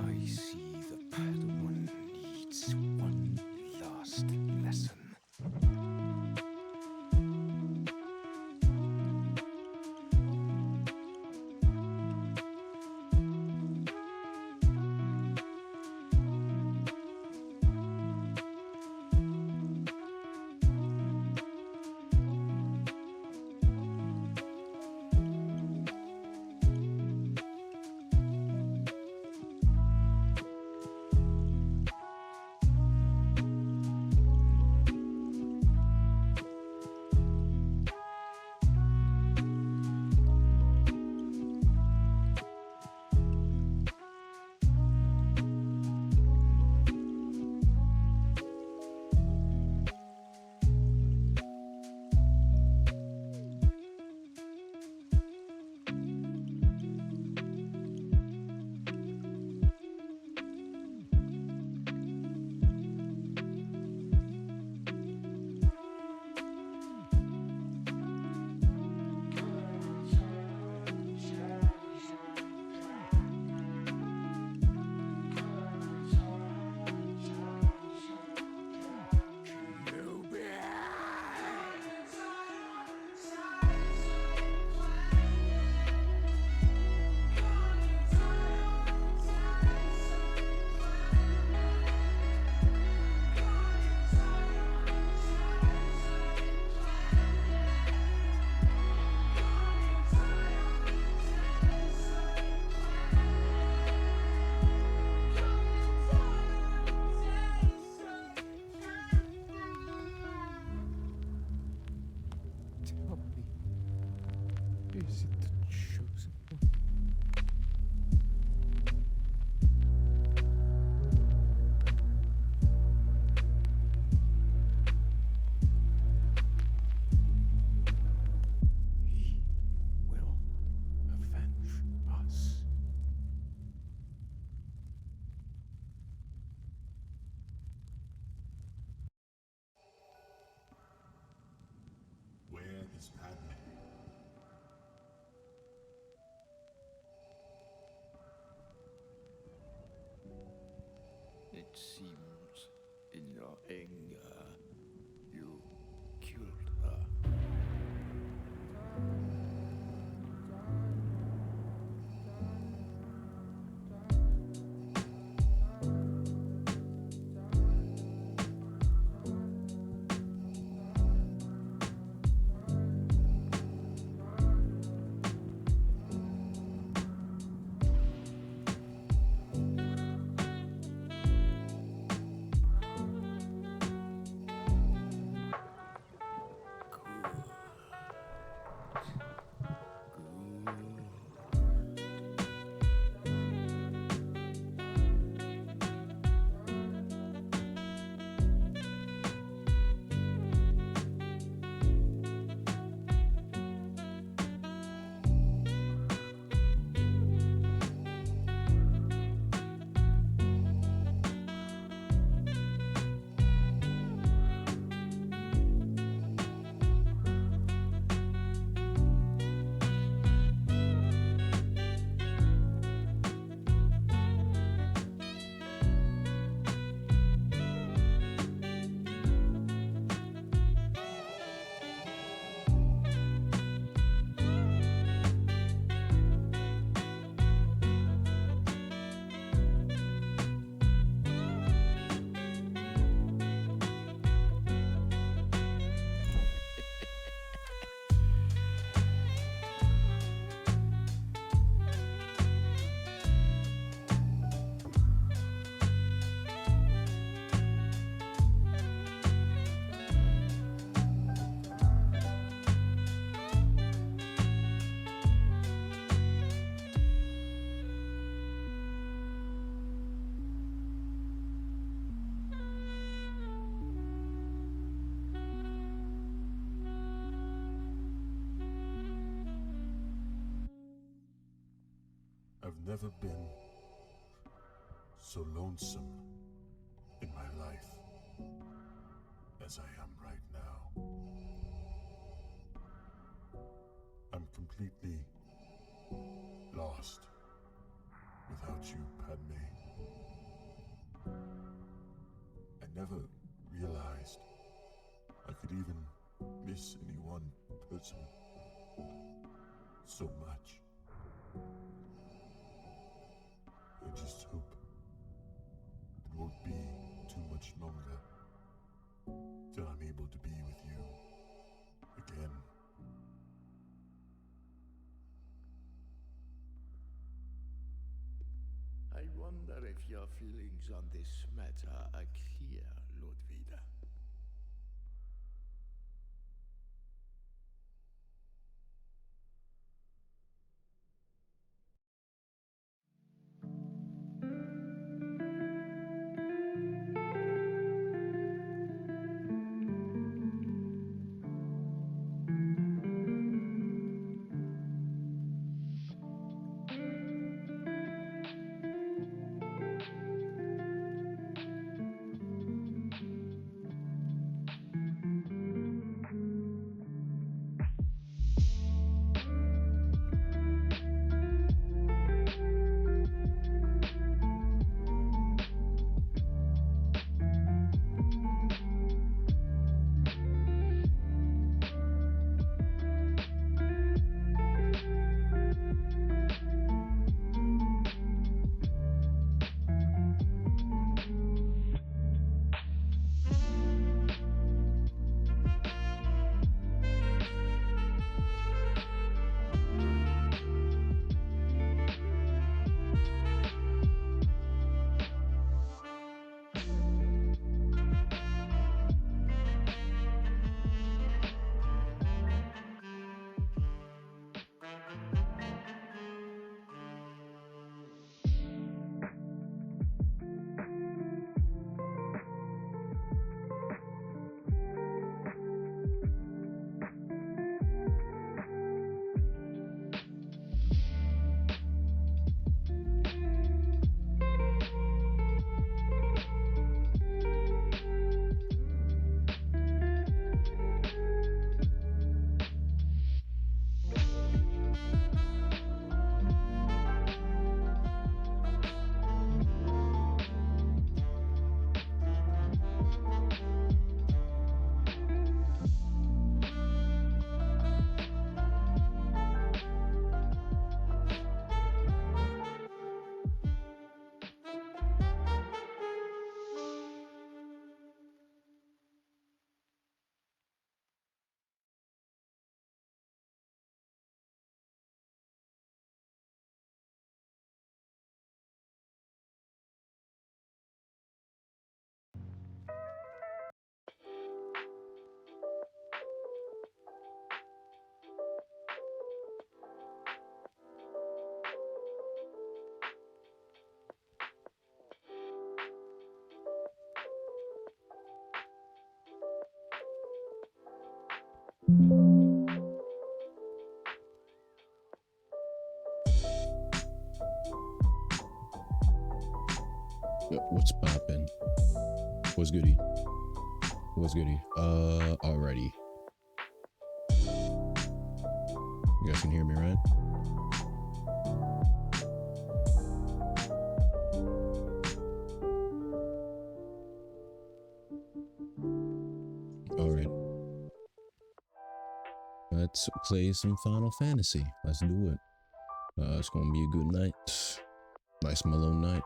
I see the Padawan needs one last lesson. Tell me, is it the chosen one? He will avenge us. Where is Padme? It seems in your anger, you killed her. I've never been so lonesome in my life as I am right now. completely lost without you, Padme. I never realized I could even miss any one person so much. I just hope it won't be too much longer till I'm able to be with you again. I wonder if your feelings on this matter are clear, Lord Vader. What's poppin'? What's goody? What's goody? Alrighty. You guys can hear me, right? Alright. Let's play some Final Fantasy. Let's do it. It's gonna be a good night. Nice mellow night.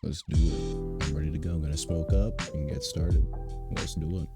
Let's do it. I'm ready to go. I'm gonna smoke up and get started. Let's do it.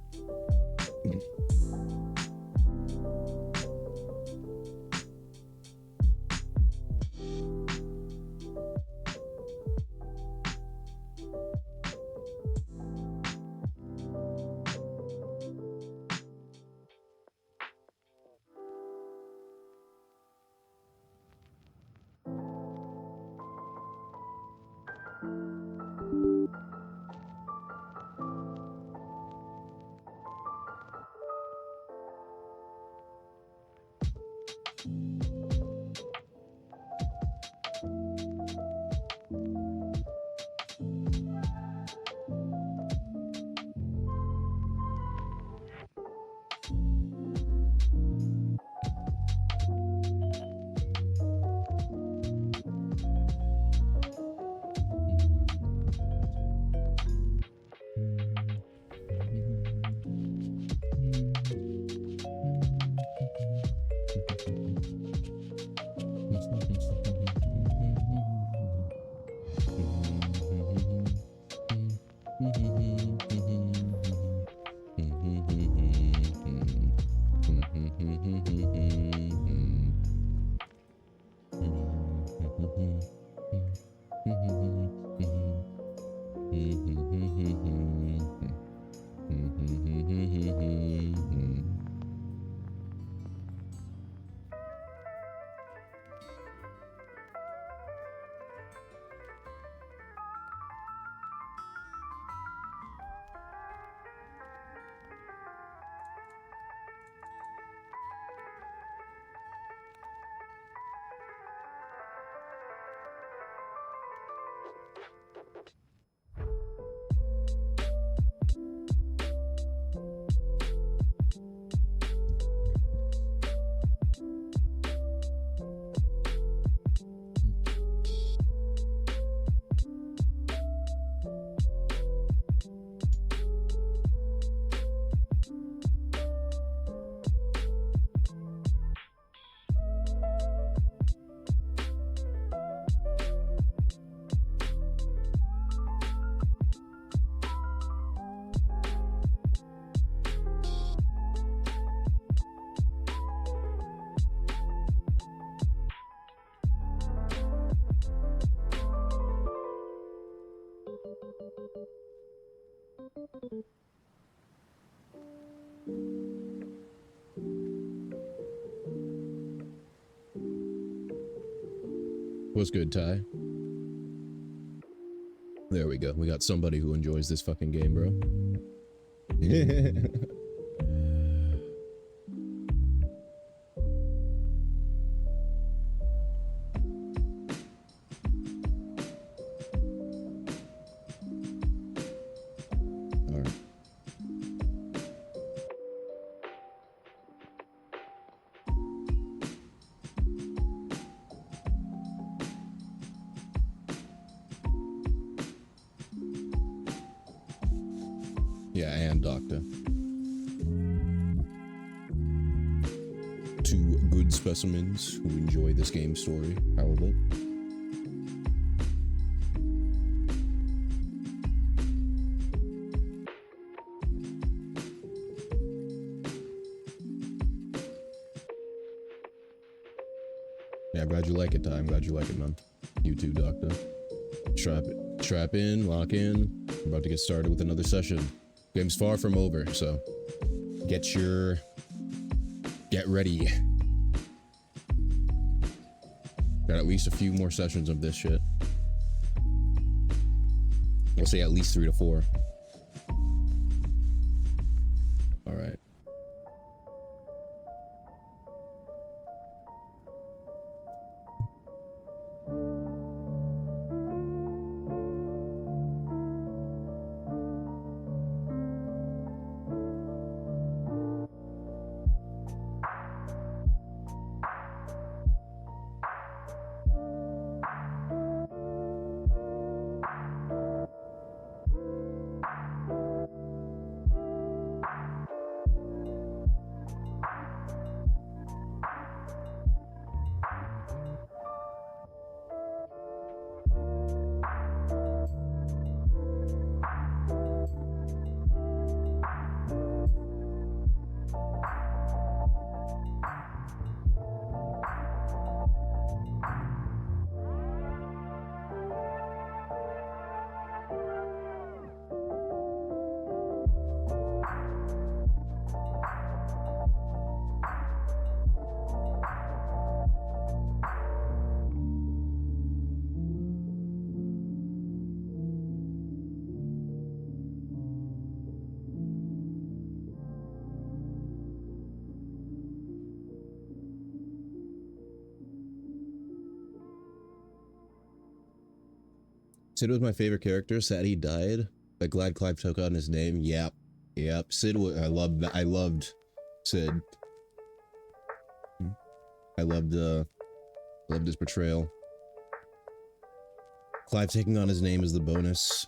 What's good, Ty? There we go. We got somebody who enjoys this fucking game, bro. All right. Yeah, and Doctor. Two good specimens who enjoy this game story, probably. Yeah, I'm glad you like it, Ty. I'm glad you like it, man. You too, Doctor. Strap in, lock in. We're about to get started with another session. Game's far from over, so get ready. Got at least a few more sessions of this shit. We'll say at least 3 to 4. All right. Sid was my favorite character. Sad he died. But glad Clive took on his name. Yep. Sid was, I loved Sid. I loved his portrayal. Clive taking on his name is the bonus.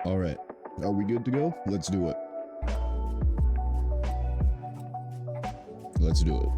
All right. Are we good to go? Let's do it. Let's do it.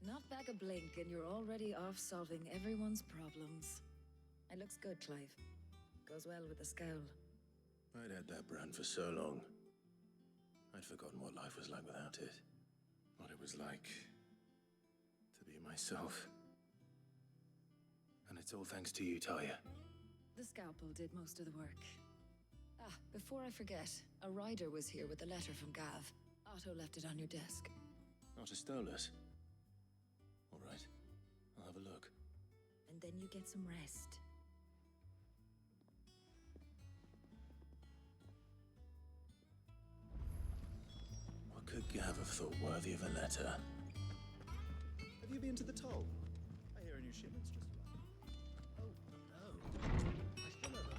Not back a blink and you're already off solving everyone's problems. It looks good, Clive. Goes well with the scowl. I'd had that brand for so long. I'd forgotten what life was like without it. What it was like to be myself. And it's all thanks to you, Talia. The scalpel did most of the work. Ah, before I forget, a rider was here with a letter from Gav. Otto left it on your desk. Not a Stolas. All right, I'll have a look. And then you get some rest. What could Gav have thought worthy of a letter? Have you been to the toll? I hear a new shipment's just arrived. Oh, no. I still have a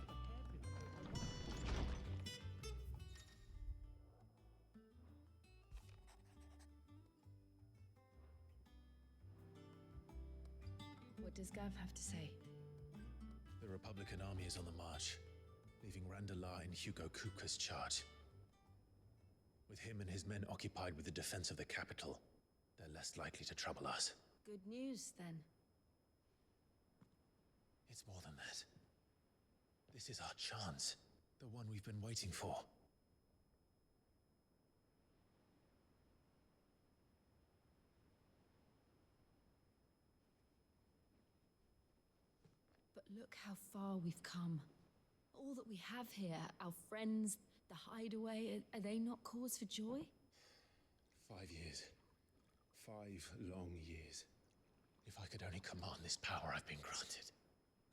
What does Gav have to say? The Republican army is on the march, leaving Randalar in Hugo Kupka's charge. With him and his men occupied with the defense of the capital, they're less likely to trouble us. Good news, then. It's more than that. This is our chance, the one we've been waiting for. But look how far we've come. All that we have here, our friends, the hideaway, are they not cause for joy? 5 years. 5 long years. If I could only command this power I've been granted,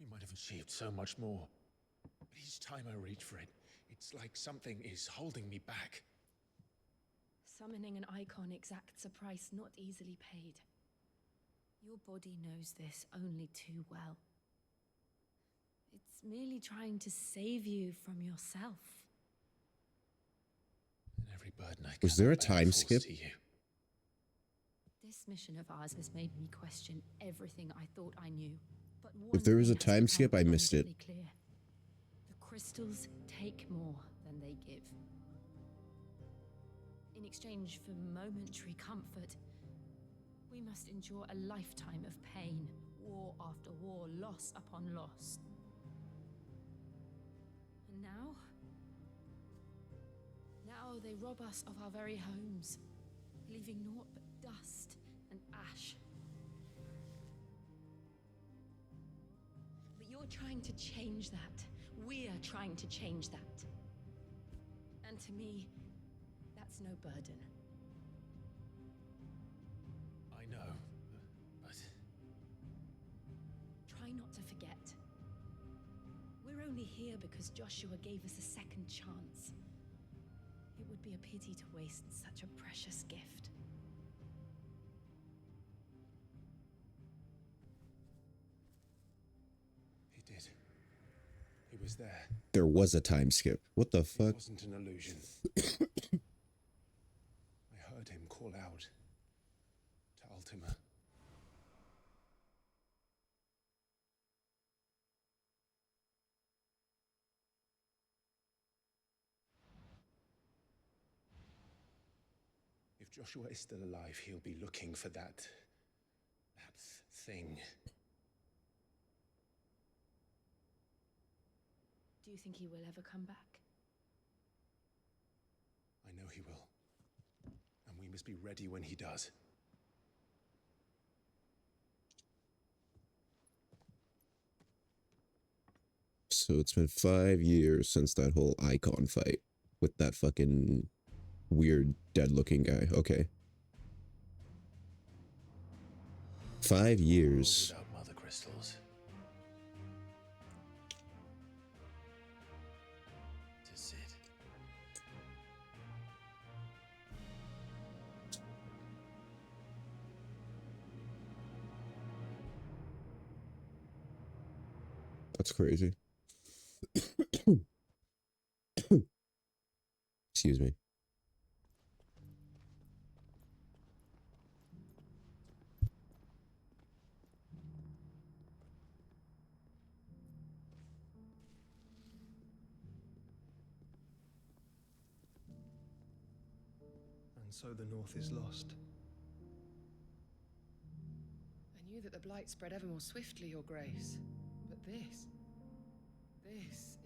we might have achieved so much more. But each time I reach for it, it's like something is holding me back. Summoning an icon exacts a price not easily paid. Your body knows this only too well. It's merely trying to save you from yourself. And every burden I Was there a cannot bear time falls skip? to you. This mission of ours has made me question everything I thought I knew. But If there was a one thing has time skip, become I missed it. abundantly clear. The crystals take more than they give. In exchange for momentary comfort, we must endure a lifetime of pain, war after war, loss upon loss. And now they rob us of our very homes, leaving naught but dust and ash. But you're trying to change that. We're trying to change that. And to me, that's no burden. I know, but... Try not to forget. We're only here because Joshua gave us a second chance. It would be a pity to waste such a precious gift. He did. He was there. There was a time skip. What the It fuck? wasn't an illusion. I heard him call out to Ultima. If Joshua is still alive, he'll be looking for that thing. Do you think he will ever come back? I know he will. And we must be ready when he does. So it's been 5 years since that whole icon fight with that fucking weird dead-looking guy. Okay. 5 years. Without mother crystals. To Sid. That's crazy. Excuse me. And so the North is lost. I knew that the Blight spread ever more swiftly, Your Grace. But this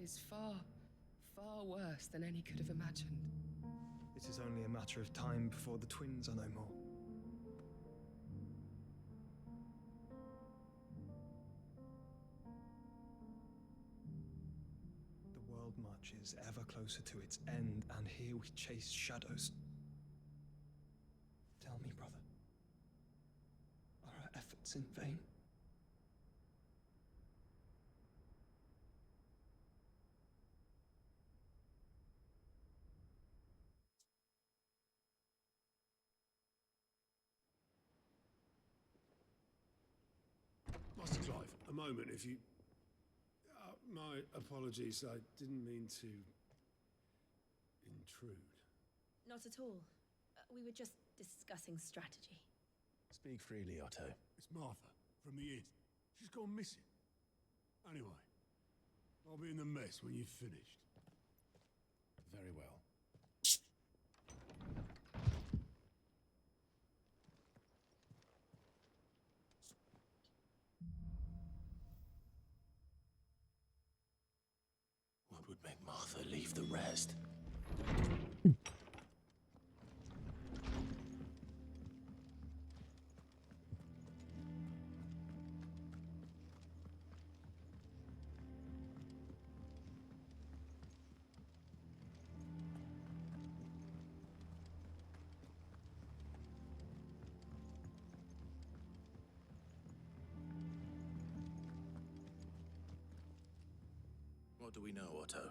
is far, far worse than any could have imagined. It is only a matter of time before the twins are no more. The world marches ever closer to its end, and here we chase shadows. Tell me, brother, are our efforts in vain? Master Clive, a moment, if you... my apologies, I didn't mean to... intrude. Not at all. We were just discussing strategy. Speak freely, Otto. It's Martha, from the inn. She's gone missing. Anyway, I'll be in the mess when you've finished. Very well. What would make Martha leave the rest? What do we know, Otto?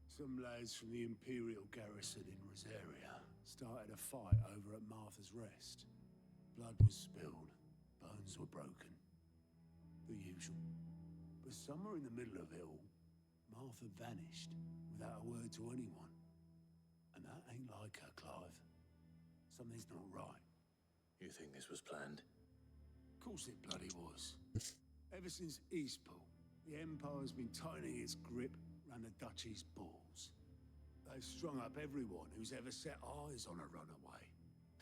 Some lads from the Imperial garrison in Rosaria started a fight over at Martha's Rest. Blood was spilled, bones were broken. The usual. But somewhere in the middle of it all, Martha vanished without a word to anyone. And that ain't like her, Clive. Something's not right. You think this was planned? Of course it bloody was. Ever since Eastpool, the Empire's been tightening its grip around the Duchy's balls. They've strung up everyone who's ever set eyes on a runaway,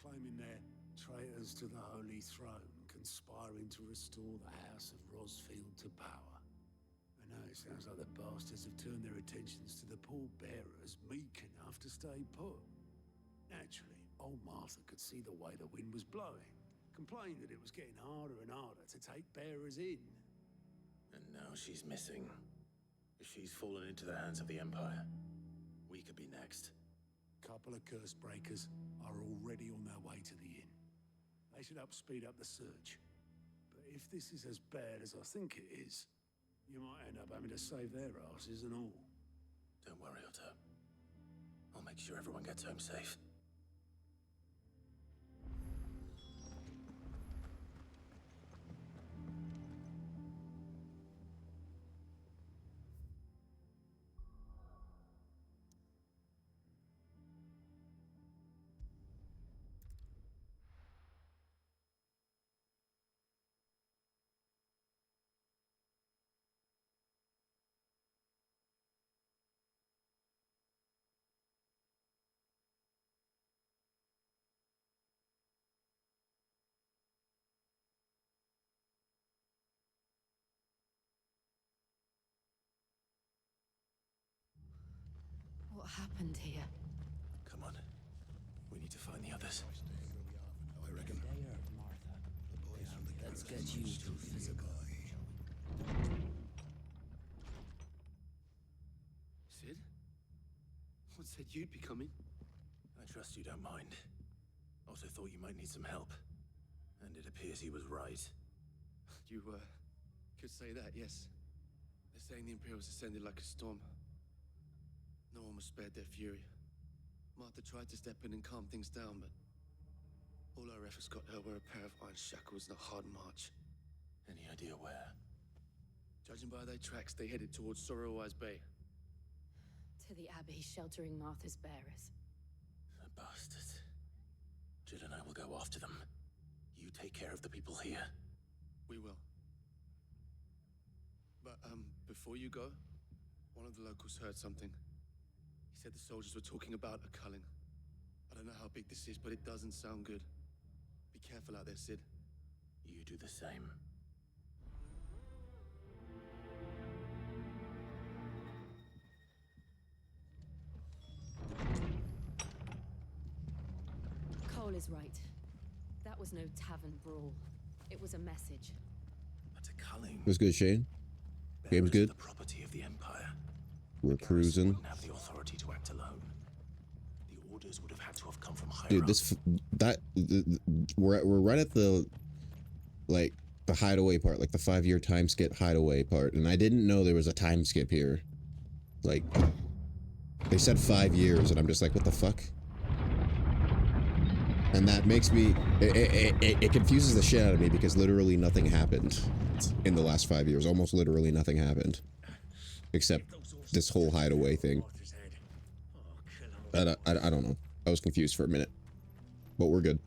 claiming they're traitors to the Holy Throne, conspiring to restore the House of Rosfield to power. And now it sounds like the bastards have turned their attentions to the pallbearers meek enough to stay put. Naturally, old Martha could see the way the wind was blowing, complained that it was getting harder and harder to take bearers in. And now she's missing. If she's fallen into the hands of the Empire, we could be next. Couple of curse breakers are already on their way to the inn. They should speed up the search. But if this is as bad as I think it is, you might end up having to save their asses and all. Don't worry, Otto. I'll make sure everyone gets home safe. What happened here? Come on. We need to find the others. I reckon. Let's get you to physical. Sid? What said you'd be coming? I trust you don't mind. Also thought you might need some help. And it appears he was right. You, could say that, yes. They're saying the Imperials ascended like a storm. No one was spared their fury. Martha tried to step in and calm things down, but all our efforts got her were a pair of iron shackles and a hard march. Any idea where? Judging by their tracks, they headed towards Sorrowwise Bay. To the Abbey, sheltering Martha's bearers. The bastards. Jill and I will go after them. You take care of the people here. We will. But, before you go, one of the locals heard something. He said the soldiers were talking about a culling. I don't know how big this is, but it doesn't sound good. Be careful out there, Sid. You do the same. Cole is right. That was no tavern brawl. It was a message. That's a culling. It was good, Shane. Game's good. The property of the Empire. We're cruising. Wouldn't have the authority to act alone. The orders would have had to have come from higher Dude, we're right at the the hideaway part, like the 5-year time skip hideaway part, and I didn't know there was a time skip here. Like, they said 5 years, and I'm just like, what the fuck? And that makes me, it confuses the shit out of me because literally nothing happened in the last 5 years. Almost literally nothing happened, except this whole hideaway thing. I don't know. I was confused for a minute, but we're good.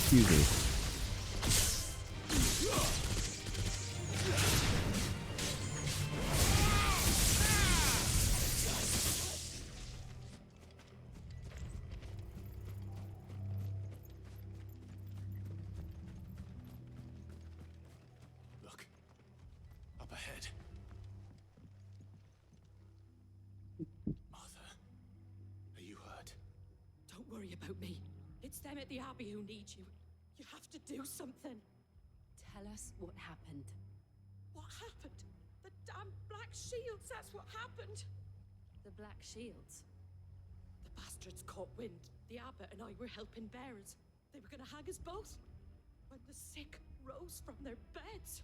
Excuse me. Look. Up ahead. Martha. Are you hurt? Don't worry about me. It's them at the Abbey who need you. You have to do something. Tell us what happened. What happened? The damn Black Shields, that's what happened. The Black Shields? The bastards caught wind. The abbot and I were helping bearers. They were gonna hang us both. When the sick rose from their beds,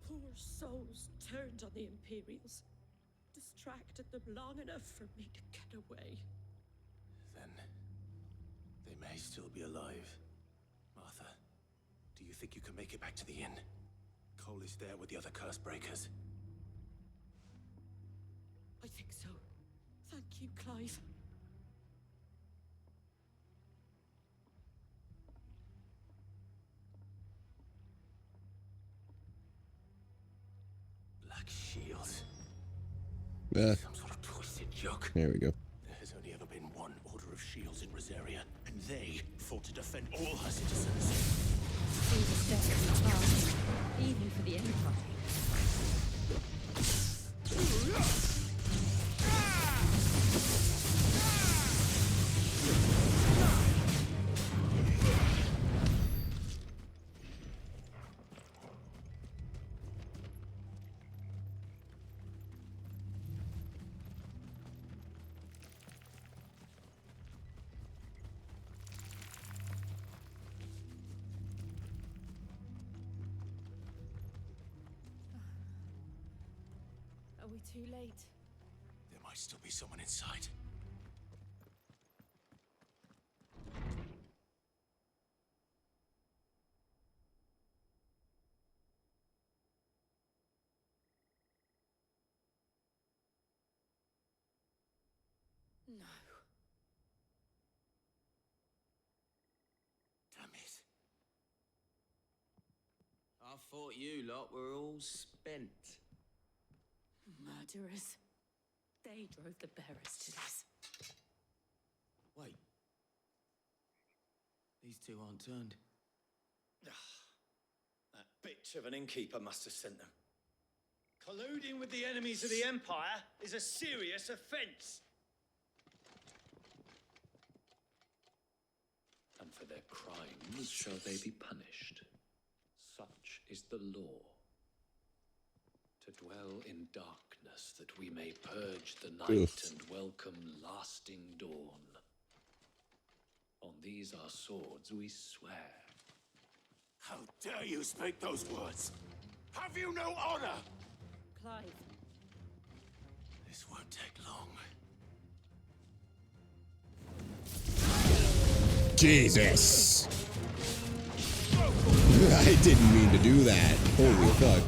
poor souls turned on the Imperials. Distracted them long enough for me to get away. Then they may still be alive. Martha, do you think you can make it back to the inn? Cole is there with the other curse breakers. I think so. Thank you, Clive. Black shields. Yeah, Some sort of twisted joke. there we go. There has only ever been one order of shields in Rosaria, and they fought to defend all her citizens. Seems a step in the past, even for the Empire. Are we too late? There might still be someone inside. No. Damn it. I thought you lot were all spent. Murderers. They drove the bearers to this. Wait. These two aren't turned. That bitch of an innkeeper must have sent them. Colluding with the enemies of the Empire is a serious offense. And for their crimes shall they be punished. Such is the law. To dwell in darkness that we may purge the night and welcome lasting dawn. On these our swords we swear. How dare you speak those words? Have you no honor? Clive. This won't take long. Jesus! I didn't mean to do that. Holy fuck.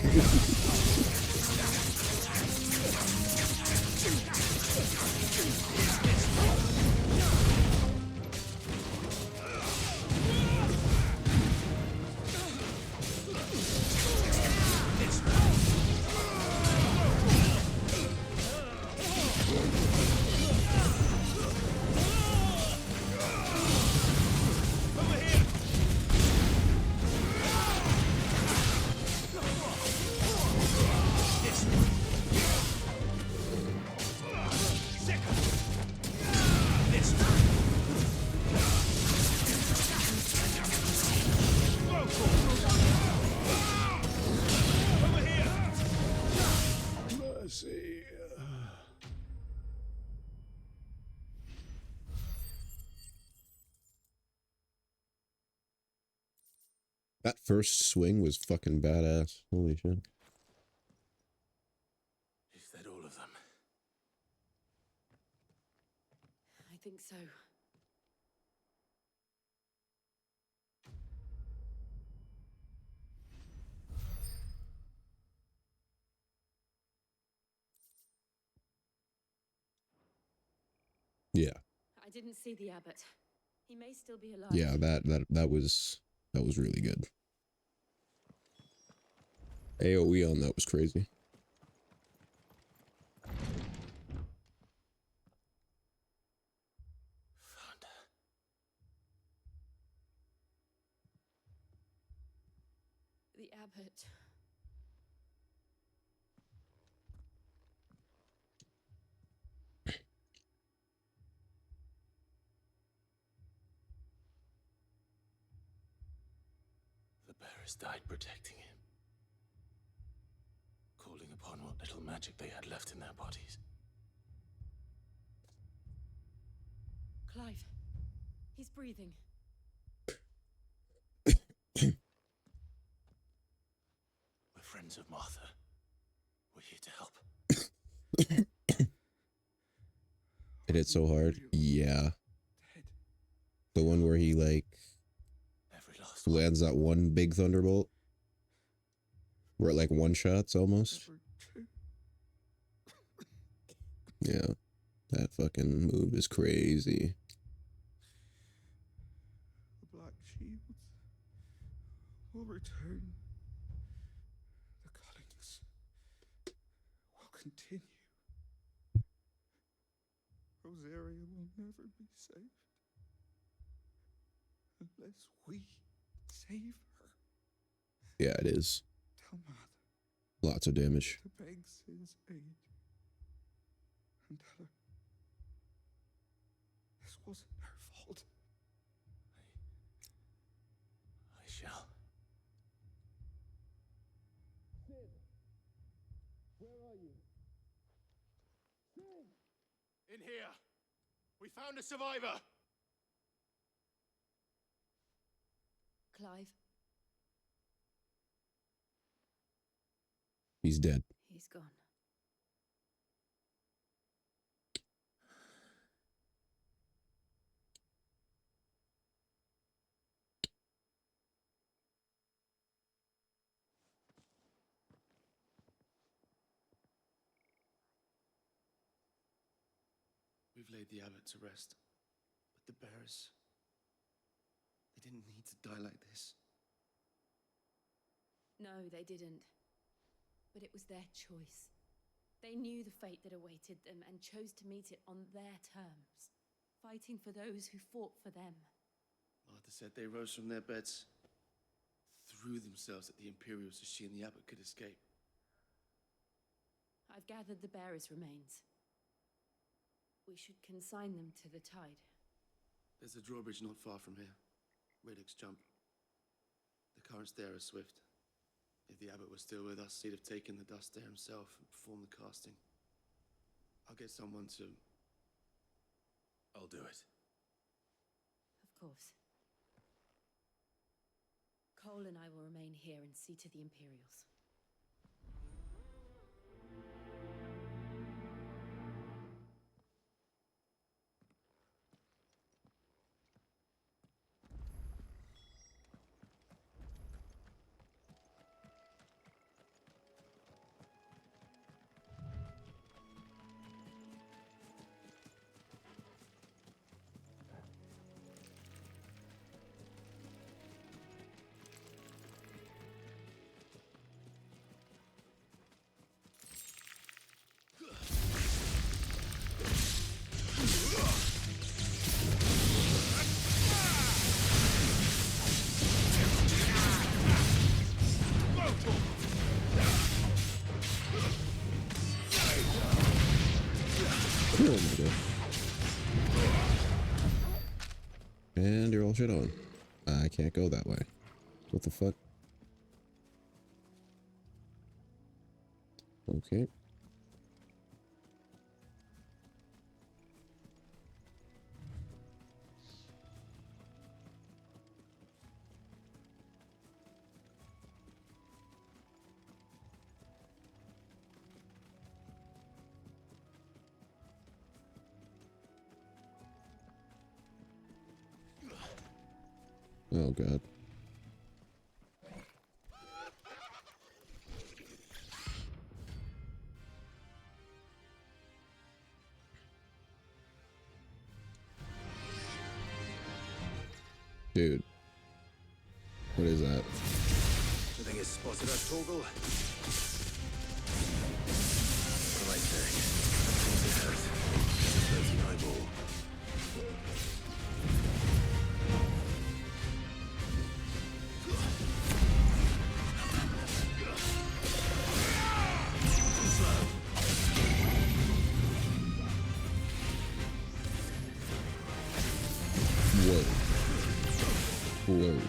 That first swing was fucking badass. Holy shit. Is that all of them? I think so. Yeah. I didn't see the abbot. He may still be alive. Yeah, that was really good. AoE on that was crazy. The abbot. The bearers died protecting him, calling upon what little magic they had left in their bodies. breathing. We're friends of Martha. We're here to help. It hit so hard. Yeah. The one where he like lands that one big thunderbolt. Where it like one shots almost. Yeah. That fucking move is crazy. The Black Shields will return. The cullings will continue. Rosaria will never be saved unless we save her. Yeah, it is. Tell Mother Lots of damage. to beg Sid's aid and tell her this wasn't her fault. I shall. Sid! Where are you? Sid! In here! We found a survivor! Clive, He's dead. he's gone. We've laid the abbot to rest, but the bearers, they didn't need to die like this. No, they didn't. But it was their choice. They knew the fate that awaited them and chose to meet it on their terms, fighting for those who fought for them. Martha said they rose from their beds, threw themselves at the Imperials so she and the abbot could escape. I've gathered the bearers' remains. We should consign them to the tide. There's a drawbridge not far from here. Riddick's jump. The currents there are swift. If the abbot was still with us, he'd have taken the dust there himself and performed the casting. I'll get someone to... I'll do it. Of course. Cole and I will remain here and see to the Imperials. Oh my god. And you're all shit on. I can't go that way. What the fuck? Okay. Oh god. Dude. What is that? I think it's spotted us, Torgal. What am I saying? It has 30 eyeball. Whoa.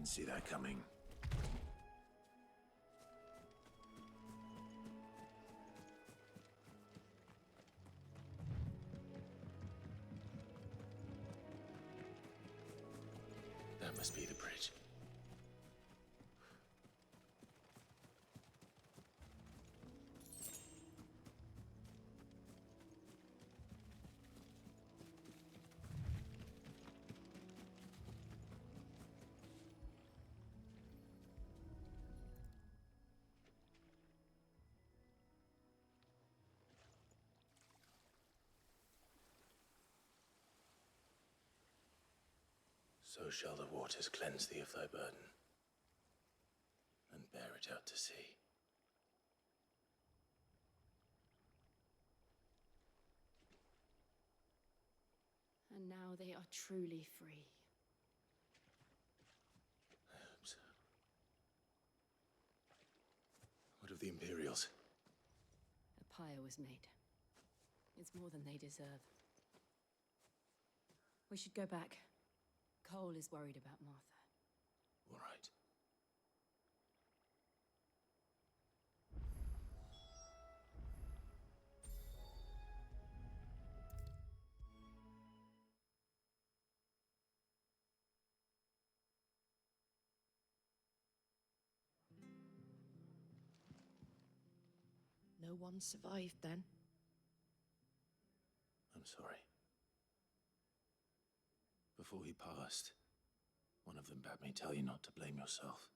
didn't see that coming. That must be the bridge. So shall the waters cleanse thee of thy burden, and bear it out to sea. And now they are truly free. I hope so. What of the Imperials? A pyre was made. It's more than they deserve. We should go back. Cole is worried about Martha. All right. No one survived then. I'm sorry. Before he passed, one of them bade me tell you not to blame yourself.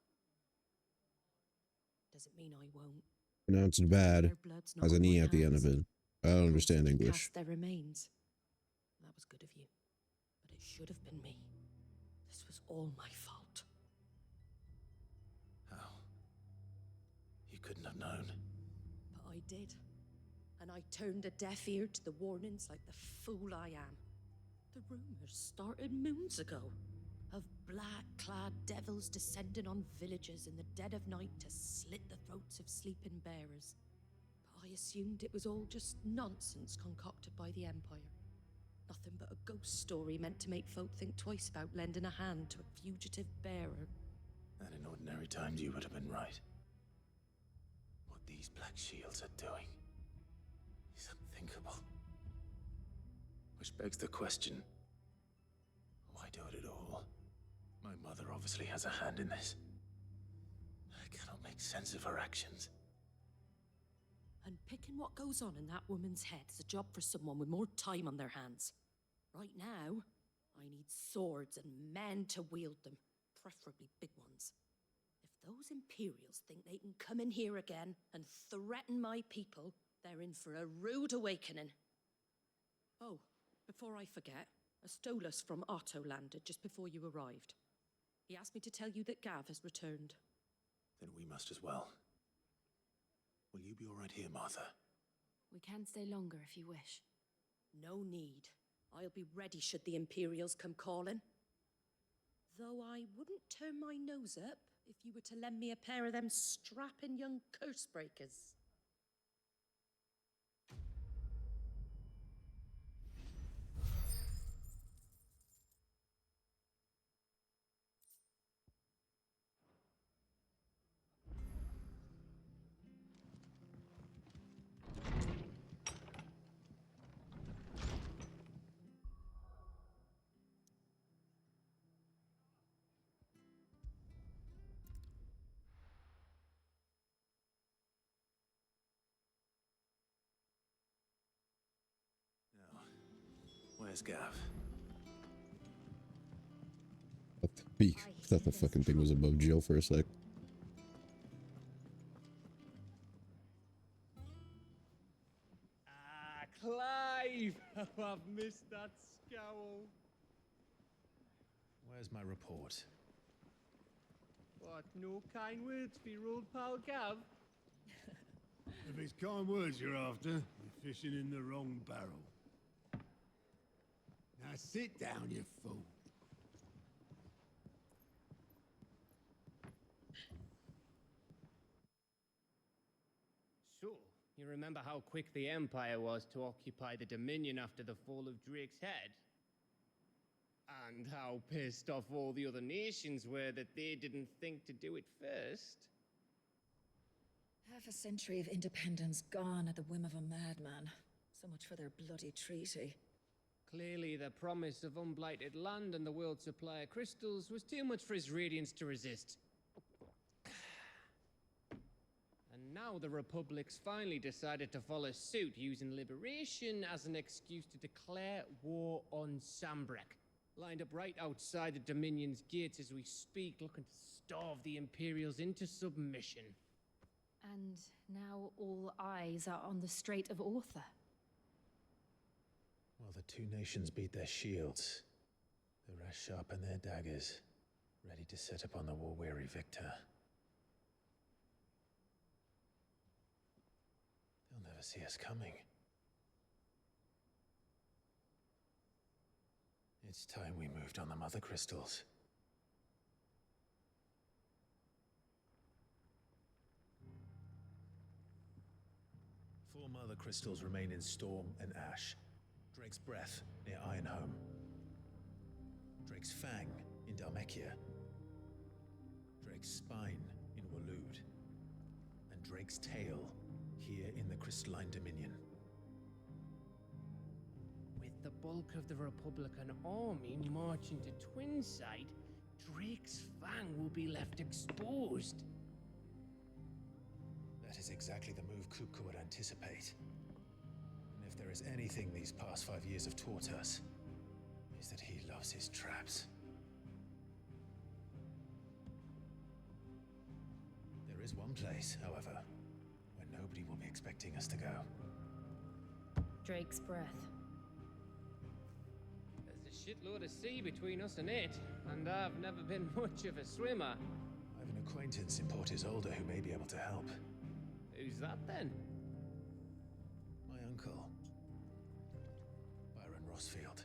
Doesn't mean I won't. Pronounced bad. Their blood's not Has on an E my at the end of hands. it. I don't understand To English. cast their remains. That was good of you. But it should have been me. This was all my fault. How? You couldn't have known. But I did. And I turned a deaf ear to the warnings like the fool I am. The rumors started moons ago. Of black-clad devils descending on villages in the dead of night to slit the throats of sleeping bearers. But I assumed it was all just nonsense concocted by the Empire. Nothing but a ghost story meant to make folk think twice about lending a hand to a fugitive bearer. And in ordinary times you would have been right. What these Black Shields are doing is unthinkable. Which begs the question, why do it at all? My mother obviously has a hand in this. I cannot make sense of her actions. Unpicking what goes on in that woman's head is a job for someone with more time on their hands. Right now, I need swords and men to wield them, preferably big ones. If those Imperials think they can come in here again and threaten my people, they're in for a rude awakening. Oh, before I forget, a Stolas from Otto landed just before you arrived. He asked me to tell you that Gav has returned. Then we must as well. Will you be all right here, Martha? We can stay longer if you wish. No need. I'll be ready should the Imperials come calling. Though I wouldn't turn my nose up if you were to lend me a pair of them strapping young curse breakers. Now, where's Gav? Up the peak. I thought the fucking thing was above Jill for a sec. Ah, Clive! Oh, I've missed that scowl. Where's my report? What, no kind words for your old pal Gav? If it's kind words you're after, you're fishing in the wrong barrel. Now sit down, you fool. So, you remember how quick the Empire was to occupy the Dominion after the fall of Drake's Head? And how pissed off all the other nations were that they didn't think to do it first. Half a century of independence gone at the whim of a madman. So much for their bloody treaty. Clearly, the promise of unblighted land and the world's supply of crystals was too much for his radiance to resist. And now the Republic's finally decided to follow suit, using liberation as an excuse to declare war on Sambrek. Lined up right outside the Dominion's gates as we speak, looking to starve the Imperials into submission. And now all eyes are on the Strait of Author. While the two nations beat their shields, the rest sharpen their daggers, ready to set upon the war-weary victor. They'll never see us coming. It's time we moved on the Mother Crystals. 4 Mother Crystals remain in Storm and Ash. Drake's Breath near Ironhome. Drake's Fang in Dhalmekia. Drake's Spine in Waloed. And Drake's Tail here in the Crystalline Dominion. With the bulk of the Republican army marching to Twinside, Drake's Fang will be left exposed. That is exactly the move Kupka would anticipate. And if there is anything these past 5 years have taught us, is that he loves his traps. There is one place, however, where nobody will be expecting us to go. Drake's Breath. There's a shitload of sea between us and it, and I've never been much of a swimmer. I have an acquaintance in Port Isolde who may be able to help. Who's that then? My uncle, Byron Rosfield.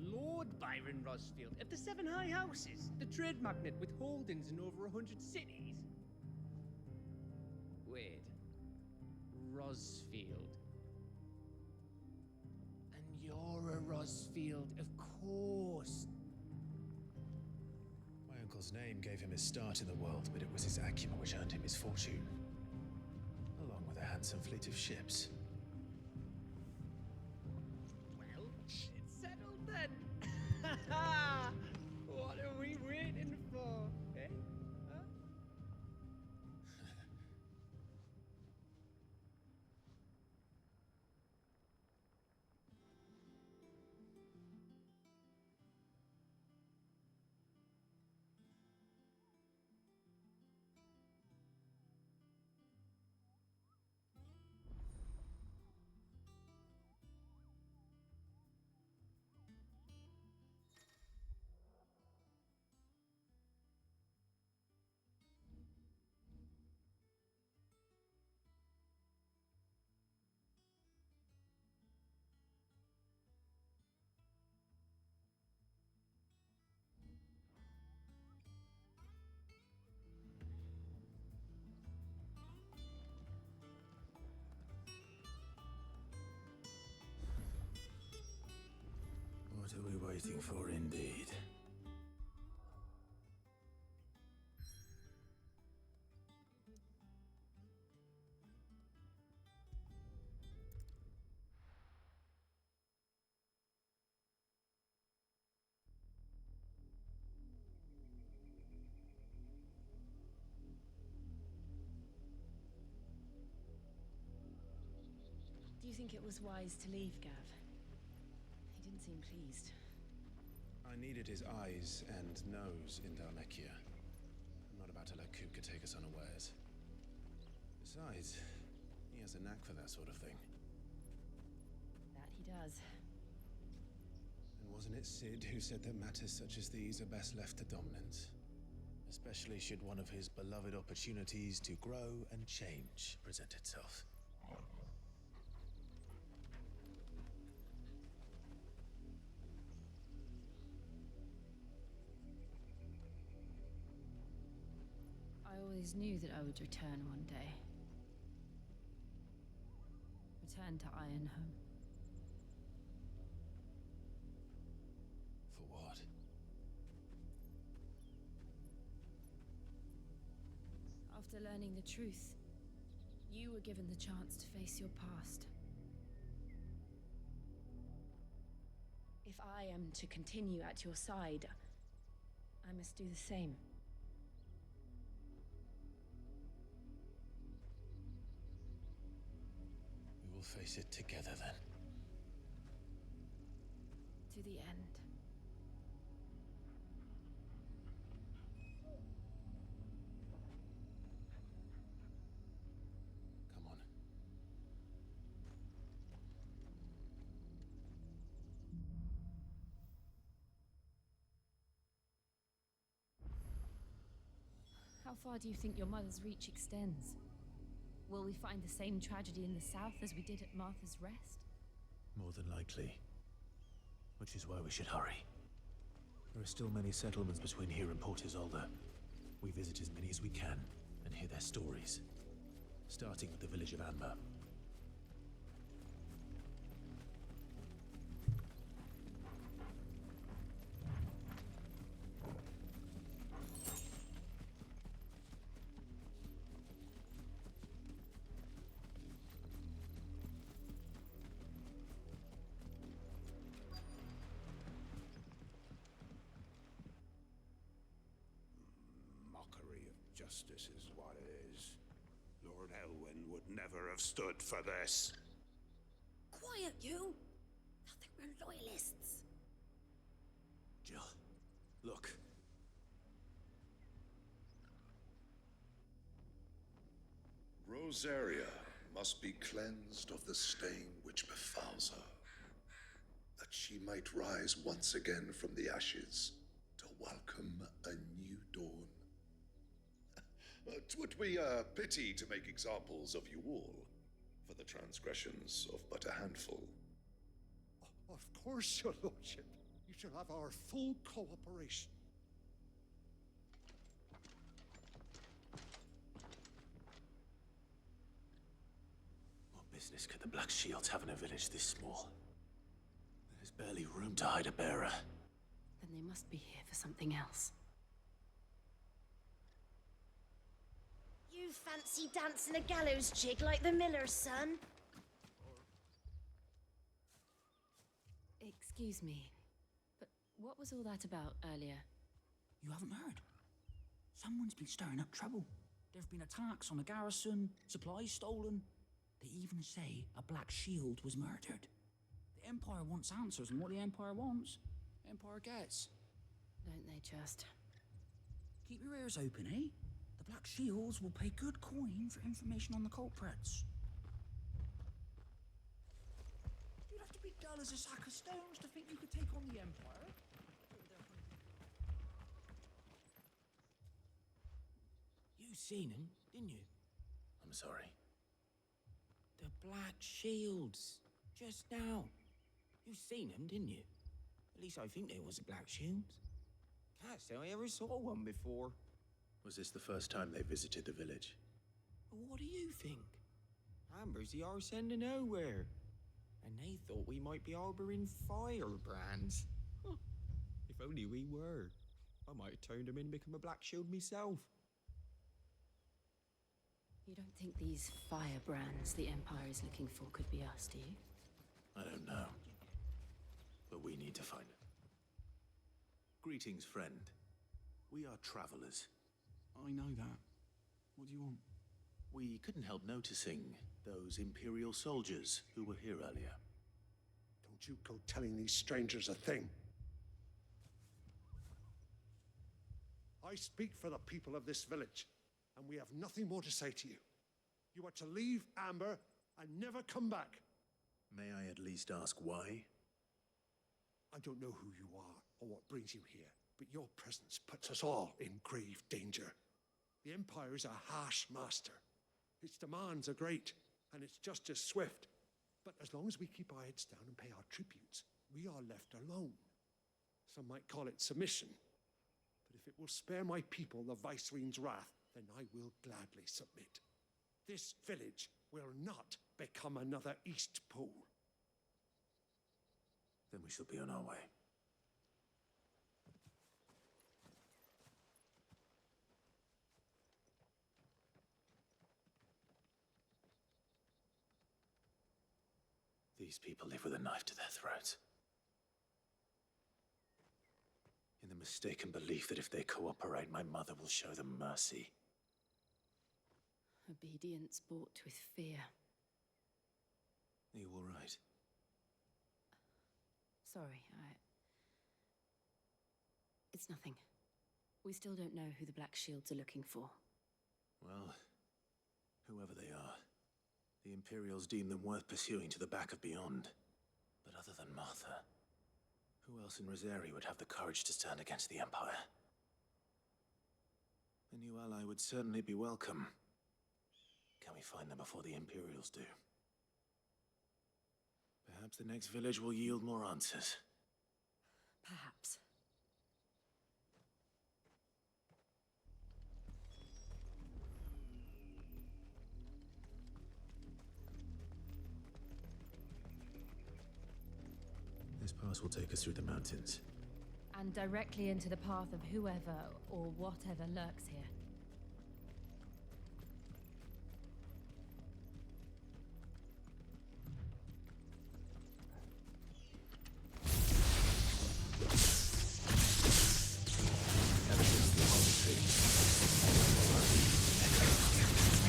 Lord Byron Rosfield of the 7 High Houses, the trade magnate with holdings in over 100 cities. Wait, Rosfield. And you're a Rosfield, of course. My uncle's name gave him his start in the world, but it was his acumen which earned him his fortune, along with a handsome fleet of ships. Well, it's settled then. What are we waiting for, eh? Huh? What are we waiting for, indeed? Do you think it was wise to leave, Gav? He didn't seem pleased. I needed his eyes and nose in Dhalmekia. I'm not about to let Kupka take us unawares. Besides, he has a knack for that sort of thing. That he does. And wasn't it Sid who said that matters such as these are best left to dominance? Especially should one of his beloved opportunities to grow and change present itself. I always knew that I would return one day. Return to Ironhome. After learning the truth, you were given the chance to face your past. If I am to continue at your side, I must do the same. We will face it together then. To the end. Come on. How far do you think your mother's reach extends? Will we find the same tragedy in the south as we did at Martha's Rest? More than likely. Which is why we should hurry. There are still many settlements between here and Port Isolde. We visit as many as we can and hear their stories. Starting with the village of Amber. Mockery of justice is what it is. Lord Elwyn would never have stood for this. Quiet, you! Thought they were loyalists. Jill, look. Rosaria must be cleansed of the stain which befouls her, that she might rise once again from the ashes to welcome a new dawn. 'Twould be a pity to make examples of you all, for the transgressions of but a handful. Of course, your lordship. You shall have our full cooperation. What business could the Black Shields have in a village this small? There's barely room to hide a bearer. Then they must be here for something else. You fancy dancing a gallows jig like the miller's son? Excuse me, but what was all that about earlier? You haven't heard? Someone's been stirring up trouble. There've been attacks on the garrison, supplies stolen. They even say a Black Shield was murdered. The Empire wants answers, and what the Empire wants, the Empire gets. Don't they just? Keep your ears open, eh? The Black Shields will pay good coin for information on the culprits. You'd have to be dull as a sack of stones to think you could take on the Empire. You seen him, didn't you? I'm sorry. The Black Shields. Just now. You seen them, didn't you? At least I think there was a Black Shields. Can't say I ever saw one before. Was this the first time they visited the village? What do you think? Amber's the arse end of nowhere. And they thought we might be harboring firebrands. Huh. If only we were. I might have turned them in and become a Black Shield myself. You don't think these firebrands the Empire is looking for could be us, do you? I don't know. But we need to find it. Greetings, friend. We are travelers. I know that. What do you want? We couldn't help noticing those Imperial soldiers who were here earlier. Don't you go telling these strangers a thing. I speak for the people of this village, and we have nothing more to say to you. You are to leave Amber and never come back. May I at least ask why? I don't know who you are or what brings you here, but your presence puts us all in grave danger. The Empire is a harsh master. Its demands are great, and it's just as swift. But as long as we keep our heads down and pay our tributes, we are left alone. Some might call it submission. But if it will spare my people the Viceroy's wrath, then I will gladly submit. This village will not become another East Pool. Then we shall be on our way. These people live with a knife to their throats. In the mistaken belief that if they cooperate, my mother will show them mercy. Obedience bought with fear. Are you all right? Sorry, It's nothing. We still don't know who the Black Shields are looking for. Well, whoever they are, the Imperials deem them worth pursuing to the back of beyond. But other than Martha, who else in Rosari would have the courage to stand against the Empire? A new ally would certainly be welcome. Can we find them before the Imperials do? Perhaps the next village will yield more answers. Perhaps. This pass will take us through the mountains. And directly into the path of whoever or whatever lurks here.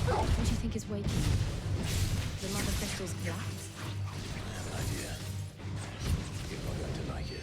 What do you think is waking? The Mother Crystal's collapse? I have an idea. You're not going to like it.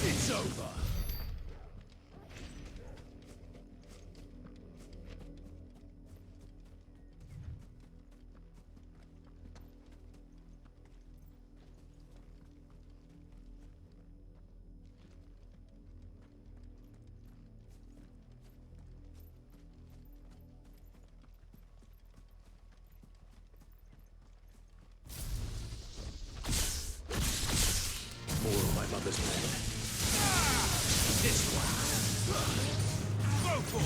It's over. More of my mother's men. This one. Go for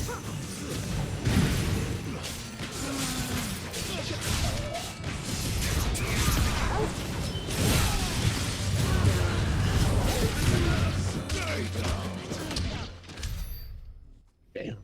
Damn.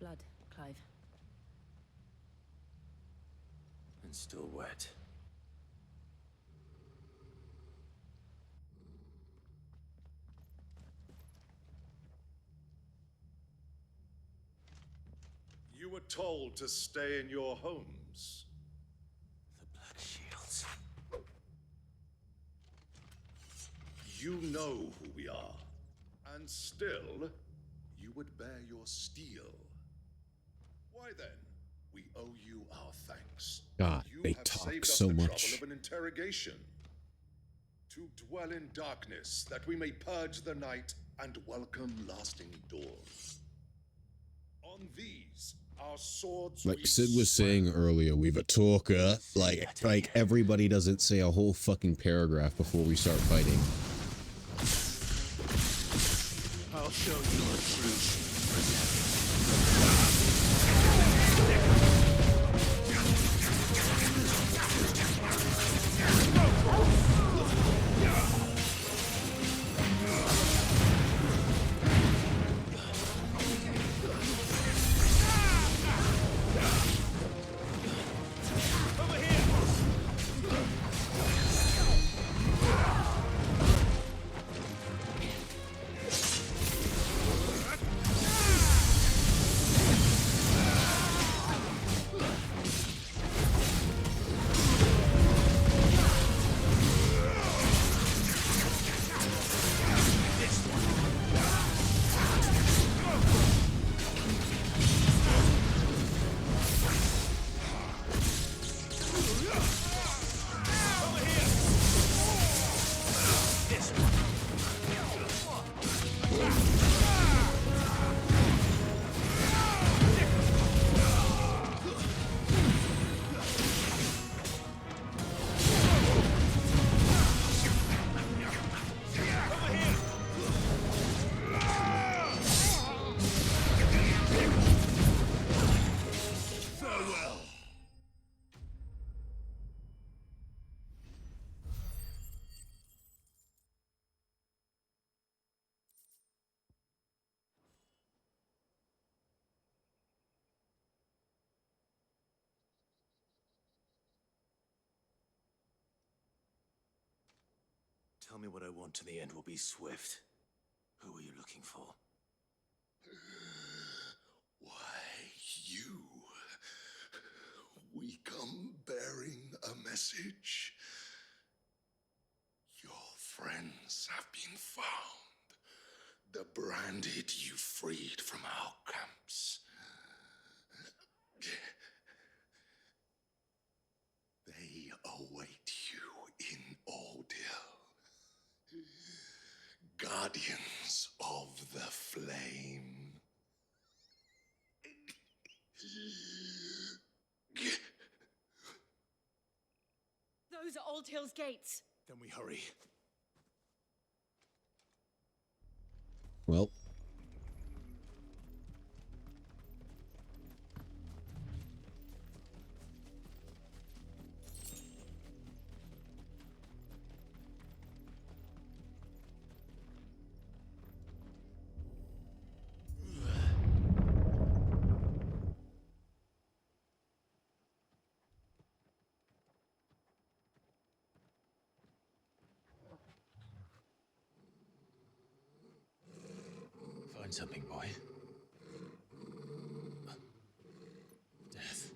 blood, Clive. And still wet. You were told to stay in your homes. The Black Shields. You know who we are. And still, you would bear your steel. Why then? We owe you our thanks. God, You they have talk saved so us the much. trouble of an interrogation. To dwell in darkness, that we may purge the night and welcome lasting dawn. On these, our swords Like we Sid was saying earlier, we've a talker. Like everybody doesn't say a whole fucking paragraph before we start fighting. I'll show you a truth. Tell me what I want and the end will be swift. Who are you looking for? Why, you. We come bearing a message. Your friends have been found. The branded you freed from our camps. They await you in Ordeal. Guardians of the Flame. Those are Old Hill's gates. Then we hurry. Well. Find something, boy. Death.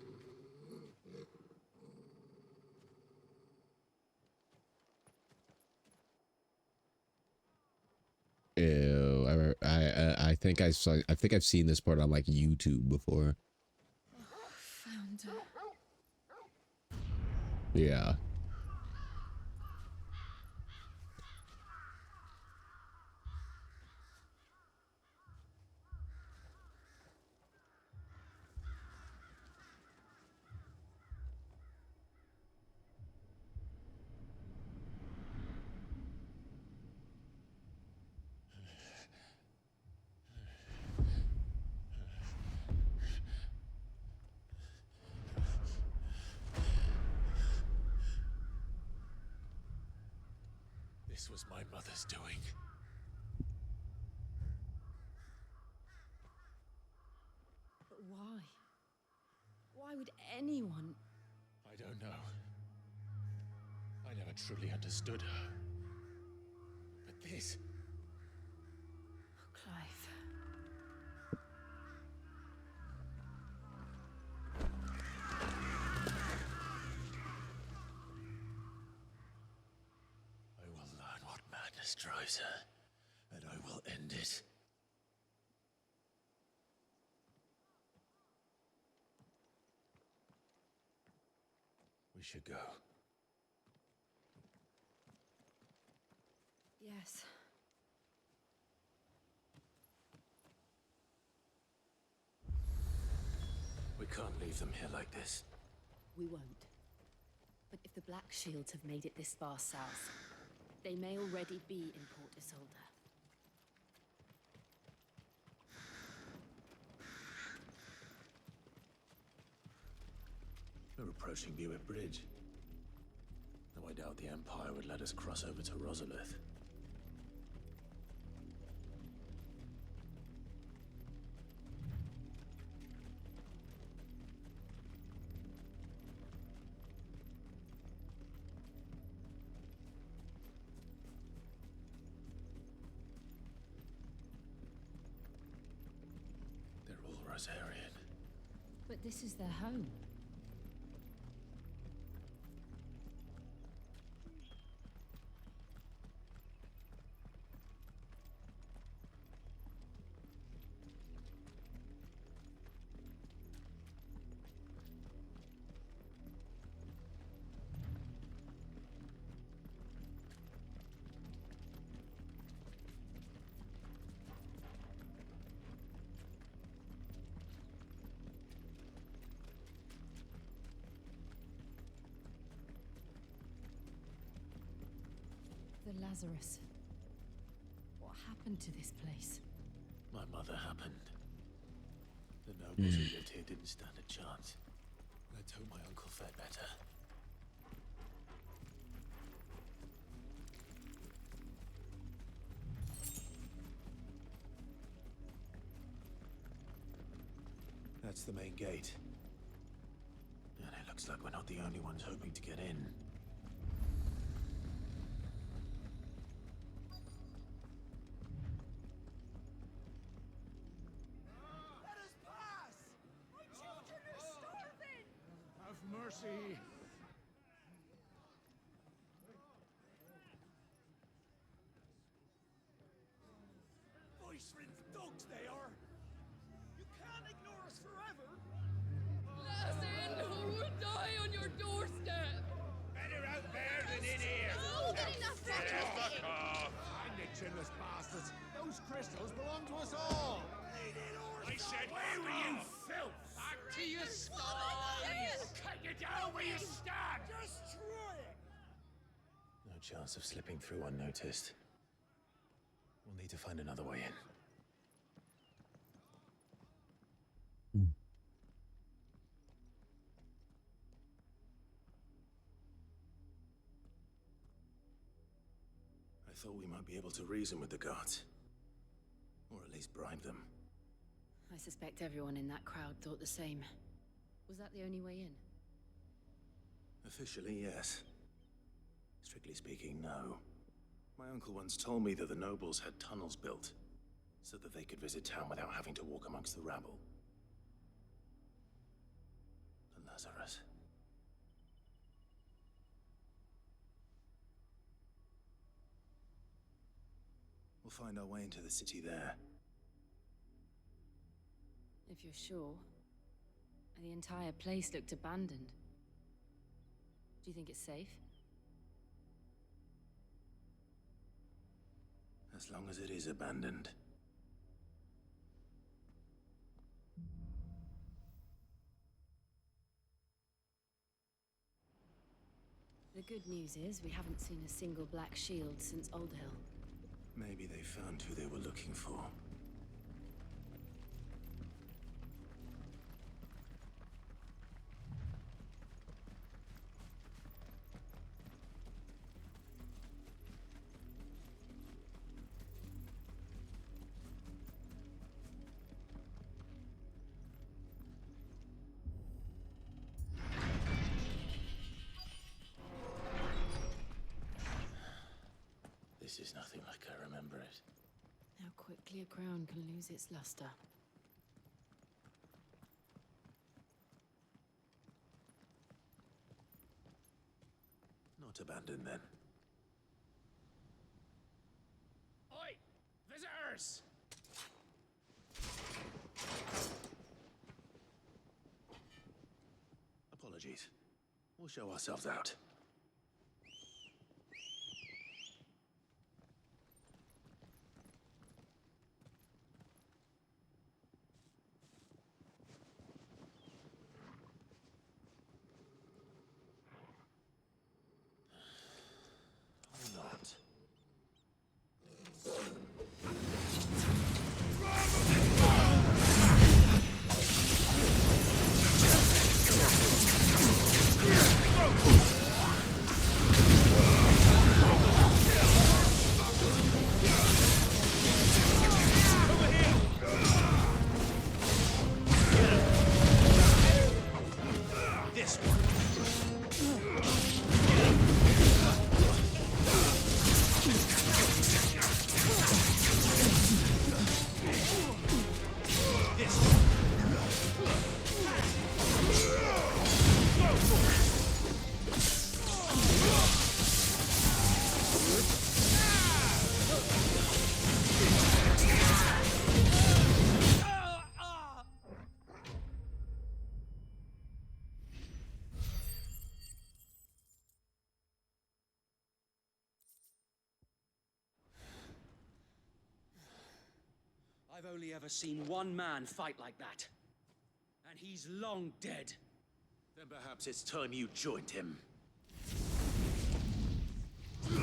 Ew, I think I saw. I think I've seen this part on like YouTube before. Found her. Yeah. This was my mother's doing. But Why? Why would anyone... I don't know. I never truly understood her. But this... Clive. I will learn what madness drives her, and I will end it. We should go. Yes. We can't leave them here like this. We won't. But if the Black Shields have made it this far south, they may already be in Port Isolde. We're approaching Buick Bridge. Though I doubt the Empire would let us cross over to Rosalith. They're all Rosarian. But this is their home. The Lazarus. What happened to this place? My mother happened. The nobles who lived here didn't stand a chance. Let's hope my uncle fared better. That's the main gate. And it looks like we're not the only ones hoping to get in. Mercy! Voice-ridden dogs they are! You can't ignore us forever! Let us in, or we'll die on your doorstep! Better out there than in here! No, getting that Fuck off! And the chinless bastards! Those crystals belong to us all! I said, where were you, filth? Back to your skies! Cut you down where you stand! Destroy it! No chance of slipping through unnoticed. We'll need to find another way in. I thought we might be able to reason with the guards. Or at least bribe them. I suspect everyone in that crowd thought the same. Was that the only way in? Officially, yes. Strictly speaking, no. My uncle once told me that the nobles had tunnels built, so that they could visit town without having to walk amongst the rabble. The Lazarus. We'll find our way into the city there. If you're sure. The entire place looked abandoned. Do you think it's safe? As long as it is abandoned. The good news is we haven't seen a single Black Shield since Old Hill. Maybe they found who they were looking for. is nothing like I remember it. How quickly a crown can lose its luster. Not abandoned then. Oi! Visitors! Apologies. We'll show ourselves out. Or not. This one. I've only ever seen one man fight like that. And he's long dead. Then perhaps it's time you joined him. The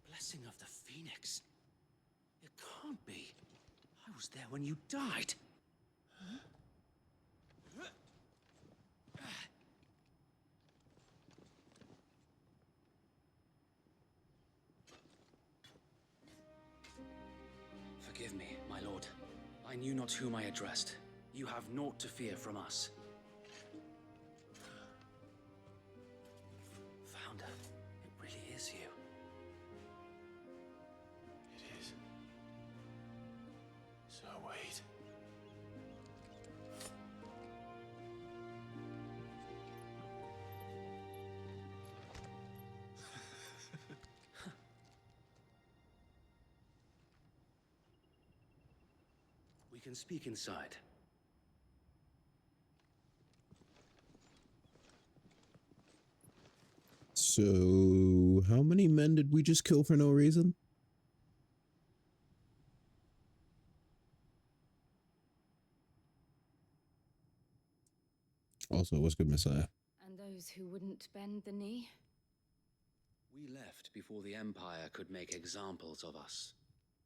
blessing of the Phoenix. It can't be. I was there when you died. Forgive me, my lord. I knew not whom I addressed. You have naught to fear from us. Founder, it really is you. It is. So wait. We can speak inside. So, how many men did we just kill for no reason? Also, what's good, Messiah? And those who wouldn't bend the knee? We left before the Empire could make examples of us,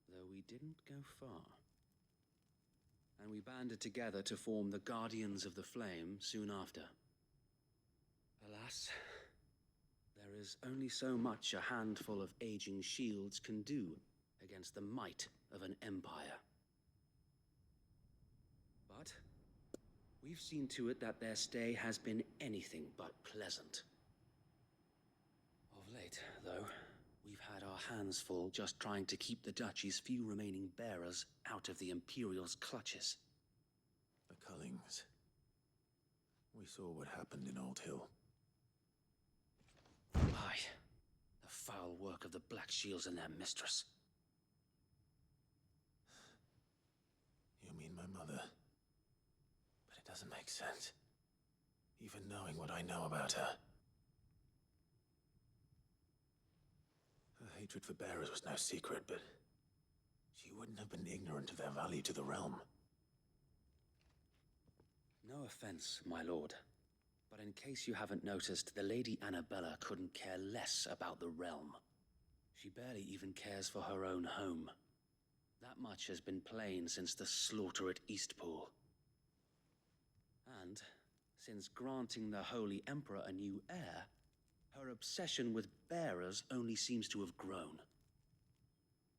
though we didn't go far. And we banded together to form the Guardians of the Flame soon after. Alas, there is only so much a handful of aging shields can do against the might of an empire. But we've seen to it that their stay has been anything but pleasant. Of late, though, we've had our hands full just trying to keep the Duchy's few remaining bearers out of the Imperial's clutches. The Cullings. We saw what happened in Old Hill. Aye, the foul work of the Black Shields and their mistress. You mean my mother? But it doesn't make sense. Even knowing what I know about her. Her hatred for bearers was no secret, but she wouldn't have been ignorant of their value to the realm. No offense, my lord, but in case you haven't noticed, the Lady Annabella couldn't care less about the realm. She barely even cares for her own home. That much has been plain since the slaughter at Eastpool. And since granting the Holy Emperor a new heir, her obsession with bearers only seems to have grown.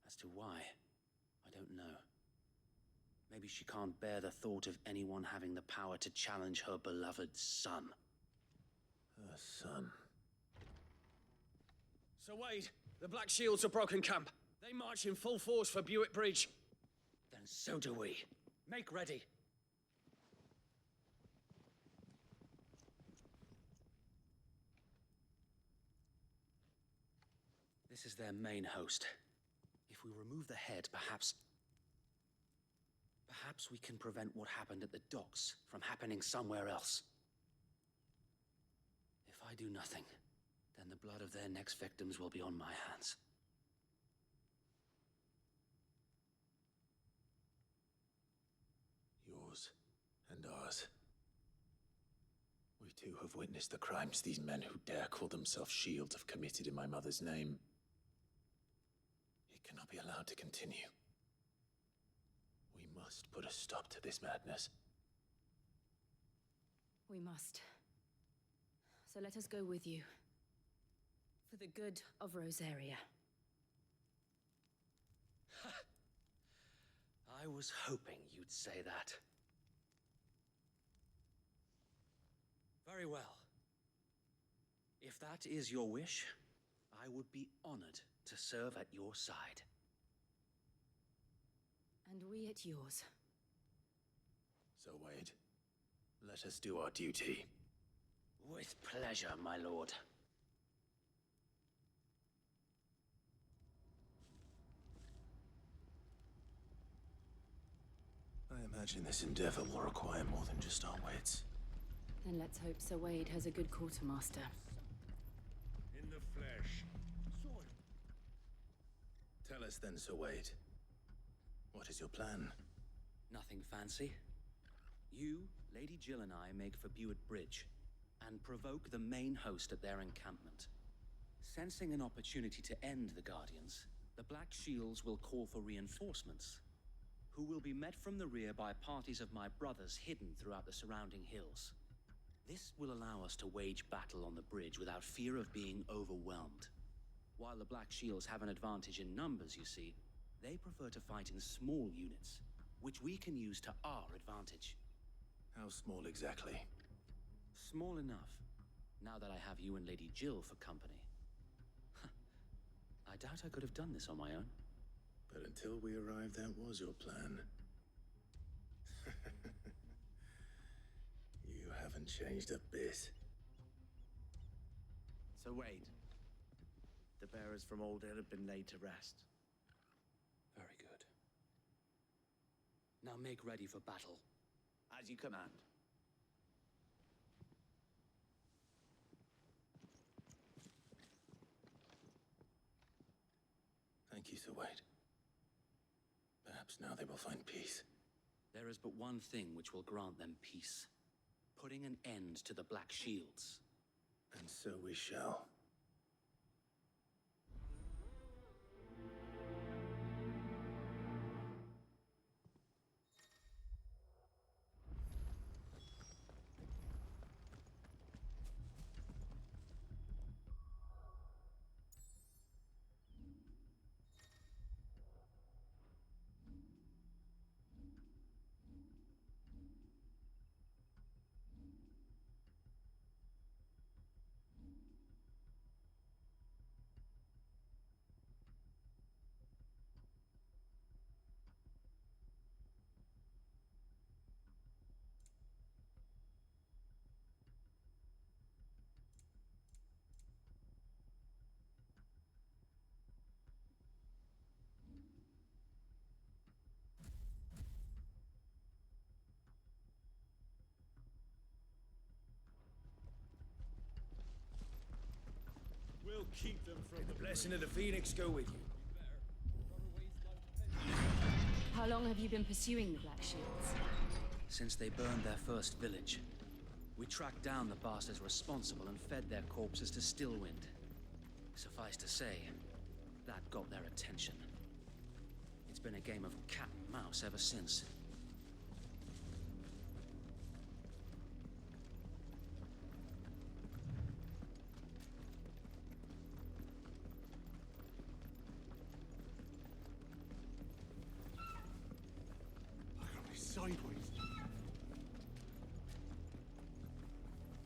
As to why, I don't know. Maybe she can't bear the thought of anyone having the power to challenge her beloved son. Her son. Sir Wade, the Black Shields have broken camp. They march in full force for Buick Bridge. Then so do we. Make ready. This is their main host. If we remove the head, perhaps we can prevent what happened at the docks from happening somewhere else. If I do nothing, then the blood of their next victims will be on my hands. Yours and ours. We too have witnessed the crimes these men who dare call themselves shields have committed in my mother's name. It cannot be allowed to continue. We must put a stop to this madness. We must. So let us go with you. For the good of Rosaria. I was hoping you'd say that. Very well. If that is your wish, I would be honored to serve at your side. And we at yours. So, Wade, let us do our duty. With pleasure, my lord. I imagine this endeavor will require more than just our wits. Then let's hope Sir Wade has a good quartermaster. In the flesh. Tell us then, Sir Wade. What is your plan? Nothing fancy. You, Lady Jill and I make for Buick Bridge, and provoke the main host at their encampment. Sensing an opportunity to end the Guardians, the Black Shields will call for reinforcements, who will be met from the rear by parties of my brothers hidden throughout the surrounding hills. This will allow us to wage battle on the bridge without fear of being overwhelmed. While the Black Shields have an advantage in numbers, you see, they prefer to fight in small units, which we can use to our advantage. How small exactly? Small enough, now that I have you and Lady Jill for company. I doubt I could have done this on my own. But until we arrived, that was your plan. You haven't changed a bit. So Wade, the bearers from Old Hill have been laid to rest. Very good. Now make ready for battle. As you command. Thank you, Sir Wade. Perhaps now they will find peace. There is but one thing which will grant them peace. Putting an end to the Black Shields. And so we shall. We'll keep them from the blessing of the Phoenix go with you. How long have you been pursuing the Black Shields? Since they burned their first village. We tracked down the bastards responsible and fed their corpses to Stillwind. Suffice to say, that got their attention. It's been a game of cat and mouse ever since. Sideways.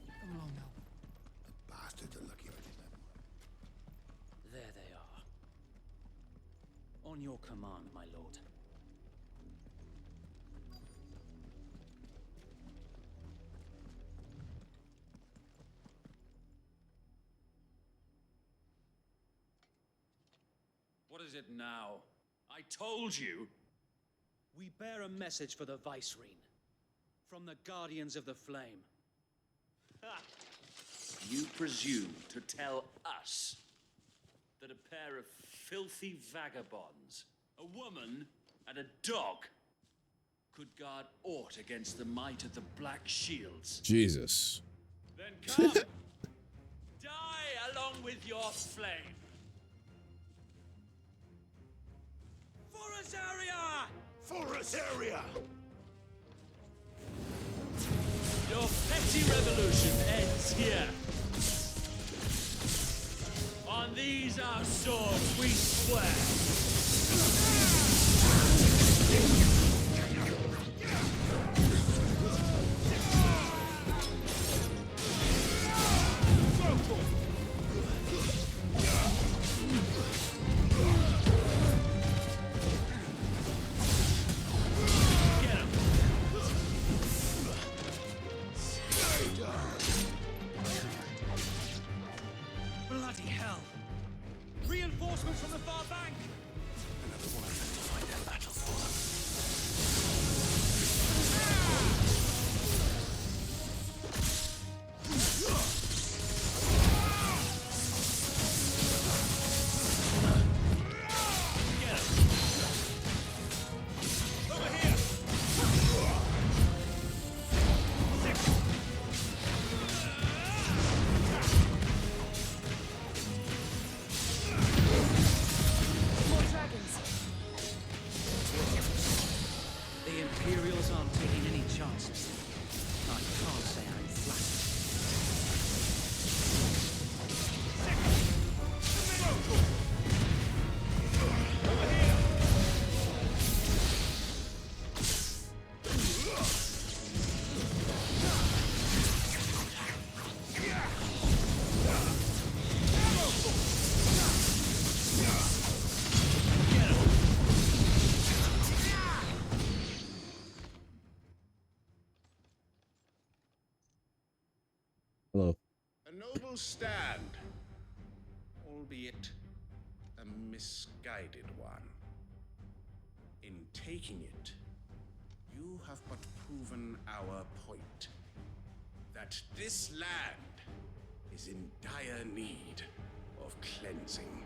Come along now. The bastards are lucky I did that. your command, my lord. What is it now? I told you! We bear a message for the Vicereine. From the Guardians of the Flame. You presume to tell us that a pair of filthy vagabonds, a woman and a dog, could guard aught against the might of the Black Shields? Jesus. Then come! Die along with your flame! For Azaria! For Azaria! Your petty revolution ends here. On these our swords we swear. Bloody hell! Reinforcements from the far bank! Another one of them to find their battle for them. More dragons. The Imperials aren't taking any chances. I can't say I'm flattered. Hello. A noble stand, albeit a misguided one. In taking it, you have but proven our point that this land is in dire need of cleansing.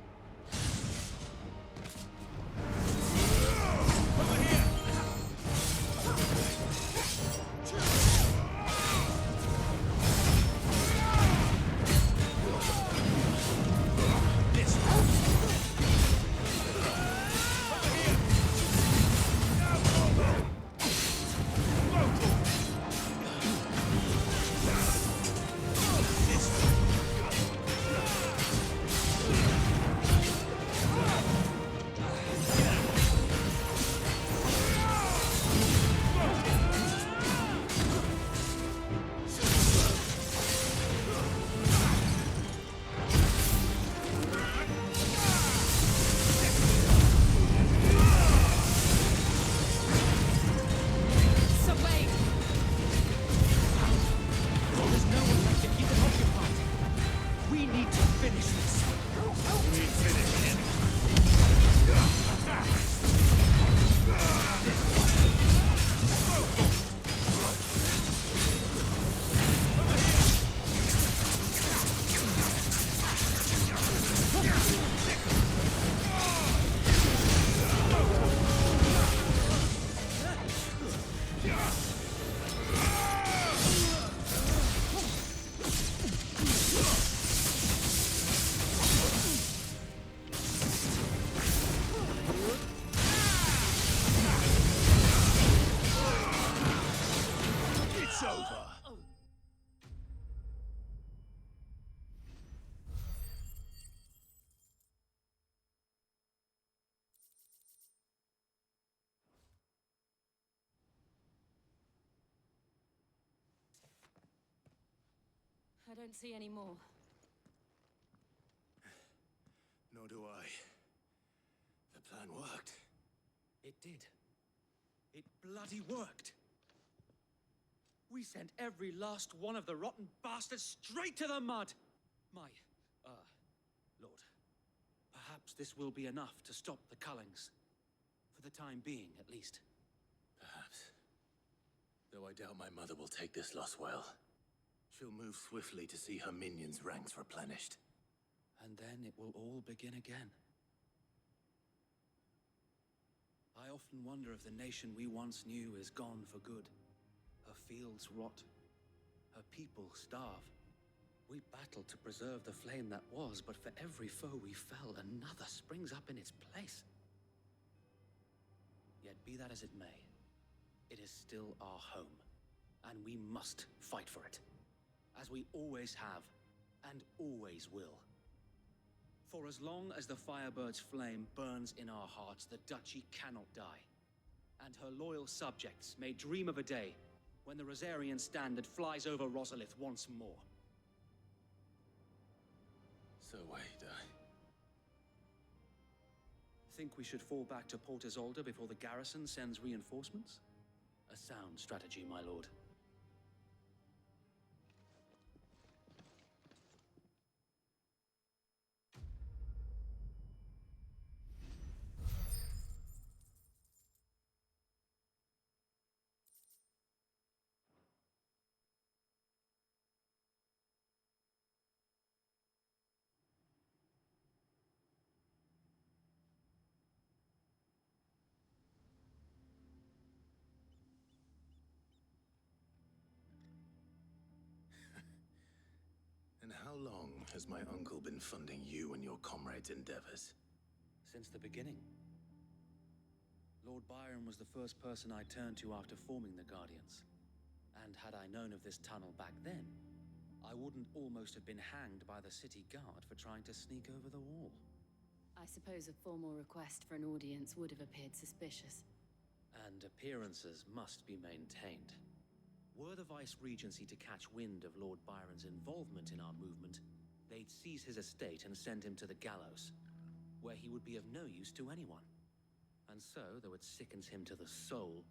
So wait. There's no one left to keep them occupied. We need to finish this. We finish him. It's over. I don't see any more. Nor do I. The plan plan worked. It did. It bloody worked. We sent every last one of the rotten bastards straight to the mud! My, Lord, perhaps this will be enough to stop the Cullings. For the time being, at least. Perhaps. Though I doubt my mother will take this loss well. She'll move swiftly to see her minions' ranks replenished. And then it will all begin again. I often wonder if the nation we once knew is gone for good. Her fields rot. Her people starve. We battled to preserve the flame that was, but for every foe we fell, another springs up in its place. Yet be that as it may, it is still our home, and we must fight for it, as we always have, and always will. For as long as the Firebird's flame burns in our hearts, the Duchy cannot die, and her loyal subjects may dream of a day when the Rosarian standard flies over Rosalith once more. So wait, Think we should fall back to Port Isolde before the garrison sends reinforcements? A sound strategy, my lord. And how long has my uncle been funding you and your comrades' endeavors? Since the beginning. Lord Byron was the first person I turned to after forming the Guardians. And had I known of this tunnel back then, I wouldn't almost have been hanged by the city guard for trying to sneak over the wall. I suppose a formal request for an audience would have appeared suspicious. And appearances must be maintained. Were the Vice-Regency to catch wind of Lord Byron's involvement in our movement, they'd seize his estate and send him to the gallows, where he would be of no use to anyone. And so, though it sickens him to the soul,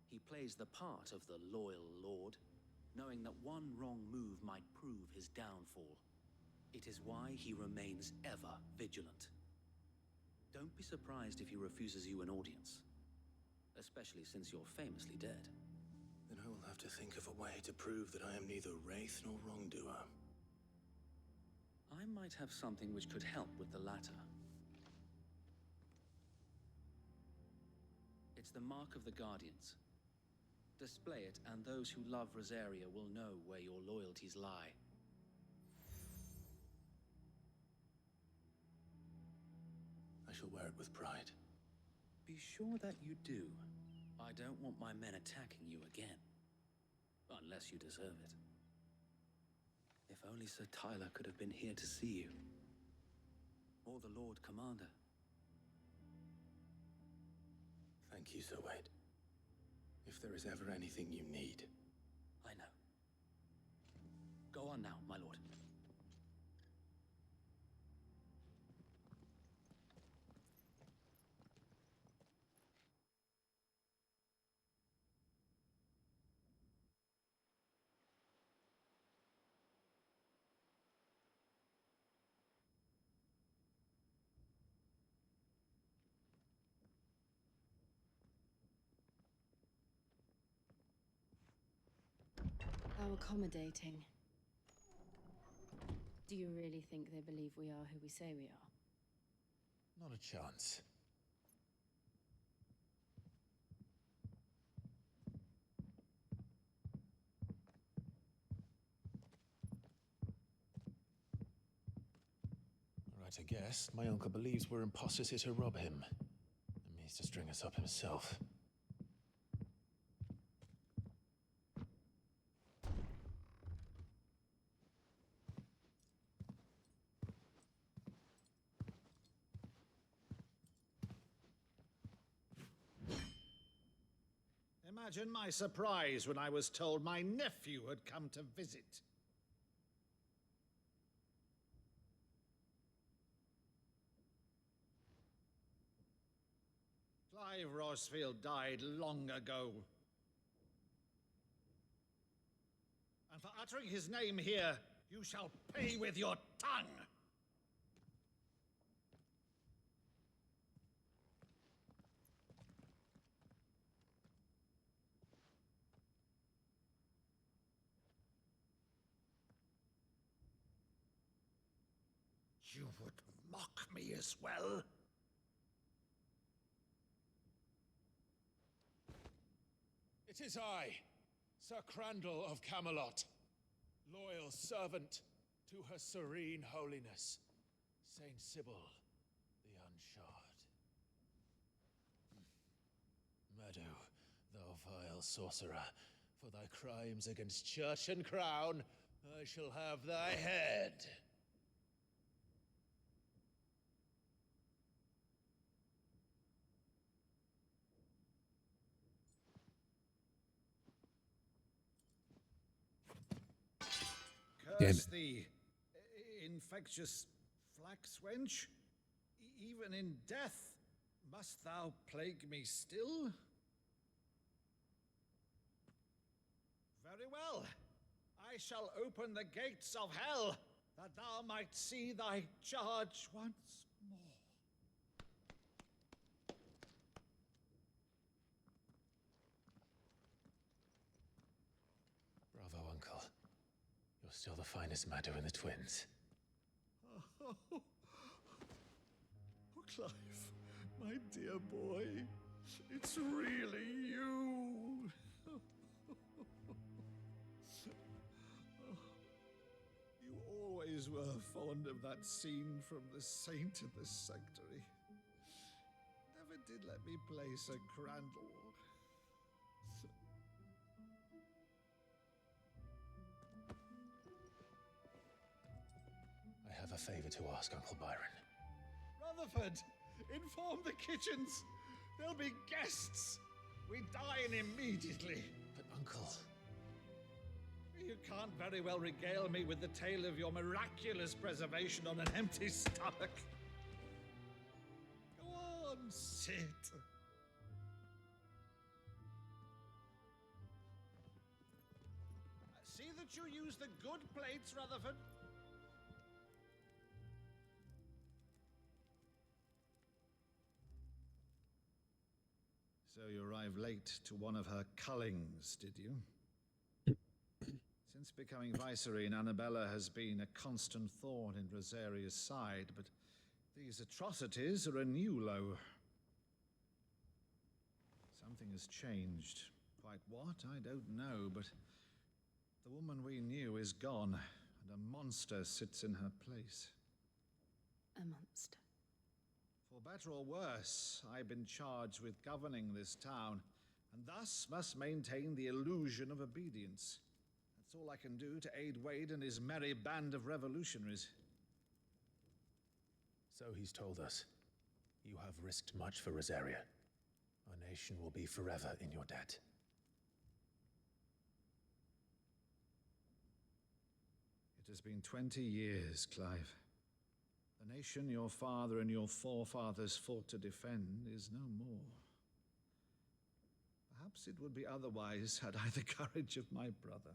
he plays the part of the loyal lord, knowing that one wrong move might prove his downfall. It is why he remains ever vigilant. Don't be surprised if he refuses you an audience, especially since you're famously dead. Then I will have to think of a way to prove that I am neither wraith nor wrongdoer. I might have something which could help with the latter. It's the mark of the Guardians. Display it, and those who love Rosaria will know where your loyalties lie. I shall wear it with pride. Be sure that you do. I don't want my men attacking you again. Unless you deserve it. If only Sir Tyler could have been here to see you. Or the Lord Commander. Thank you, Sir Wade. If there is ever anything you need. I know. Go on now, my lord. How accommodating. Do you really think they believe we are who we say we are? Not a chance. Right, I guess. My uncle believes we're imposters here to rob him. And means to string us up himself. Imagine my surprise when I was told my nephew had come to visit. Sarsfield died long ago. And for uttering his name here, you shall pay with your tongue! You would mock me as well? It is I, Sir Crandall of Camelot, loyal servant to her serene holiness, Saint Sybil the Unshod. Meadow, thou vile sorcerer, for thy crimes against church and crown, I shall have thy head. Curse thee, infectious flax wench. Even in death, must thou plague me still? Very well. I shall open the gates of hell, that thou might see thy charge once more. Bravo, Uncle. You're still the finest Meadow in the twins. Oh, Clive, my dear boy, it's really you. You always were fond of that scene from The Saint in the Sanctuary. Never did let me play Sir Crandall. I have a favor to ask, Uncle Byron. Rutherford, inform the kitchens. There'll be guests. We dine immediately. But, Uncle... You can't very well regale me with the tale of your miraculous preservation on an empty stomach. Go on, sit. See that you use the good plates, Rutherford. So you arrived late to one of her cullings, did you? Since becoming Vicereine, Annabella has been a constant thorn in Rosaria's side, but these atrocities are a new low. Something has changed. Quite what, I don't know, but the woman we knew is gone, and a monster sits in her place. A monster. For better or worse, I've been charged with governing this town, and thus must maintain the illusion of obedience. That's all I can do to aid Wade and his merry band of revolutionaries. So he's told us. You have risked much for Rosaria. Our nation will be forever in your debt. It has been 20 years, Clive. The nation your father and your forefathers fought to defend is no more. Perhaps it would be otherwise had I the courage of my brother.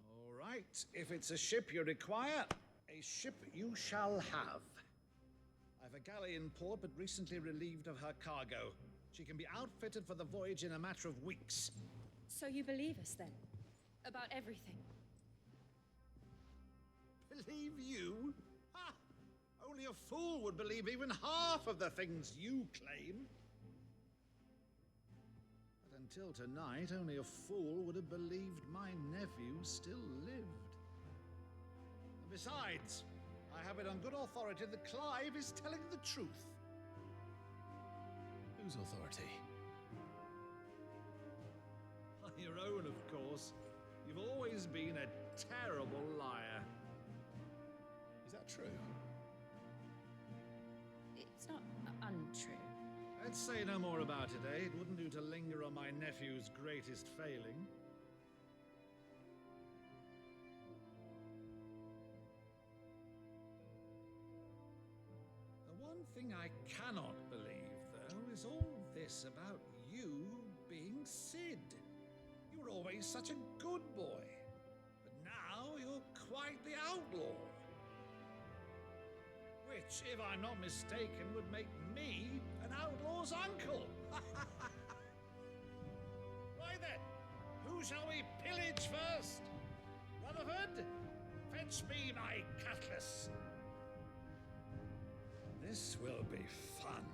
All right, if it's a ship you require, a ship you shall have. I've a galley in port, but recently relieved of her cargo. She can be outfitted for the voyage in a matter of weeks. So you believe us then? About everything? Believe you? Ha! Only a fool would believe even half of the things you claim. But until tonight, only a fool would have believed my nephew still lived. And besides, I have it on good authority that Clive is telling the truth. Whose authority? Your own, of course. You've always been a terrible liar. Is that true? It's not untrue. Let's say no more about it, eh? It wouldn't do to linger on my nephew's greatest failing. One thing I cannot believe, though, is all this about you being Sid. You were always such a good boy, but now you're quite the outlaw. Which, if I'm not mistaken, would make me an outlaw's uncle. Right then, who shall we pillage first? Rutherford, fetch me my cutlass. This will be fun.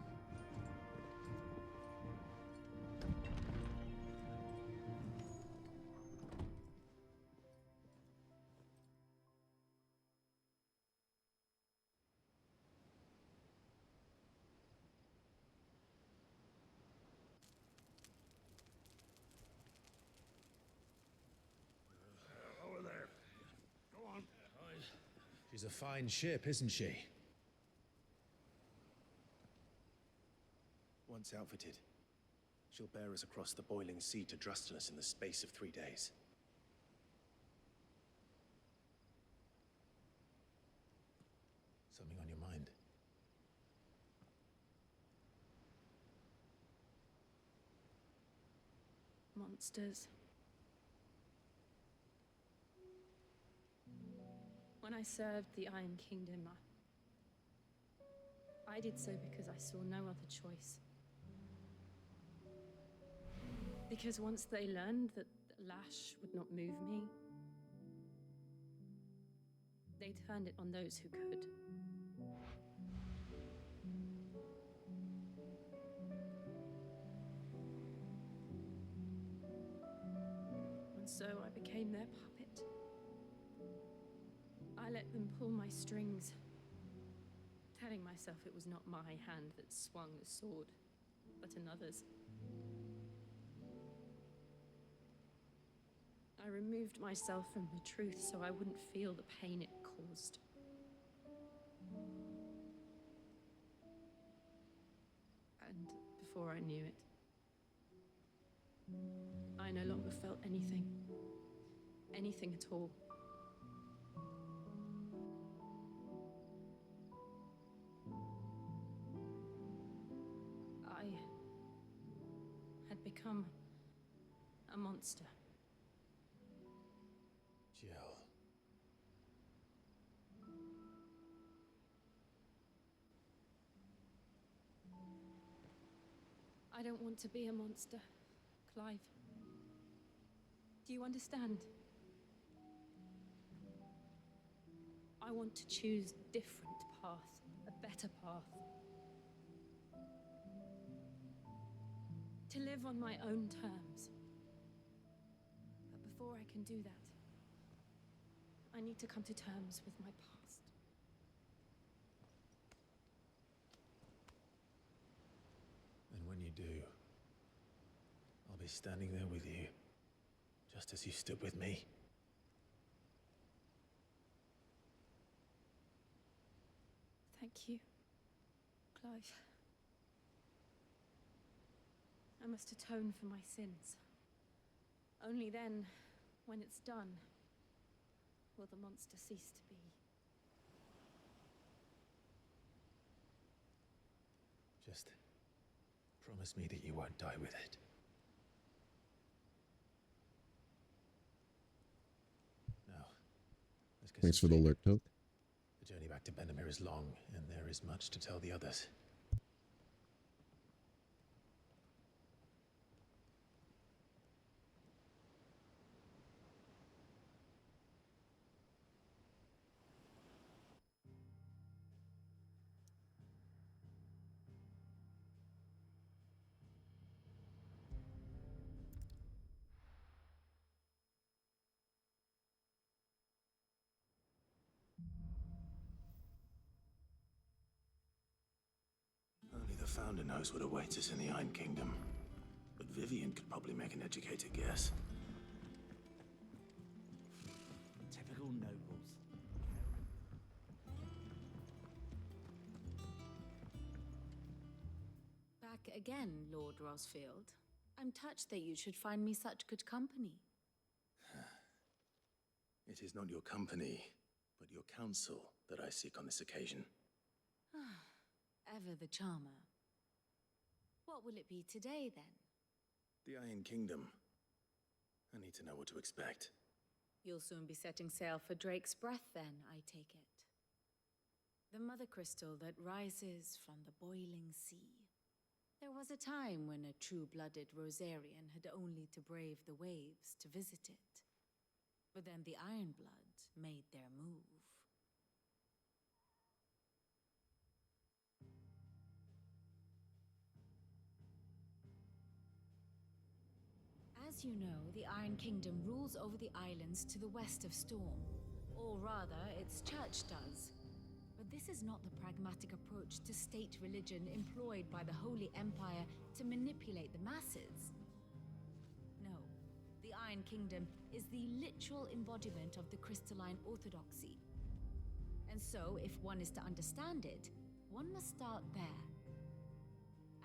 Over there. Go on. She's a fine ship, isn't she? Once outfitted, she'll bear us across the boiling sea to Drustinus in the space of 3 days. Something on your mind? Monsters. When I served the Iron Kingdom, I did so because I saw no other choice. Because once they learned that the lash would not move me, they turned it on those who could. And so I became their puppet. I let them pull my strings, telling myself it was not my hand that swung the sword, but another's. I removed myself from the truth so I wouldn't feel the pain it caused. And before I knew it, I no longer felt anything. Anything at all. I had become a monster. Jill. I don't want to be a monster, Clive. Do you understand? I want to choose a different path, a better path. To live on my own terms. But before I can do that, I need to come to terms with my past. And when you do, I'll be standing there with you, just as you stood with me. Thank you, Clive. I must atone for my sins. Only then, when it's done, will the monster cease to be. Just promise me that you won't die with it. Now, let's get Thanks for some the sleep. alert, Toke. The journey back to Benamir is long, and there is much to tell the others. Only the Founder knows what awaits us in the Iron Kingdom. But Vivian could probably make an educated guess. Typical nobles. Back again, Lord Rosfield. I'm touched that you should find me such good company. It is not your company, but your counsel that I seek on this occasion. ever the charmer. What will it be today, then? The Iron Kingdom. I need to know what to expect. You'll soon be setting sail for Drake's Breath, then, I take it. The mother crystal that rises from the boiling sea. There was a time when a true-blooded Rosarian had only to brave the waves to visit it. But then the Ironblood made their move. As you know, the Iron Kingdom rules over the islands to the west of Storm. Or rather, its church does. But this is not the pragmatic approach to state religion employed by the Holy Empire to manipulate the masses. No, the Iron Kingdom is the literal embodiment of the crystalline orthodoxy. And so, if one is to understand it, one must start there.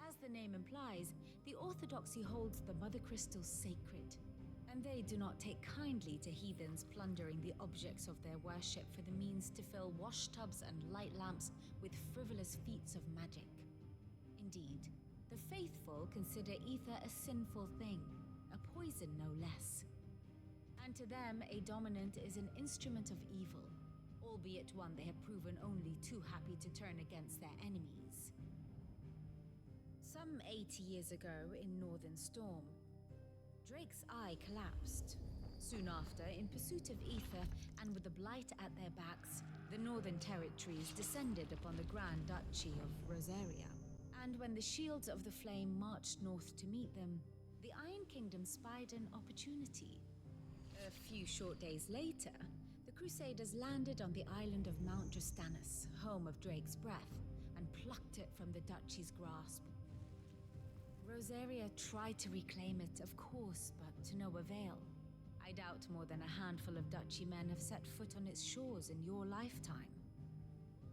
As the name implies, the orthodoxy holds the mother crystals sacred, and they do not take kindly to heathens plundering the objects of their worship for the means to fill washtubs and light lamps with frivolous feats of magic. Indeed, the faithful consider ether a sinful thing, a poison no less. And to them, a dominant is an instrument of evil, albeit one they have proven only too happy to turn against their enemies. Some 80 years ago, in Northern Storm, Drake's eye collapsed. Soon after, in pursuit of ether, and with the blight at their backs, the Northern Territories descended upon the Grand Duchy of Rosaria. And when the Shields of the Flame marched north to meet them, the Iron Kingdom spied an opportunity. A few short days later, the Crusaders landed on the island of Mount Drastanus, home of Drake's Breath, and plucked it from the duchy's grasp. Rosaria tried to reclaim it, of course, but to no avail. I doubt more than a handful of duchy men have set foot on its shores in your lifetime.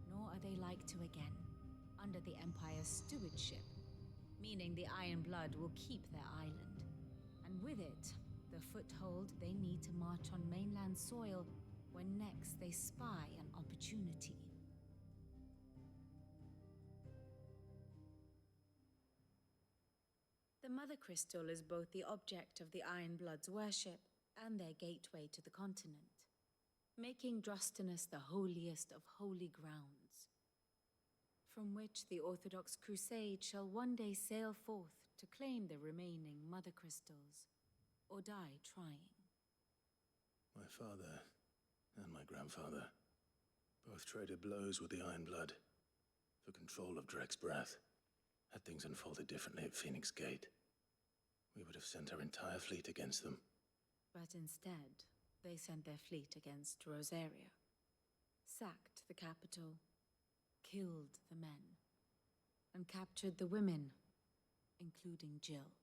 Nor are they like to again, under the Empire's stewardship, meaning the Iron Blood will keep their island. And with it, the foothold they need to march on mainland soil when next they spy an opportunity. The Mother Crystal is both the object of the Iron Blood's worship and their gateway to the continent, making Drastanus the holiest of holy grounds, from which the Orthodox Crusade shall one day sail forth to claim the remaining Mother Crystals, or die trying. My father and my grandfather both traded blows with the Iron Blood for control of Drake's Breath. Had things unfolded differently at Phoenix Gate, we would have sent our entire fleet against them. But instead, they sent their fleet against Rosaria, sacked the capital, killed the men, and captured the women, including Jill.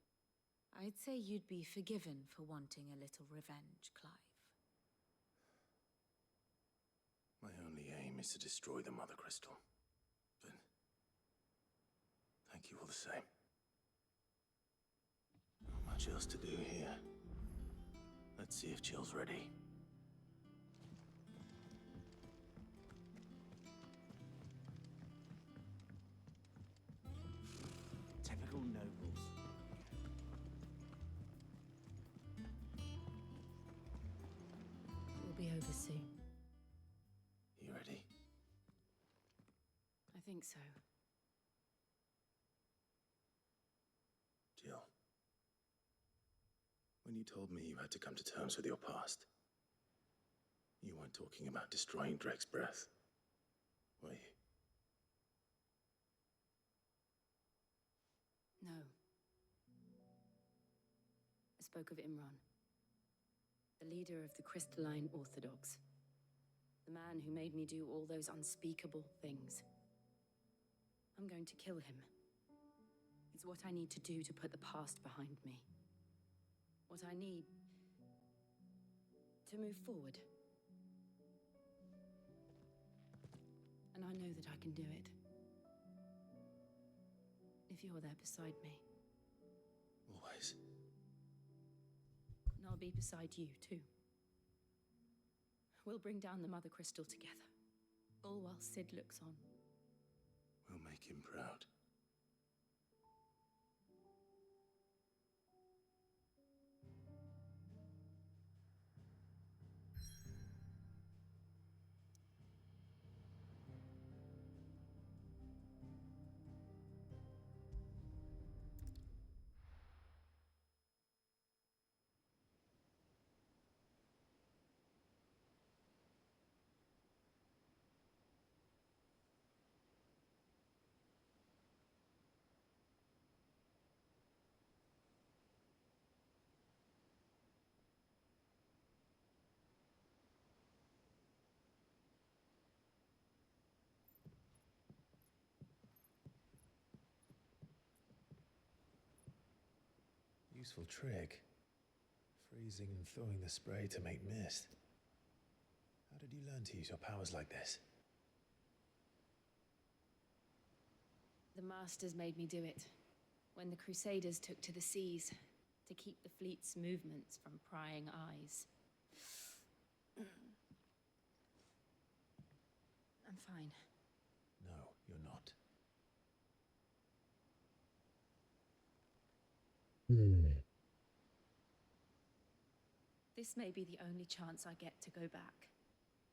I'd say you'd be forgiven for wanting a little revenge, Clive. My only aim is to destroy the Mother Crystal. But thank you all the same. Not much else to do here. Let's see if Jill's ready. Typical nobles. We'll be over soon. You ready? I think so. Jill. When you told me you had to come to terms with your past, you weren't talking about destroying Drake's Breath, were you? No. I spoke of Imran, the leader of the Crystalline Orthodox. The man who made me do all those unspeakable things. I'm going to kill him. It's what I need to do to put the past behind me. What I need to move forward. And I know that I can do it. If you're there beside me. Always. And I'll be beside you, too. We'll bring down the Mother Crystal together, all while Sid looks on. We'll make him proud. Useful trick. Freezing and thawing the spray to make mist. How did you learn to use your powers like this? The Masters made me do it. When the Crusaders took to the seas, to keep the fleet's movements from prying eyes. I'm fine. No, you're not. This may be the only chance I get to go back.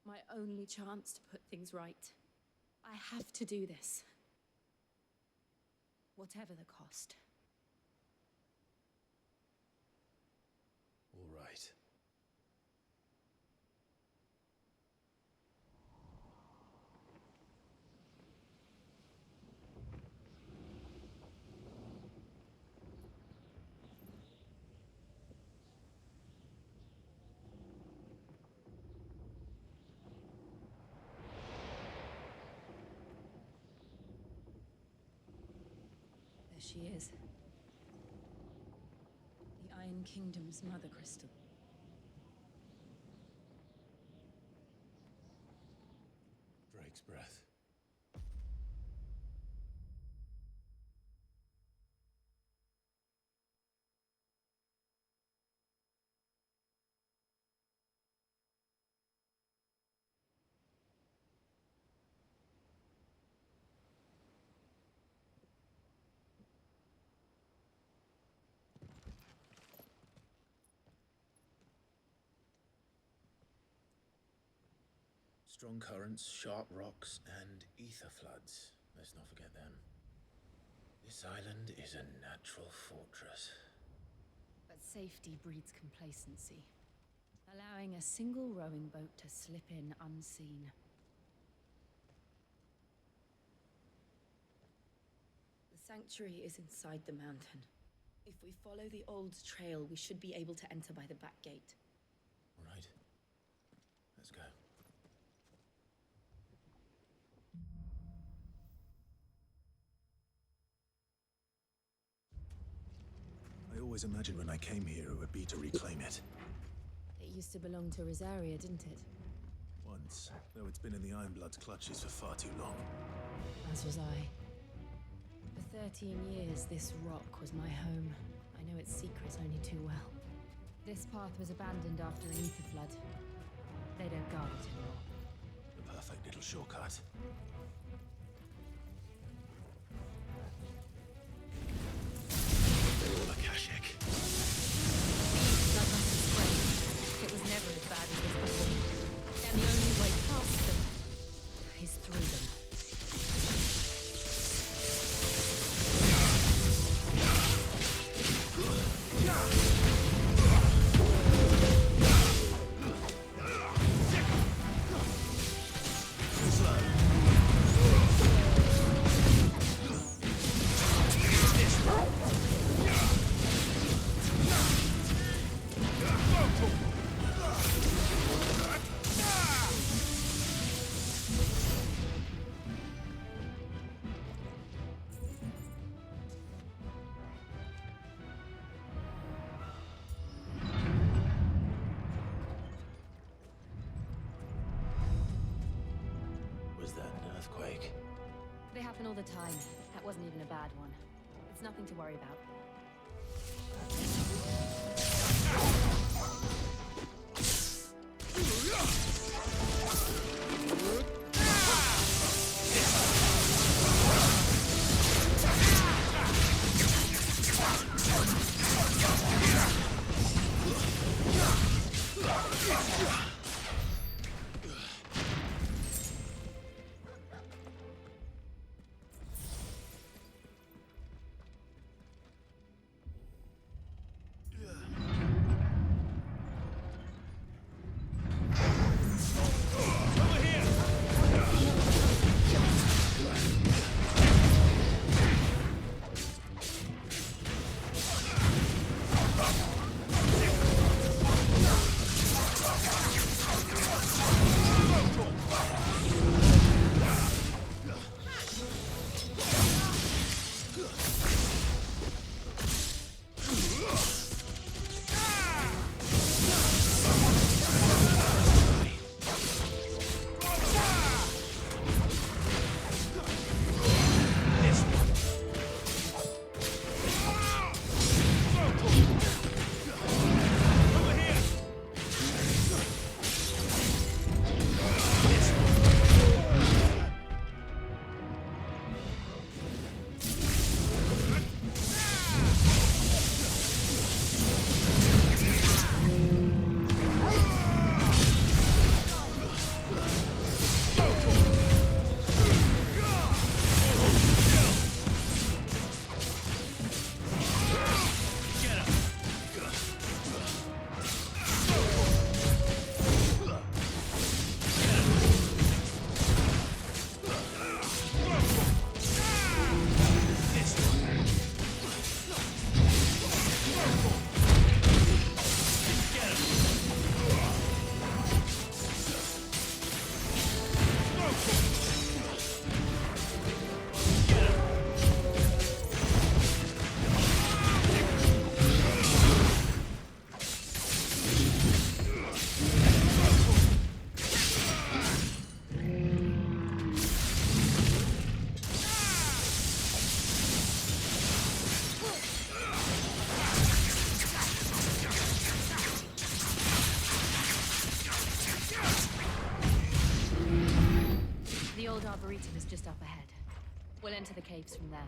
My only chance to put things right. I have to do this. Whatever the cost. All right. There she is. The Iron Kingdom's mother crystal. Drake's breath. Strong currents, sharp rocks, and ether floods. Let's not forget them. This island is a natural fortress. But safety breeds complacency, allowing a single rowing boat to slip in unseen. The sanctuary is inside the mountain. If we follow the old trail, we should be able to enter by the back gate. All right. Let's go. I always imagined when I came here it would be to reclaim it. It used to belong to Rosaria, didn't it? Once, though it's been in the Ironblood's clutches for far too long. As was I. For 13 years, this rock was my home. I know its secrets only too well. This path was abandoned after an ether flood. They don't guard it anymore. The perfect little shortcut. They're all Akashic. Blood must have spread. It was never as bad as this before. And the only way past them is through them. Was that an earthquake? They happen all the time. That wasn't even a bad one. It's nothing to worry about. mountain is just up ahead. We'll enter the caves from there.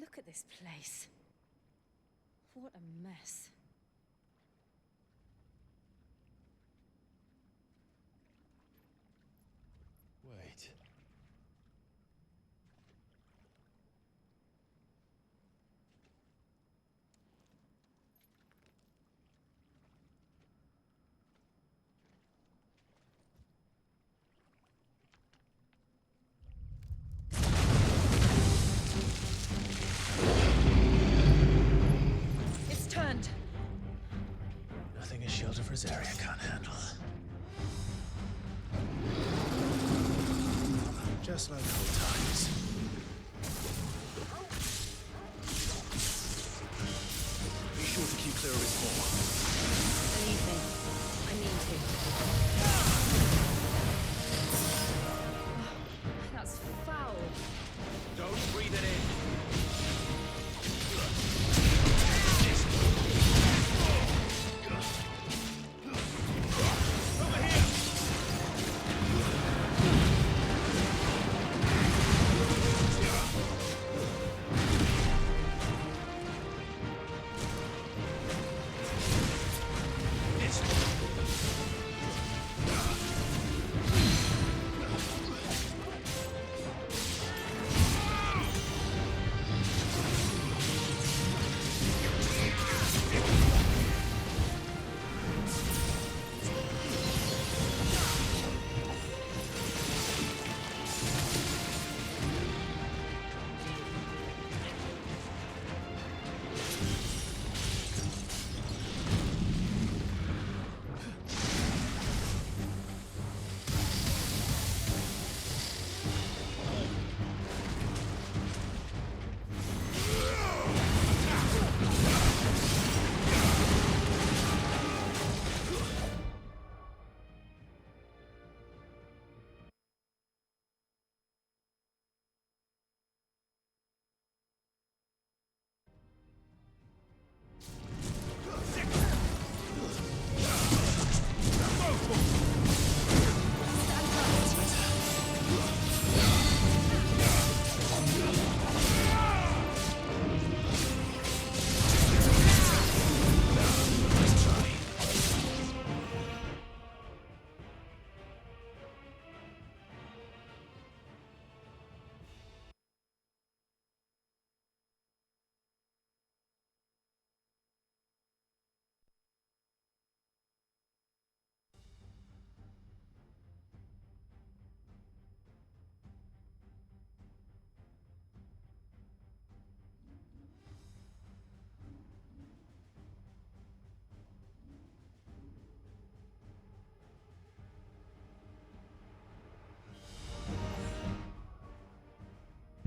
Look at this place. What a mess. Wait. It's turned. Nothing a shield of Rosaria can't handle. Just like old times. Be sure to keep clear of his paw. Believe me, I mean to. That's foul. Don't breathe it in.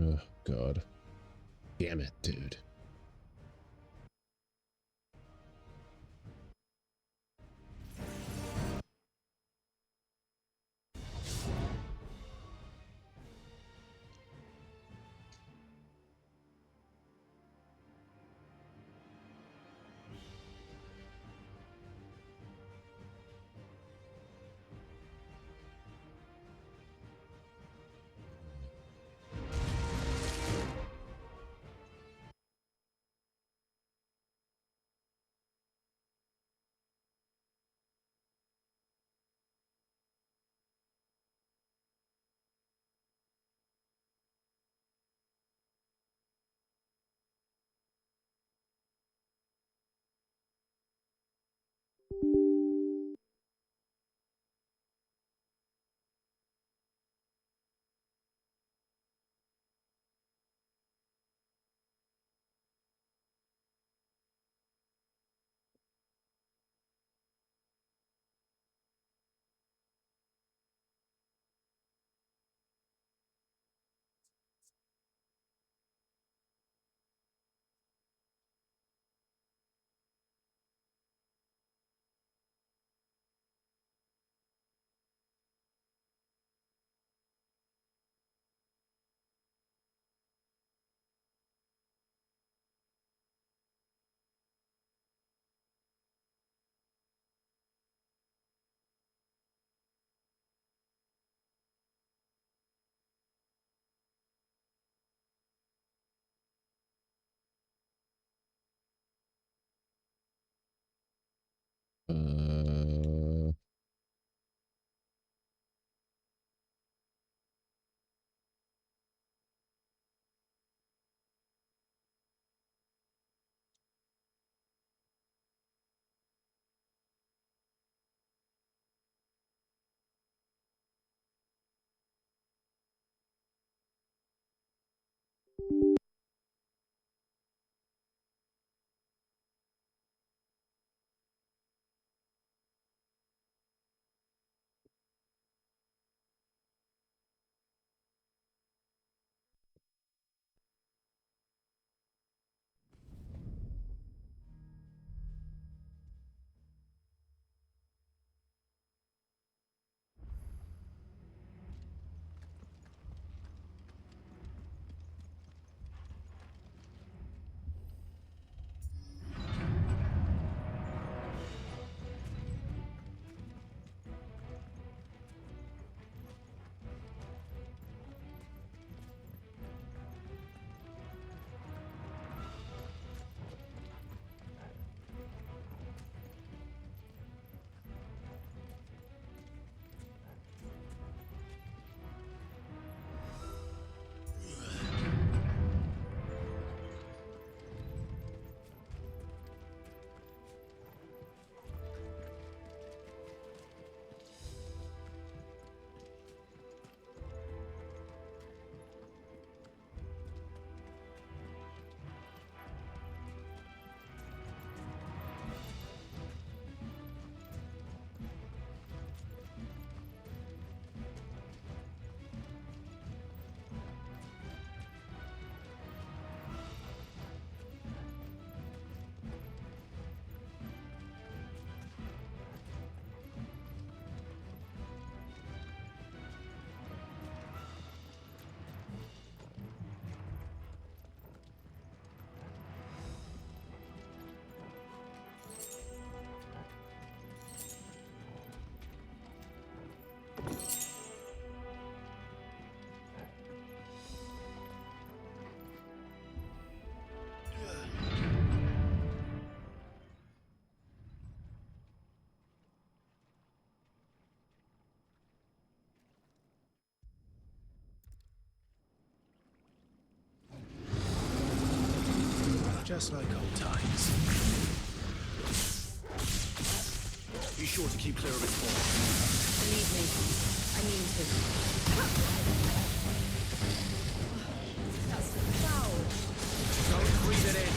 Oh, God. Damn it, dude. Just like old times. Be sure to keep clear of its form. Believe me, I mean to. That's foul. Don't breathe it in.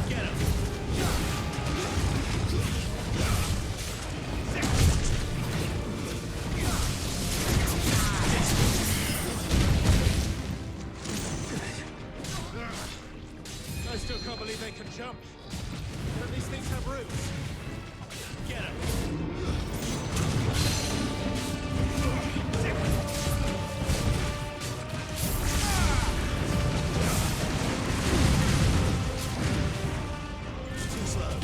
Get him. I still can't believe they can jump. Don't these things have roots? Get him. Too slow.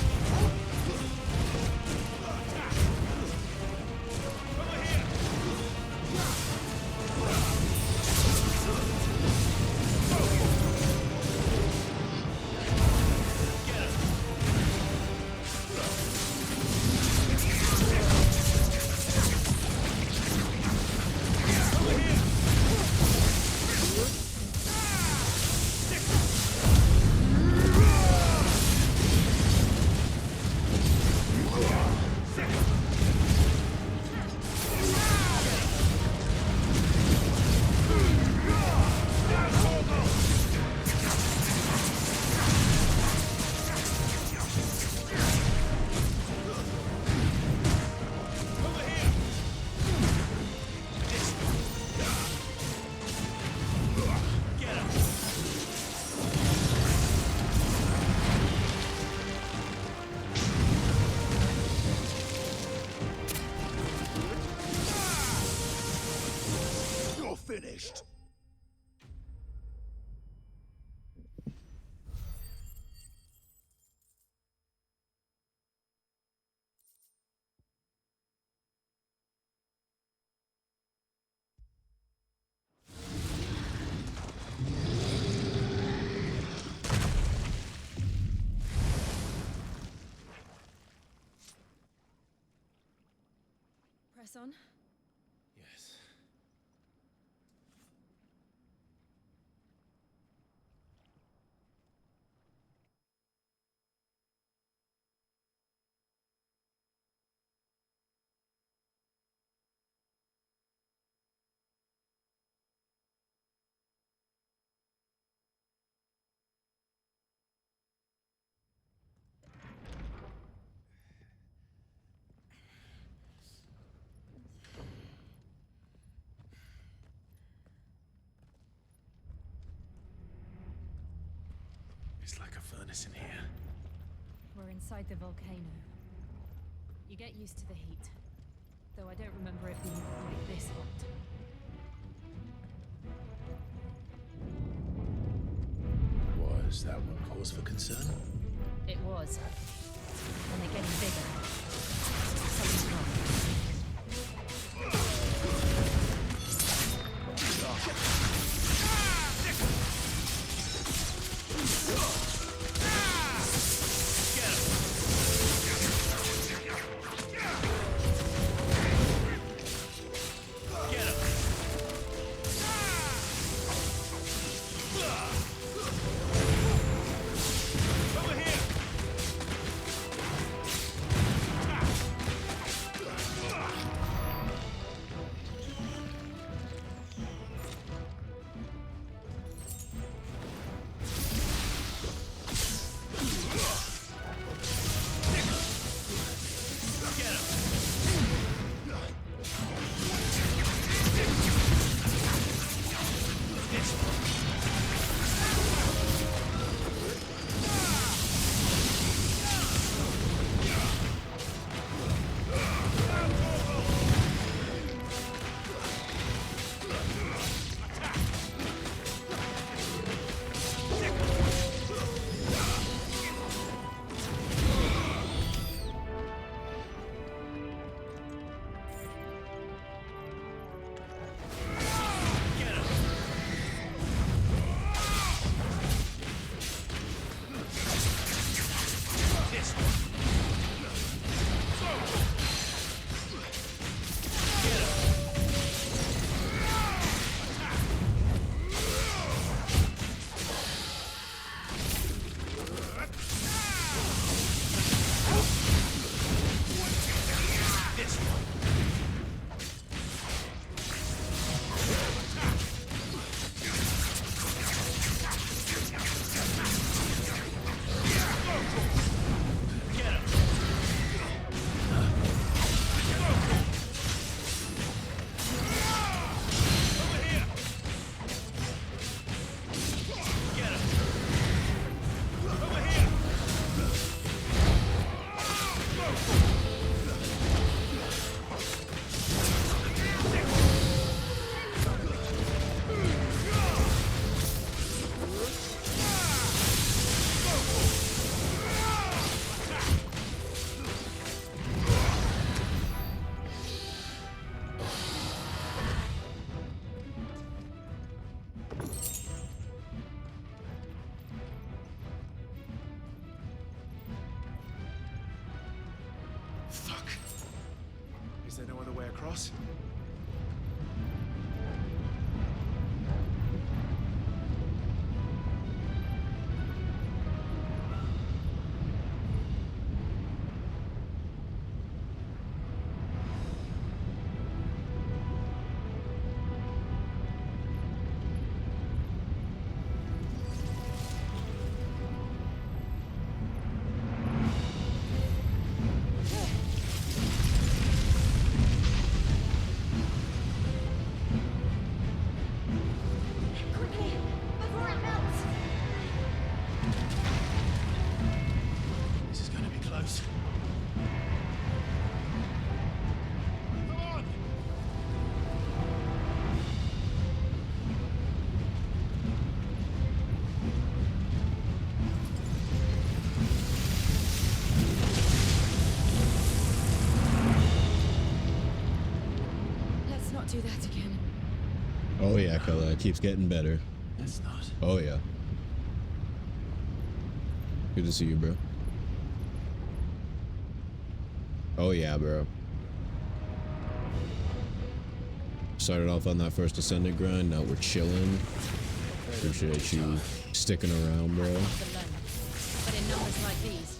Over here. You're finished. Press on. Yes. It's like a furnace in here. We're inside the volcano. You get used to the heat. Though I don't remember it being quite this hot. Was that one cause for concern? It was. And they're getting bigger. Something's wrong. Get him! us. Quickly, before it melts! This is gonna be close. Come on! Let's not do that again. Oh yeah, fella, it keeps getting better. That's not. Oh yeah. Good to see you, bro. Oh yeah, bro. Started off on that first Ascended grind, now we're chilling. Appreciate you sticking around, bro. But in numbers like these,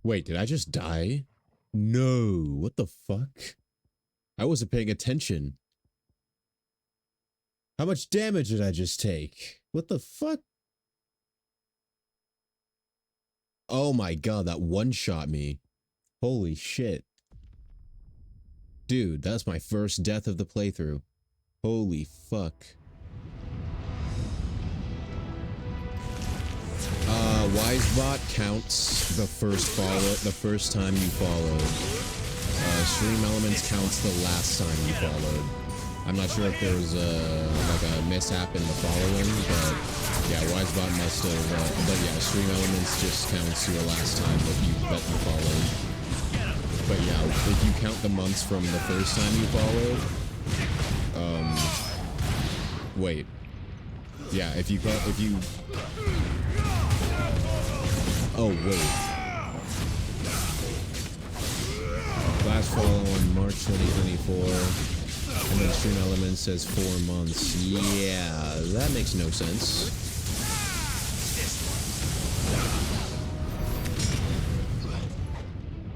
Wait, did I just die? No, what the fuck? I wasn't paying attention. How much damage did I just take? What the fuck? Oh my god, that one-shot me. Holy shit. Dude, that's my first death of the playthrough. Holy fuck. Wisebot counts the first time you followed. Stream Elements counts the last time you followed. I'm not sure if there was like a mishap in the following, but yeah, Wisebot must have. But yeah, Stream Elements just counts your last time that you followed. But yeah, if you count the months from the first time you followed, wait, yeah, if you. Oh, wait. Last follow on March 2024. And then Stream Elements says 4 months. Yeah, that makes no sense.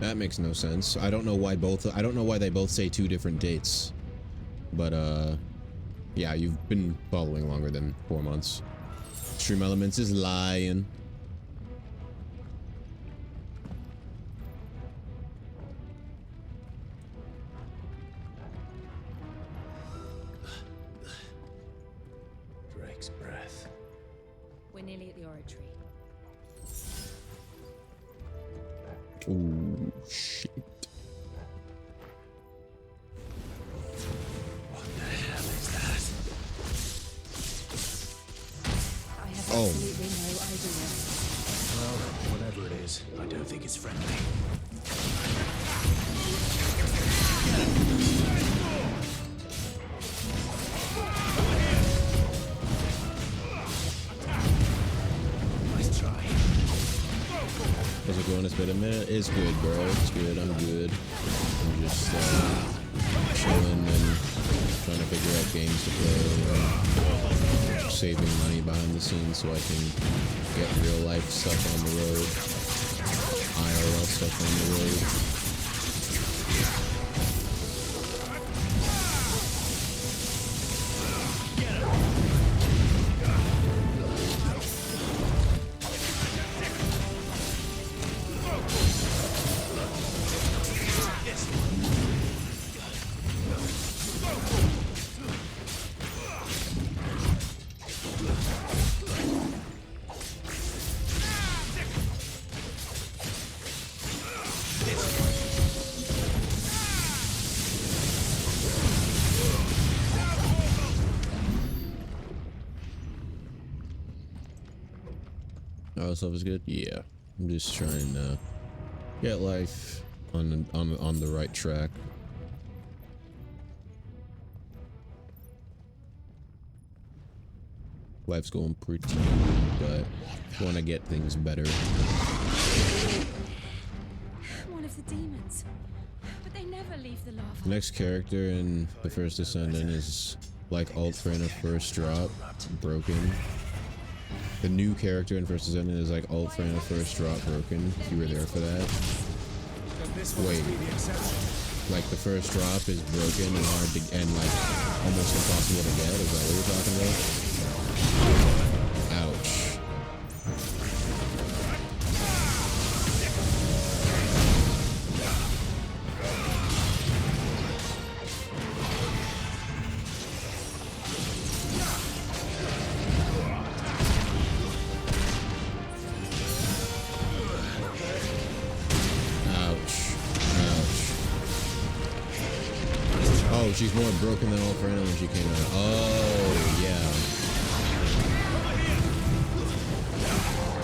That makes no sense. I don't know why they both say 2 different dates. But, yeah, you've been following longer than 4 months. Stream Elements is lying. Drake's breath. we're nearly at the oratory. Ooh, shit. What the hell is that? I have Oh. absolutely no idea. Well, whatever it is, I don't think it's friendly. Nice try. How's it going? It's been a minute. It's good, bro. It's good. I'm good. I'm just chilling and trying to figure out games to play. Saving money behind the scenes so I can get real life stuff on the road. IRL stuff on the road. Battle stuff is good. Yeah, I'm just trying to get life on the right track. Life's going pretty good, but want to get things better. One of the demons. But they never leave the lava. The next character in the First Descendant is like Alt Frana First Drop, broken. The new character in First Descendant is like Alt Frana First Drop, broken. If you were there for that. Wait. Like the first drop is broken and hard to and like almost impossible to get. Is that what you're talking about? Ouch. Oh, she's more broken than Alt Frana when she came out. Oh, yeah.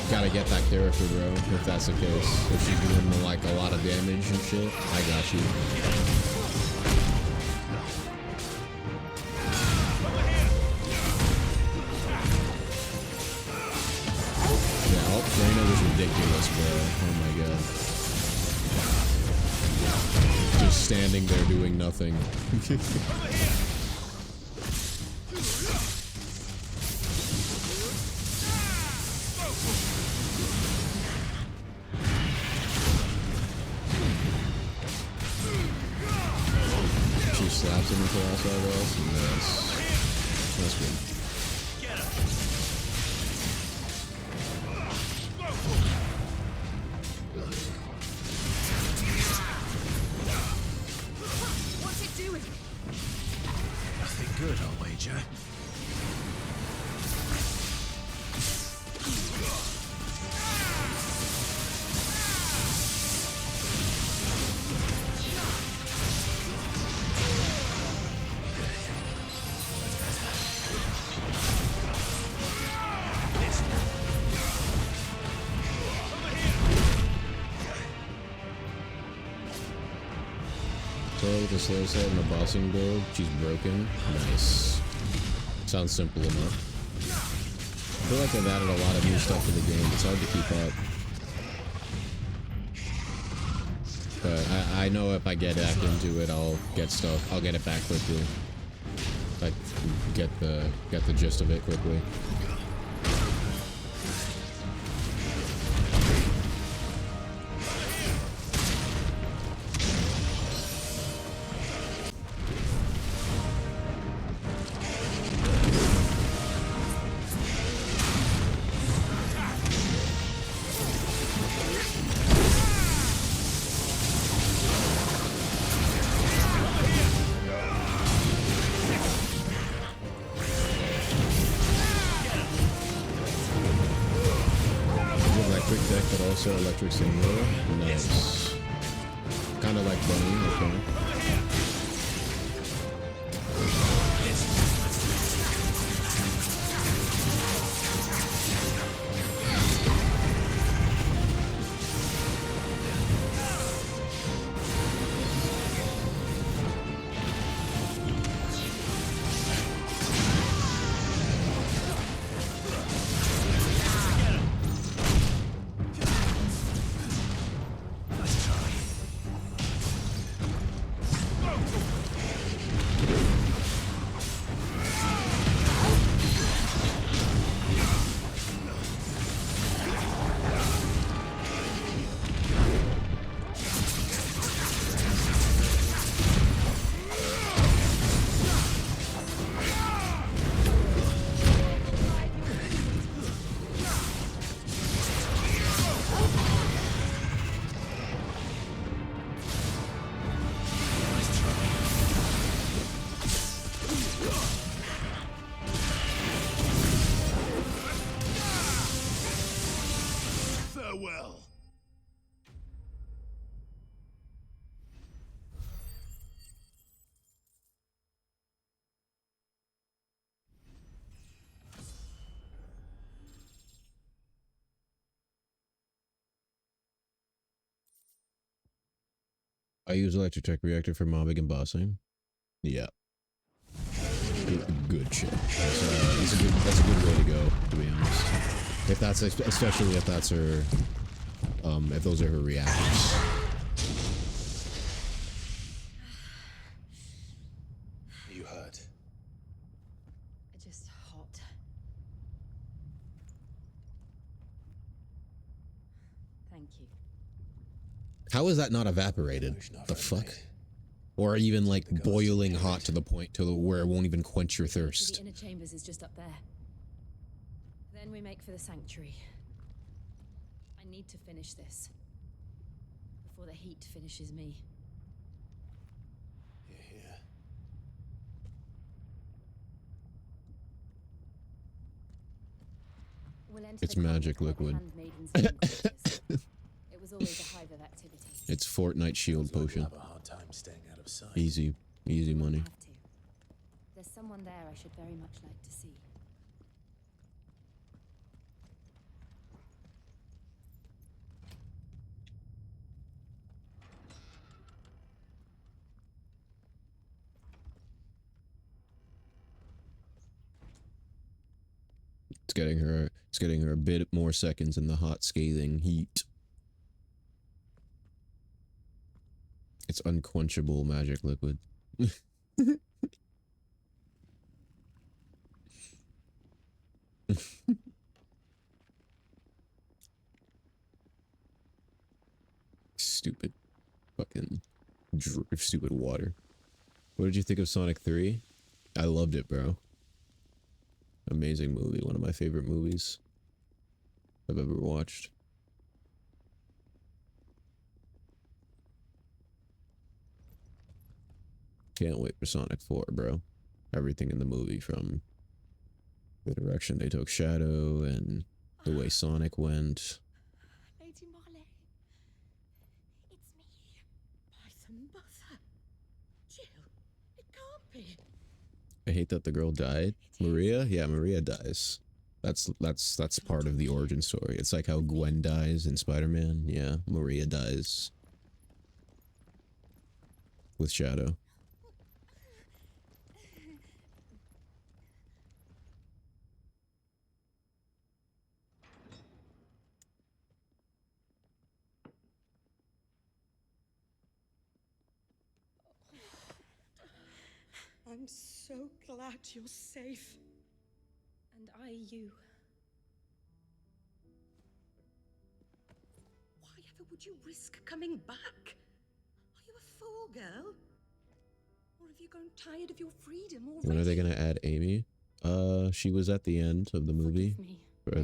Gotta get that character, bro, if that's the case. If she's doing, like, a lot of damage and shit, I got you. Yeah, Alt Frana was ridiculous, bro. Oh my god. Just standing there doing nothing. She slaps him until I saw else. Nice. That's good. What's it doing? Nothing good, I'll wager. So with the slow set and the bossing build, she's broken. Nice. Sounds simple enough. I feel like they've added a lot of new stuff to the game. It's hard to keep up. But I know if I get back into it, I'll get it back quickly. Like get the gist of it quickly. But also electric singular. Nice. Kind of like Bunny, okay. I use electric tech reactor for mobbing and bossing. Yeah. Good shit. That's a good way to go, to be honest. If that's, especially if that's her, if those are her reactions. You hurt. Just hot. Thank you. How is that not evaporated? The fuck? Or even like boiling hot to the point where it won't even quench your The thirst. inner chambers is just up there. Then we make for the sanctuary. I need to finish this before the heat finishes me. Yeah. We'll enter It's the magic camp with liquid. handmaidens and quarters. It was always a hive of activity. It's Fortnite shield potion. Have a hard time staying out of sight. Easy money. Have to. There's someone there I should very much like to see. It's getting her a bit more seconds in the hot scathing heat. It's unquenchable magic liquid. Stupid fucking stupid water. What did you think of Sonic 3? I loved it, bro. Amazing movie. One of my favorite movies I've ever watched. Can't wait for Sonic 4, bro. Everything in the movie, from the direction they took Shadow and the way Sonic went. Lady Marley, it's me, Python Mother. Jill, it can't be. I hate that the girl died. Maria? Yeah, Maria dies. That's part of the origin story. It's like how Gwen dies in Spider-Man. Yeah, Maria dies with Shadow. I'm so glad you're safe. And I you. Why ever would you risk coming back? Are you a fool, girl? Or have you grown tired of your freedom already? When are they gonna add Amy? She was at the end of the movie for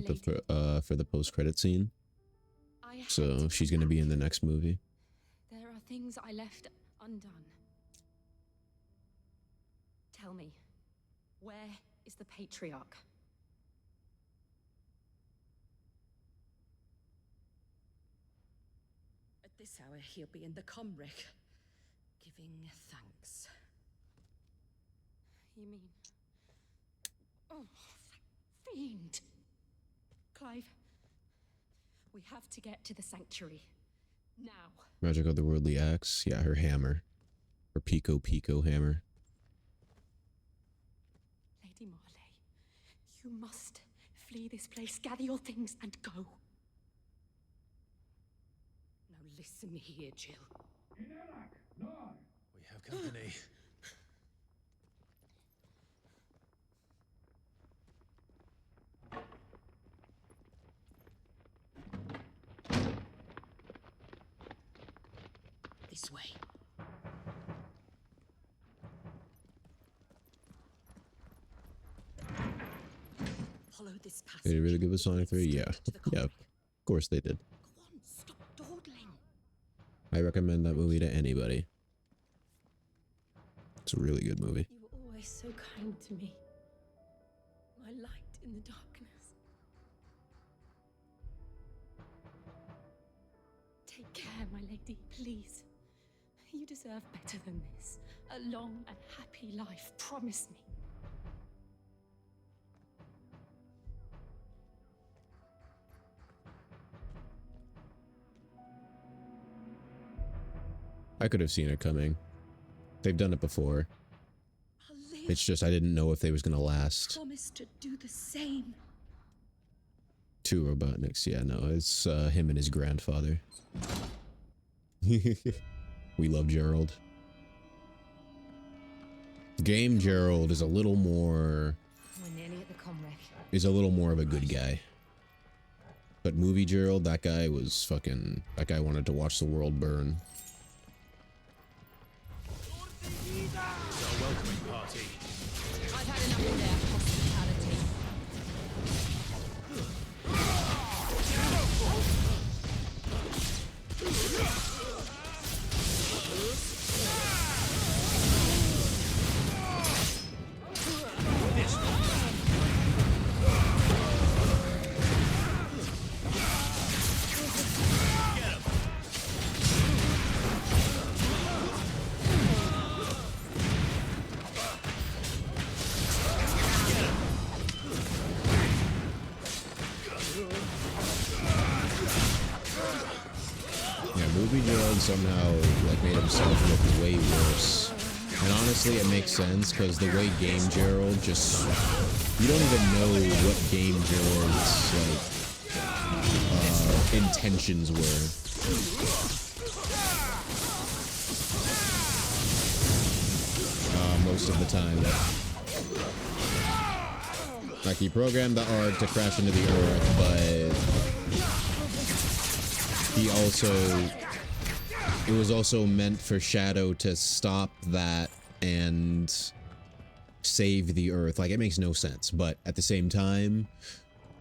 the post-credit scene. So she's gonna be in the next movie. There are things I left undone. Tell me, where is the patriarch? At this hour, he'll be in the comrick, giving thanks. You mean... Oh, that fiend! Clive, we have to get to the sanctuary. Now. Magic Otherworldly Axe. Yeah, her hammer. Her Pico hammer. Lady Marley, you must flee this place, gather your things, and go. Now listen here, Jill. We have company. This way. Follow this passage. Did they really give us Sonic 3? Yeah. Yeah, of course they did. Go on, stop dawdling. I recommend that movie to anybody. It's a really good movie. You were always so kind to me. My light in the darkness. Take care, my lady, please. You deserve better than this. A long and happy life, promise me. I could have seen it coming. They've done it before. It's just I didn't know if they was gonna last. Promise to do the same. 2 Robotniks, yeah, no, it's him and his grandfather. We love Gerald. Game Gerald is a little more... We're nearly at the comwreck. Is a little more of a good guy. But movie Gerald, that guy was fucking... That guy wanted to watch the world burn. It's our welcoming party. I've had enough of their hospitality. Movie Gerald somehow like made himself look way worse. And honestly, it makes sense because the way Game Gerald just... You don't even know what Game Gerald's like intentions were. Most of the time. Like he programmed the Ark to crash into the Earth, but he also... It was also meant for Shadow to stop that and save the Earth. Like, it makes no sense. But at the same time,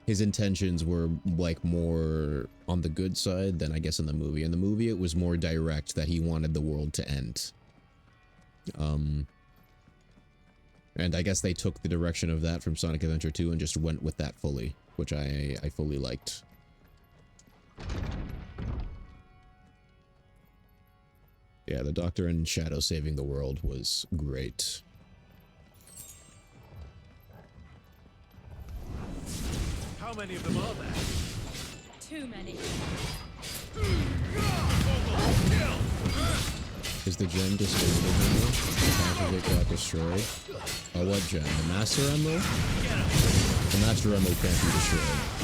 his intentions were, like, more on the good side than, I guess, in the movie. In the movie, it was more direct that he wanted the world to end. And I guess they took the direction of that from Sonic Adventure 2 and just went with that fully, which I fully liked. Yeah, the Doctor and Shadow saving the world was great. How many of them are there? Too many. Is the gem destroyed? Half of it got destroyed. Oh, what gem? The Master Emerald? The Master Emerald can't be destroyed.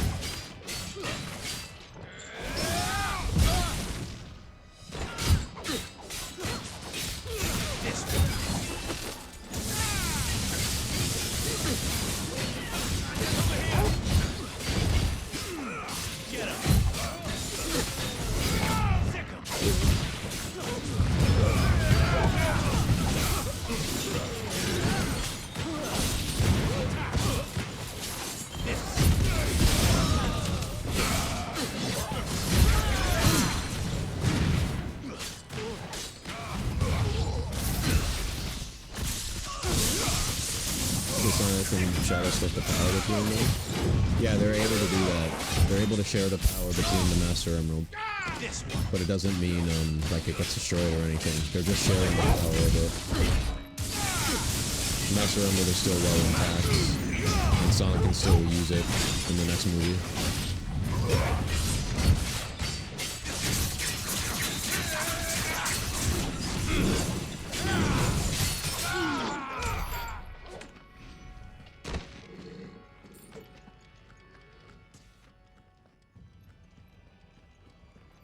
Shadow split the power between them? Yeah, they're able to do that. They're able to share the power between the Master Emerald. But it doesn't mean, like it gets destroyed or anything. They're just sharing the power of it. The Master Emerald is still well intact. And Sonic can still use it in the next movie.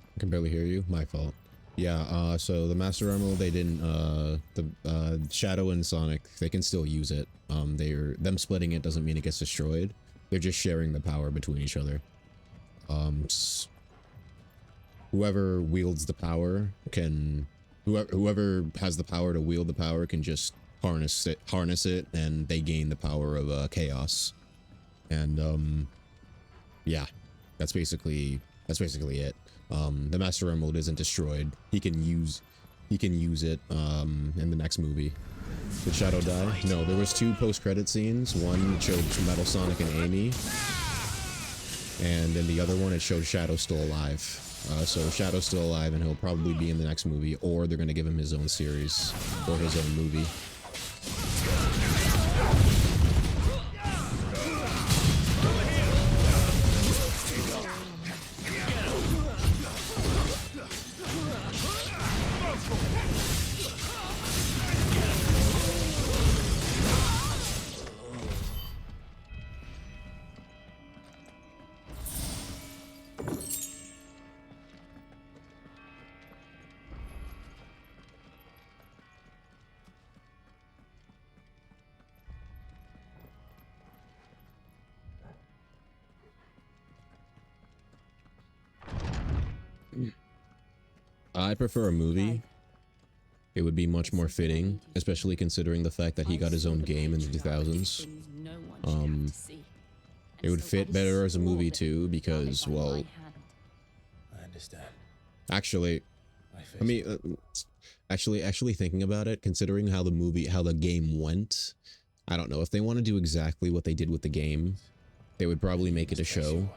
I can barely hear you. My fault. Yeah, so the Master Emerald, they didn't, Shadow and Sonic, they can still use it. Them splitting it doesn't mean it gets destroyed. They're just sharing the power between each other. Whoever wields the power can, whoever has the power to wield the power can just harness it, and they gain the power of, chaos. And, yeah, that's basically it. The Master Emerald isn't destroyed. He can use it in the next movie. Did Shadow die? No, there was 2 post-credit scenes. One showed Metal Sonic and Amy, and in the other one it showed Shadow still alive. So Shadow's still alive, and he'll probably be in the next movie, or they're gonna give him his own series or his own movie. I prefer a movie. It would be much more fitting, especially considering the fact that he got his own game in the 2000s. It would fit better as a movie too, because, well, I understand. actually, I mean, actually thinking about it, considering how the game went, I don't know if they want to do exactly what they did with the game. They would probably make it a show,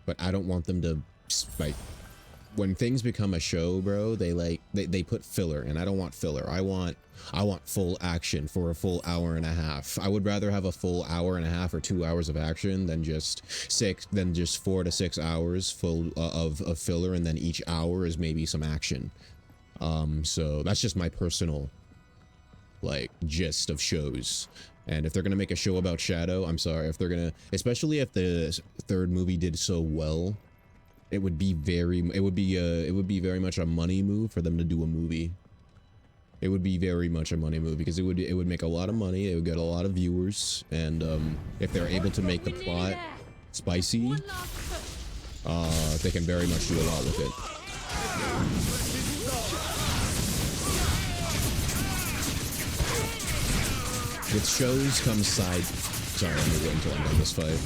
but I don't want them to, like, when things become a show, bro, they put filler, and I don't want filler. I want full action for a full hour and a half. I would rather have a full hour and a half or 2 hours of action than just 4 to 6 hours full of filler, and then each hour is maybe some action. So that's just my personal, like, gist of shows. And if they're gonna make a show about Shadow, I'm sorry, if they're gonna, especially if the third movie did so well, it would be very much a money move for them to do a movie. It would be very much a money move because it would make a lot of money. It would get a lot of viewers, and if they're able to make the plot spicy, they can very much do a lot with it. With shows comes side. Sorry, I'm gonna wait until I'm done this fight.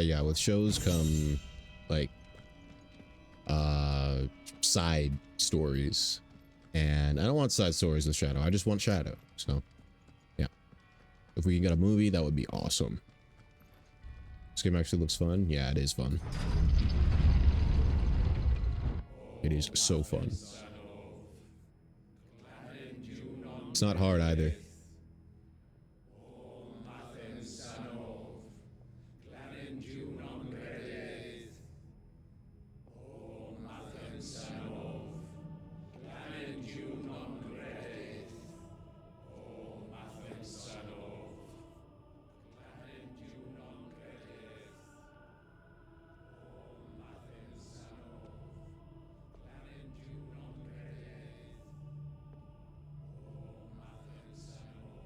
Yeah, with shows come, like, side stories. And I don't want side stories with Shadow. I just want Shadow. So, yeah. If we can get a movie, that would be awesome. This game actually looks fun. Yeah, it is fun. It is so fun. It's not hard either.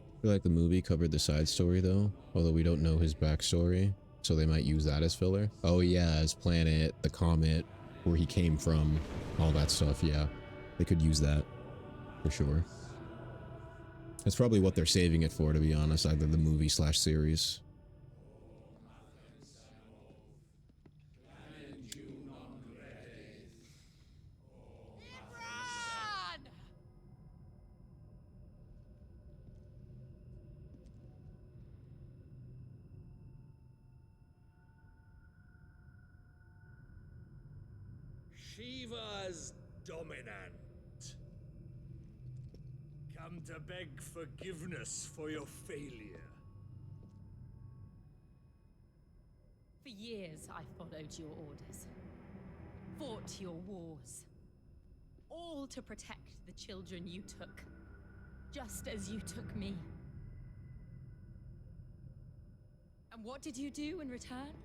I feel like the movie covered the side story though, although we don't know his backstory, so they might use that as filler. Oh yeah, his planet, the comet, where he came from, all that stuff, yeah. They could use that, for sure. That's probably what they're saving it for, to be honest, either the movie / series. Shiva's dominant. Come to beg forgiveness for your failure. For years, I followed your orders, fought your wars, all to protect the children you took, just as you took me. And what did you do in return?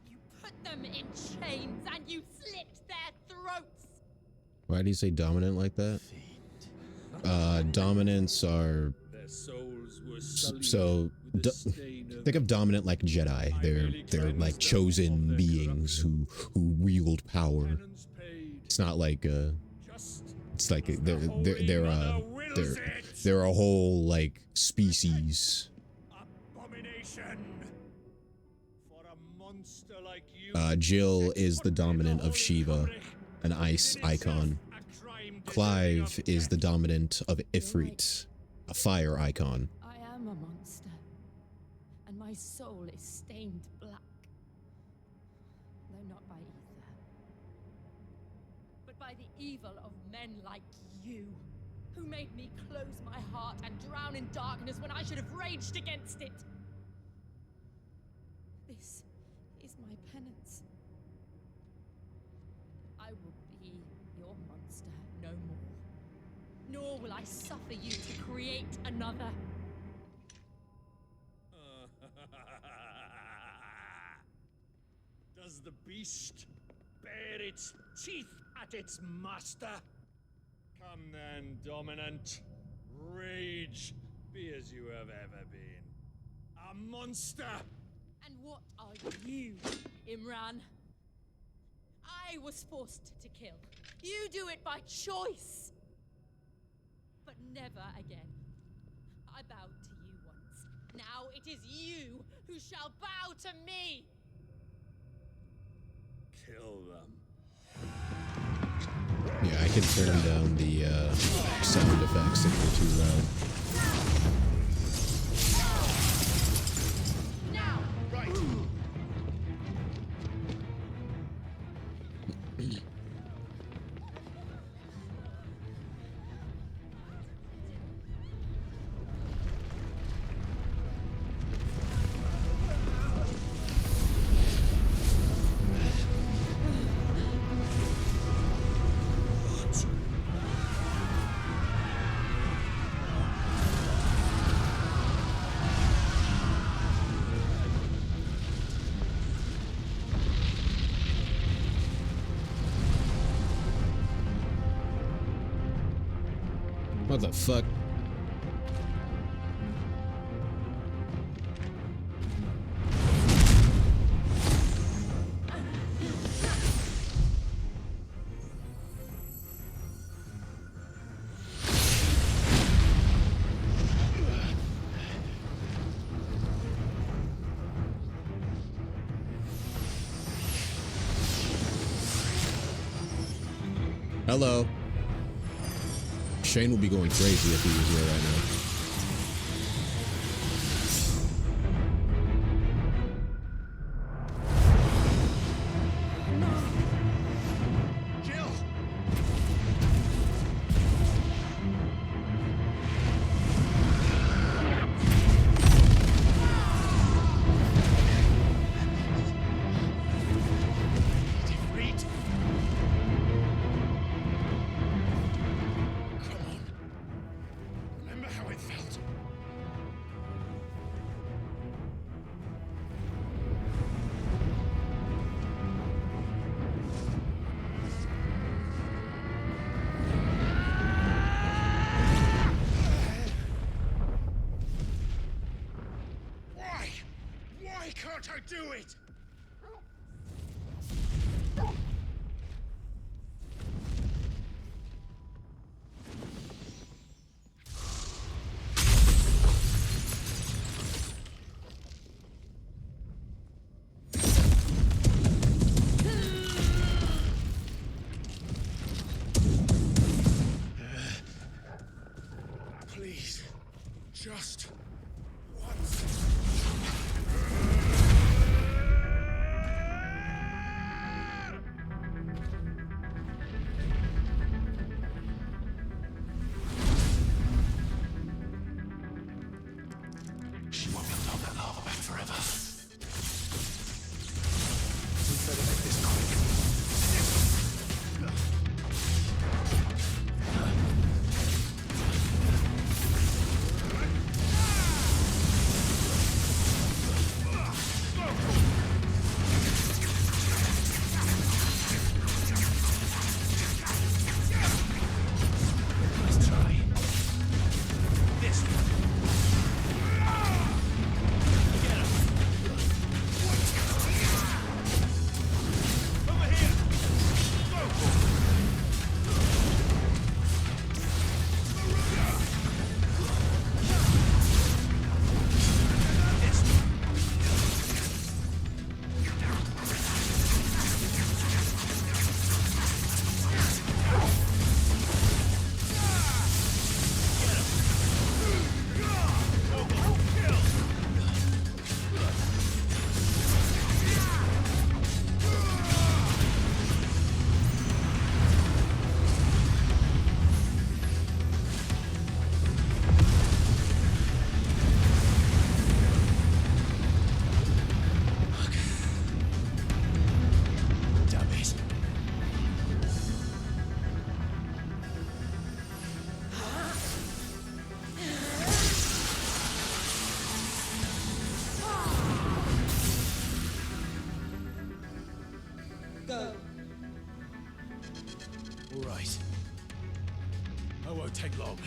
You put them in chains and you slit their throats. Why do you say dominant like that? Dominants are Their souls were so think of dominant like Jedi. They're like chosen beings who wield power. It's not like it's like they're a whole like species. Abomination. For a monster like you. Jill is the dominant of Shiva, an ice icon. Clive is the dominant of Ifrit, a fire icon. I am a monster, and my soul is stained black. Though not by ether, but by the evil of men like you, who made me close my heart and drown in darkness when I should have raged against it. This is my penance. I will be your monster no more. Nor will I suffer you to create another. Does the beast bare its teeth at its master? Come then, dominant. Rage, be as you have ever been. A monster! And what are you, Imran? I was forced to kill. You do it by choice. But never again. I bowed to you once. Now it is you who shall bow to me. Kill them. Yeah, I can turn down the sound effects if they're too loud. Now, right. What the fuck? Hello. Shane will be going crazy if he was here right now. Why can't I do it? Please, just once. She won't be able to hold that lava back forever. We better make this quick. Go. All right. I won't take long.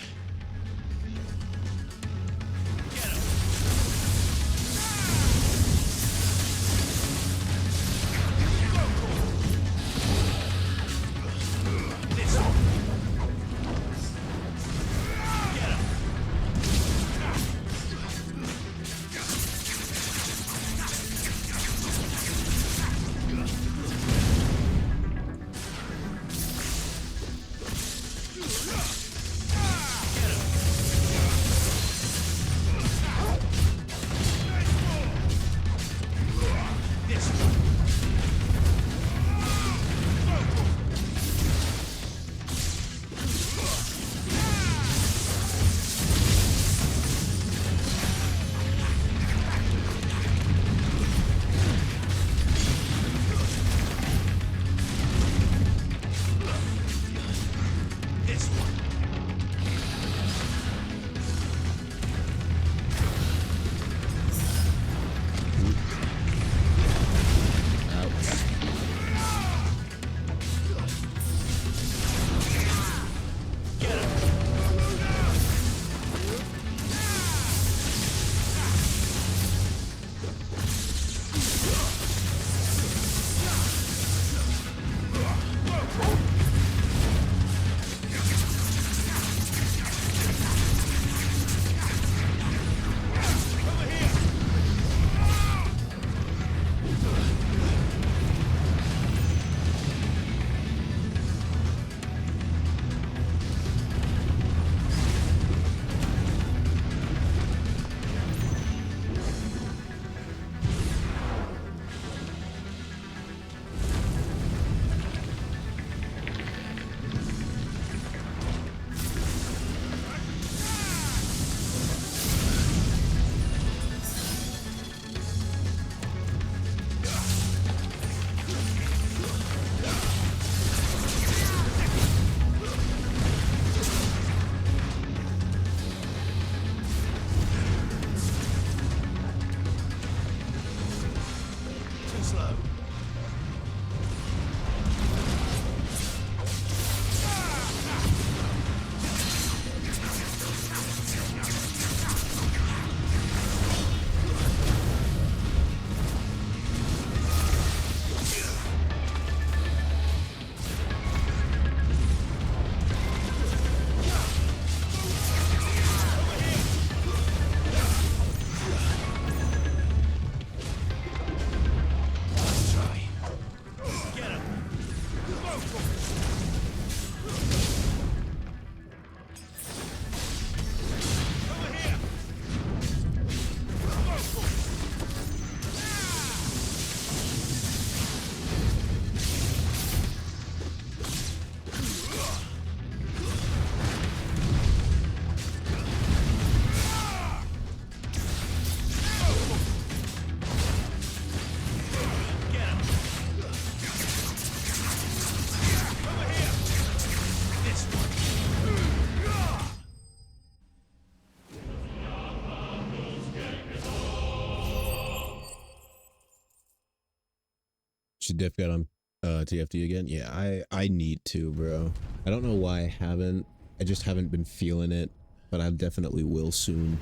Should Diff get on TFT again? Yeah, I need to, bro. I don't know why I haven't. I just haven't been feeling it, but I definitely will soon.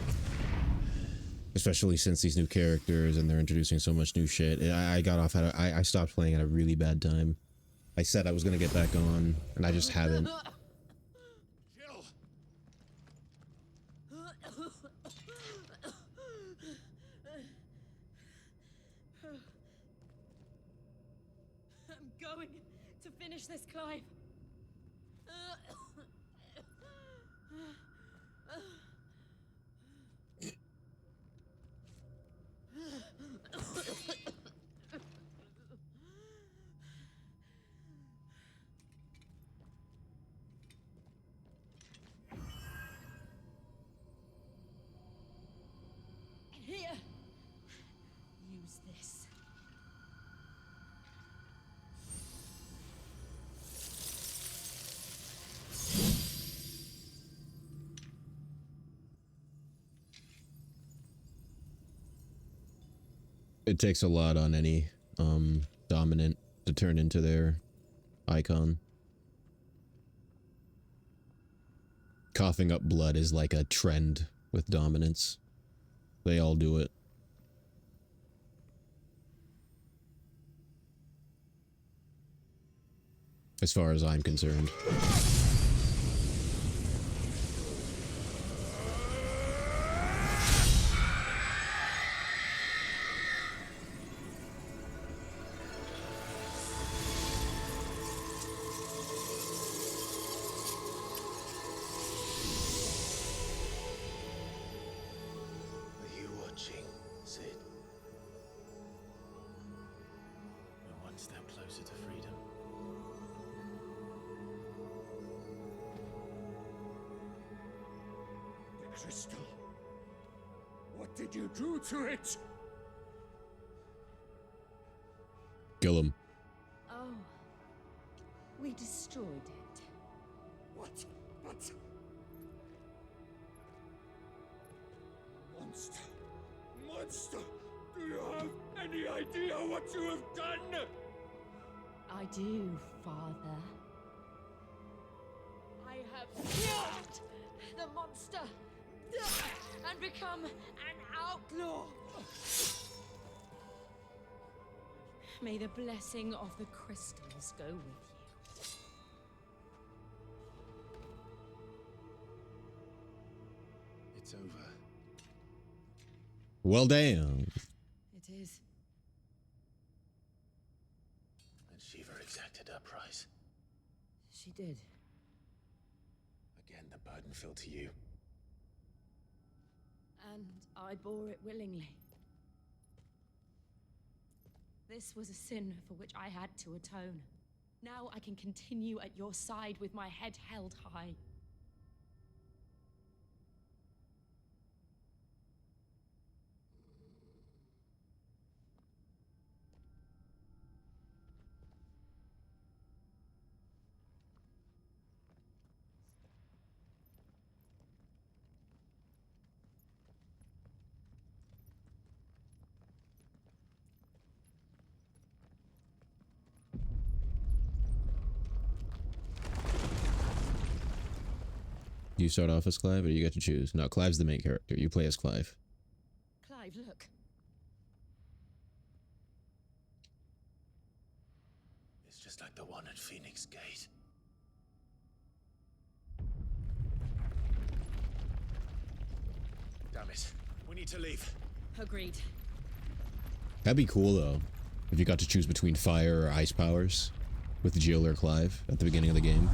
Especially since these new characters and they're introducing so much new shit. I got off at I stopped playing at a really bad time. I said I was gonna get back on, and I just haven't. I'm going to finish this, Clive. Here. Use this. It takes a lot on any dominant to turn into their icon. Coughing up blood is like a trend with dominance. They all do it. As far as I'm concerned. Are you watching, Sid? We're one step closer to freedom. The crystal. What did you do to it? Kill him. Oh. We destroyed it. What? But... Monster! Monster! Do you have any idea what you have done? I do, Father. I have killed the monster and become an outlaw. May the blessing of the crystals go with you. It's over. Well, damn. It is. And Shiva exacted her price. She did. Again, the burden fell to you. And I bore it willingly. This was a sin for which I had to atone. Now I can continue at your side with my head held high. You start off as Clive, or you get to choose? No, Clive's the main character. You play as Clive. Clive, look. It's just like the one at Phoenix Gate. Damn it. We need to leave. Agreed. That'd be cool, though, if you got to choose between fire or ice powers with Jill or Clive at the beginning of the game.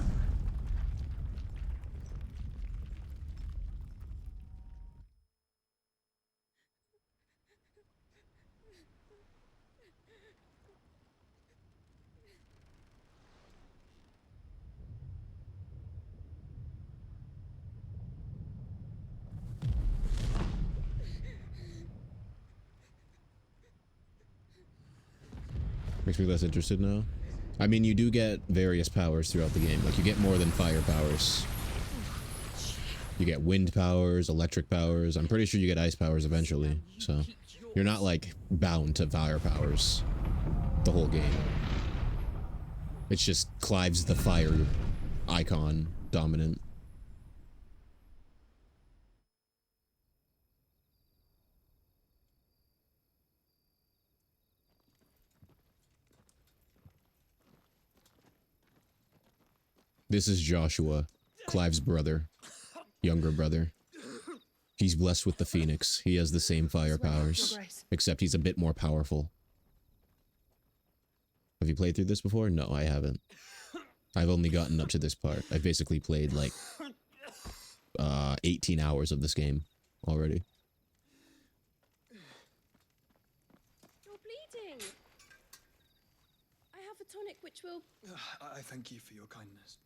Makes me less interested now. I mean, you do get various powers throughout the game. Like, you get more than fire powers. You get wind powers, electric powers. I'm pretty sure you get ice powers eventually. So, you're not, like, bound to fire powers the whole game. It's just Clive's the fire icon dominant. This is Joshua, Clive's brother, younger brother. He's blessed with the Phoenix. He has the same fire powers, except he's a bit more powerful. Have you played through this before? No, I haven't. I've only gotten up to this part. I've basically played like 18 hours of this game already. You're bleeding. I have a tonic which will... I thank you for your kindness,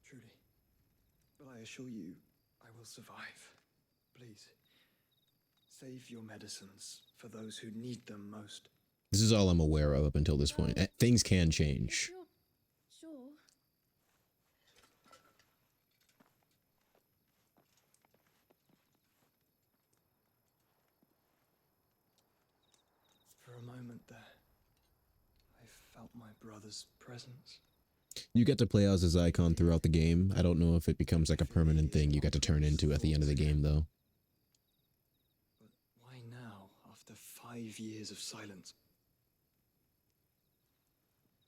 truly. But I assure you, I will survive. Please, save your medicines for those who need them most. This is all I'm aware of up until this point. Things can change. Sure. For a moment there, I felt my brother's father's presence. You get to play as his icon throughout the game. I don't know if it becomes like a permanent thing you get to turn into at the end of the game, though. But why now, after 5 years of silence?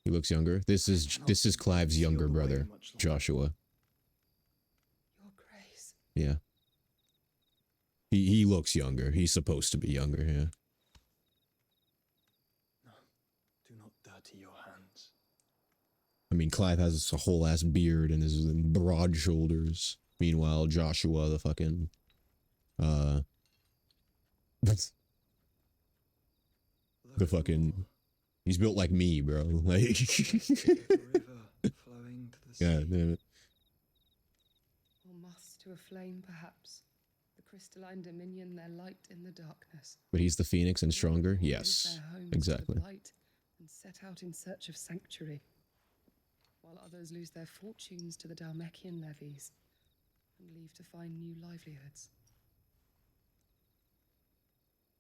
He looks younger. This is Clive's younger brother, Joshua. Your Grace. Yeah. He looks younger. He's supposed to be younger, yeah. No, do not dirty your hands. I mean, Clive has a whole ass beard and his broad shoulders. Meanwhile, Joshua, the fucking the fucking he's built like me, bro. Like yeah, damn it. Or moths to a flame, perhaps. The crystalline dominion, their light in the darkness. But he's the Phoenix and stronger? Leave Yes. their homes to Exactly. the blight and set out in search of sanctuary, while others lose their fortunes to the Dalmekian levies and leave to find new livelihoods.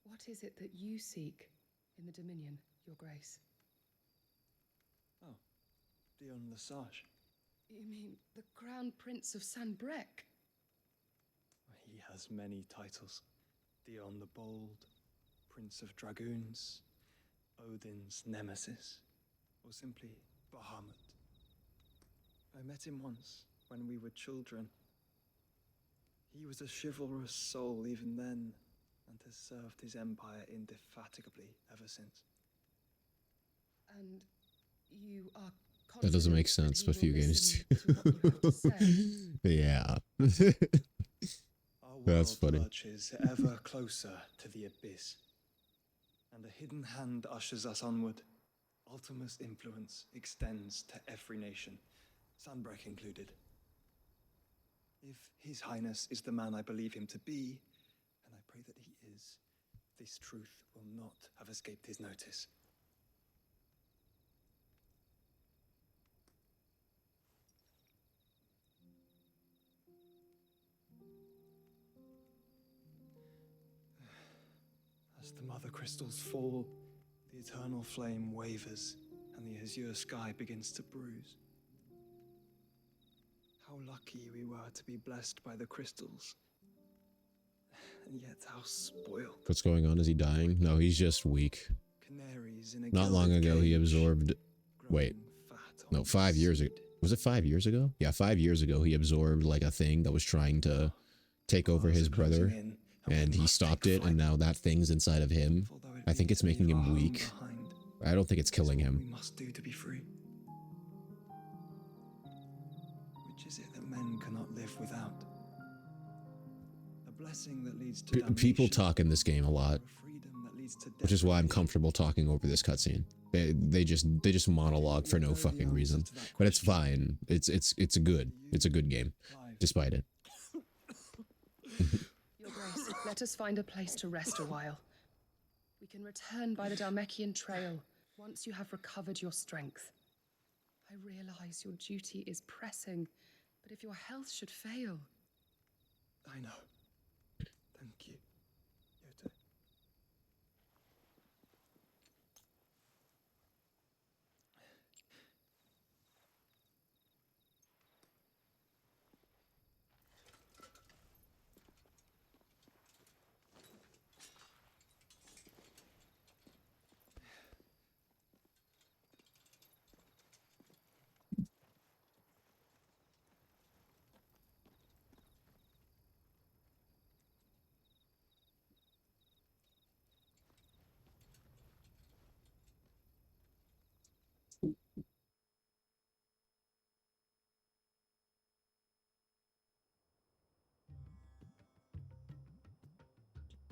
What is it that you seek in the Dominion, Your Grace? Oh, Dion Lesage. You mean the Crown Prince of Sanbrec? He has many titles. Dion the Bold, Prince of Dragoons, Odin's Nemesis, or simply Bahamut. I met him once, when we were children. He was a chivalrous soul even then, and has served his empire indefatigably ever since. And you are That doesn't make confident sense, that but few he will games listen to what you have to say? Yeah. Our That's world funny. lurches ever closer to the abyss, and a hidden hand ushers us onward. Ultima's influence extends to every nation, Sanbrec included. If His Highness is the man I believe him to be, and I pray that he is, this truth will not have escaped his notice. As the mother crystals fall, the eternal flame wavers, and the azure sky begins to bruise. How lucky we were to be blessed by the crystals. And yet how spoiled. What's going on? Is he dying? No, he's just weak. Canaries in a Not long gilded ago, he cage, absorbed... Wait. No, 5 years ago. Was it 5 years ago? Yeah, 5 years ago, he absorbed like a thing that was trying to take over his brother. And he stopped it, and now that thing's inside of him. I think it's making him weak. I don't think it's killing We him. must do to be free. Which is it that men cannot live without? A blessing that leads to People damnation, talk in this game a lot, freedom that leads to which is why I'm comfortable talking over this cutscene. They just monologue for no fucking reason, but it's fine. It's a good game, despite it. Your Grace, let us find a place to rest a while. We can return by the Dalmekian trail once you have recovered your strength. I realize your duty is pressing, but if your health should fail... I know. Thank you, Yote.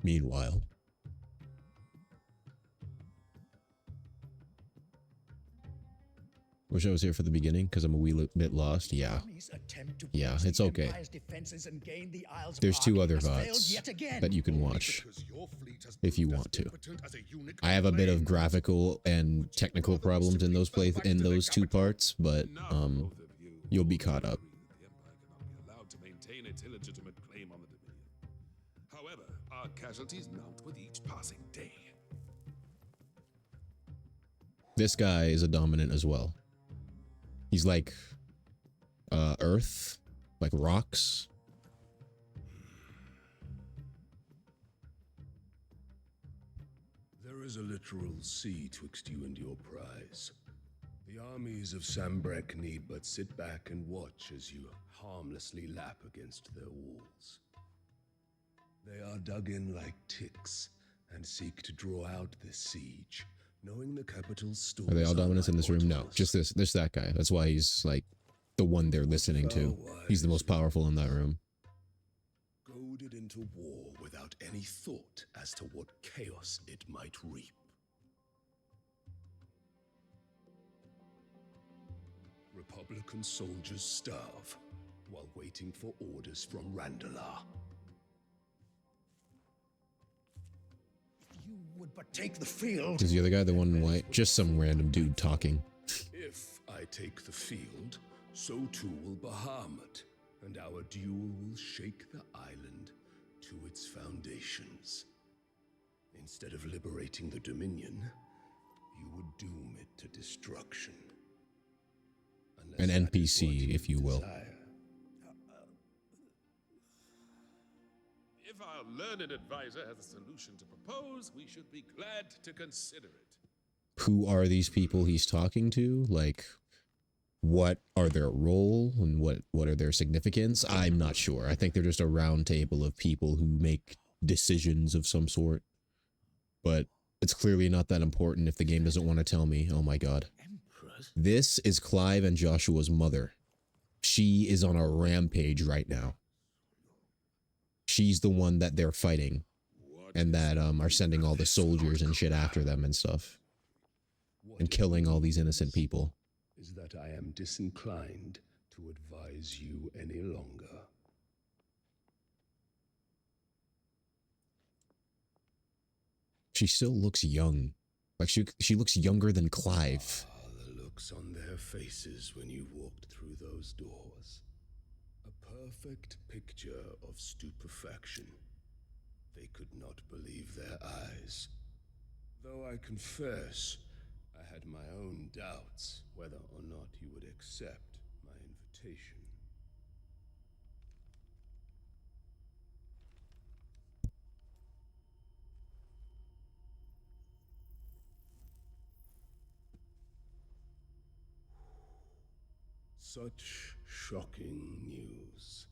Meanwhile, wish I was here for the beginning because I'm a wee bit lost. Yeah, it's okay. There's 2 other VODs that you can watch if you want to. I have a bit of graphical and technical problems in those 2 parts, but you'll be caught up. Allowed to maintain its illegitimate claim on the Dominion. However, our casualties mount with each passing day. This guy is a dominant as well. He's like earth, like rocks. There is a literal sea twixt you and your prize. The armies of Sambrek need but sit back and watch as you harmlessly lap against their walls. They are dug in like ticks and seek to draw out this siege, knowing the capital's stores Are they all dominants in this room? No, portals. just this that guy. That's why he's like the one they're listening to. He's the most powerful in that room. Goaded into war without any thought as to what chaos it might reap. Republican soldiers starve while waiting for orders from Randalar. You would but take the field. Is the other guy the one in white? Just some random dude talking. If I take the field, so too will Bahamut, and our duel will shake the island to its foundations. Instead of liberating the Dominion, you would doom it to destruction. An NPC, if you will. If our learned advisor has a solution to propose, we should be glad to consider it. Who are these people he's talking to? Like, what are their role and what are their significance? I'm not sure. I think they're just a round table of people who make decisions of some sort. But it's clearly not that important if the game doesn't want to tell me. Oh my god. This is Clive and Joshua's mother. She is on a rampage right now. She's the one that they're fighting. And that are sending all the soldiers and shit after them and stuff. And killing all these innocent people. Is that I am disinclined to advise you any longer. She still looks young. Like she looks younger than Clive. The looks on their faces when you walked through those doors. A perfect picture of stupefaction. They could not believe their eyes. Though I confess, I had my own doubts whether or not you would accept my invitation. Such shocking news.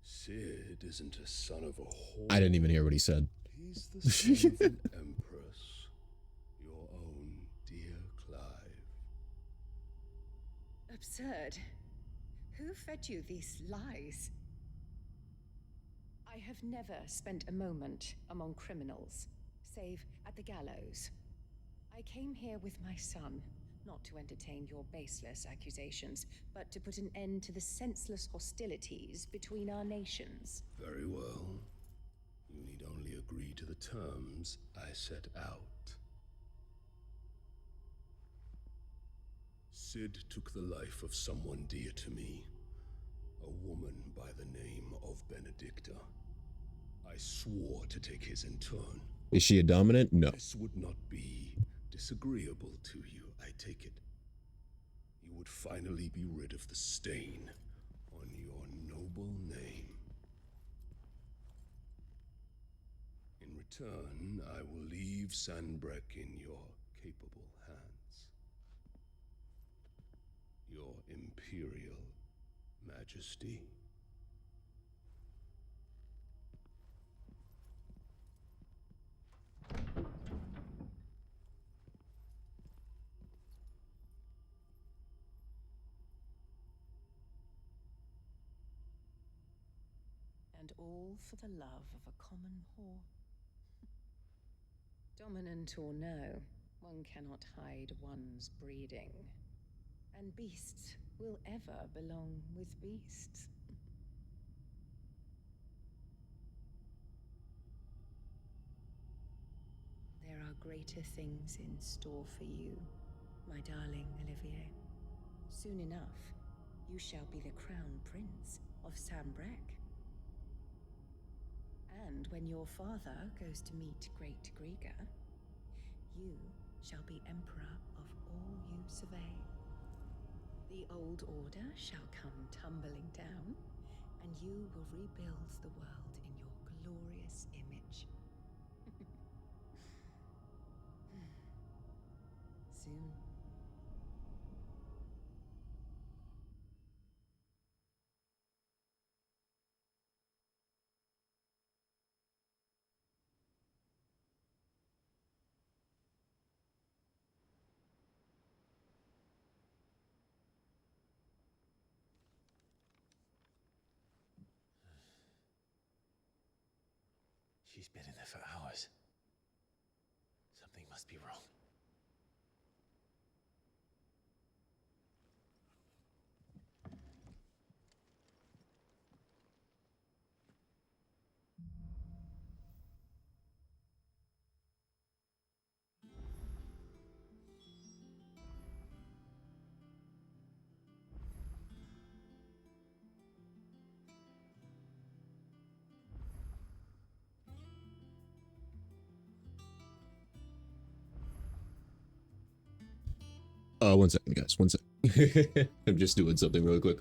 Sid isn't a son of a whore. I didn't even hear what he said. He's the son of an empress. Your own dear Clive. Absurd. Who fed you these lies? I have never spent a moment among criminals, save at the gallows. I came here with my son, not to entertain your baseless accusations, but to put an end to the senseless hostilities between our nations. Very well. You need only agree to the terms I set out. Sid took the life of someone dear to me, a woman by the name of Benedicta. I swore to take his in turn. Is she a dominant? No. This would not be disagreeable to you, I take it. You would finally be rid of the stain on your noble name. In return, I will leave Sanbrek in your capable hands. Your Imperial Majesty. And all for the love of a common whore. Dominant or no, one cannot hide one's breeding. And beasts will ever belong with beasts. There are greater things in store for you, my darling Olivier. Soon enough, you shall be the crown prince of Sambrek. And when your father goes to meet Great Griga, you shall be emperor of all you survey. The old order shall come tumbling down, and you will rebuild the world in your glorious image. Soon. She's been in there for hours. Something must be wrong. One second, guys. One second. I'm just doing something really quick.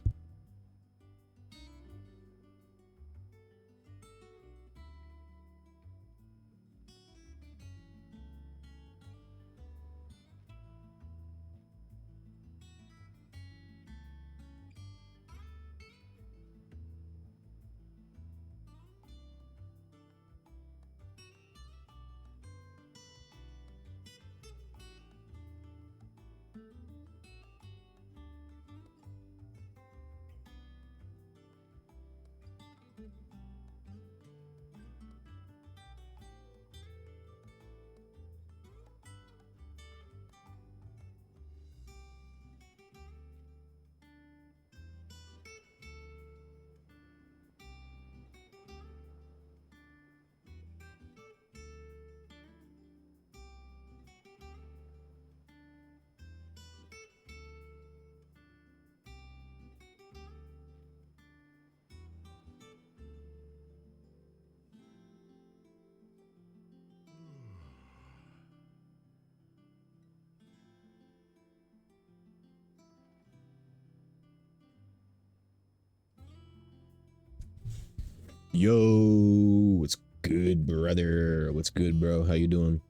Yo, what's good, brother? What's good, bro? How you doing?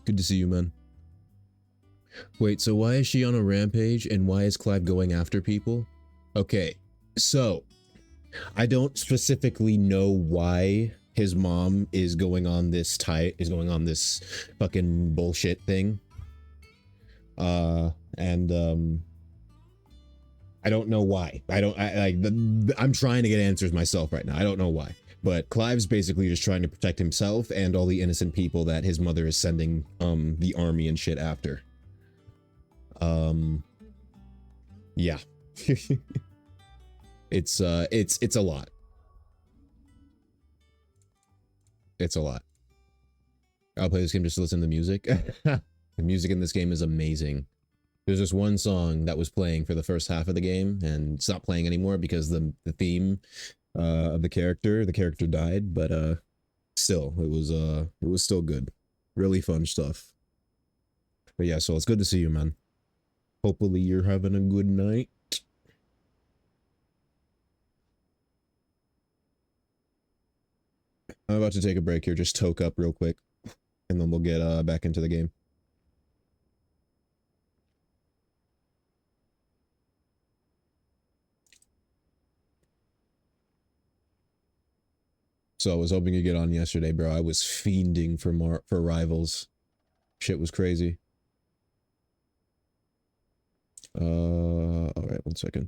Good to see you, man. Wait, so why is she on a rampage and why is Clive going after people? Okay, so I don't specifically know why his mom is going on this fucking bullshit thing. I don't know why. I'm trying to get answers myself right now. I don't know why. But Clive's basically just trying to protect himself and all the innocent people that his mother is sending the army and shit after. Yeah. It's a lot. It's a lot. I'll play this game just to listen to the music. The music in this game is amazing. There's this one song that was playing for the first half of the game and it's not playing anymore because the theme of the character died, but still it was still good. Really fun stuff. But yeah, so it's good to see you, man. Hopefully you're having a good night. I'm about to take a break here, just toke up real quick, and then we'll get back into the game. So I was hoping to get on yesterday, bro. I was fiending for rivals. Shit was crazy. All right, one second.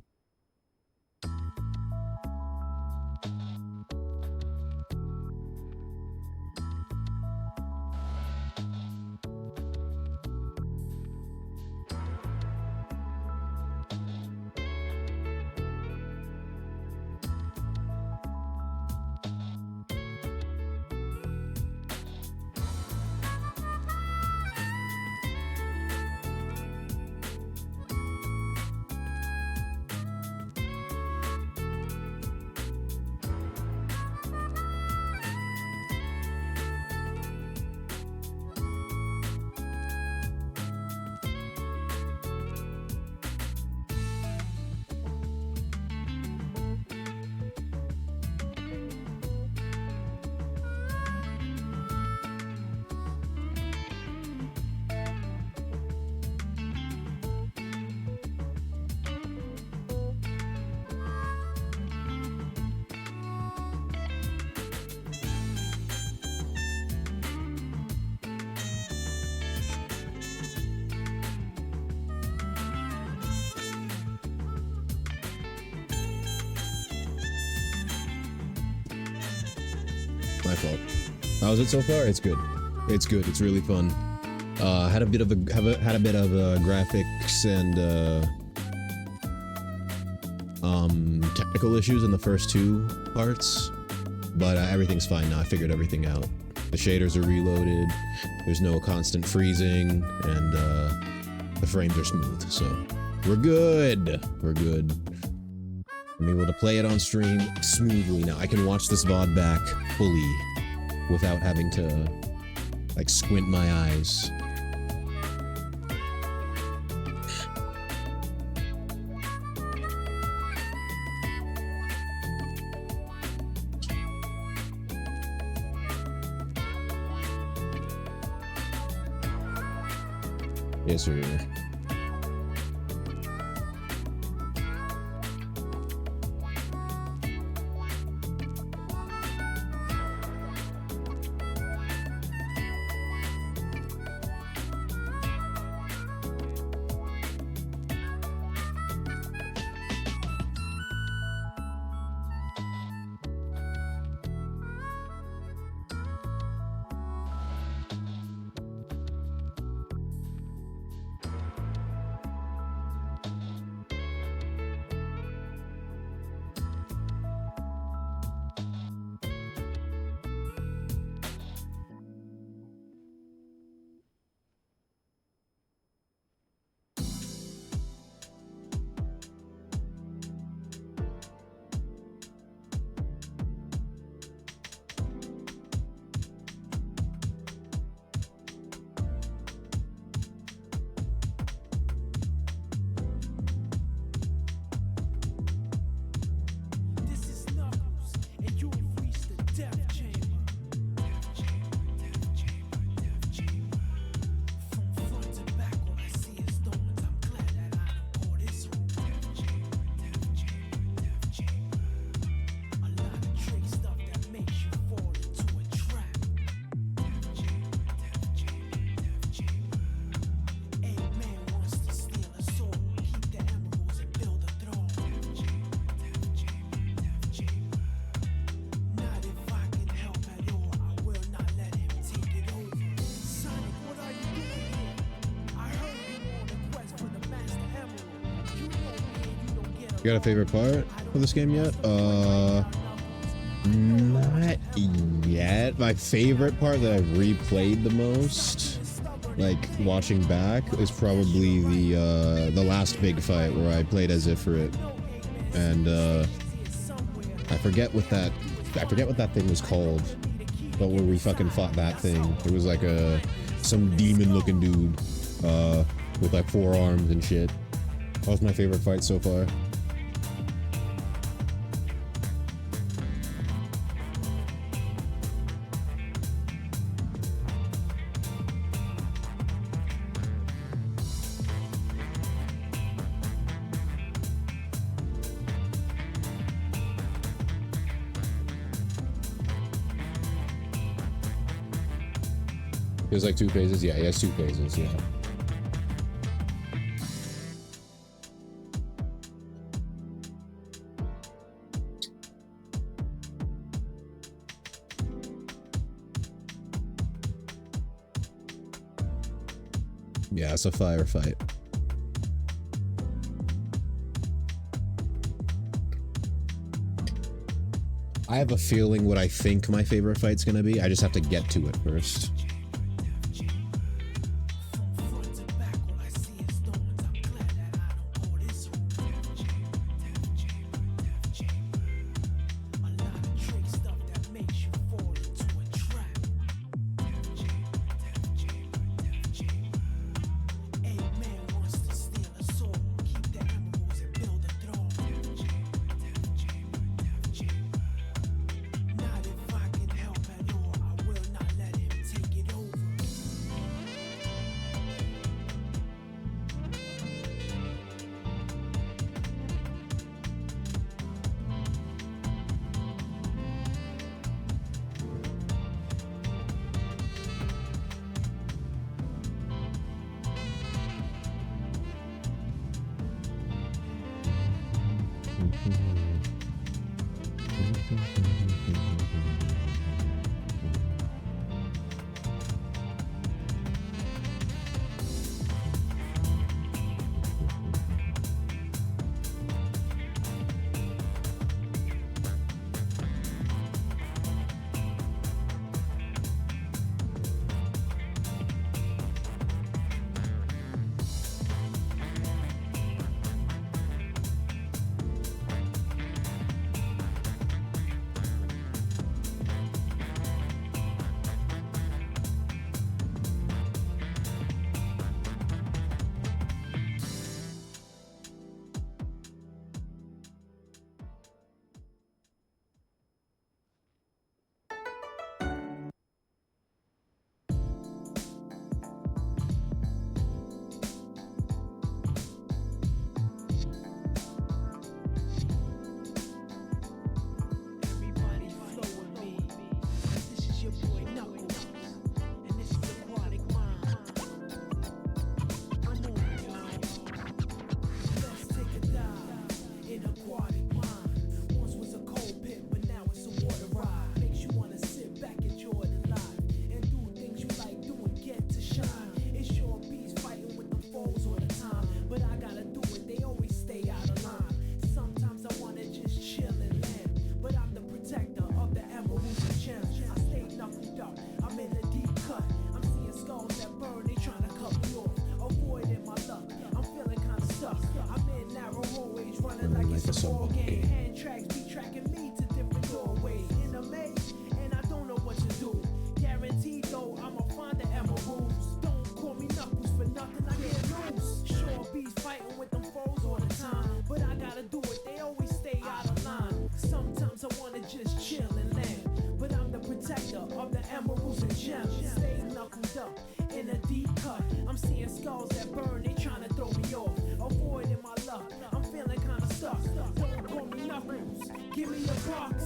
my fault. How's it so far? It's good. It's good. It's really fun. Had a bit of graphics and technical issues in the first 2 parts, but everything's fine now. I figured everything out. The shaders are reloaded. There's no constant freezing, and the frames are smooth. So we're good. We're good. I'm able to play it on stream smoothly now. I can watch this VOD back fully without having to like squint my eyes. Yes, sir. You got a favorite part of this game yet? Not yet. My favorite part that I've replayed the most, like watching back, is probably the last big fight where I played as Ifrit, and I forget what that thing was called, but where we fucking fought that thing. It was like some demon looking dude with like 4 arms and shit. That was my favorite fight so far. He has like 2 phases? Yeah, he has 2 phases, yeah. Yeah, it's a firefight. I have a feeling what I think my favorite fight's gonna be. I just have to get to it first. this song. Okay. Hand tracks be tracking me to different doorways. In a maze, and I don't know what to do. Guaranteed though, I'ma find the emeralds. Don't call me knuckles for nothing, I get loose. Sure bees fighting with them foes all the time, but I gotta do it, they always stay out of line. Sometimes I wanna just chill and land, but I'm the protector of the emeralds and gems. Stay knuckled up in a deep cut. I'm seeing skulls that burn, they trying to throw me off. Avoiding my luck, I'm feeling kinda stuck. Don't call me knuckles, give me a box.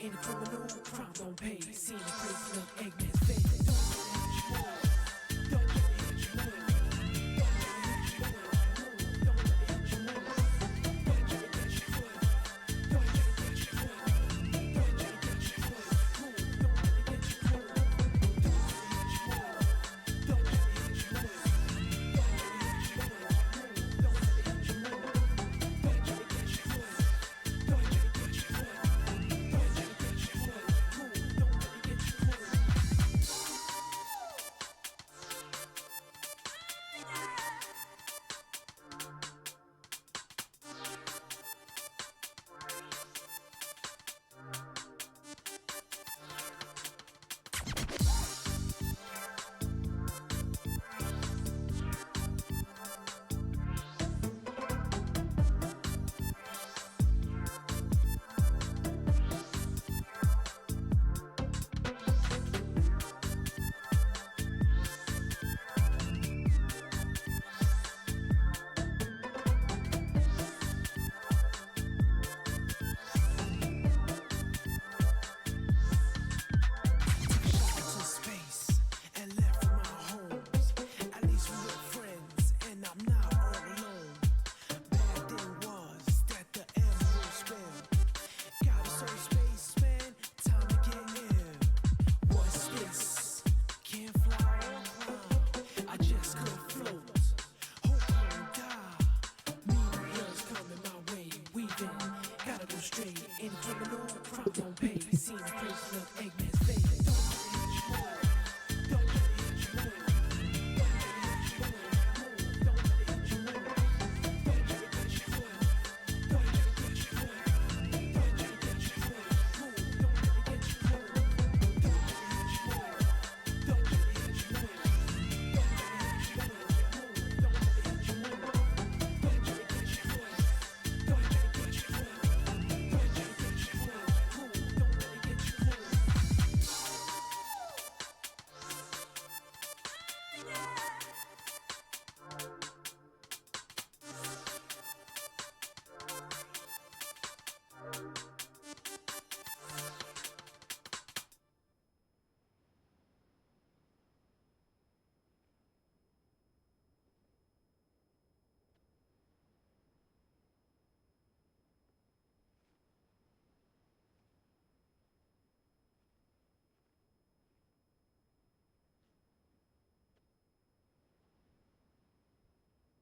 Any criminal, crime don't pay. Seeing the crazy look, Eggman's fake. Don't let it hit you more.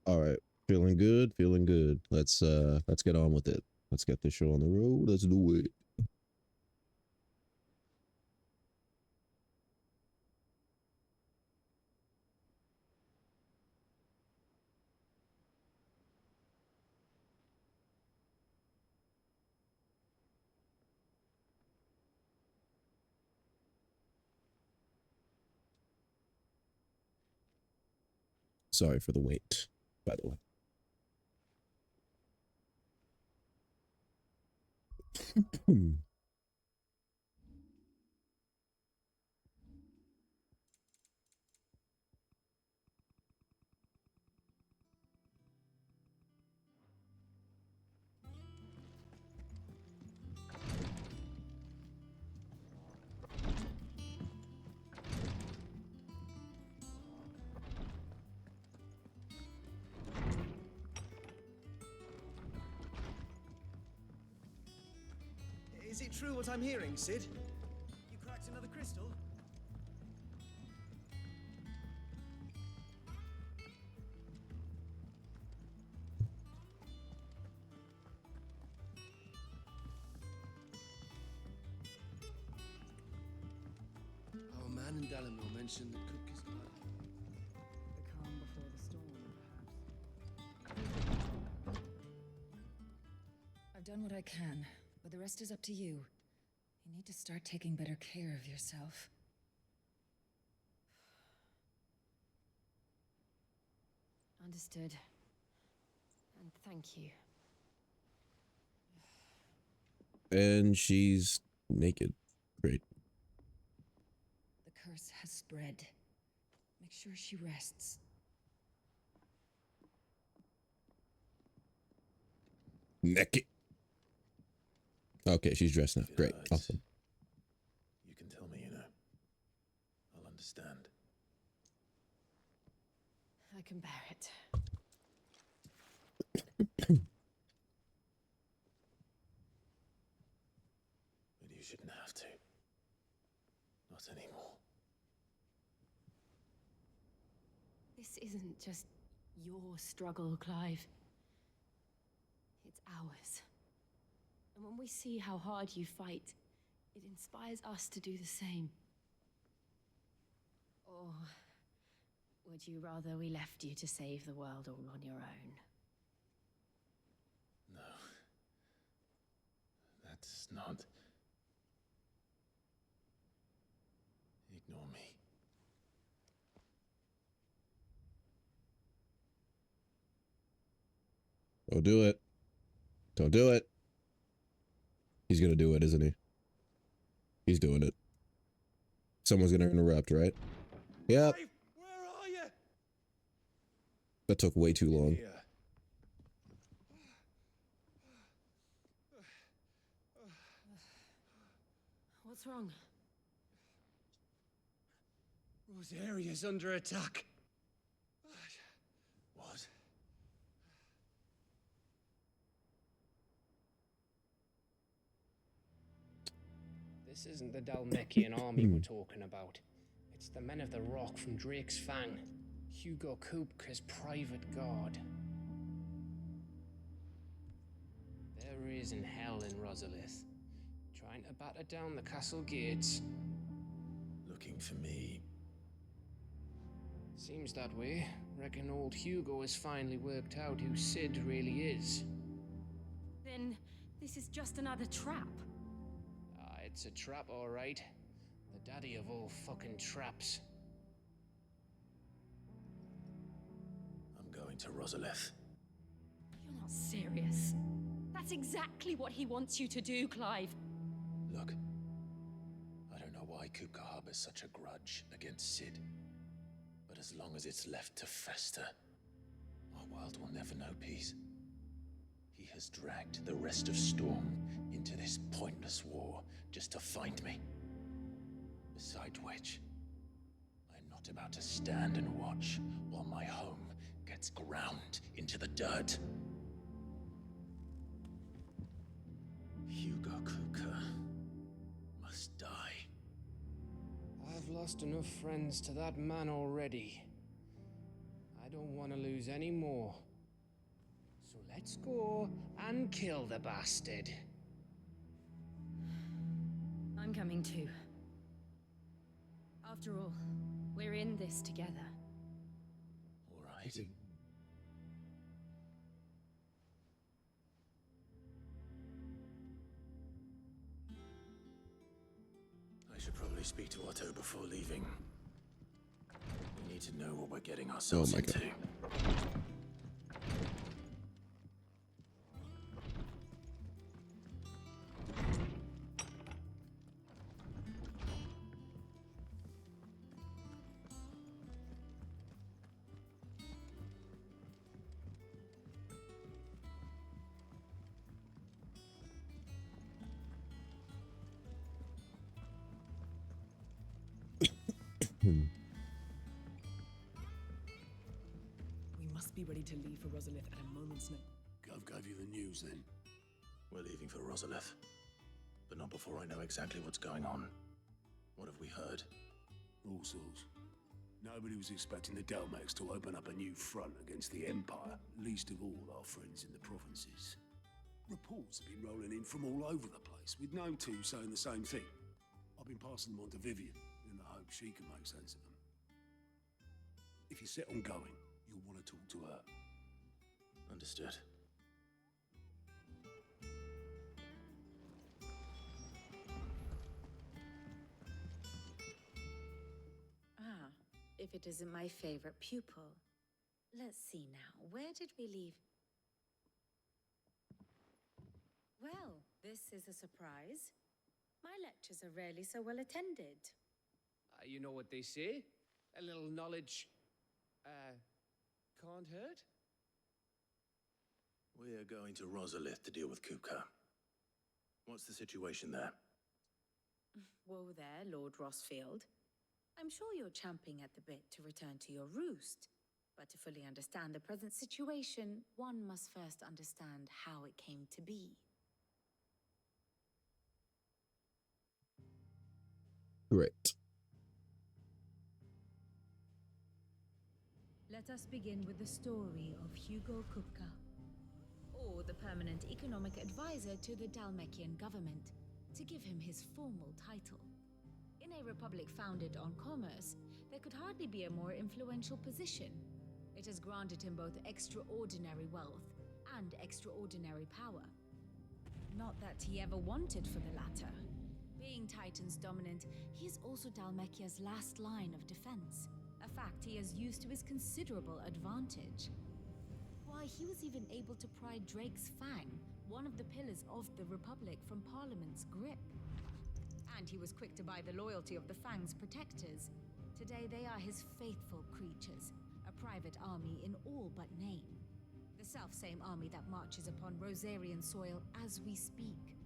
All right, feeling good, feeling good. Let's get on with it. Let's get this show on the road. Let's do it. Sorry for the wait, by the way. Is it true what I'm hearing, Sid? You cracked another crystal? Our man in Dalamore mentioned that Cook is alive. The calm before the storm, perhaps. I've done what I can, but the rest is up to you. You need to start taking better care of yourself. Understood. And thank you. And she's naked. Great. The curse has spread. Make sure she rests. Naked. Okay, she's dressed now. Great. Awesome. can bear it. But you shouldn't have to. Not anymore. This isn't just your struggle, Clive. It's ours. And when we see how hard you fight, it inspires us to do the same. Or would you rather we left you to save the world all on your own? No. That's not... Ignore me. Don't do it. Don't do it. He's gonna do it, isn't he? He's doing it. Someone's gonna interrupt, right? Yep. Clive, where are you? That took way too long. Here. What's wrong? Rosaria's under attack. What? This isn't the Dalmekian army we're talking about. It's the men of the Rock from Drake's Fang. Hugo Kupka's private guard. There is in hell in Rosalith, trying to batter down the castle gates. Looking for me. Seems that way. Reckon old Hugo has finally worked out who Sid really is. Then this is just another trap. It's a trap, all right. The daddy of all fucking traps. I'm going to Rosalith. You're not serious. That's exactly what he wants you to do, Clive. Look, I don't know why Kupka harbors such a grudge against Sid. But as long as it's left to fester, our world will never know peace. He has dragged the rest of Storm into this pointless war just to find me. Besides which, I'm not about to stand and watch while my home gets ground into the dirt. Hugo Kupka must die. I've lost enough friends to that man already. I don't want to lose any more. So let's go and kill the bastard. I'm coming too. After all, we're in this together. All right. I should probably speak to Otto before leaving. We need to know what we're getting ourselves into. We must be ready to leave for Rosalith at a moment's notice. Gov gave you the news then? We're leaving for Rosalith, but not before I know exactly what's going on. What have we heard? All sorts. Nobody was expecting the Dalmeks to open up a new front against the Empire, least of all our friends in the provinces. Reports have been rolling in from all over the place, with no two saying the same thing. I've been passing them on to Vivian, in the hope she can make sense of them. If you're set on going, you'll want to talk to her. Understood. Ah, if it isn't my favorite pupil. Let's see now, where did we leave? Well, this is a surprise. My lectures are rarely so well attended. You know what they say? A little knowledge, can't hurt? We are going to Rosalith to deal with Kupka. What's the situation there? Whoa there, Lord Rossfield. I'm sure you're champing at the bit to return to your roost. But to fully understand the present situation, one must first understand how it came to be. Great. Let us begin with the story of Hugo Kupka, or the permanent economic advisor to the Dalmekian government, to give him his formal title. In a republic founded on commerce, there could hardly be a more influential position. It has granted him both extraordinary wealth and extraordinary power. Not that he ever wanted for the latter. Being Titan's dominant, he is also Dalmekia's last line of defense, a fact he has used to his considerable advantage. Why, he was even able to pry Drake's Fang, one of the pillars of the Republic, from Parliament's grip. And he was quick to buy the loyalty of the Fang's protectors. Today they are his faithful creatures, a private army in all but name. The self-same army that marches upon Rosarian soil as we speak.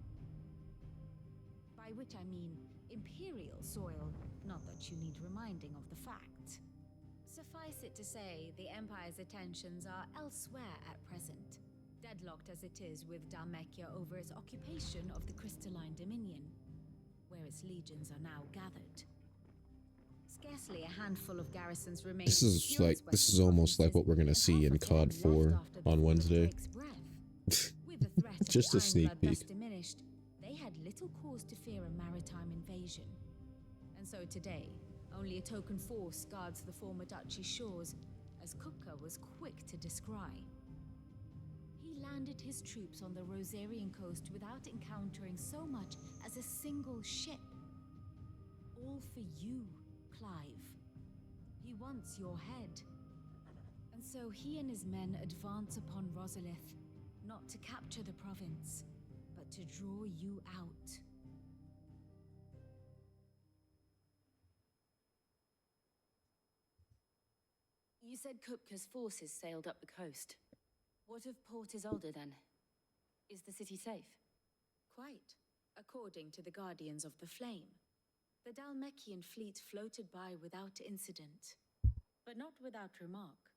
By which I mean Imperial soil, not that you need reminding of the fact. Suffice it to say, the Empire's attentions are elsewhere at present, deadlocked as it is with Dalmekia over its occupation of the Crystalline Dominion, where its legions are now gathered. Scarcely a handful of garrisons remain. This is almost like what we're gonna see in COD 4 on Wednesday. With the threat Just a of the sneak Ironblood thus peek. diminished, they had little cause to fear a maritime invasion. And so today, only a token force guards the former duchy's shores, as Kupka was quick to descry. He landed his troops on the Rosarian coast without encountering so much as a single ship. All for you, Clive. He wants your head. And so he and his men advance upon Rosalith, not to capture the province, but to draw you out. You said Kupka's forces sailed up the coast. What of Port Isolde then? Is the city safe? Quite, according to the Guardians of the Flame. The Dalmekian fleet floated by without incident, but not without remark.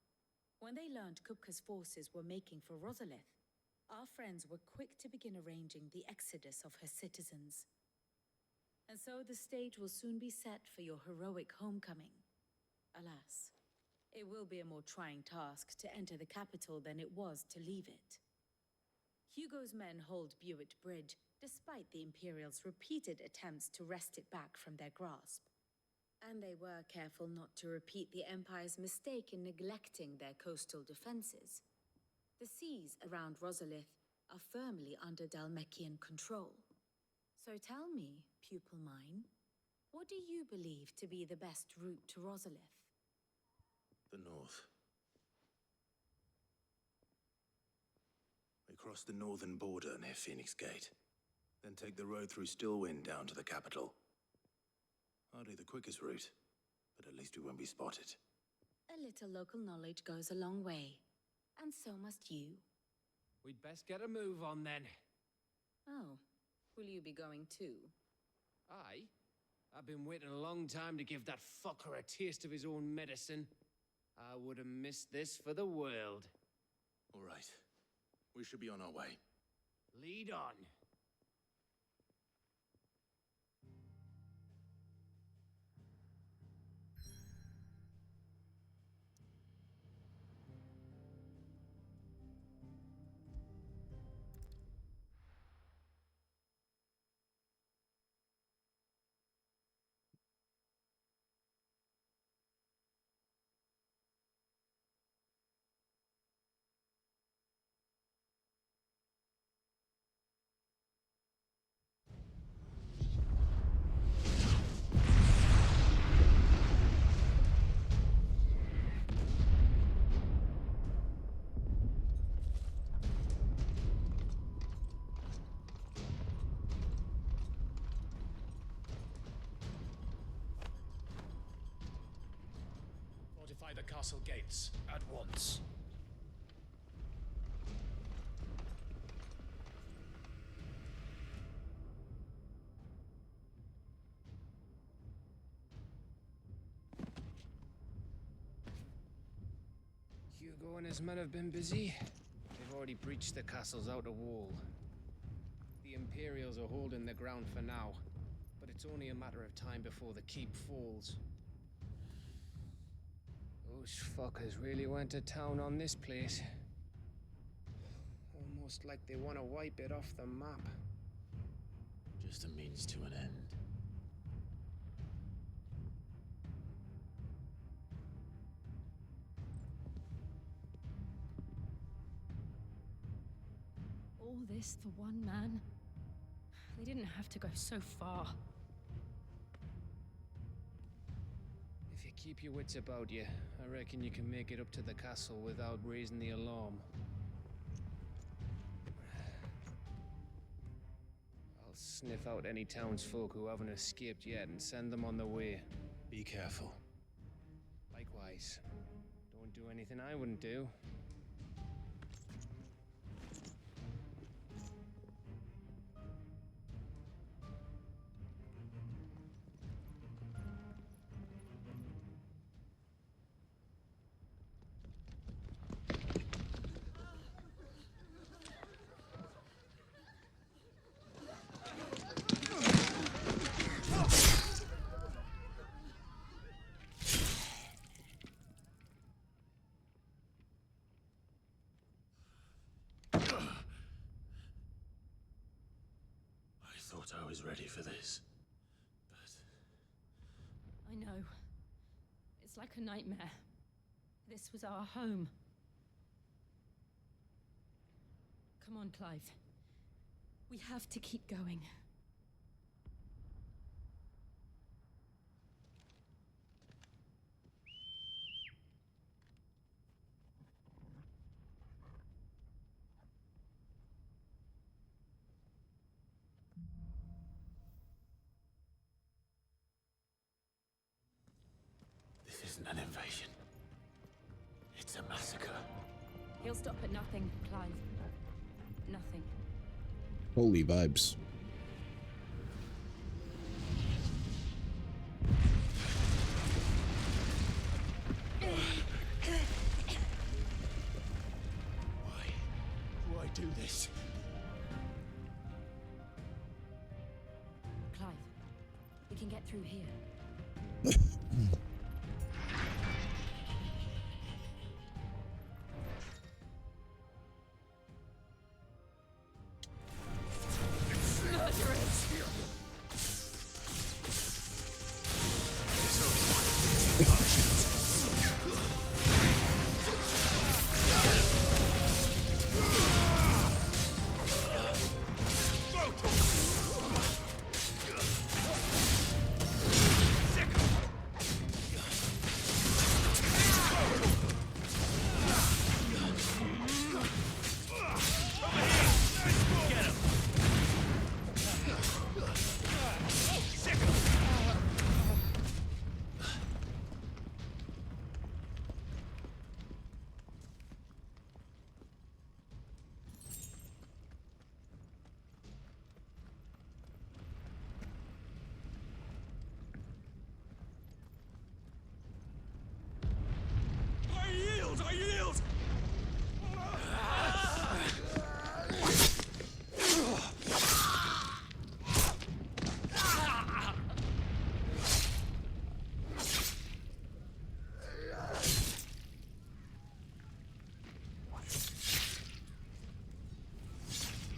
When they learned Kupka's forces were making for Rosalith, our friends were quick to begin arranging the exodus of her citizens. And so the stage will soon be set for your heroic homecoming. Alas, it will be a more trying task to enter the capital than it was to leave it. Hugo's men hold Buet Bridge, despite the Imperials' repeated attempts to wrest it back from their grasp. And they were careful not to repeat the Empire's mistake in neglecting their coastal defenses. The seas around Rosalith are firmly under Dalmekian control. So tell me, pupil mine, what do you believe to be the best route to Rosalith? The north. We cross the northern border near Phoenix Gate, then take the road through Stillwind down to the capital. Hardly the quickest route, but at least we won't be spotted. A little local knowledge goes a long way, and so must you. We'd best get a move on then. Oh, will you be going too? Aye. I've been waiting a long time to give that fucker a taste of his own medicine. I would have missed this for the world. All right. We should be on our way. Lead on. Fortify the castle gates at once. Hugo and his men have been busy. They've already breached the castle's outer wall. The Imperials are holding the ground for now, but it's only a matter of time before the keep falls. Those fuckers really went to town on this place. Almost like they want to wipe it off the map. Just a means to an end. All this for one man? They didn't have to go so far. If you keep your wits about you, I reckon you can make it up to the castle without raising the alarm. I'll sniff out any townsfolk who haven't escaped yet and send them on their way. Be careful. Likewise. Don't do anything I wouldn't do. I thought I was ready for this, but... I know. It's like a nightmare. This was our home. Come on, Clive. We have to keep going. This isn't an invasion. It's a massacre. He'll stop at nothing, Clive. Nothing. Holy vibes. Why do this? Clive, we can get through here. I yield!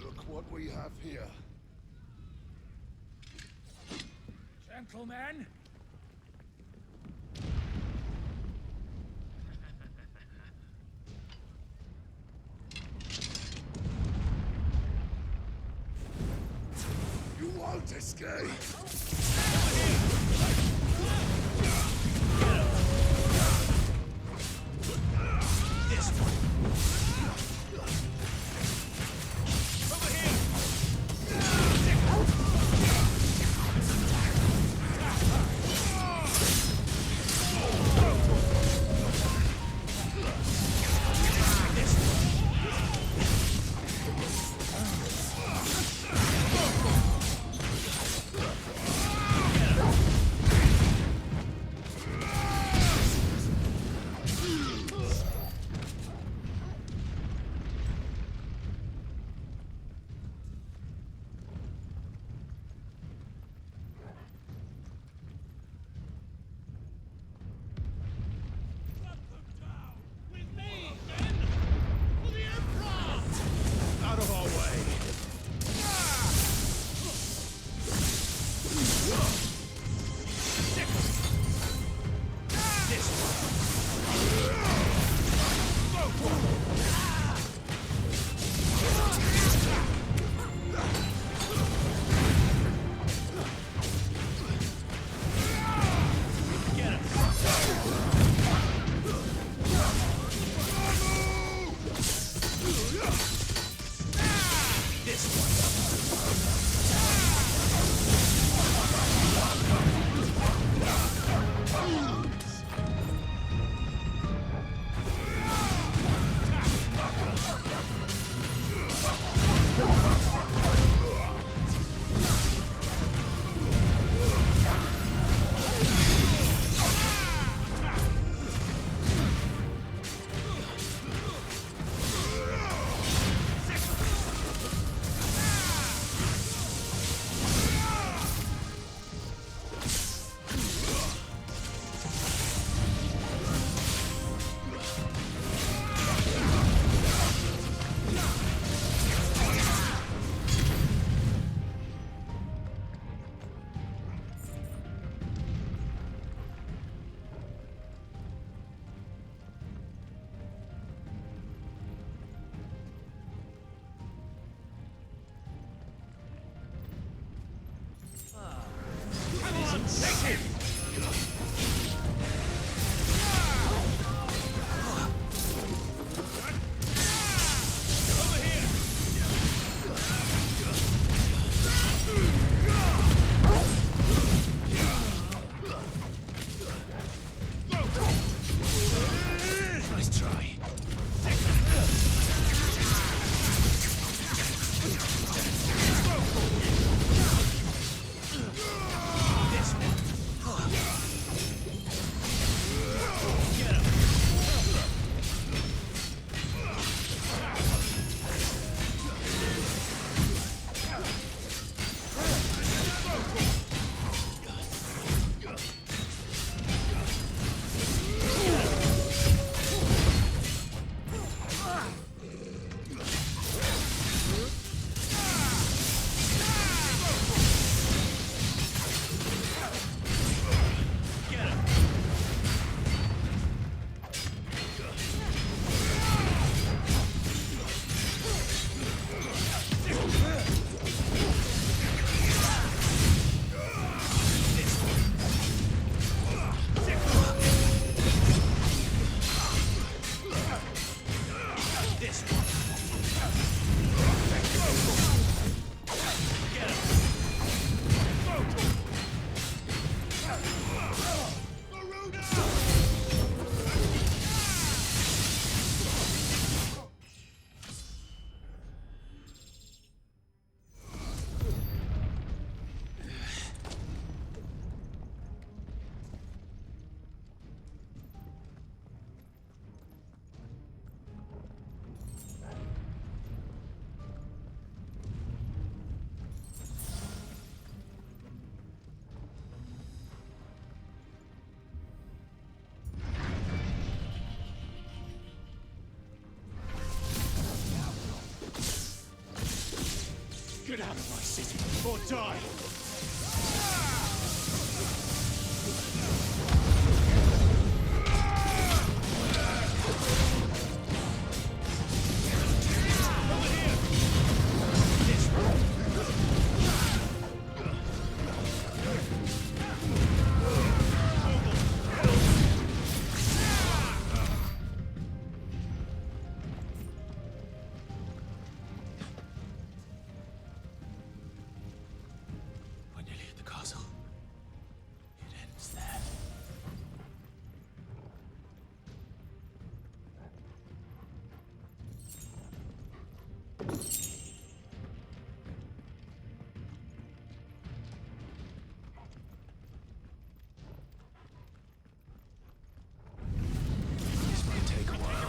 Look what we have here. Gentlemen! You won't escape! This one! Over here! Get out of my city, or die! When you leave the castle, it ends there. This might take a while.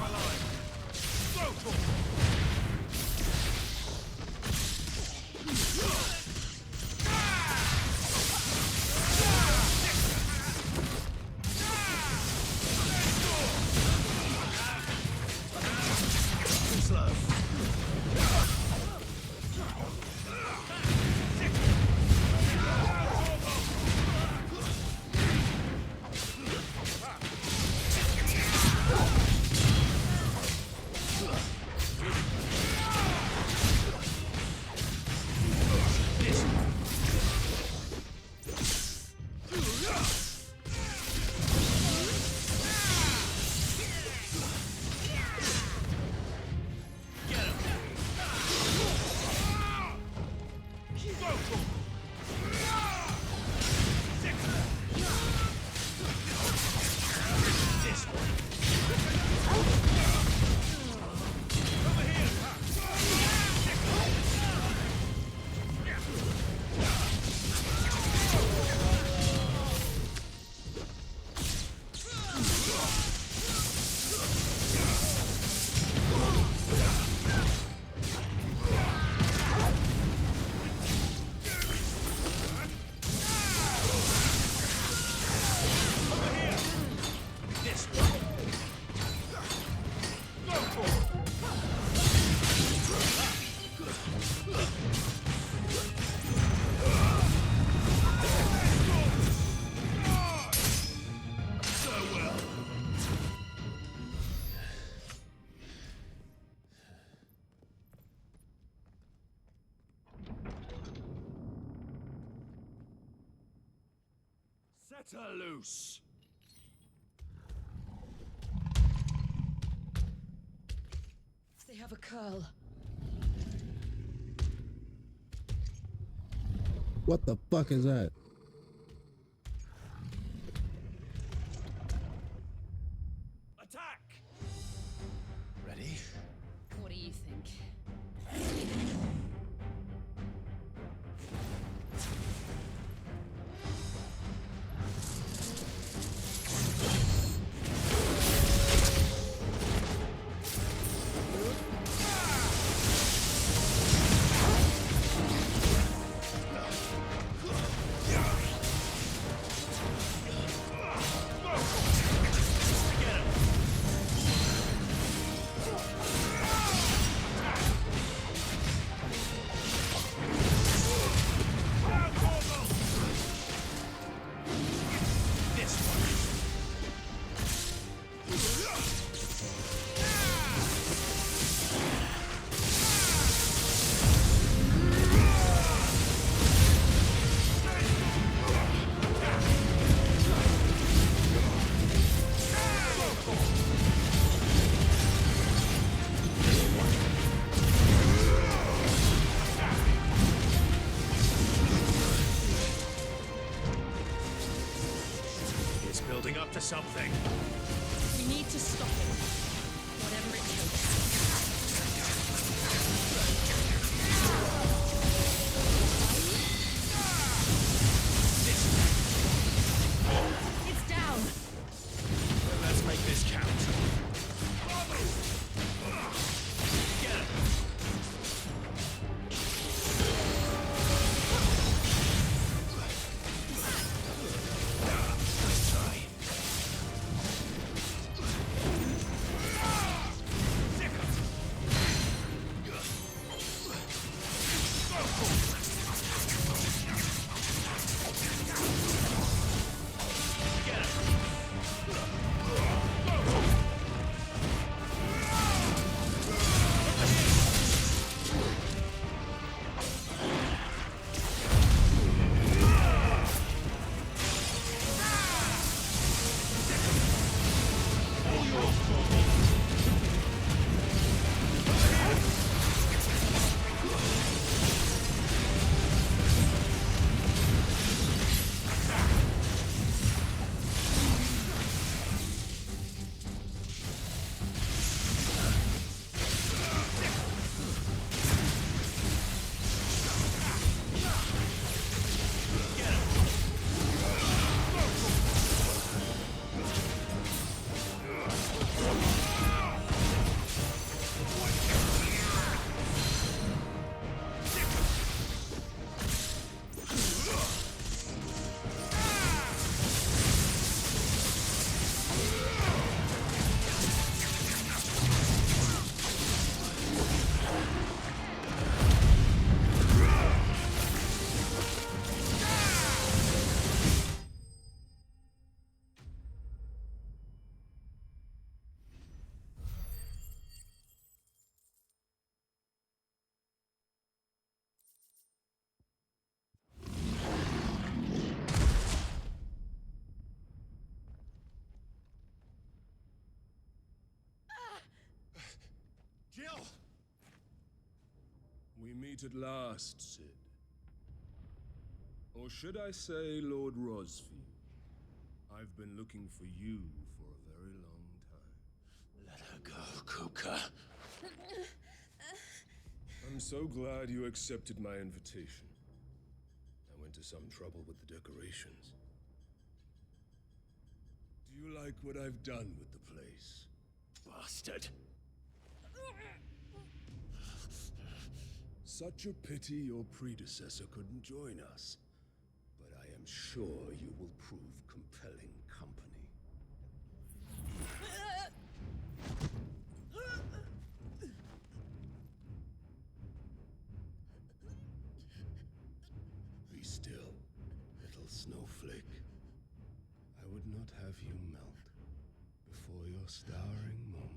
Set her loose! They have a curl. What the fuck is that? Attack! Ready? What do you think? Yeah! to something. We need to stop him. Whatever it takes. It's down. Let's make this count. Get him. Nice try. Jill! We meet at last, Sid. Or should I say, Lord Rosfield? I've been looking for you for a very long time. Let her go, Kuka. I'm so glad you accepted my invitation. I went to some trouble with the decorations. Do you like what I've done with the place? Bastard. Such a pity your predecessor couldn't join us. But I am sure you will prove compelling company. Be still, little snowflake. I would not have you melt before your starring moment.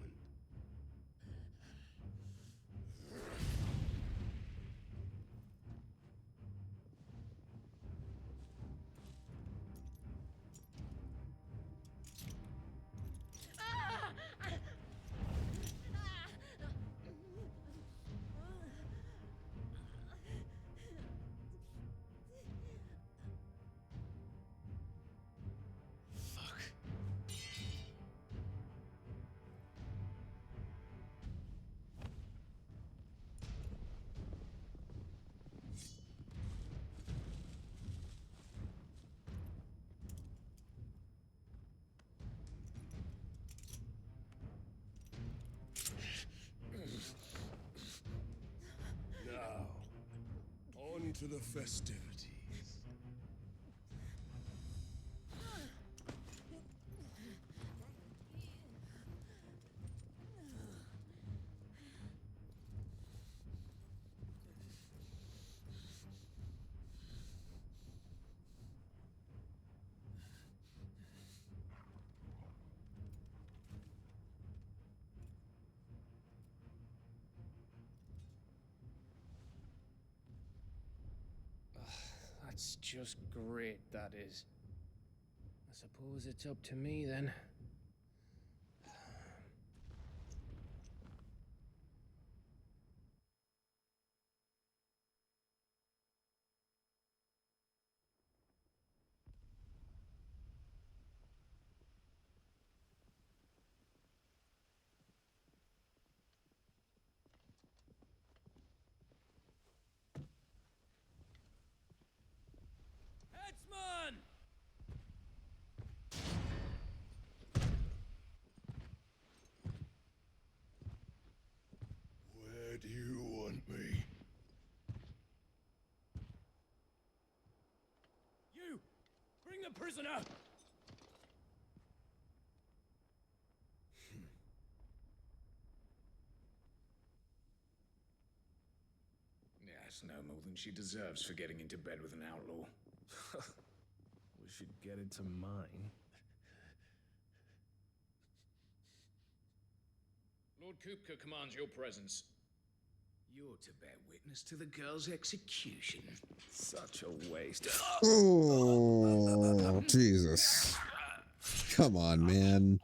Now, on to the festivities. That's just great, that is. I suppose it's up to me then. the prisoner! Yes, no more than she deserves for getting into bed with an outlaw. We should get it to mine. Lord Kupka commands your presence. You're to bear witness to the girl's execution. Such a waste. Oh, Jesus. Come on, man.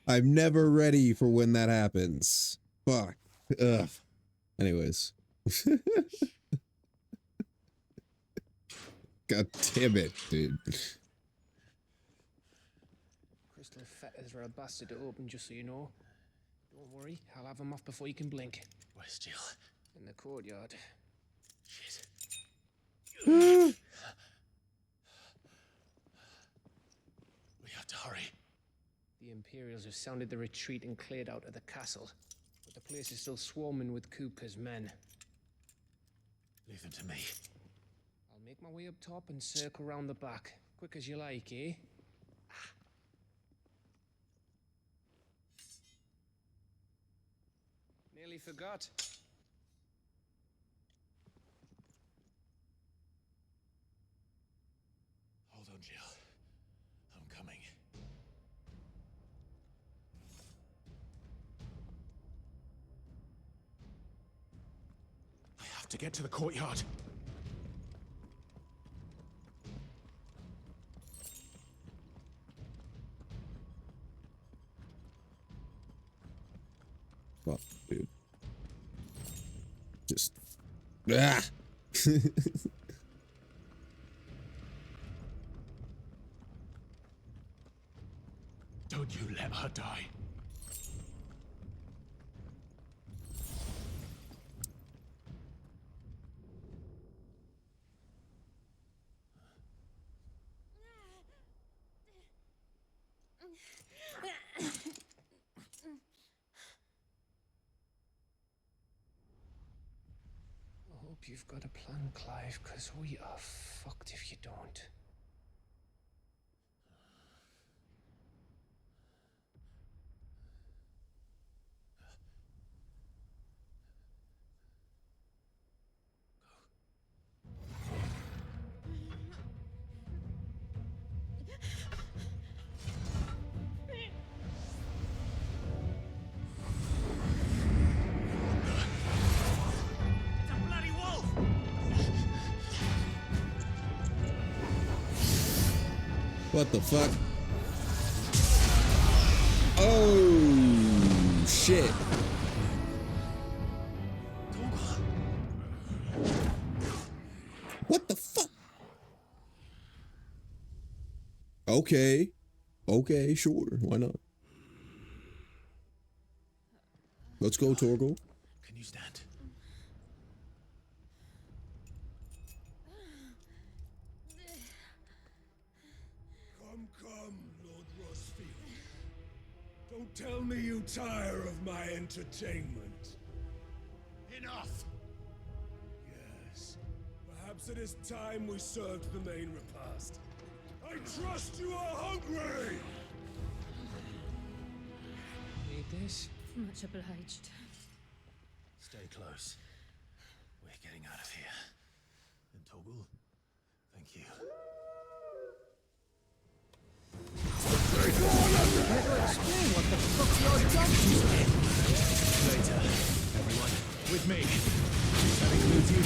I'm never ready for when that happens. Fuck. Ugh. Anyways. God damn it, dude. Crystal fetters are a bastard to open, just so you know. Don't worry, I'll have them off before you can blink. Where's Jill? In the courtyard. Shit. Hmm. We have to hurry. The Imperials have sounded the retreat and cleared out of the castle, but the place is still swarming with Kupka's men. Leave them to me. I'll make my way up top and circle round the back. Quick as you like, eh? Nearly forgot. Hold on, Jill. I'm coming. I have to get to the courtyard. Fuck, dude. Just. Ah! Don't you let her die. I hope you've got a plan, Clive, because we are fucked if you don't. What the fuck? Oh, shit. What the fuck? Okay. Okay, sure. Why not? Let's go, Torgal. Can you stand? Come, Lord Rossfield. Don't tell me you tire of my entertainment. Enough! Yes. Perhaps it is time we served the main repast. I trust you are hungry! Need this? Much obliged. Stay close. We're getting out of here. And Toggle, thank you. Explain what the fuck's your job Later, everyone, with me. That includes you.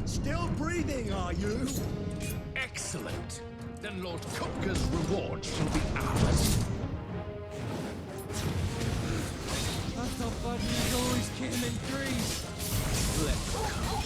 Still breathing, are you? Excellent. Then Lord Kupka's reward shall be ours. I thought buddies always came in threes. Let's go.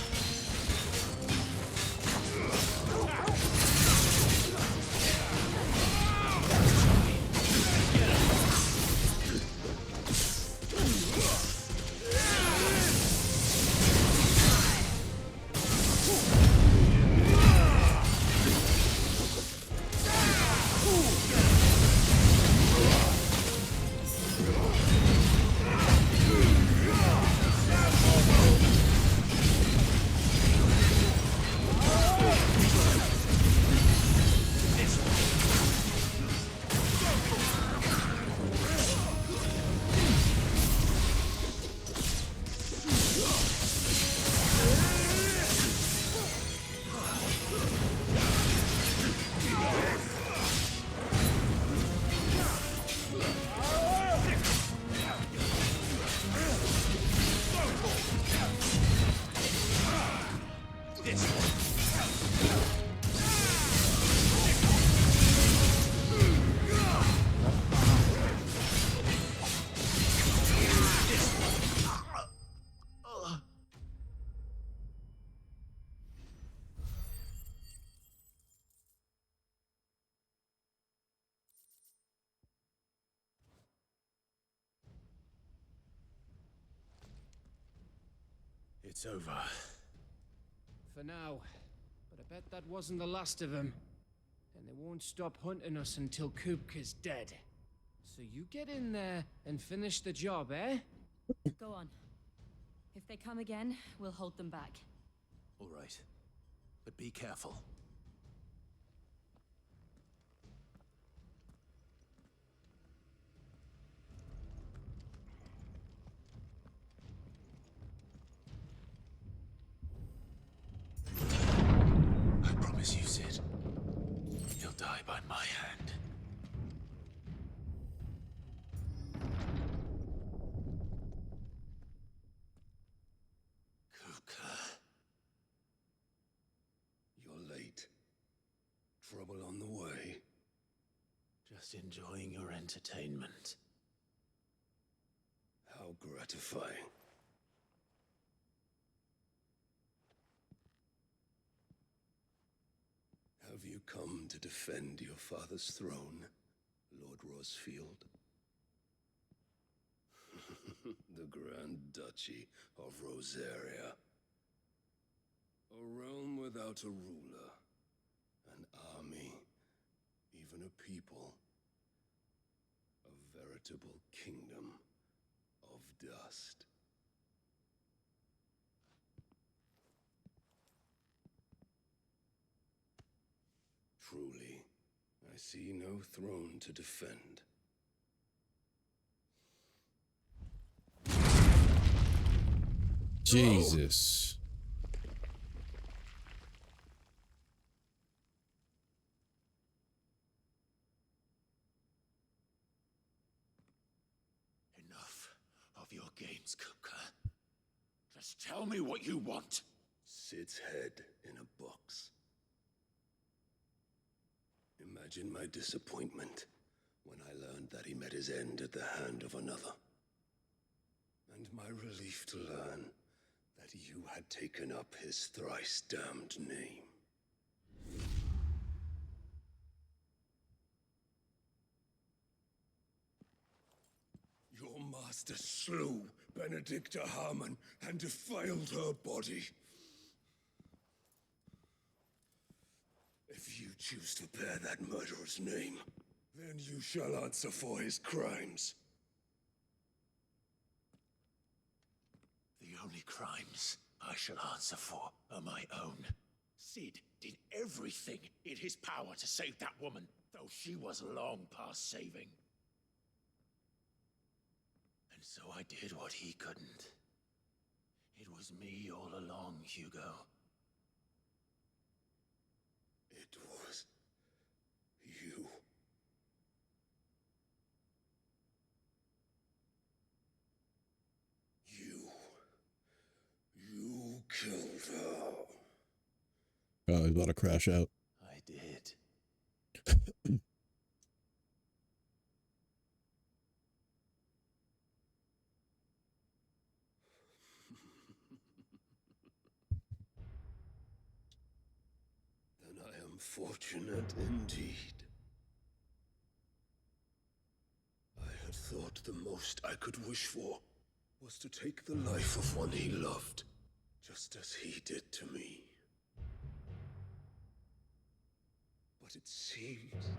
It's over. For now. But I bet that wasn't the last of them. And they won't stop hunting us until Kupka's dead. So you get in there and finish the job, eh? Go on. If they come again, we'll hold them back. All right. But be careful. I promise you, Sid. You'll die by my hand. You're late. Trouble on the way. Just enjoying your entertainment. How gratifying. Have you come to defend your father's throne, Lord Rosfield? The Grand Duchy of Rosaria. A realm without a ruler, an army, even a people. A veritable kingdom of dust. Truly, I see no throne to defend. Jesus. Enough of your games, Kupka. Just tell me what you want. Sid's head in a box. Imagine my disappointment when I learned that he met his end at the hand of another. And my relief to learn that you had taken up his thrice damned name. Your master slew Benedicta Harmon and defiled her body. If you choose to bear that murderer's name, then you shall answer for his crimes. The only crimes I shall answer for are my own. Sid did everything in his power to save that woman, though she was long past saving. And so I did what he couldn't. It was me all along, Hugo. It was you. You killed her. Oh, he's about to crash out. I did. Then I am fortunate indeed. I had thought the most I could wish for was to take the life of one he loved, just as he did to me. But it seems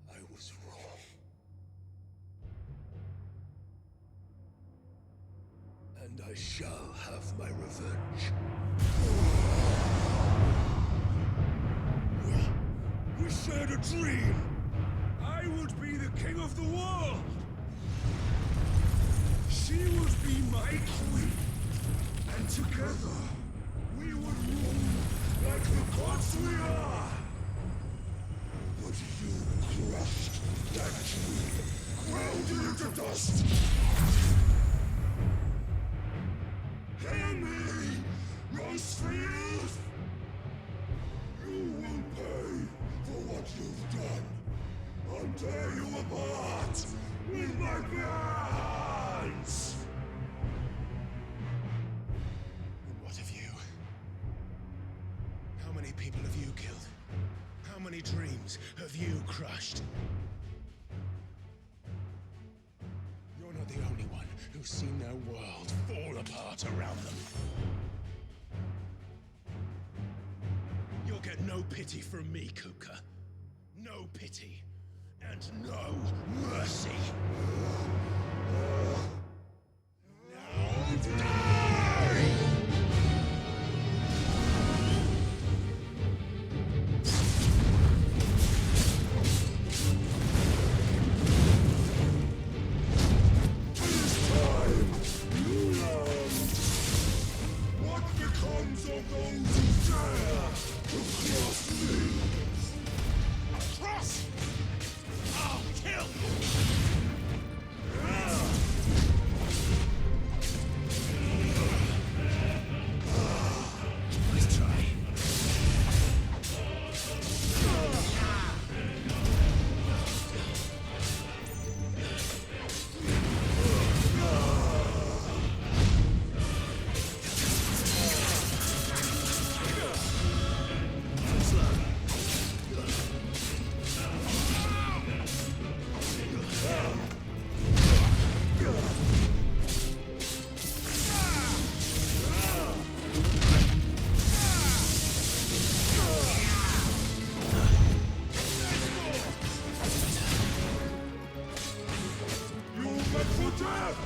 I was wrong. And I shall have my revenge. We shared a dream! I would be the king of the world! She would be my queen! And together, we would rule like the gods we are! But you crushed that dream, ground it into dust! Hear me, Rosefield! You will pay for what you've done. I'll tear you apart with my bare hands! And what of you? How many people have you killed? How many dreams have you crushed? You're not the only one who's seen their world fall apart around them. You'll get no pity from me, Kuka. No pity. And no mercy. Now die! What becomes of those who dare to cross me? Cross! I'll kill you! Nice try. You met for death!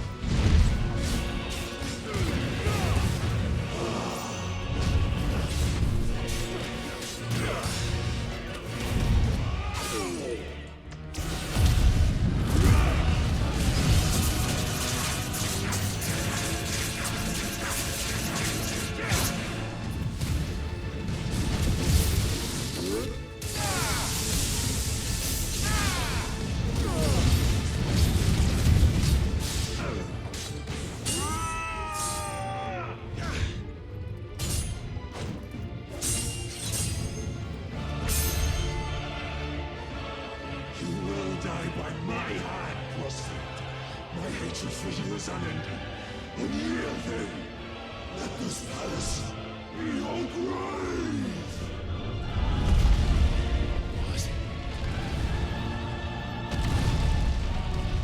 You will die by my hand, Crossfield. My hatred for you is unending. And yield then. Let this palace be your grave! What?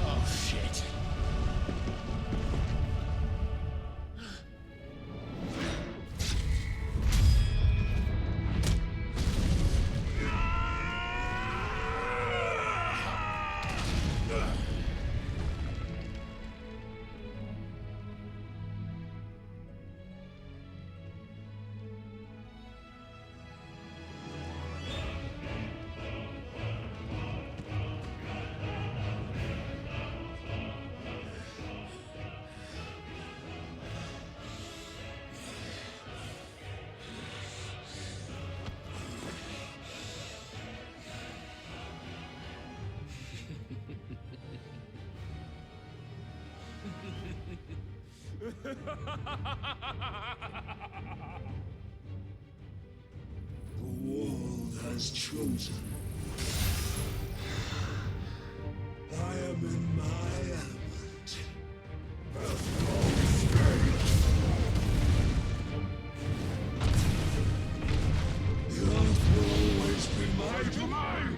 Oh, shit. has chosen. I am in my element. The earth will always be my domain.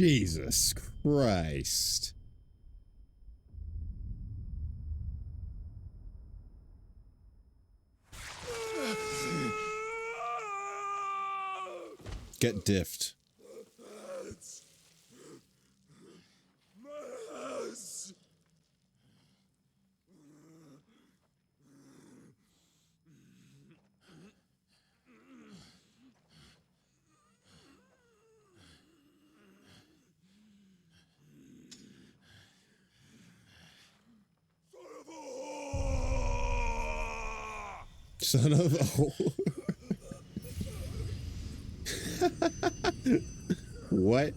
Jesus Christ. Get diffed. Son of a whore. What?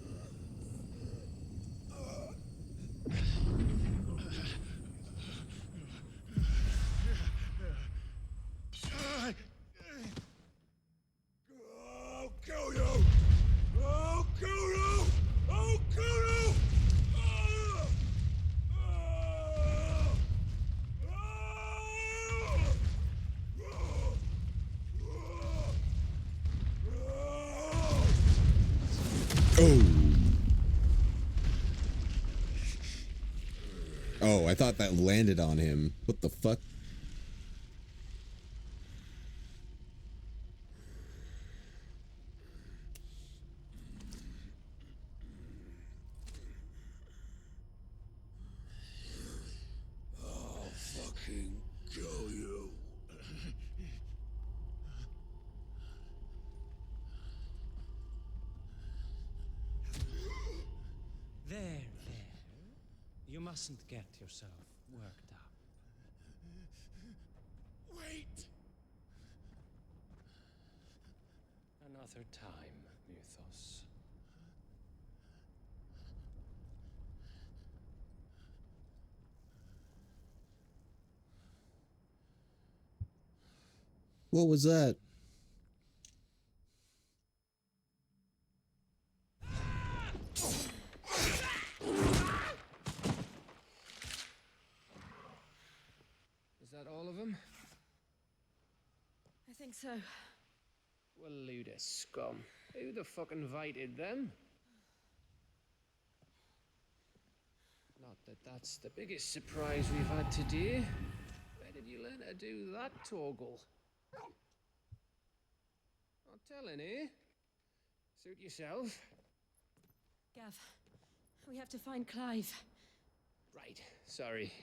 I'll kill you! I'll kill you! I'll kill you! Oh. Oh, I thought that landed on him. What the fuck? I'll fucking kill you. There. You mustn't get yourself worked up. Wait! Another time, Muthos. What was that? Is that all of them? I think so. Well, load of scum. Who the fuck invited them? Not that that's the biggest surprise we've had today. Where did you learn to do that, Torgal? Not telling, eh? Suit yourself. Gav, we have to find Clive. Right, sorry.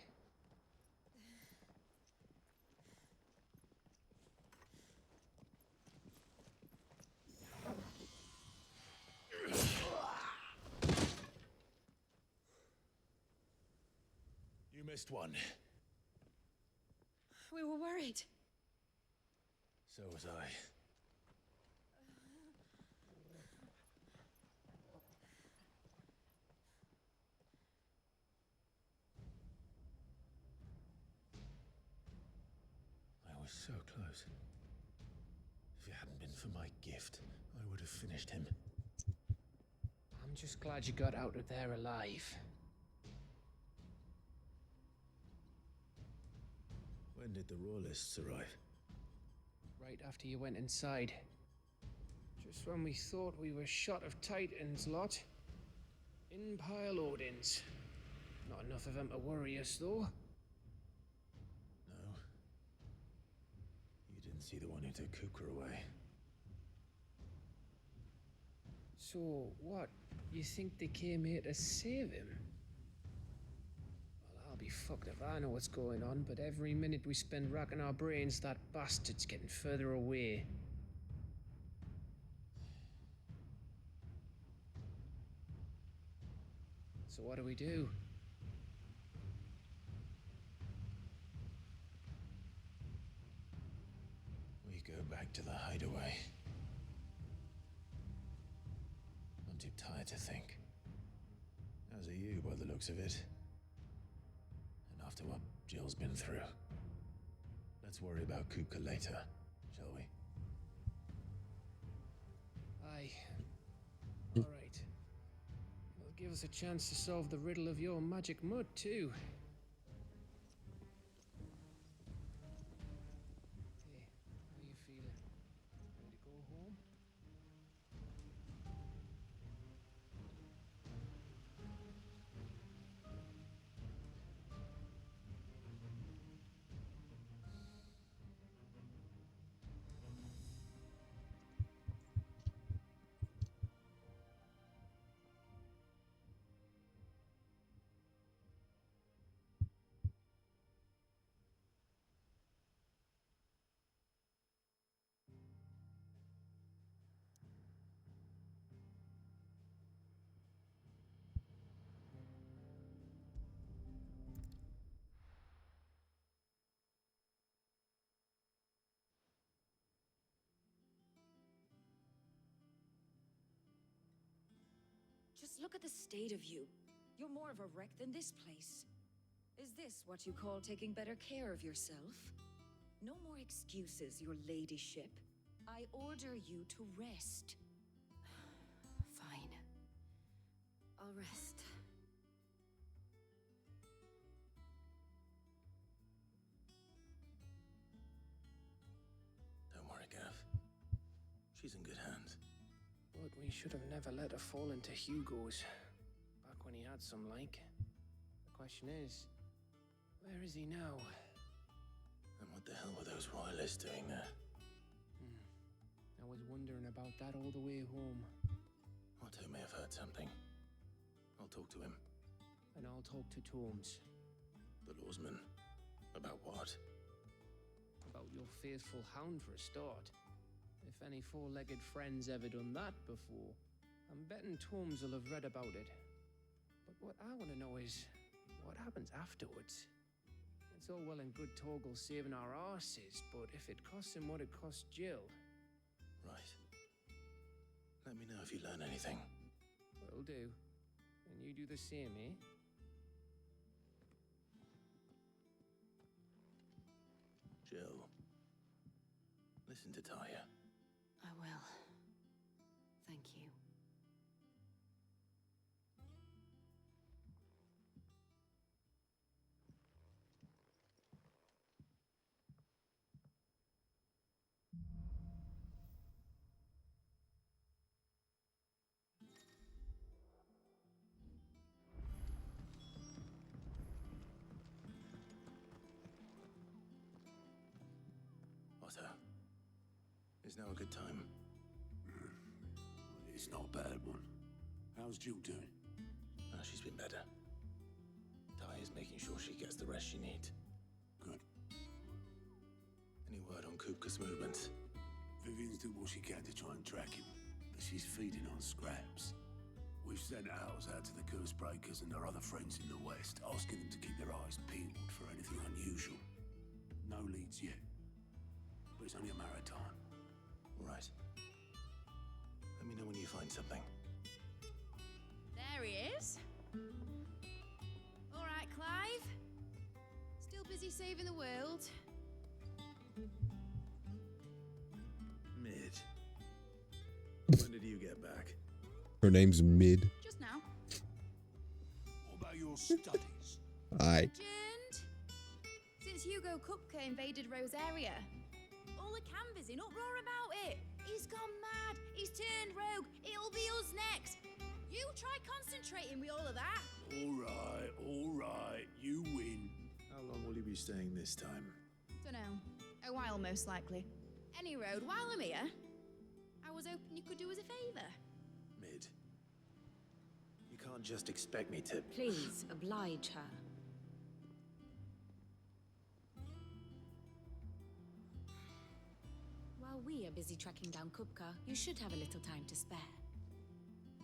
You missed one. We were worried. So was I. I was so close. If it hadn't been for my gift, I would have finished him. I'm just glad you got out of there alive. When did the Royalists arrive? Right after you went inside. Just when we thought we were shot of Titans, lot. In pile Odins. Not enough of them to worry us, though. No. You didn't see the one who took Kukra away. So, what? You think they came here to save him? Well, I'll be fucked if I know what's going on, but every minute we spend racking our brains, that bastard's getting further away. So what do we do? We go back to the hideaway. I'm too tired to think. As are you, by the looks of it. And after what Jill's been through. Let's worry about Kupka later, shall we? Aye. All right. It'll give us a chance to solve the riddle of your magic mud, too. Hey, how you feeling? Ready to go home? Just look at the state of you. You're more of a wreck than this place. Is this what you call taking better care of yourself? No more excuses, your ladyship. I order you to rest. Fine. I'll rest. Don't worry, Gav. She's in good hands. But we should have never let her fall into Hugo's. Back when he had some like. The question is, where is he now? And what the hell were those royalists doing there? I was wondering about that all the way home. Otto may have heard something. I'll talk to him. And I'll talk to Torms. The lawsman. About what? About your faithful hound for a start. If any four-legged friend's ever done that before, I'm betting Torms will have read about it. But what I want to know is, what happens afterwards? It's all well and good Torgal saving our arses, but if it costs him what it cost Jill... Right. Let me know if you learn anything. Will do. And you do the same, eh? Jill. Listen to Taya. I will. Thank you. Otto. Is now a good time? It's not a bad one. How's Jill doing? She's been better. Taya's making sure she gets the rest she needs. Good. Any word on Kupka's movements? Vivian's doing what she can to try and track him, but she's feeding on scraps. We've sent ours out to the curse breakers and their other friends in the west, asking them to keep their eyes peeled for anything unusual. No leads yet, but it's only a matter of time. Right. Let me know when you find something. There he is. All right, Clive. Still busy saving the world. Mid. When did you get back? Her name's Mid. Just now. What about your studies? Aye. Legend. Since Hugo Kupka invaded Rosaria, all the canvas in uproar about it. He's gone mad. He's turned rogue. It'll be us next. You try concentrating with all of that. All right. You win. How long will you be staying this time? Dunno. A while, most likely. Any road, while I'm here, I was hoping you could do us a favor. Mid. You can't just expect me to... Please, oblige her. While we are busy tracking down Kupka, you should have a little time to spare.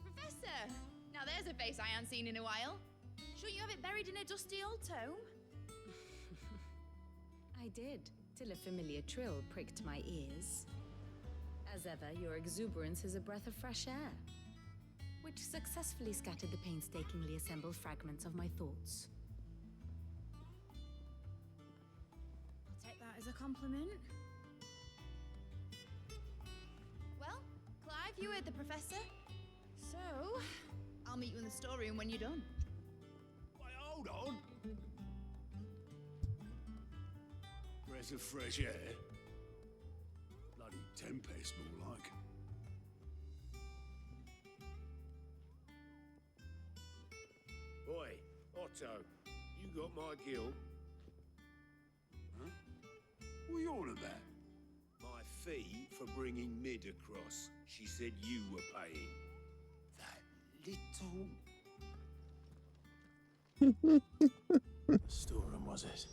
Professor! Now there's a face I haven't seen in a while. Shouldn't you have it buried in a dusty old tome? I did, till a familiar trill pricked my ears. As ever, your exuberance is a breath of fresh air, which successfully scattered the painstakingly assembled fragments of my thoughts. I'll take that as a compliment. Well, Clive, you heard the professor. So, I'll meet you in the storeroom when you're done. Wait, hold on. Breath of fresh air. Bloody tempest, more like. Oi, Otto, you got my gill? Huh? What are you on about? My fee for bringing Mid across. She said you were paying. The storeroom, was it?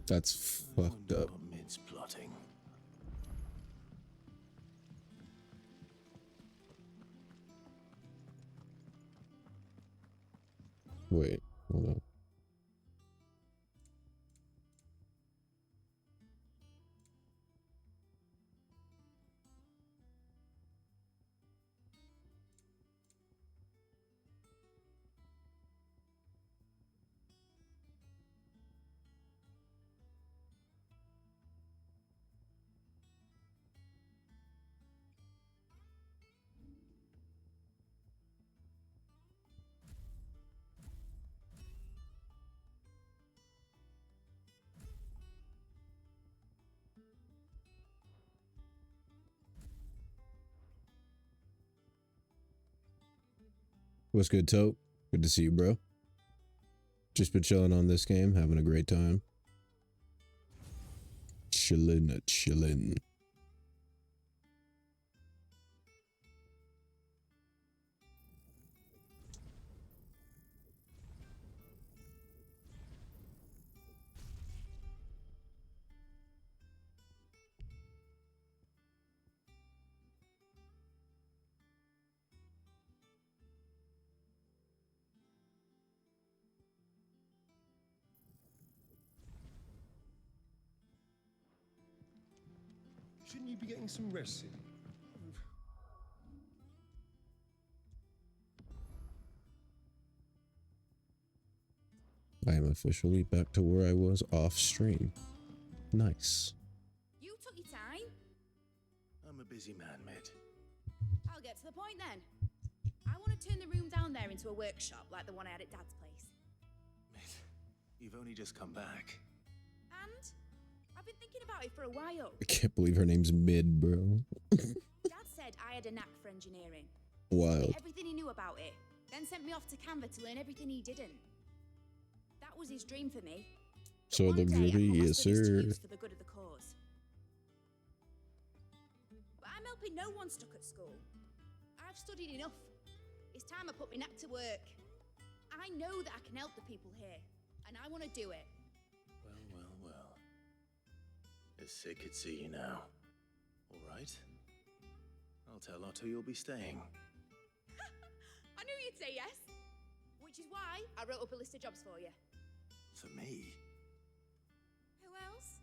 That's fucked up. What Mid's plotting. Wait, hold on. What's good, Tote? Good to see you, bro. Just been chilling on this game, having a great time. Chillin'. Shouldn't you be getting some rest soon? I am officially back to where I was off stream. Nice. You took your time. I'm a busy man, mate. I'll get to the point then. I want to turn the room down there into a workshop like the one I had at Dad's place. Mate, you've only just come back. And I've been thinking about it for a while. I can't believe her name's Mid, bro. Dad said I had a knack for engineering. Wild. Everything he knew about it. Then sent me off to Canva to learn everything he didn't. That was his dream for me. So the groovy, yes sir. For the good of the cause. But I'm helping no one stuck at school. I've studied enough. It's time I put my knack to work. I know that I can help the people here, and I want to do it. Well. As Sid could see you now. All right. I'll tell Otto you'll be staying. I knew you'd say yes. Which is why I wrote up a list of jobs for you. For me? Who else?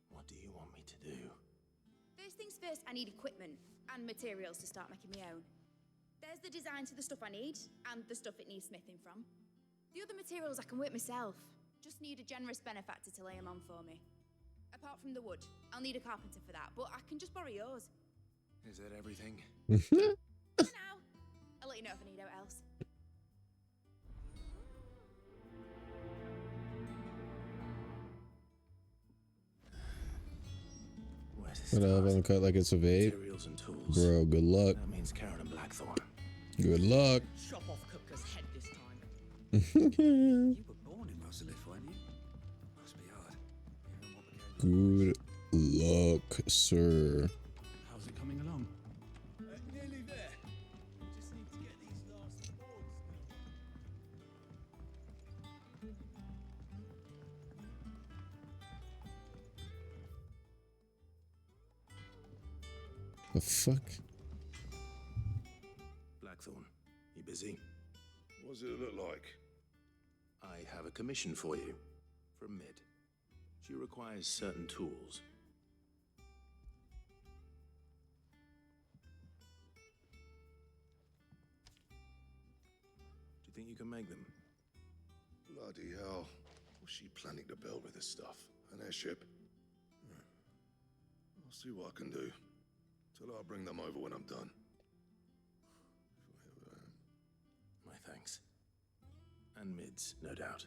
What do you want me to do? First things first, I need equipment and materials to start making my own. There's the design to the stuff I need, and the stuff it needs smithing from. The other materials I can work myself. Just need a generous benefactor to lay them on for me. Apart from the wood, I'll need a carpenter for that, but I can just borrow yours. Is that everything? For now. I'll let you know if I need out else. What up? I'm cut like it's a vape. Materials and tools. Bro, good luck. That means Karen and Blackthorn. Good luck. Chop off Kupka's head this time. You were born in Rosalith, weren't you? Must be hard. Good luck, sir. How's it coming along? Nearly there. Just need to get these last boards. The fuck? Blackthorn, you busy? What does it look like? I have a commission for you. From Mid. She requires certain tools. Do you think you can make them? Bloody hell. What's she planning to build with this stuff? An airship? I'll see what I can do. Tell her I'll bring them over when I'm done. My thanks. And Mid's, no doubt.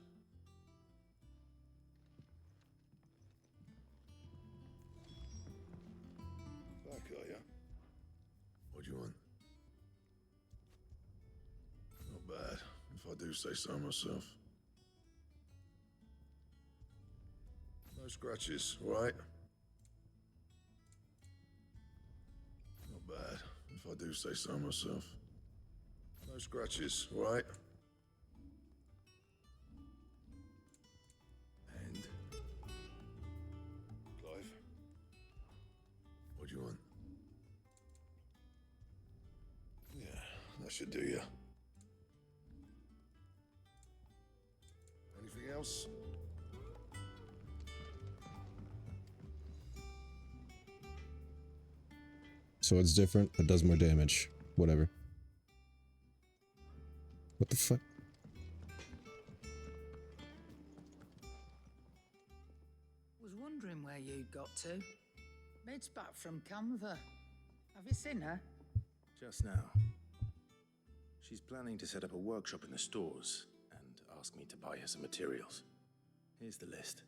Back, are ya? What do you want? Not bad, if I do say so myself. No scratches, all right? Not bad, if I do say so myself. No scratches, all right? And? Clive? What do you want? Yeah, that should do ya. Anything else? So it's different, but does more damage. Whatever. What the fuck? Was wondering where you'd got to. Mid's back from Canva. Have you seen her? Just now. She's planning to set up a workshop in the stores and ask me to buy her some materials. Here's the list.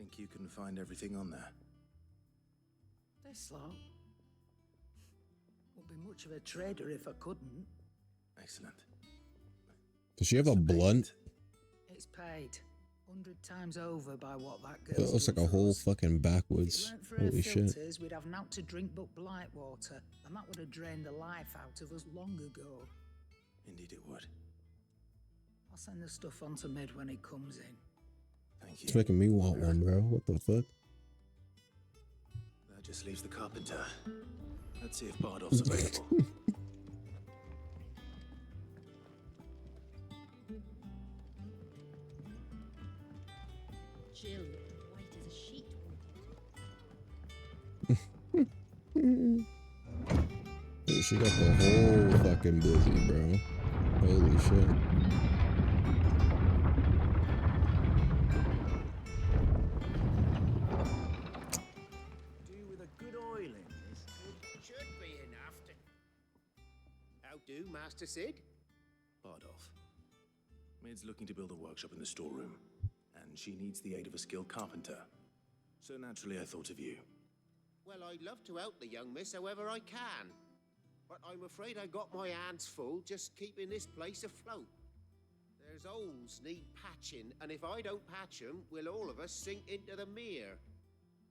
Think you can find everything on there? This lot. Wouldn't be much of a trader if I couldn't. Excellent. Does she have a blunt? It's paid 100 times over by what that It girl's looks like done a for whole us. fucking backwoods. If it weren't for her Holy shit. filters, we'd have naught to drink but blight water, and that would have drained the life out of us long ago. Indeed it would. I'll send the stuff on to Mid when he comes in. Thank you. It's making me want one, bro. What the fuck? That just leaves the carpenter. Let's see if Bardolph's available. Jill, white as a sheet. Dude, she got the whole fucking busy, bro. Holy shit. Do with a good oil in this. Should be enough to... How do, Master Sid? Bardolph. Mid's looking to build a workshop in the storeroom, and she needs the aid of a skilled carpenter. So naturally I thought of you. Well, I'd love to help the young miss however I can. But I'm afraid I got my hands full just keeping this place afloat. There's holes need patching, and if I don't patch them, will all of us sink into the mere.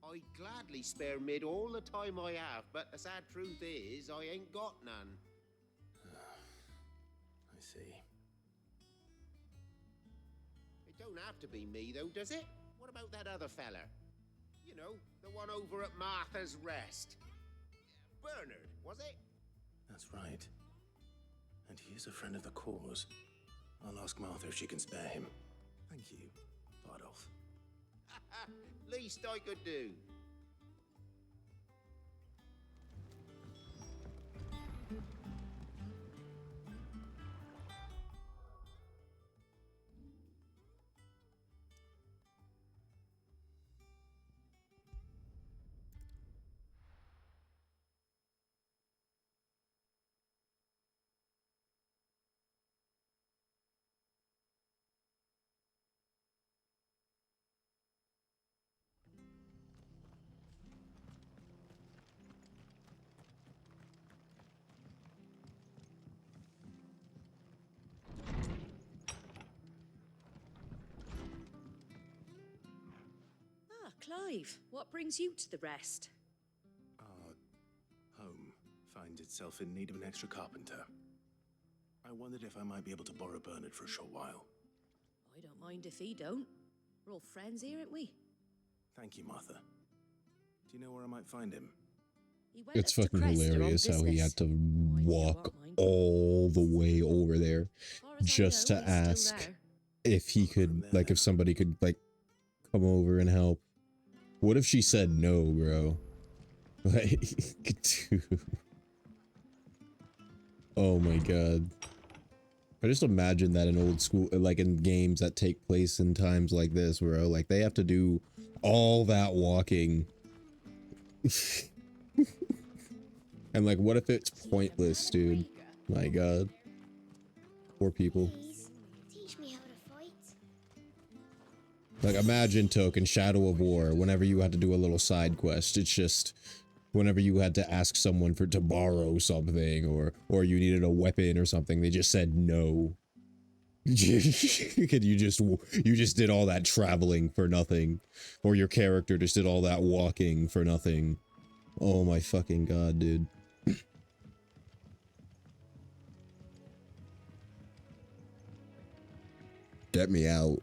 I'd gladly spare Mid all the time I have, but the sad truth is, I ain't got none. I see. It don't have to be me, though, does it? What about that other fella? You know, the one over at Martha's Rest. Bernard, was it? That's right. And he is a friend of the cause. I'll ask Martha if she can spare him. Thank you, Bardolph. Least I could do. Ah, Clive, what brings you to the Rest? Our home finds itself in need of an extra carpenter. I wondered if I might be able to borrow Bernard for a short while. I don't mind if he don't. We're all friends here, aren't we? Thank you, Martha. Do you know where I might find him? He went It's up to fucking Cresta on hilarious how he business. had to walk all the way over there just to know, he's still ask there. if he could, like, if somebody could, like, come over and help. What if she said no, bro? Like, dude. Oh my god. I just imagine that in old school, like in games that take place in times like this, bro. Like, they have to do all that walking. And like, what if it's pointless, dude? My god. Poor people. Teach me how to fight. Like, imagine, Token, Shadow of War, whenever you had to do a little side quest, it's just whenever you had to ask someone to borrow something, or you needed a weapon or something, they just said no. You just did all that traveling for nothing, or your character just did all that walking for nothing. Oh my fucking god, dude. Get me out.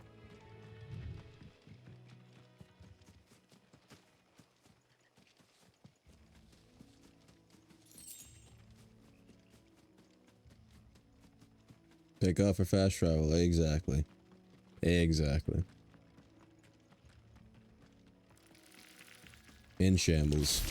Take off for fast travel. Exactly. Exactly. In shambles.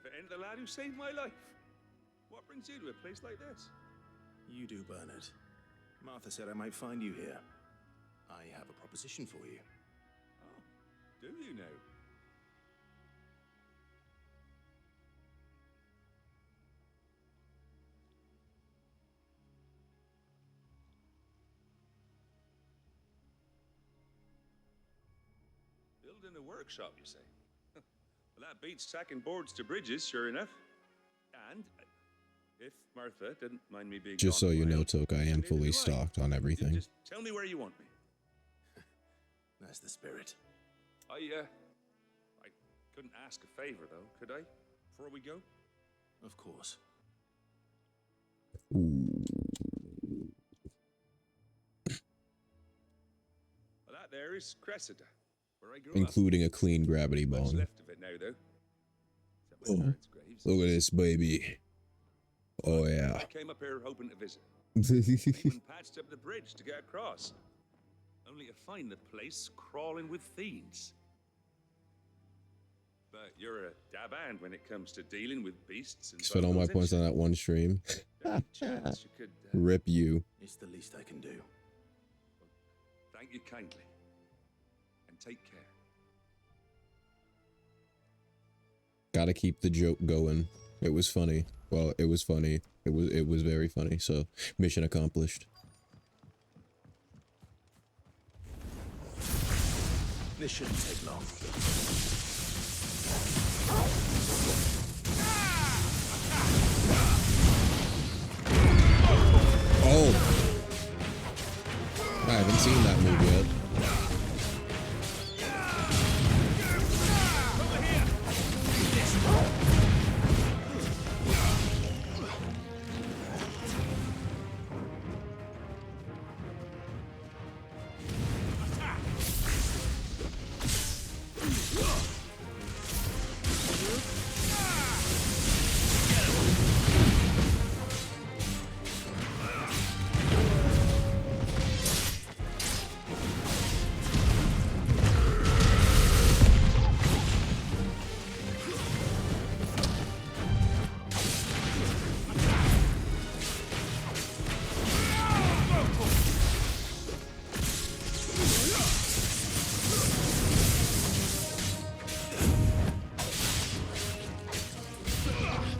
Martha ain't the lad who saved my life. What brings you to a place like this? You do, Bernard. Martha said I might find you here. I have a proposition for you. Oh, do you now? Building a workshop, you say? Well, that beats sacking boards to bridges, sure enough. And if Martha didn't mind me being Just gone so you a while, know, Toke, I am fully stocked on everything. just tell me where you want me. That's the spirit. I couldn't ask a favor, though, could I? Before we go? Of course. Well, that there is Cressida, where I grew Including a clean gravity up. What's bong. left of it now, though? Except my Oh, parents' graves. look at this baby. Oh yeah. I came up here hoping to visit. Even patched up the bridge to get across. Only to find the place crawling with fiends. But you're a dab hand when it comes to dealing with beasts and Spent all my points on that one stream. chance you could, Rip you. It's the least I can do. Thank you kindly. And take care. Gotta keep the joke going. It was funny. Well, it was funny. It was very funny. So, mission accomplished. This shouldn't take long. Oh! I haven't seen that move yet.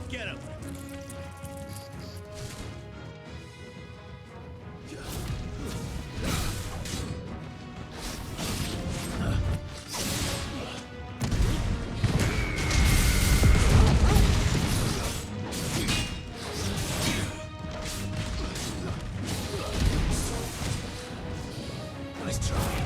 Get him! Nice try.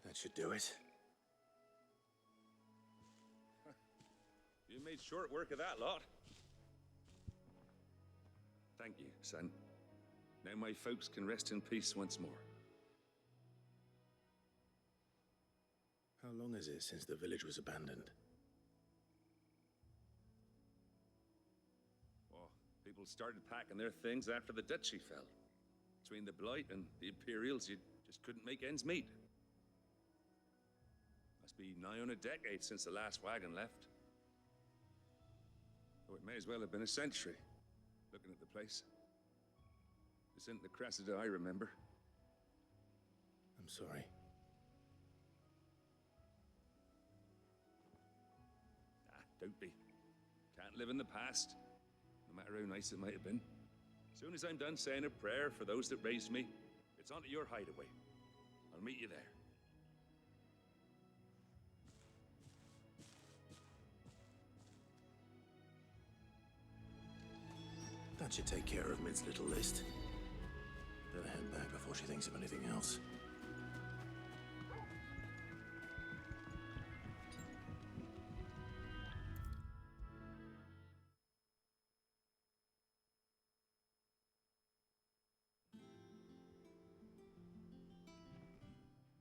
That should do it. You made short work of that lot. Thank you, son. Now my folks can rest in peace once more. How long is it since the village was abandoned? Oh, people started packing their things after the duchy fell. Between the Blight and the Imperials, you just couldn't make ends meet. Must be nigh on a decade since the last wagon left. Oh, it may as well have been a century, looking at the place. This isn't the Cressida I remember. I'm sorry. Don't be. Can't live in the past, no matter how nice it might have been. As soon as I'm done saying a prayer for those that raised me, it's on to your hideaway. I'll meet you there. That should take care of Mid's little list. Better head back before she thinks of anything else.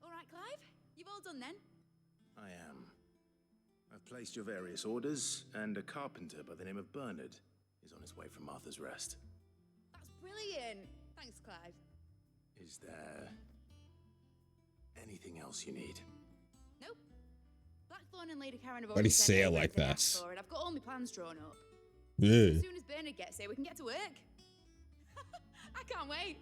All right, Clive? You've all done then? I am. I've placed your various orders, and a carpenter by the name of Bernard is on his way from Martha's Rest. That's brilliant. Thanks, Clive. Is there anything else you need? Nope. Blackthorn and Lady Karen have Why do you already say it sent like everything that? asked for, and I've got all my plans drawn up. Yeah. As soon as Bernard gets here, we can get to work. I can't wait.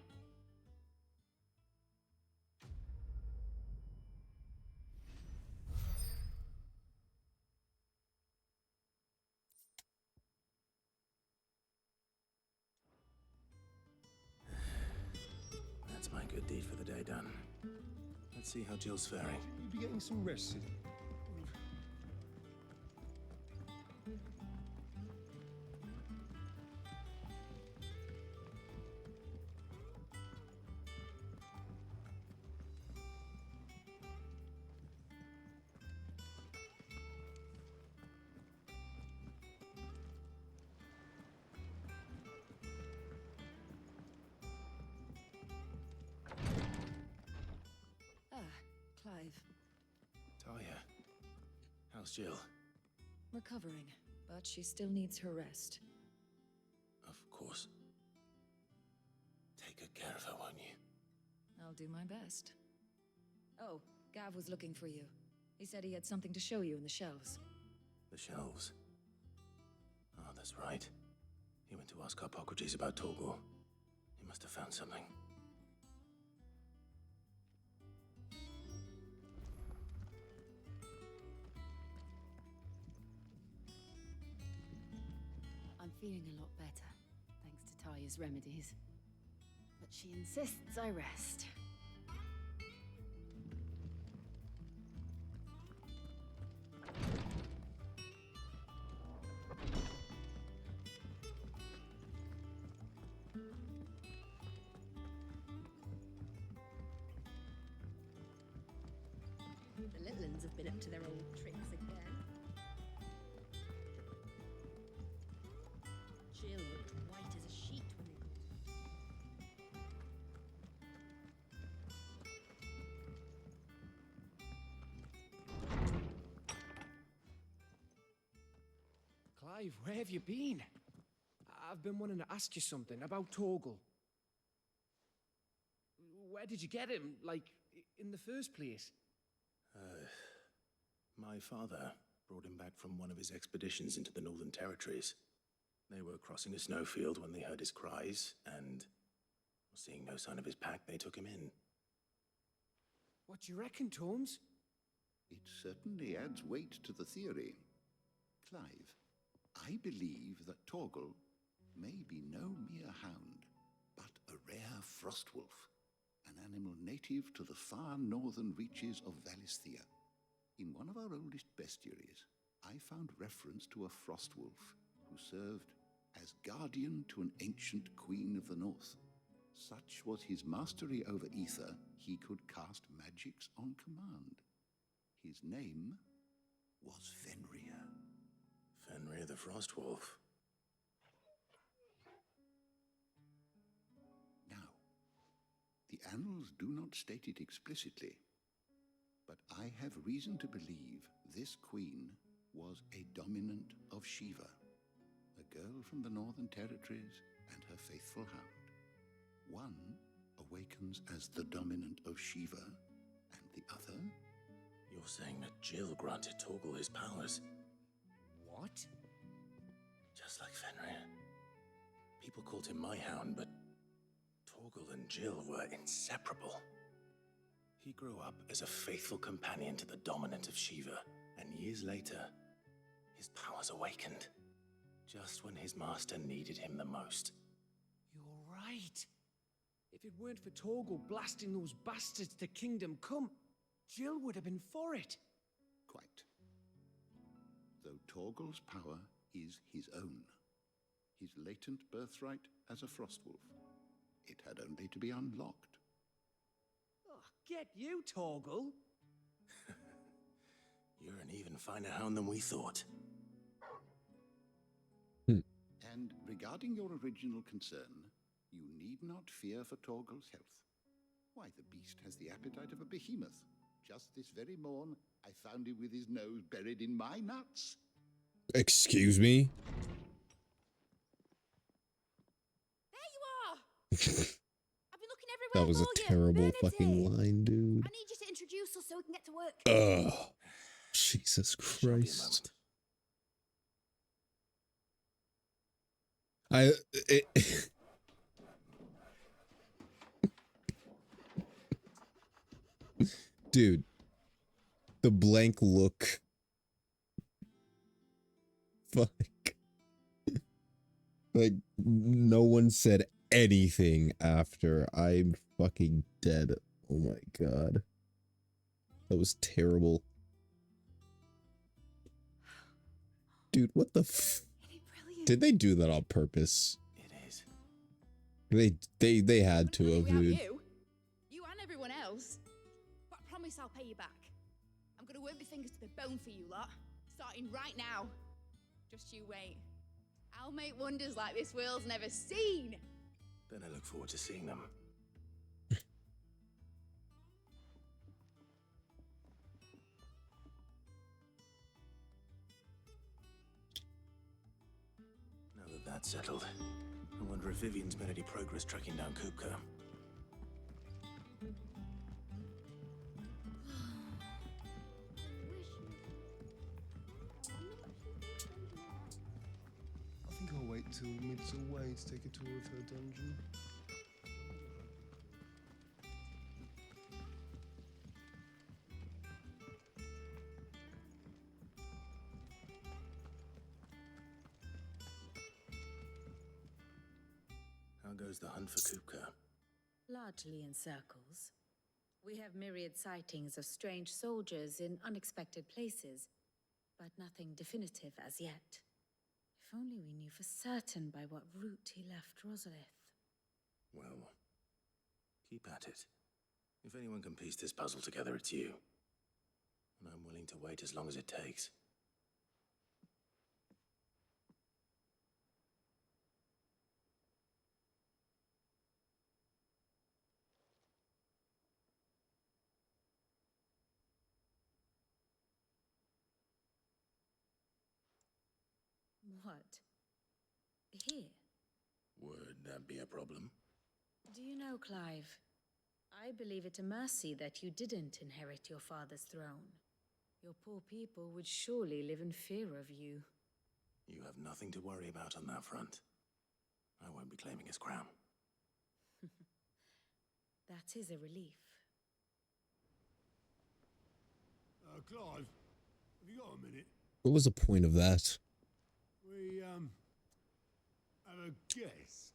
That's my good deed for the day done. Let's see how Jill's faring. You'll be getting some rest, Sid. Clive. Talia, how's Jill? Recovering, but she still needs her rest. Of course. Take good care of her, won't you? I'll do my best. Oh, Gav was looking for you. He said he had something to show you in the shelves. The shelves. Oh, that's right. He went to ask Harpocrates about Torgor. He must have found something. I'm feeling a lot better, thanks to Talia's remedies. But she insists I rest. The little ones have been up to their old tricks again. Jill looked white as a sheet when they got her. Clive, where have you been? I've been wanting to ask you something about Torgal. Where did you get him, like, in the first place? My father brought him back from one of his expeditions into the Northern Territories. They were crossing a snowfield when they heard his cries, and seeing no sign of his pack, they took him in. What do you reckon, Tomes? It certainly adds weight to the theory. Clive, I believe that Torgal may be no mere hound, but a rare frostwolf, an animal native to the far northern reaches of Valisthea. In one of our oldest bestiaries, I found reference to a frostwolf who served as guardian to an ancient queen of the north. Such was his mastery over ether, he could cast magics on command. His name was Fenrir. Fenrir the Frostwolf. Now, the annals do not state it explicitly, but I have reason to believe this queen was a dominant of Shiva, a girl from the Northern Territories and her faithful hound. One awakens as the dominant of Shiva, and the other... You're saying that Jill granted Torgal his powers? What? Just Just like Fenrir. People called him my hound, but Torgal and Jill were inseparable. He grew up as a faithful companion to the dominant of Shiva, and years later, his powers awakened, just when his master needed him the most. You're right. If it weren't for Torgal blasting those bastards to Kingdom Come, Jill would have been for it. Quite. Though Torgal's power is his own, his latent birthright as a Frostwolf, it had only to be unlocked. Oh, get you, Torgal. You're an even finer hound than we thought. And regarding your original concern, you need not fear for Torgal's health. Why, the beast has the appetite of a behemoth. Just this very morn, I found him with his nose buried in my nuts. Excuse me? There you are! I've been looking everywhere That was a for you. terrible Bernard's fucking here. line, dude. I need you to introduce us so we can get to work. Ugh. Jesus Christ. Dude, the blank look. Fuck. Like, no one said anything after. I'm fucking dead. Oh my god. That was terrible. Dude, what the f... Did they do that on purpose? It is. They had to have, dude. You and everyone else. But I promise I'll pay you back. I'm gonna work my fingers to the bone for you lot, starting right now. Just you wait. I'll make wonders like this world's never seen. Then I look forward to seeing them. Now that that's settled, I wonder if Vivian's made any progress tracking down Kupka. I think I'll wait till Mid's away to take a tour of her dungeon. How goes the hunt for Kupka? Largely in circles. We have myriad sightings of strange soldiers in unexpected places, but nothing definitive as yet. If only we knew for certain by what route he left Rosalith. Well, keep at it. If anyone can piece this puzzle together, it's you. And I'm willing to wait as long as it takes. What? Here? Would that be a problem? Do you know, Clive? I believe it a mercy that you didn't inherit your father's throne. Your poor people would surely live in fear of you. You have nothing to worry about on that front. I won't be claiming his crown. That is a relief. Clive, have you got a minute? What was the point of that? We, have a guest.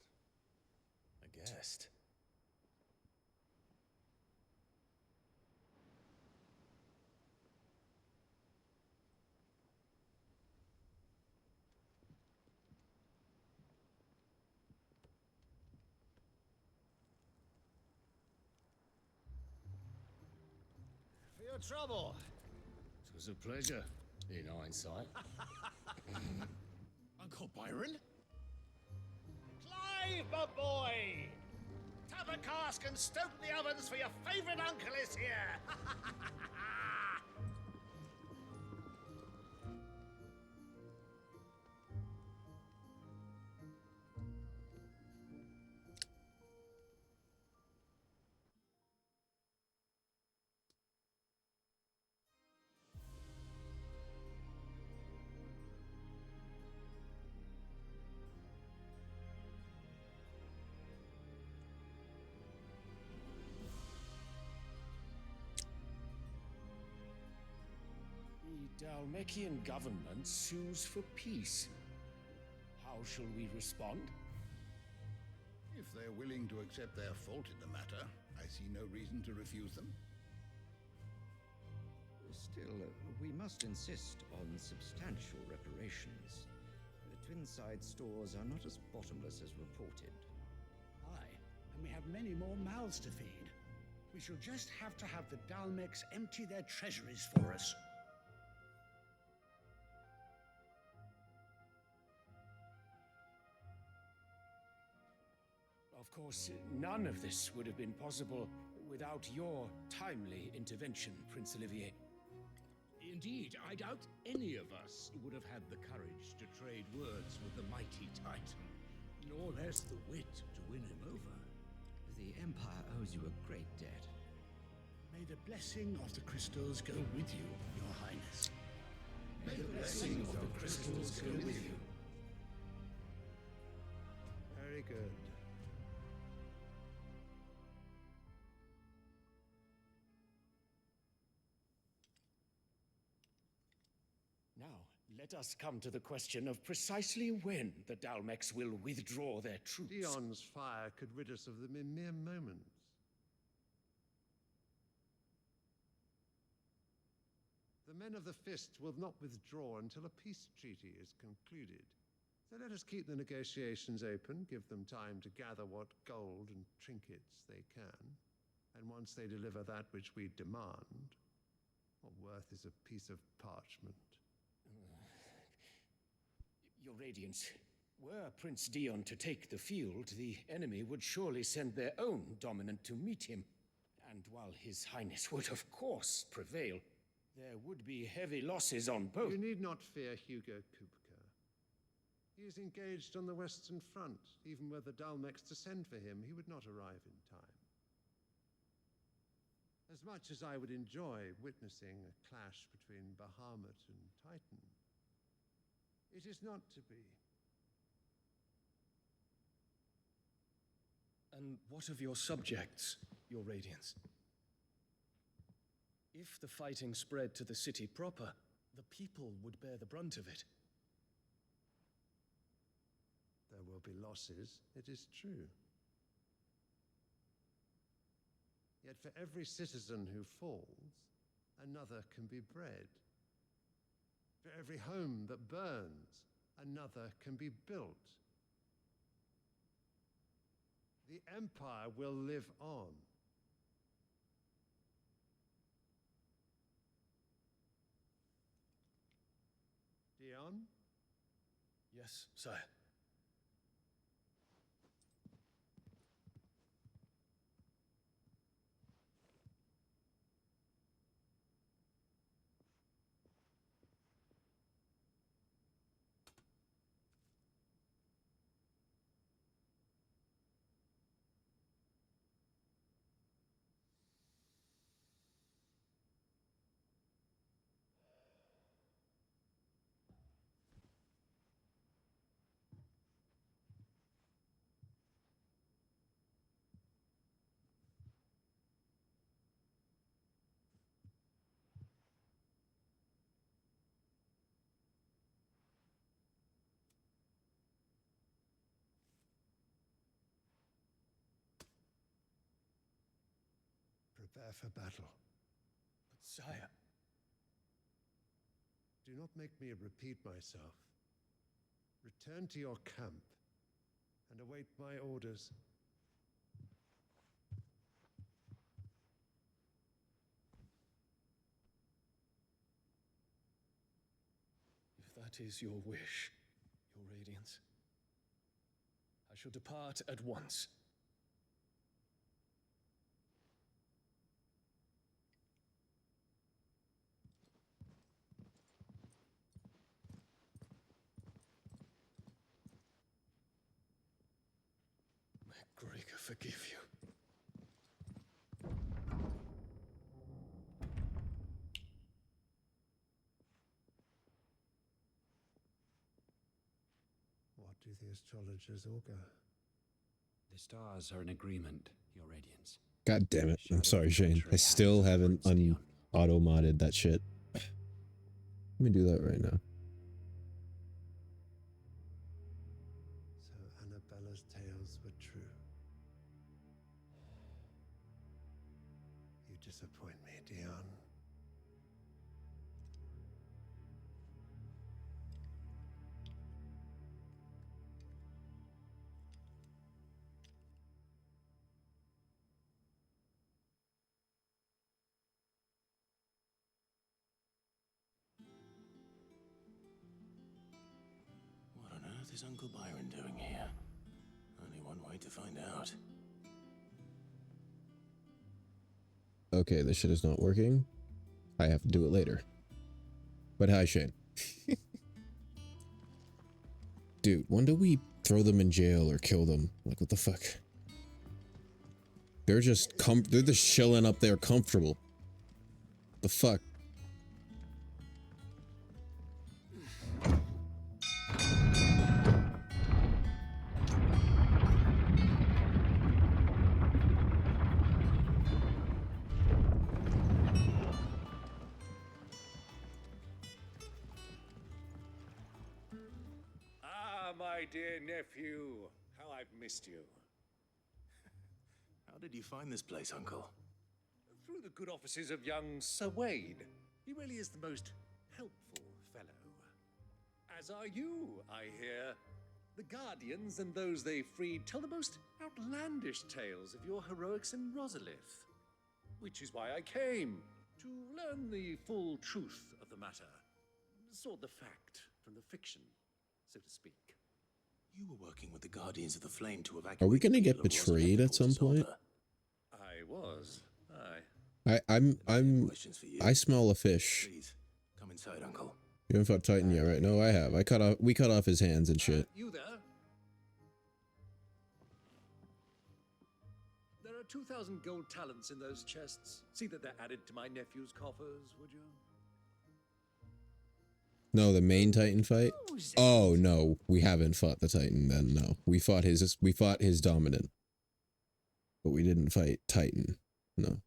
A guest? For your trouble. It was a pleasure, in hindsight. Uncle Byron? Clive, my boy! Tap a cask and stoke the ovens, for your favorite uncle is here! The Dalmekian government sues for peace. How shall we respond? If they're willing to accept their fault in the matter, I see no reason to refuse them. Still, we must insist on substantial reparations. The Twinside stores are not as bottomless as reported. Aye, and we have many more mouths to feed. We shall just have to have the Dalmeks empty their treasuries for us. Of course, none of this would have been possible without your timely intervention, Prince Olivier. Indeed, I doubt any of us would have had the courage to trade words with the mighty Titan, nor less the wit to win him over. The Empire owes you a great debt. May the blessing of the crystals go with you, Your Highness. May the blessing of the crystals go with you. Very good. Now, let us come to the question of precisely when the Dalmeks will withdraw their troops. Dion's fire could rid us of them in mere moments. The men of the Fist will not withdraw until a peace treaty is concluded. So let us keep the negotiations open, give them time to gather what gold and trinkets they can. And once they deliver that which we demand, what worth is a piece of parchment? Your Radiance, were Prince Dion to take the field, the enemy would surely send their own dominant to meet him. And while His Highness would of course prevail, there would be heavy losses on both. You need not fear Hugo Kupka. He is engaged on the Western Front. Even were the Dalmeks to send for him, he would not arrive in time. As much as I would enjoy witnessing a clash between Bahamut and Titan, it is not to be. And what of your subjects, Your Radiance? If the fighting spread to the city proper, the people would bear the brunt of it. There will be losses, it is true. Yet for every citizen who falls, another can be bred. For every home that burns, another can be built. The Empire will live on. Dion? Yes, sire. Prepare for battle. But sire... Do not make me repeat myself. Return to your camp and await my orders. If that is your wish, Your Radiance, I shall depart at once. May Gregor forgive you. What do the astrologers augur? The stars are in agreement, Your Radiance. God damn it. I'm sorry, Shane. I still haven't auto-modded that shit. Let me do that right now. So Annabella's tales were true. You disappoint me, Dion. What on earth is Uncle Byron doing here? Only one way to find out. Okay, this shit is not working. I have to do it later. But hi, Shane. Dude, when do we throw them in jail or kill them? Like, what the fuck? They're just chilling up there comfortable. The fuck? Ah, my dear nephew, how I've missed you. How did you find this place, Uncle? Through the good offices of young Sir Wade. He really is the most helpful fellow. As are you, I hear. The Guardians and those they freed tell the most outlandish tales of your heroics in Rosalith. Which is why I came, to learn the full truth of the matter. Sort the fact from the fiction, so to speak. You were working with the Guardians of the Flame to evacuate. Are we gonna get betrayed at some point? I was. Aye. I smell a fish. Please, come inside, Uncle. You haven't fought Titan yet, right? No, I have. We cut off his hands and shit. You there? There are 2,000 gold talents in those chests. See that they're added to my nephew's coffers, would you? No, the main Titan fight? Oh no, we haven't fought the Titan then, no. We fought his dominant. But we didn't fight Titan. No.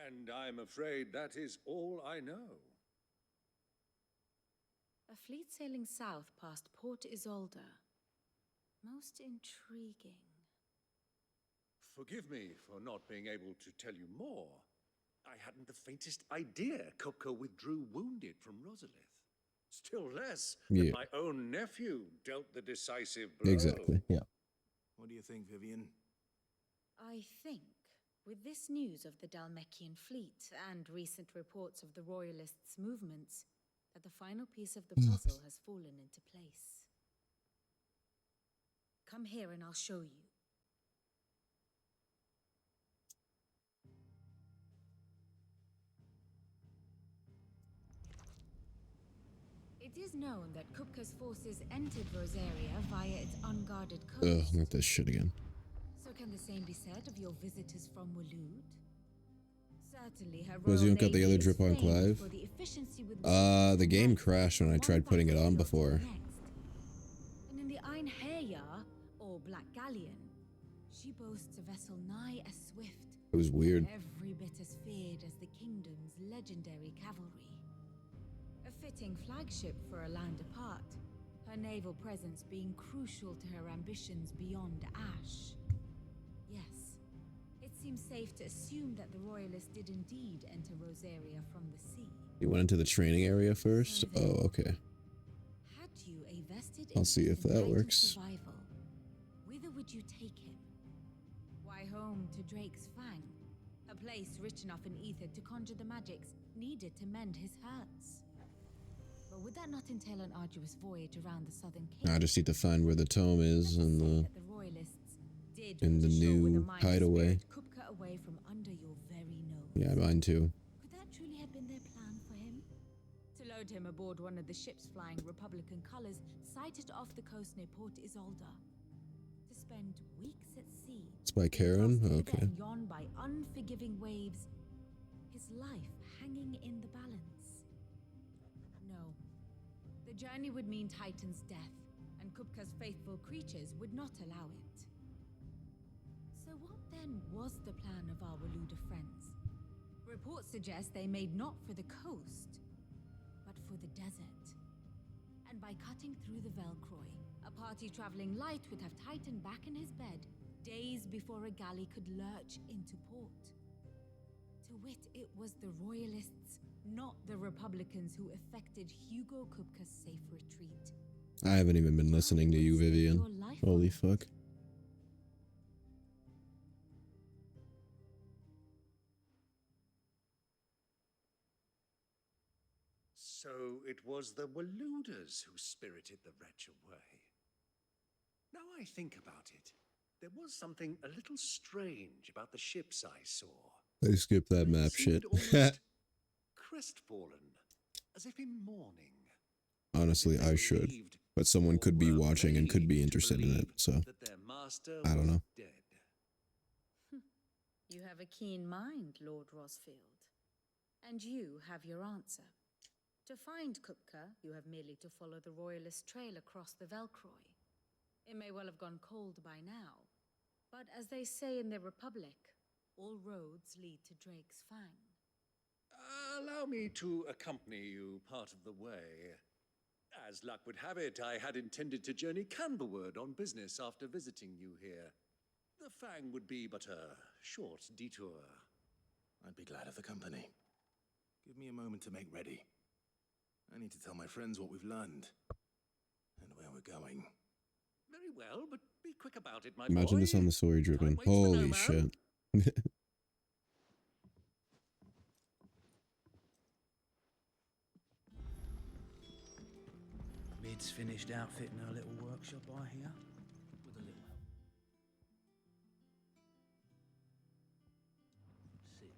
And I'm afraid that is all I know. A fleet sailing south past Port Isolde. Most intriguing. Forgive me for not being able to tell you more. I hadn't the faintest idea Kupka withdrew wounded from Rosalith. Still less that my own nephew dealt the decisive blow. Exactly, yeah. What do you think, Vivian? I think, with this news of the Dalmekian fleet and recent reports of the Royalists' movements, that the final piece of the puzzle has fallen into place. Come here and I'll show you. It is known that Kupka's forces entered Rosaria via its unguarded coast. Ugh, not this shit again. So can the same be said of your visitors from Waloed? Certainly her Was you royal don't got the navy other is drip on famed Clive? for the efficiency with The game crashed when I tried putting it on before. And in the Ein Heya, or Black Galleon, she boasts a vessel nigh as swift. It was weird. Every bit as feared as the kingdom's legendary cavalry. A fitting flagship for a land apart, her naval presence being crucial to her ambitions beyond Ash. Yes, it seems safe to assume that the Royalists did indeed enter Rosaria from the sea. You went into the training area first? Oh, okay. Had you a vested I'll see if interest in that Titan's works. survival, whither would you take him? Why, home to Drake's Fang, a place rich enough in ether to conjure the magics needed to mend his hurts. But would that not entail an arduous voyage around the southern cape? I just need to find where the tome is and The Royalists did in the put ashore with a new mighty hideaway. spirit Kupka away from under your very nose. Yeah, mine too. Could that truly have been their plan for him? To load him aboard one of the ships flying Republican colors sighted off the coast near Port Isolde. To spend weeks at sea. It's by Karen? tossed hither Okay. and yon by unforgiving waves. His life hanging in the balance. No. The journey would mean Titan's death, and Kupka's faithful creatures would not allow it. So what then was the plan of our Waluda friends? Reports suggest they made not for the coast, but for the desert. And by cutting through the Velcroy, a party traveling light would have Titan back in his bed days before a galley could lurch into port. To wit, it was the Royalists, not the Republicans, who effected Hugo Kupka's safe retreat. I haven't even been listening to you, Vivian. Holy fuck. So it was the Waluders who spirited the wretch away. Now I think about it, there was something a little strange about the ships I saw. I skipped that map shit. Almost crestfallen, as if in mourning. Honestly, I should. But someone could be watching and could be interested in it, so I don't know. You have a keen mind, Lord Rosfield. And you have your answer. To find Kupka, you have merely to follow the Royalist trail across the Velcroy. It may well have gone cold by now, but as they say in the Republic, all roads lead to Drake's Fang. Allow me to accompany you part of the way. As luck would have it, I had intended to journey Canberward on business after visiting you here. The Fang would be but a short detour. I'd be glad of the company. Give me a moment to make ready. I need to tell my friends what we've learned and where we're going. Very well, but be quick about it, my Imagine boy. this on the story driven. Holy shit. Mid's finished outfitting her little workshop, I hear. With a little help. Sid.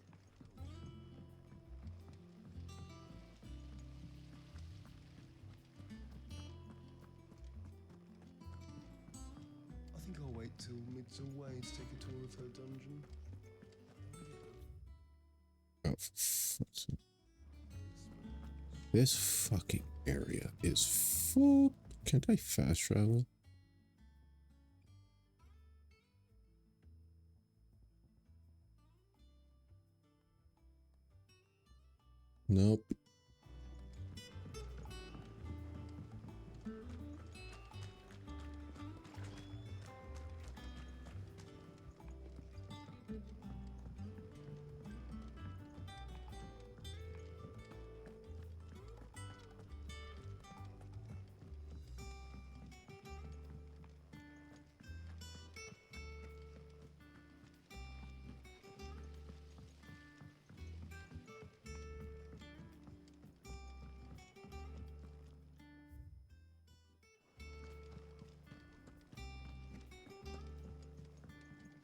I think I'll wait till Mid's away to take a tour of her dungeon. Oh, this fucking area is full. Can't I fast travel? Nope.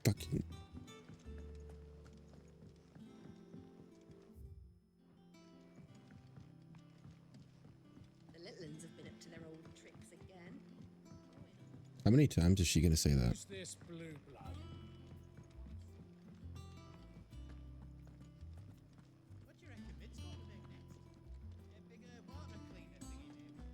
Fucking. The little uns have been up to their old tricks again. How many times is she gonna say that? Who's this blue blood? What do you reckon Mid's going to make next? A bigger water cleaner thingy, maybe?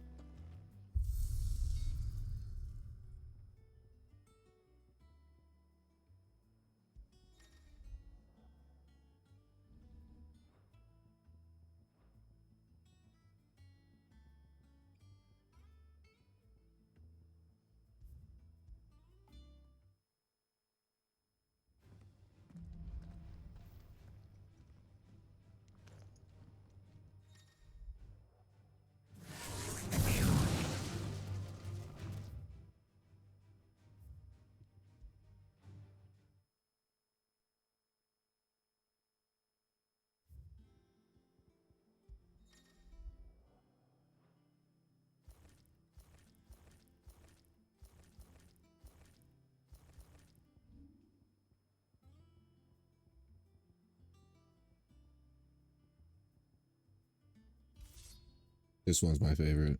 This one's my favorite.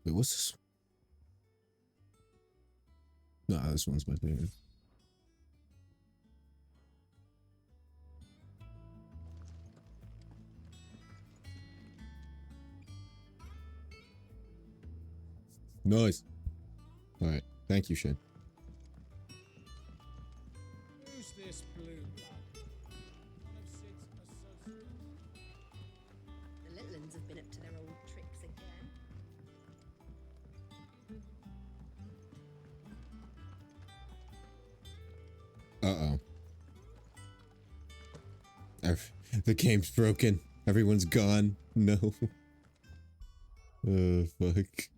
Wait, what's this? Nah, this one's my favorite. Nice. All right. Thank you, Shane. Who's this blue blood? One of Sid's associates? been up to their old tricks again. Uh-oh. The game's broken. Everyone's gone. No. Oh, fuck.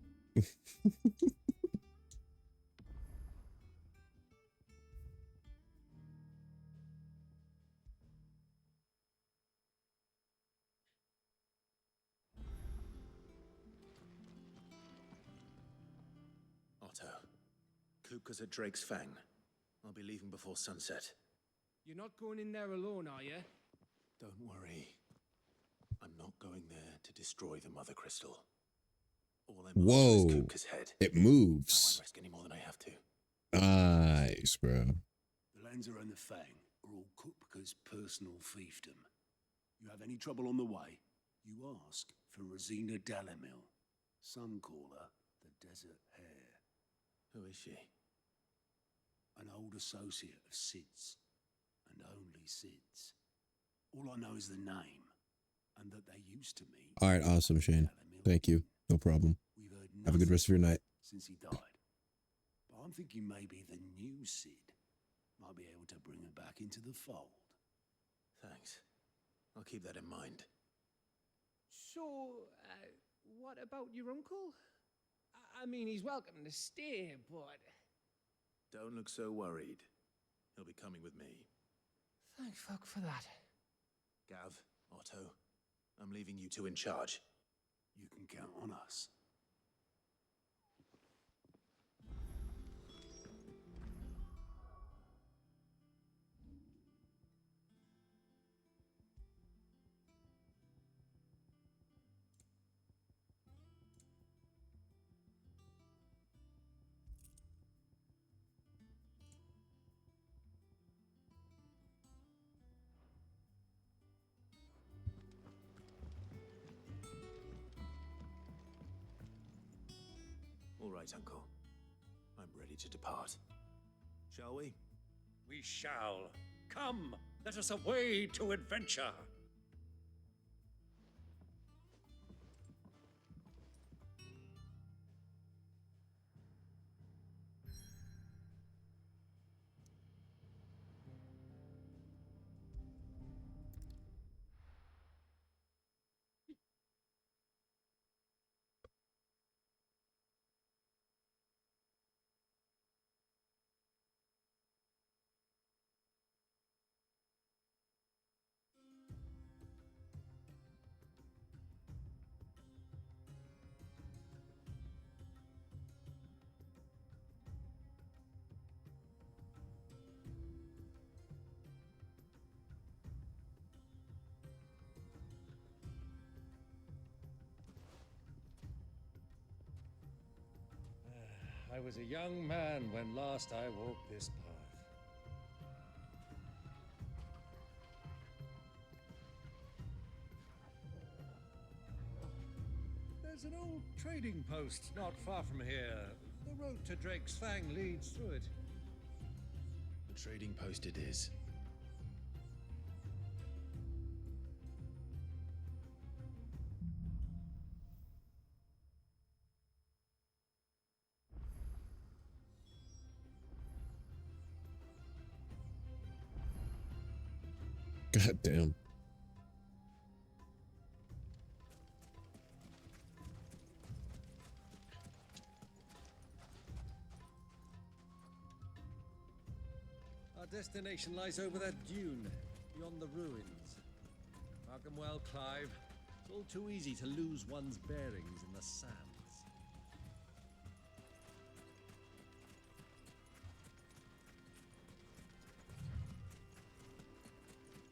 Otto, Kluka's at Drake's Fang. I'll be leaving before sunset. You're not going in there alone, are you? Don't worry. I'm not going there to destroy the Mother Crystal. All I'm after is Whoa. Kluka's head. It I moves. won't risk any more than I have to. Nice, bro. The Lanza and the Fang are all Kupka's personal fiefdom. You have any trouble on the way, you ask for Rosina Dalamil. Some call her the Desert Hare. Who is she? An old associate of Sid's, and only Sid's. All I know is the name, and that they used to meet. All right, awesome, Shane. Thank you. No problem. We've heard Have a good rest of your night. since he died. But I'm thinking maybe the new Sid might be able to bring her back into the fold. Thanks. I'll keep that in mind. So, what about your uncle? I mean, he's welcome to stay, but... Don't look so worried. He'll be coming with me. Thank fuck for that. Gav, Otto, I'm leaving you two in charge. You can count on us. All right, Uncle. I'm ready to depart. Shall we? We shall. Come, let us away to adventure. I was a young man when last I walked this path. There's an old trading post not far from here. The road to Drake's Fang leads through it. The trading post it is. God damn. Our destination lies over that dune, beyond the ruins. Mark 'em well, Clive. It's all too easy to lose one's bearings in the sands.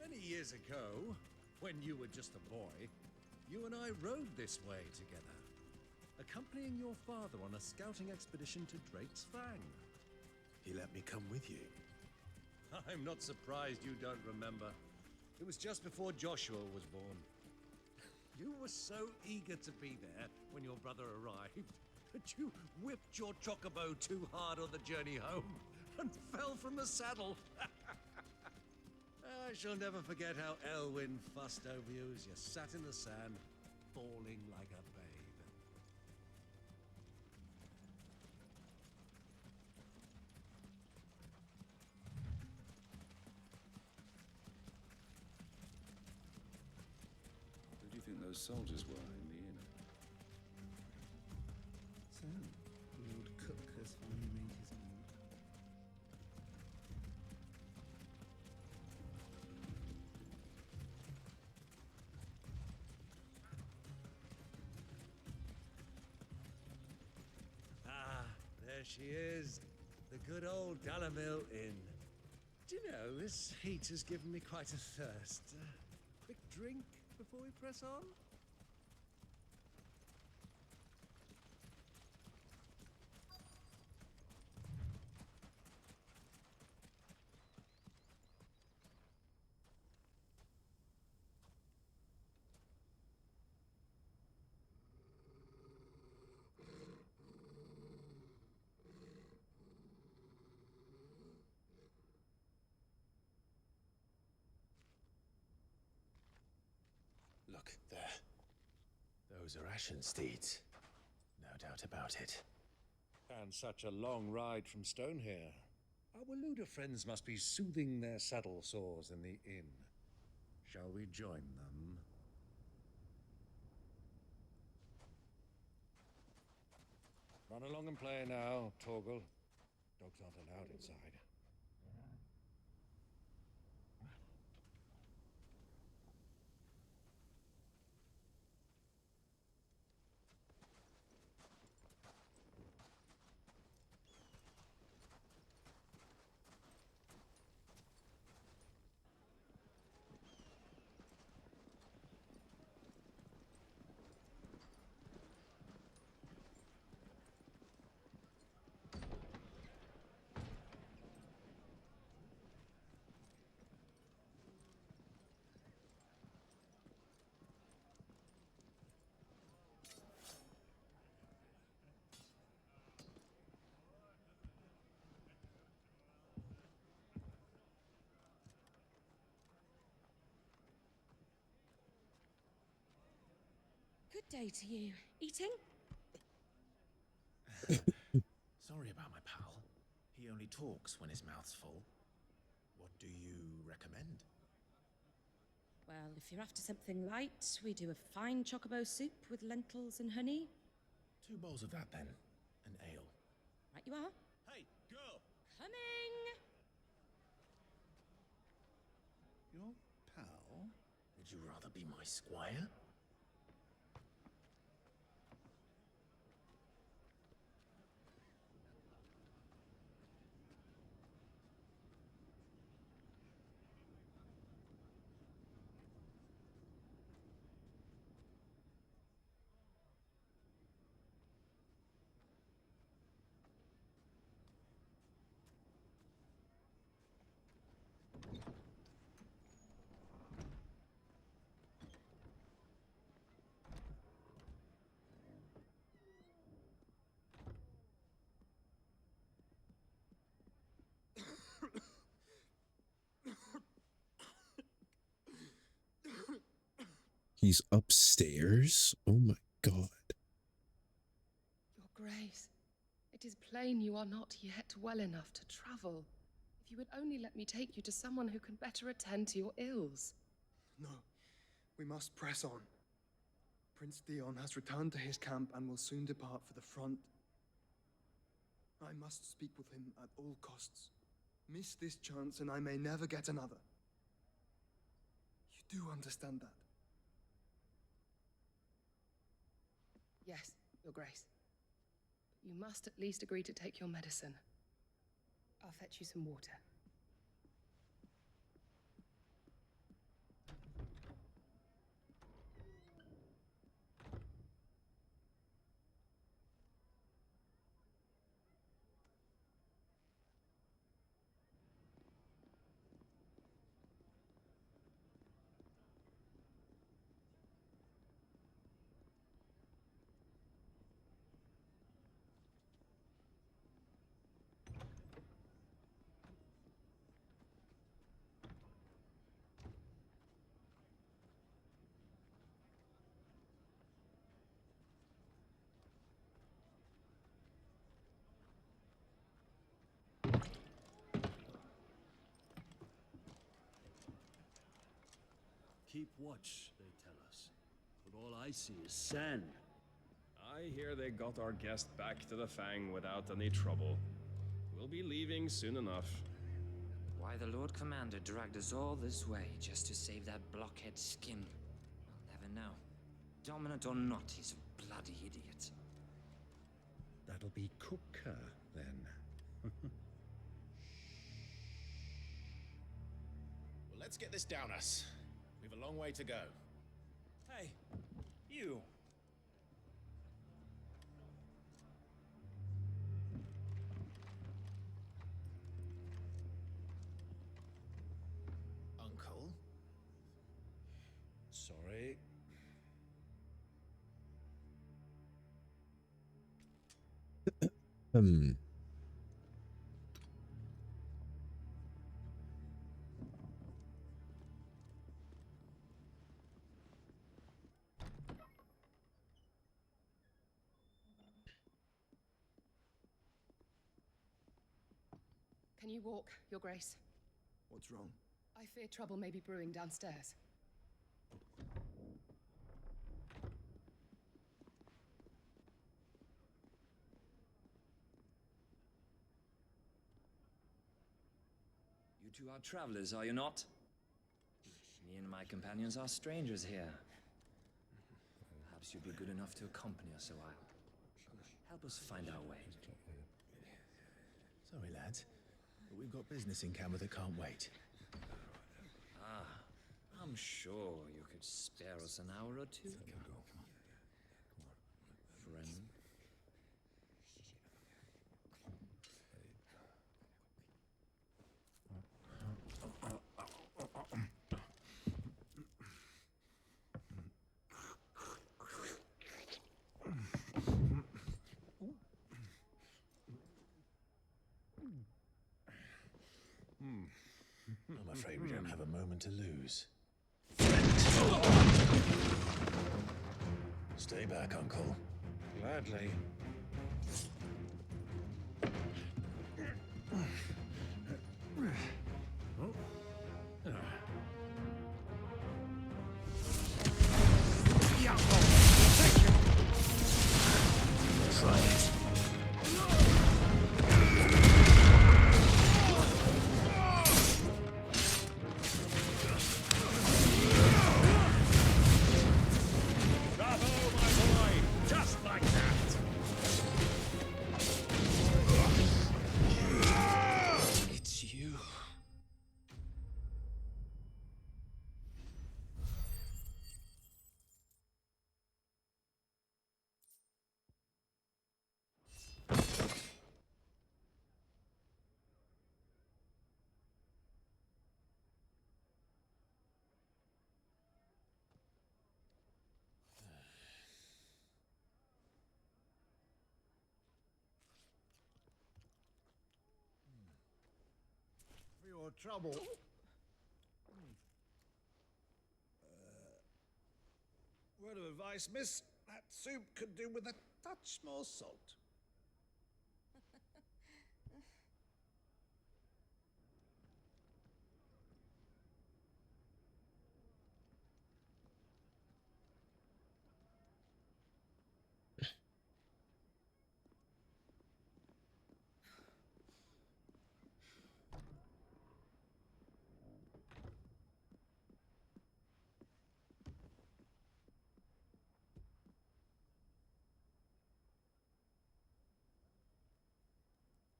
Many years ago, when you were just a boy, you and I rode this way together, accompanying your father on a scouting expedition to Drake's Fang. He let me come with you. I'm not surprised you don't remember. It was just before Joshua was born. You were so eager to be there when your brother arrived that you whipped your chocobo too hard on the journey home and fell from the saddle. I shall never forget how Elwyn fussed over you as you sat in the sand, bawling those soldiers were in the inn. So, the old cook has finally made his move. Ah, there she is. The good old Dalamil Inn. Do you know, this heat has given me quite a thirst. Quick drink before we press on? Look, there. Those are Ashen steeds. No doubt about it. And such a long ride from Stonehere. Our Waluda friends must be soothing their saddle sores in the inn. Shall we join them? Run along and play now, Torgal. Dogs aren't allowed inside. Good day to you. Eating? Sorry about my pal. He only talks when his mouth's full. What do you recommend? Well, if you're after something light, we do a fine chocobo soup with lentils and honey. 2 bowls of that, then. An ale. Right you are. Hey, girl! Coming! Your pal? Would you rather be my squire? He's upstairs? Oh my god. Your Grace, it is plain you are not yet well enough to travel. If you would only let me take you to someone who can better attend to your ills. No, we must press on. Prince Theon has returned to his camp and will soon depart for the front. I must speak with him at all costs. Miss this chance and I may never get another. You do understand that? Yes, Your Grace. But you must at least agree to take your medicine. I'll fetch you some water. Keep watch, they tell us. But all I see is sand. I hear they got our guest back to the Fang without any trouble. We'll be leaving soon enough. Why the Lord Commander dragged us all this way just to save that blockhead skin, I'll never know. Dominant or not, he's a bloody idiot. That'll be Cooker, then. Well, let's get this down us. We've a long way to go. Hey, you. Uncle? Sorry. Can you walk, Your Grace? What's wrong? I fear trouble may be brewing downstairs. You two are travelers, are you not? Me and my companions are strangers here. Perhaps you'd be good enough to accompany us a while. Help us find our way. Sorry, lads, but we've got business in camera that can't wait. Ah, I'm sure you could spare us an hour or two. Friend. I'm afraid we don't have a moment to lose. Stay back, Uncle. Gladly. Try it. Bravo, my boy! Just like that! It's you. For your trouble. Word of advice, miss. That soup could do with a touch more salt.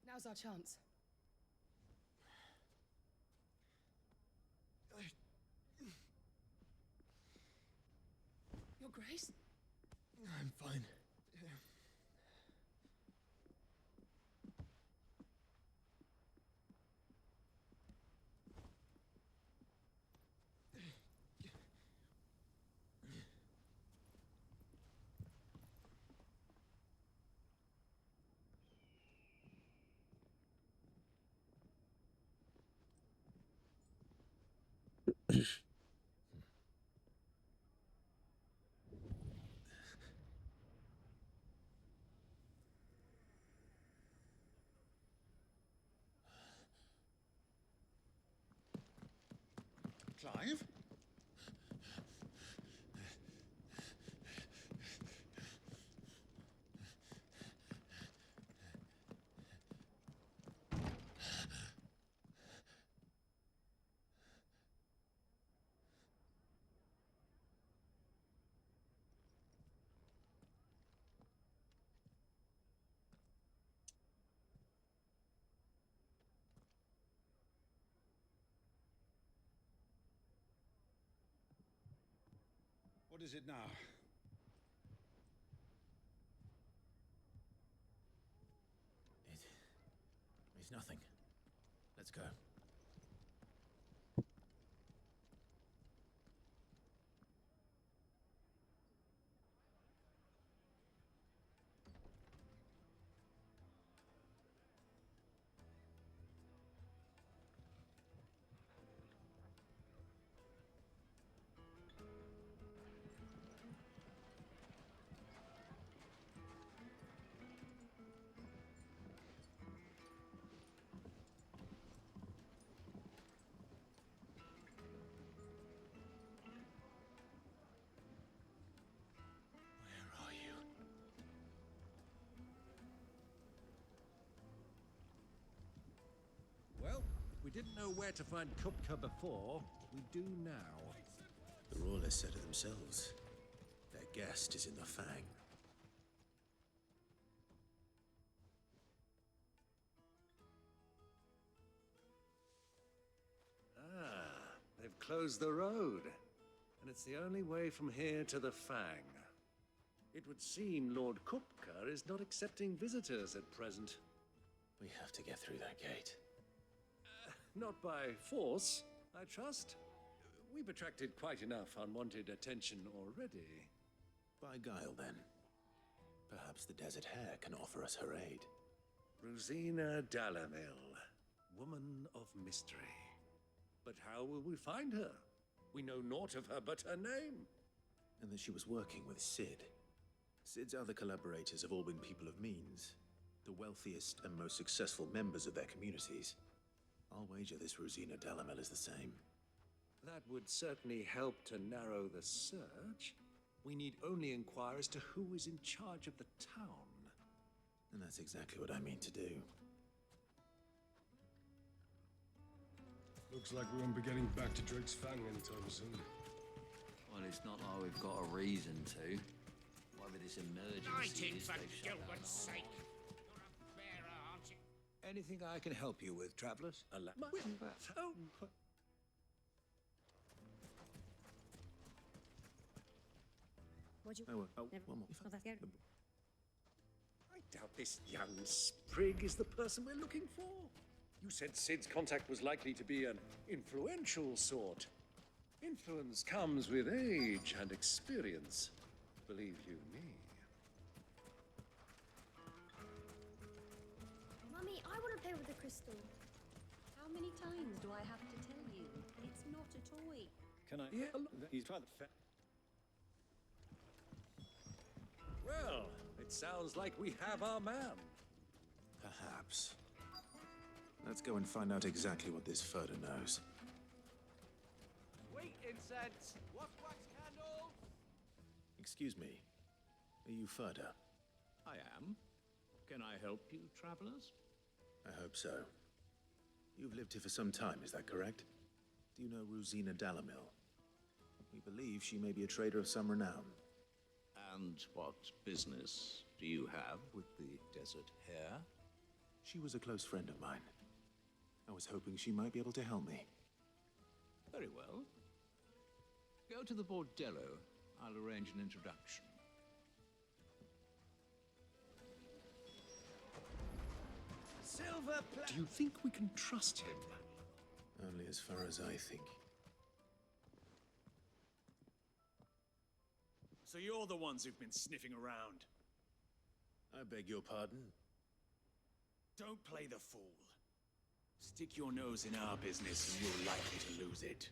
Now's our chance. Your Grace? I'm fine. Clive? What is it now? It's nothing. Let's go. Well, if we didn't know where to find Kupka before, we do now. The Rawlers said it themselves. Their guest is in the Fang. Ah, they've closed the road. And it's the only way from here to the Fang. It would seem Lord Kupka is not accepting visitors at present. We have to get through that gate. Not by force, I trust. We've attracted quite enough unwanted attention already. By guile, then. Perhaps the Desert Hare can offer us her aid. Rosina Dalamil, woman of mystery. But how will we find her? We know naught of her but her name. And that she was working with Sid. Sid's other collaborators have all been people of means. The wealthiest and most successful members of their communities. I'll wager this Rosina Dalamel is the same. That would certainly help to narrow the search. We need only inquire as to who is in charge of the town. And that's exactly what I mean to do. Looks like we won't be getting back to Drake's Fang anytime soon. Well, it's not like we've got a reason to. Whatever this emergency is, For they've shut down Gilbert's the sake. whole- You're a bearer, aren't you? Anything I can help you with, travelers? What'd you... One more. Not that scared. I doubt this young sprig is the person we're looking for. You said Sid's contact was likely to be an influential sort. Influence comes with age and experience, believe you me. Mummy, I want to play with the crystal. How many times do I have to tell you? It's not a toy. Can I? Yeah. He's trying to. Well, it sounds like we have our man. Perhaps. Let's go and find out exactly what this Furder knows. Sweet incense! Wax candles! Excuse me. Are you Furder? I am. Can I help you, travelers? I hope so. You've lived here for some time, is that correct? Do you know Rosina Dalamil? We believe she may be a trader of some renown. And what business do you have with the Desert Hare? She was a close friend of mine. I was hoping she might be able to help me. Very well. Go to the bordello. I'll arrange an introduction. Silver Do you think we can trust him? Only as far as I think. So you're the ones who've been sniffing around. I beg your pardon? Don't play the fool. Stick your nose in our business and you're likely to lose it.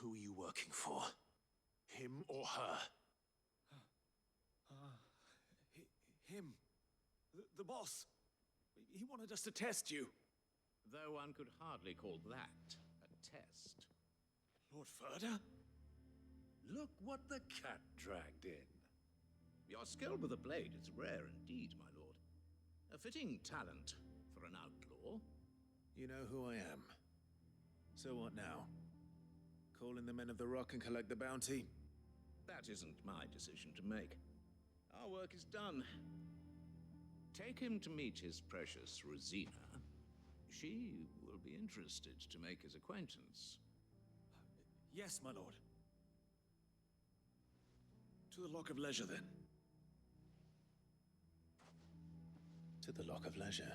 Who are you working for? Him or her? Him. The boss. He wanted us to test you. Though one could hardly call that a test. Lord Furder? Look what the cat dragged in. Your skill with the blade is rare indeed, my lord. A fitting talent for an outlaw. You know who I am. So what now? Call in the Men of the Rock and collect the bounty? That isn't my decision to make. Our work is done. Take him to meet his precious Rosina. She will be interested to make his acquaintance. Yes, my lord. To the Lock of Leisure, then. To the Lock of Leisure.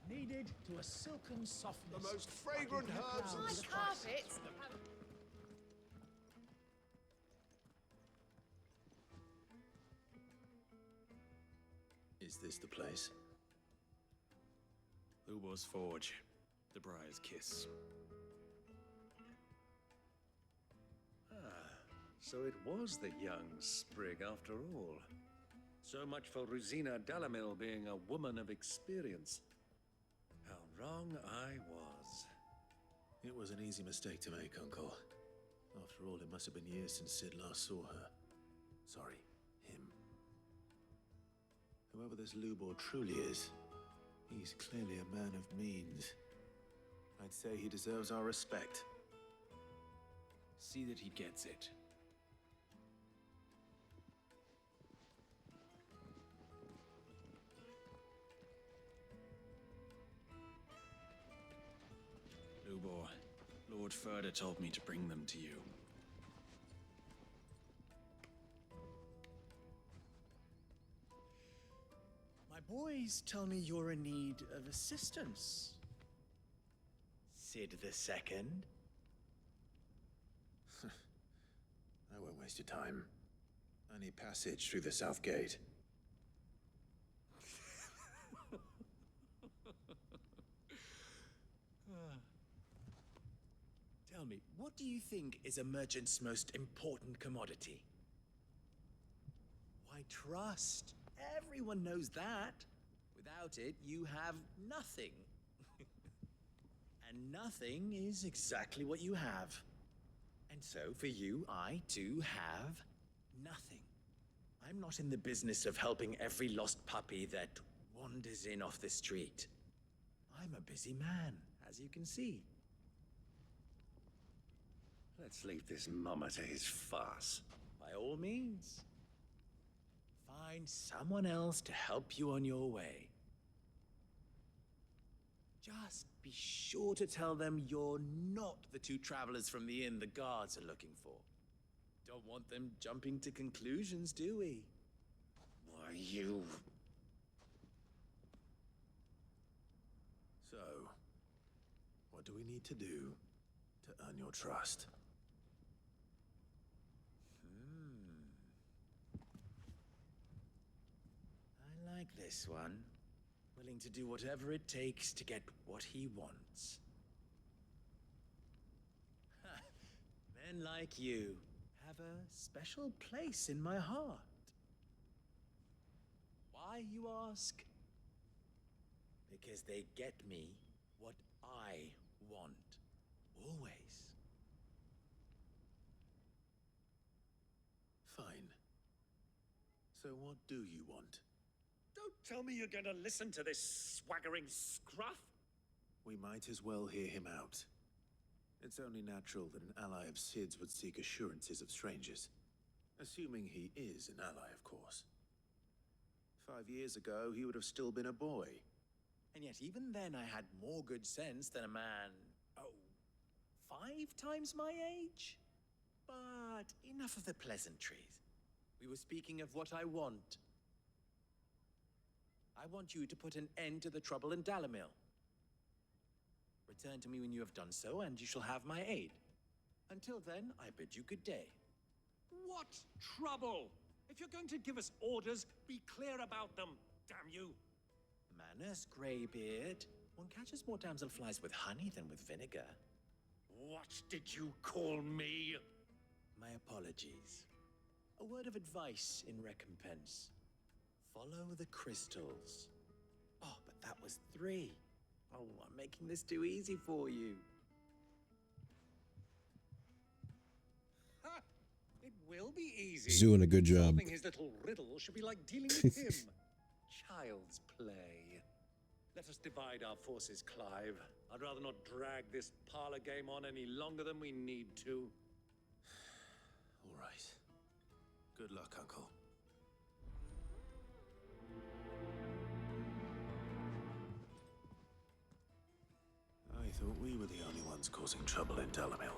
Needed to a silken softness. The most fragrant herbs and My spices. carpets. Is this the place? Lubor's Forge. The Briar's Kiss. So it was the young sprig after all. So much for Rosina Dalamil being a woman of experience. How wrong I was. It was an easy mistake to make, Uncle. After all, it must have been years since Sid last saw her. Sorry, him. Whoever this Lubor truly is, he's clearly a man of means. I'd say he deserves our respect. See that he gets it. Lubor, Lord Furder told me to bring them to you. My boys tell me you're in need of assistance. Sid the Second? I won't waste your time. I need passage through the south gate. Tell me, what do you think is a merchant's most important commodity? Why, trust. Everyone knows that. Without it, you have nothing. And nothing is exactly what you have. And so, for you, I too have nothing. I'm not in the business of helping every lost puppy that wanders in off the street. I'm a busy man, as you can see. Let's leave this mummer to his farce. By all means. Find someone else to help you on your way. Just be sure to tell them you're not the two travelers from the inn the guards are looking for. Don't want them jumping to conclusions, do we? Why, you... So, what do we need to do to earn your trust? I like this one. Willing to do whatever it takes to get what he wants. Men like you have a special place in my heart. Why, you ask? Because they get me what I want. Always. Fine. So what do you want? Don't tell me you're going to listen to this swaggering scruff. We might as well hear him out. It's only natural that an ally of Sid's would seek assurances of strangers. Assuming he is an ally, of course. 5 years ago, he would have still been a boy. And yet even then I had more good sense than a man, 5 times my age? But enough of the pleasantries. We were speaking of what I want. I want you to put an end to the trouble in Dalamil. Return to me when you have done so, and you shall have my aid. Until then, I bid you good day. What trouble? If you're going to give us orders, be clear about them, damn you. Manners, Greybeard. One catches more damselflies with honey than with vinegar. What did you call me? My apologies. A word of advice in recompense. Follow the crystals. Oh, but that was 3. Oh, I'm making this too easy for you. Ha! It will be easy. He's doing a good job. Solving his little riddle should be like dealing with him. Child's play. Let us divide our forces, Clive. I'd rather not drag this parlor game on any longer than we need to. All right. Good luck, Uncle. I thought we were the only ones causing trouble in Dalamil.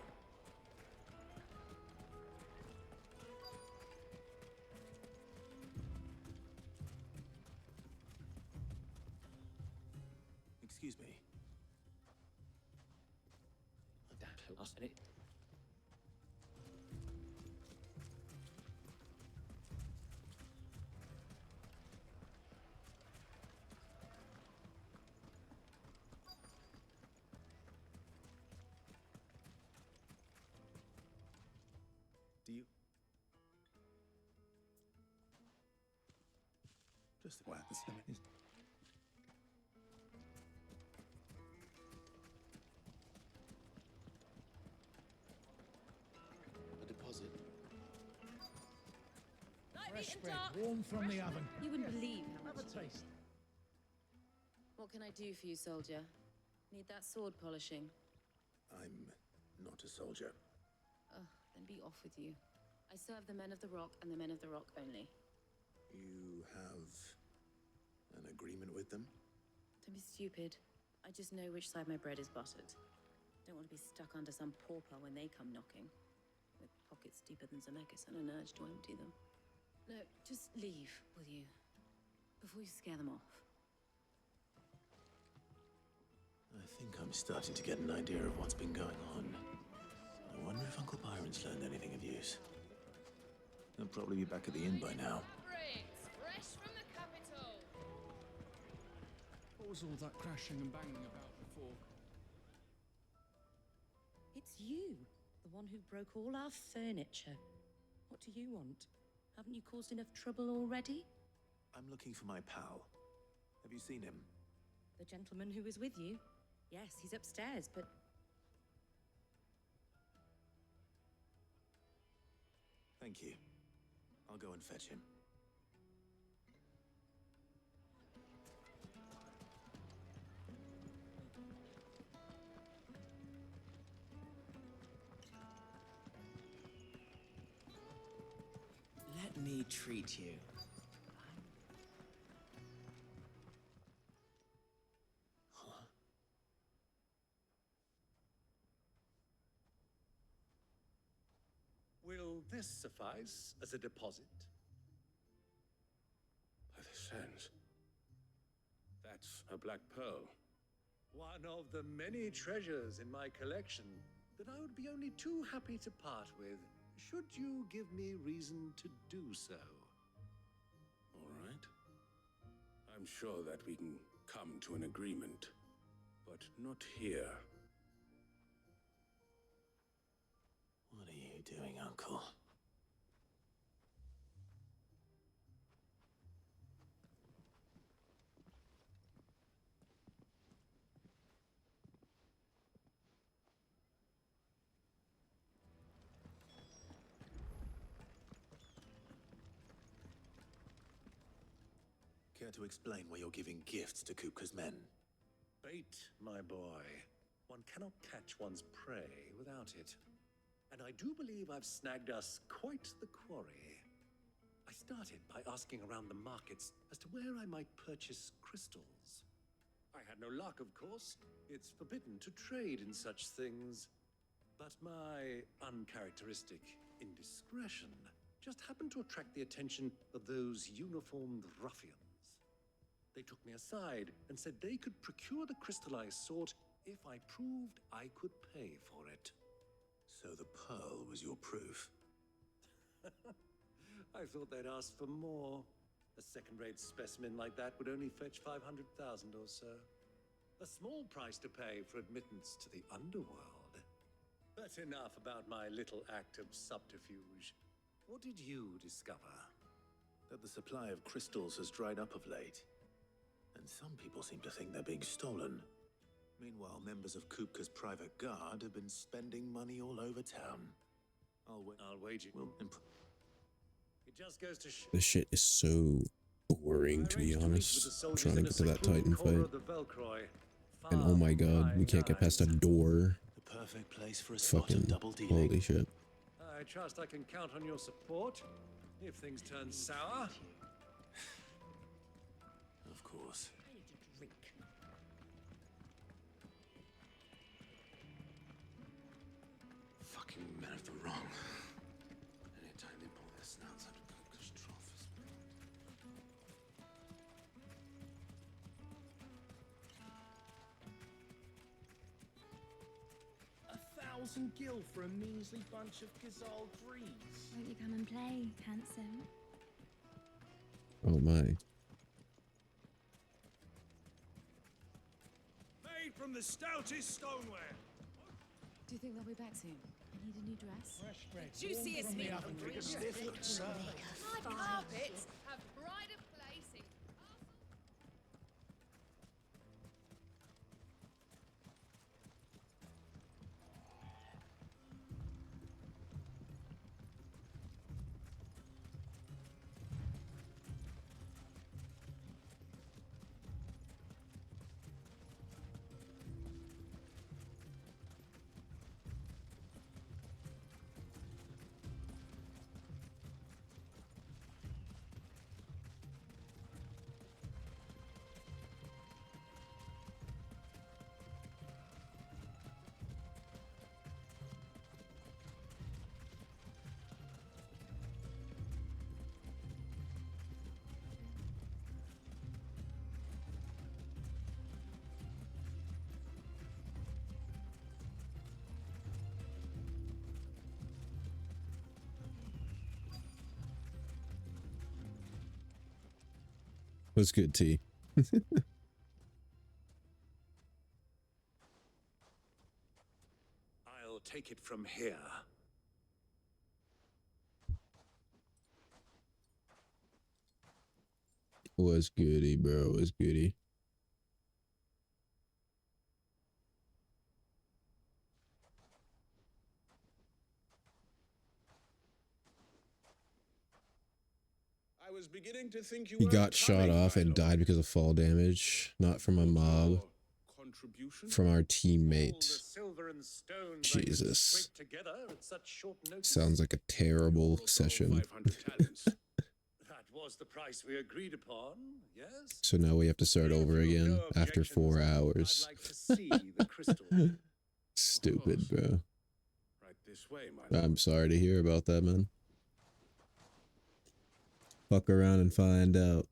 Excuse me. Damn, lost it. Do you? Just Well, it's- a deposit. Fresh bread, warm from the oven. You wouldn't believe how Have much. a taste. What can I do for you, soldier? Need that sword polishing? I'm not a soldier. Oh, then be off with you. I serve the men of the rock and the men of the rock only. You have an agreement with them? Don't be stupid. I just know which side my bread is buttered. Don't want to be stuck under some pauper when they come knocking. With pockets deeper than Zemeckis and an urge to empty them. No, just leave, will you? Before you scare them off. I think I'm starting to get an idea of what's been going on. I wonder if Uncle Byron's learned anything of use. He'll probably be back at the inn by now. Briggs, fresh from the capital. What was all that crashing and banging about before? It's you, the one who broke all our furniture. What do you want? Haven't you caused enough trouble already? I'm looking for my pal. Have you seen him? The gentleman who was with you? Yes, he's upstairs, but Thank you. I'll go and fetch him. Let me treat you. Will this suffice as a deposit? By the sands. That's a black pearl. One of the many treasures in my collection that I would be only too happy to part with, should you give me reason to do so. All right. I'm sure that we can come to an agreement, but not here. What are you doing, Uncle? Care to explain why you're giving gifts to Kupka's men? Bait, my boy. One cannot catch one's prey without it. And I do believe I've snagged us quite the quarry. I started by asking around the markets as to where I might purchase crystals. I had no luck, of course. It's forbidden to trade in such things. But my uncharacteristic indiscretion just happened to attract the attention of those uniformed ruffians. They took me aside and said they could procure the crystal I sought if I proved I could pay for it. So the pearl was your proof? I thought they'd ask for more. A second-rate specimen like that would only fetch 500,000 or so. A small price to pay for admittance to the underworld. But enough about my little act of subterfuge. What did you discover? That the supply of crystals has dried up of late. And some people seem to think they're being stolen. Meanwhile, members of Kupka's private guard have been spending money all over town. I'll wager. It just goes to show. This shit is so boring, to be honest. I'm trying to get to that Titan fight. And oh my god, we can't get past a door. The perfect place for a spot Fucking of double dealing. holy shit. I trust I can count on your support if things turn sour. Of course. Fucking men of the wrong. Anytime they pull their snouts out of Kupka's trough is $1,000 gil for a measly bunch of Gazal trees. Won't you come and play, handsome? Oh my. Made from the stoutest stoneware. Do you think they'll be back soon? I need a new dress. Fresh bread. Juiciest meat. My carpets have pride of place in. What's good, T? I'll take it from here. What's goody, bro? What's goody? I was beginning to think you He weren't got shot coming, off my and died because of fall damage, not from a mob, contribution? from our teammate. Silver and stones Jesus. scraped together at such short notice. Sounds like a terrible session. That was the price we agreed upon, yes? So now we have to start over again after 4 hours. I'd like to see the crystal. Stupid, bro. Right this way, my I'm sorry to hear about that, man. Fuck around and find out.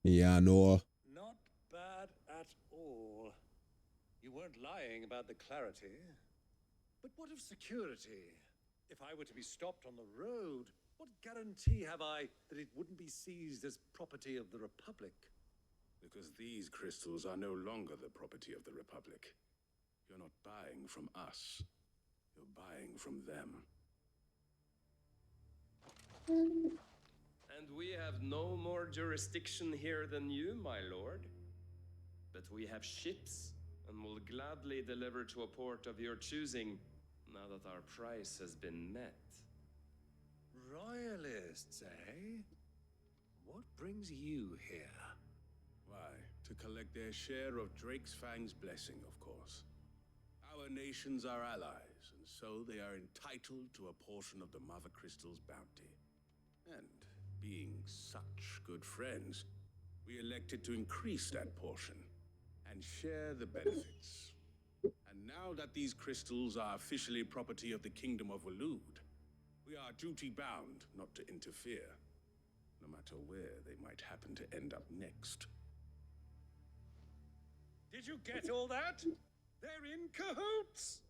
Yeah, no. Not bad at all. You weren't lying about the clarity. But what of security? If I were to be stopped on the road, what guarantee have I that it wouldn't be seized as property of the Republic? Because these crystals are no longer the property of the Republic. You're not buying from us. You're buying from them. And we have no more jurisdiction here than you, my lord. But we have ships, and will gladly deliver to a port of your choosing, now that our price has been met. Royalists, eh? What brings you here? Why, to collect their share of Drake's Fang's blessing, of course. Our nations are allies, and so they are entitled to a portion of the Mother Crystal's bounty. And being such good friends, we elected to increase that portion and share the benefits. And now that these crystals are officially property of the Kingdom of Waloed, we are duty-bound not to interfere, no matter where they might happen to end up next. Did you get all that? They're in cahoots!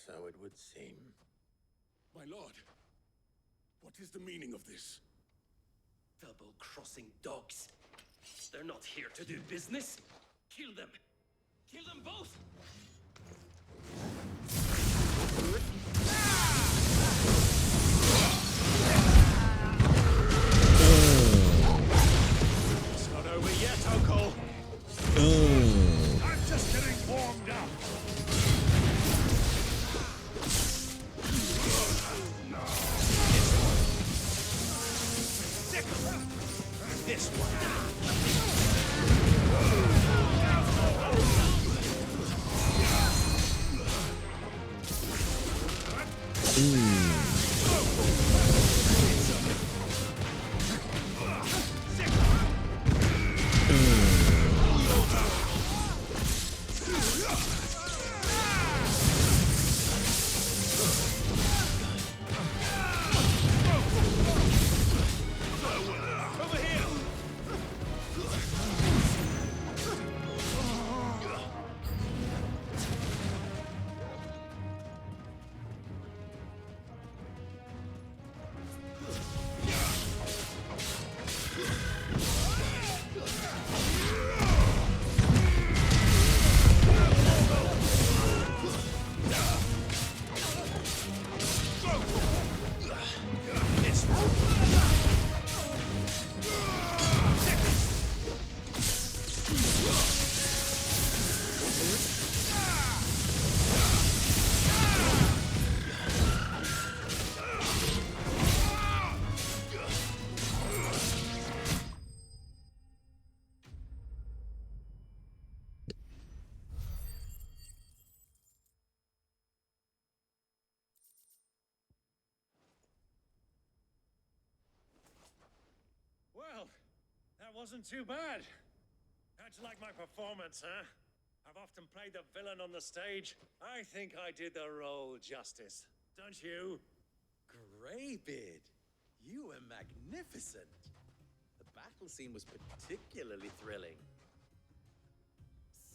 So it would seem. My lord, what is the meaning of this? Double-crossing dogs. They're not here to do business. Kill them. Kill them both. It's not over yet, Uncle. I'm just getting warmed up. This one. Well, that wasn't too bad. How'd you like my performance, huh? I've often played the villain on the stage. I think I did the role justice. Don't you? Greybeard, you were magnificent. The battle scene was particularly thrilling.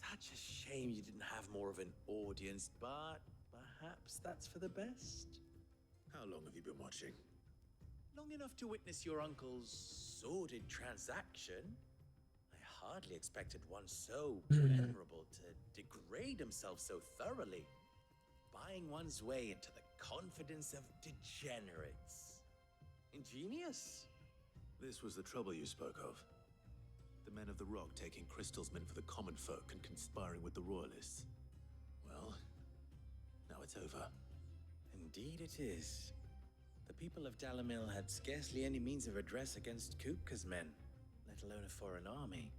Such a shame you didn't have more of an audience, but perhaps that's for the best. How long have you been watching? Long enough to witness your uncle's sordid transaction. I hardly expected one so venerable to degrade himself so thoroughly, buying one's way into the confidence of degenerates. Ingenious. This was the trouble you spoke of. The men of the Rock taking crystals meant for the common folk and conspiring with the royalists. Well, now it's over. Indeed it is. The people of Dalamil had scarcely any means of redress against Kupka's men, let alone a foreign army.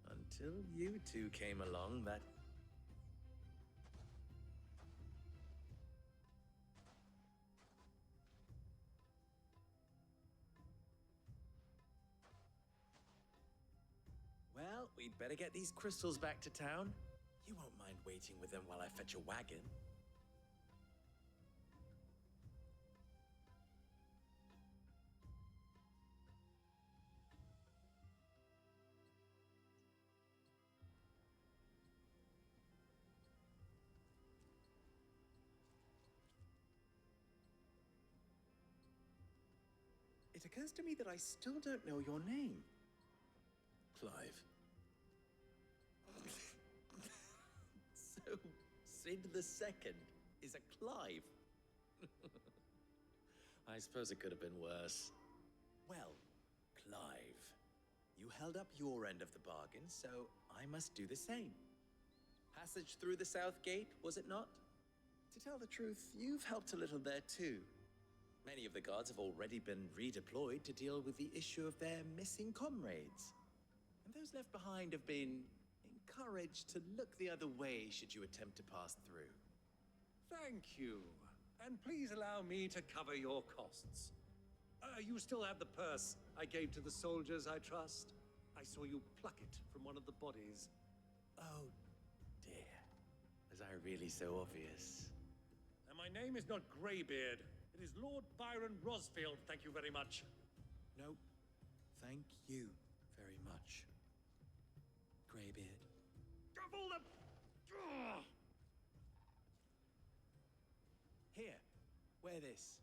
Until you two came along, that... Well, we'd better get these crystals back to town. You won't mind waiting with them while I fetch a wagon. It occurs to me that I still don't know your name. Clive. So, Sid the Second is a Clive. I suppose it could have been worse. Well, Clive, you held up your end of the bargain, so I must do the same. Passage through the South Gate, was it not? To tell the truth, you've helped a little there too. Many of the guards have already been redeployed to deal with the issue of their missing comrades. And those left behind have been encouraged to look the other way should you attempt to pass through. Thank you. And please allow me to cover your costs. You still have the purse I gave to the soldiers, I trust? I saw you pluck it from one of the bodies. Oh, dear. Was I really so obvious? And my name is not Greybeard. It is Lord Byron Rosfield, thank you very much. No, thank you very much, Greybeard. Of all the... Wear this.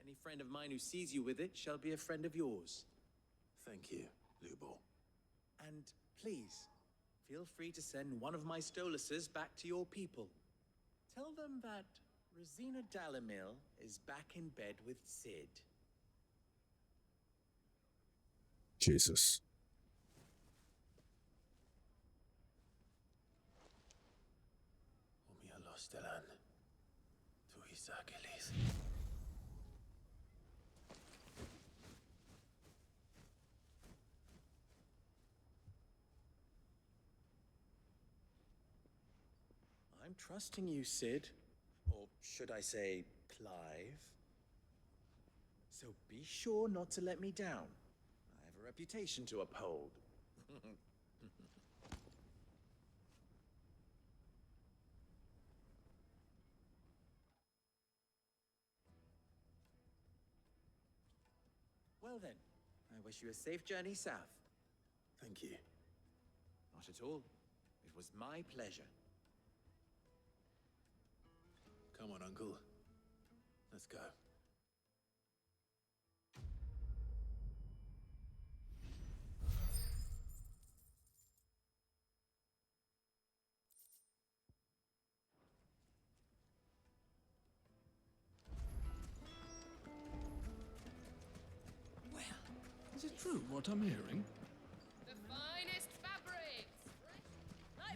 Any friend of mine who sees you with it shall be a friend of yours. Thank you, Lubor. And please, feel free to send one of my Stoluses back to your people. Tell them that Rosina Dalamil is back in bed with Sid. Jesus. Omia Lostelan. Tuisa Kelith. I'm trusting you, Sid. Or should I say, Clive? So be sure not to let me down. I have a reputation to uphold. Well then, I wish you a safe journey south. Thank you. Not at all. It was my pleasure. Come on, Uncle. Let's go. Is it true what I'm hearing? The finest fabrics!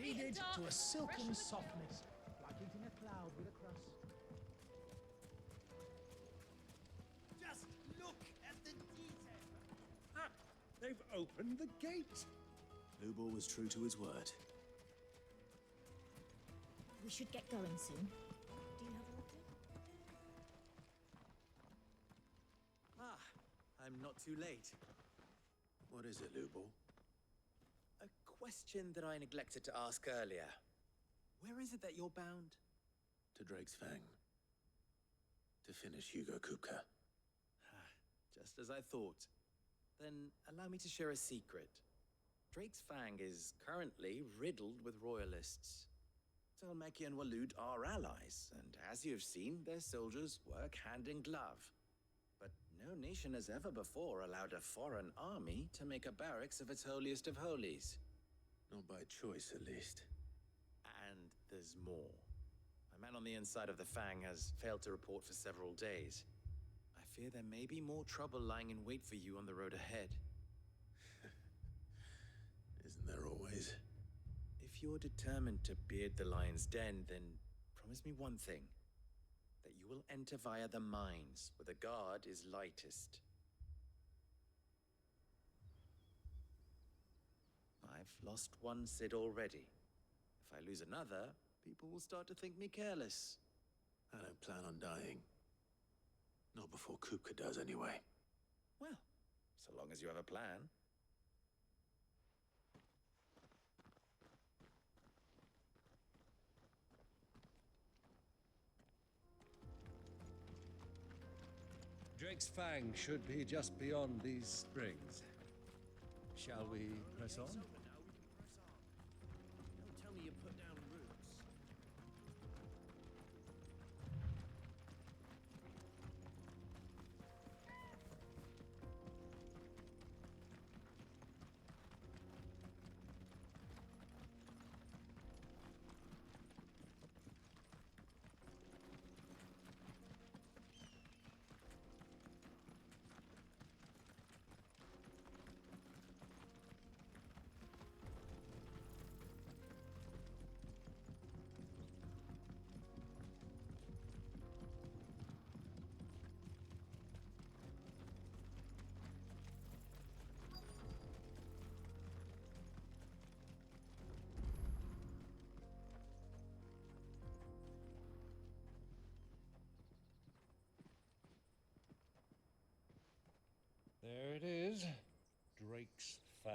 Kneaded to a silken softness, like eating a cloud with a crust. Just look at the detail. Ah, they've opened the gate. Lubor was true to his word. We should get going soon. Do you have water? I'm not too late. What is it, Lubor? A question that I neglected to ask earlier. Where is it that you're bound? To Drake's Fang. To finish Hugo Kupka. Just as I thought. Then allow me to share a secret. Drake's Fang is currently riddled with royalists. Telmeki and Walud are allies, and as you've seen, their soldiers work hand in glove. But no nation has ever before allowed a foreign army to make a barracks of its holiest of holies. Not by choice, at least. And there's more. A man on the inside of the Fang has failed to report for several days. I fear there may be more trouble lying in wait for you on the road ahead. Isn't there always? If you're determined to beard the lion's den, then promise me one thing. That you will enter via the mines, where the guard is lightest. I've lost one Sid already. If I lose another, people will start to think me careless. I don't plan on dying. Not before Kupka does, anyway. Well, so long as you have a plan. Drake's Fang should be just beyond these springs. Shall we press on? Don't tell me you put down roots. There it is. Drake's Fang.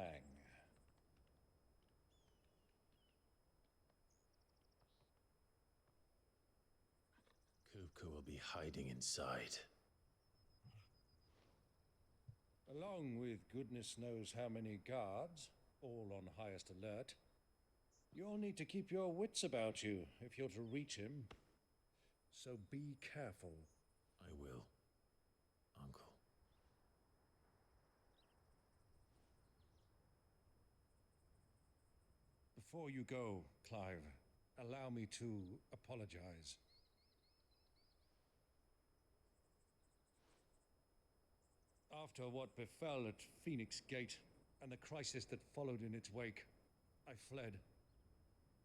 Kupka will be hiding inside. Along with goodness knows how many guards. all on highest alert. You'll need to keep your wits about you if you're to reach him. So be careful. I will, Uncle. Before you go, Clive, allow me to apologize. After what befell at Phoenix Gate and the crisis that followed in its wake, I fled.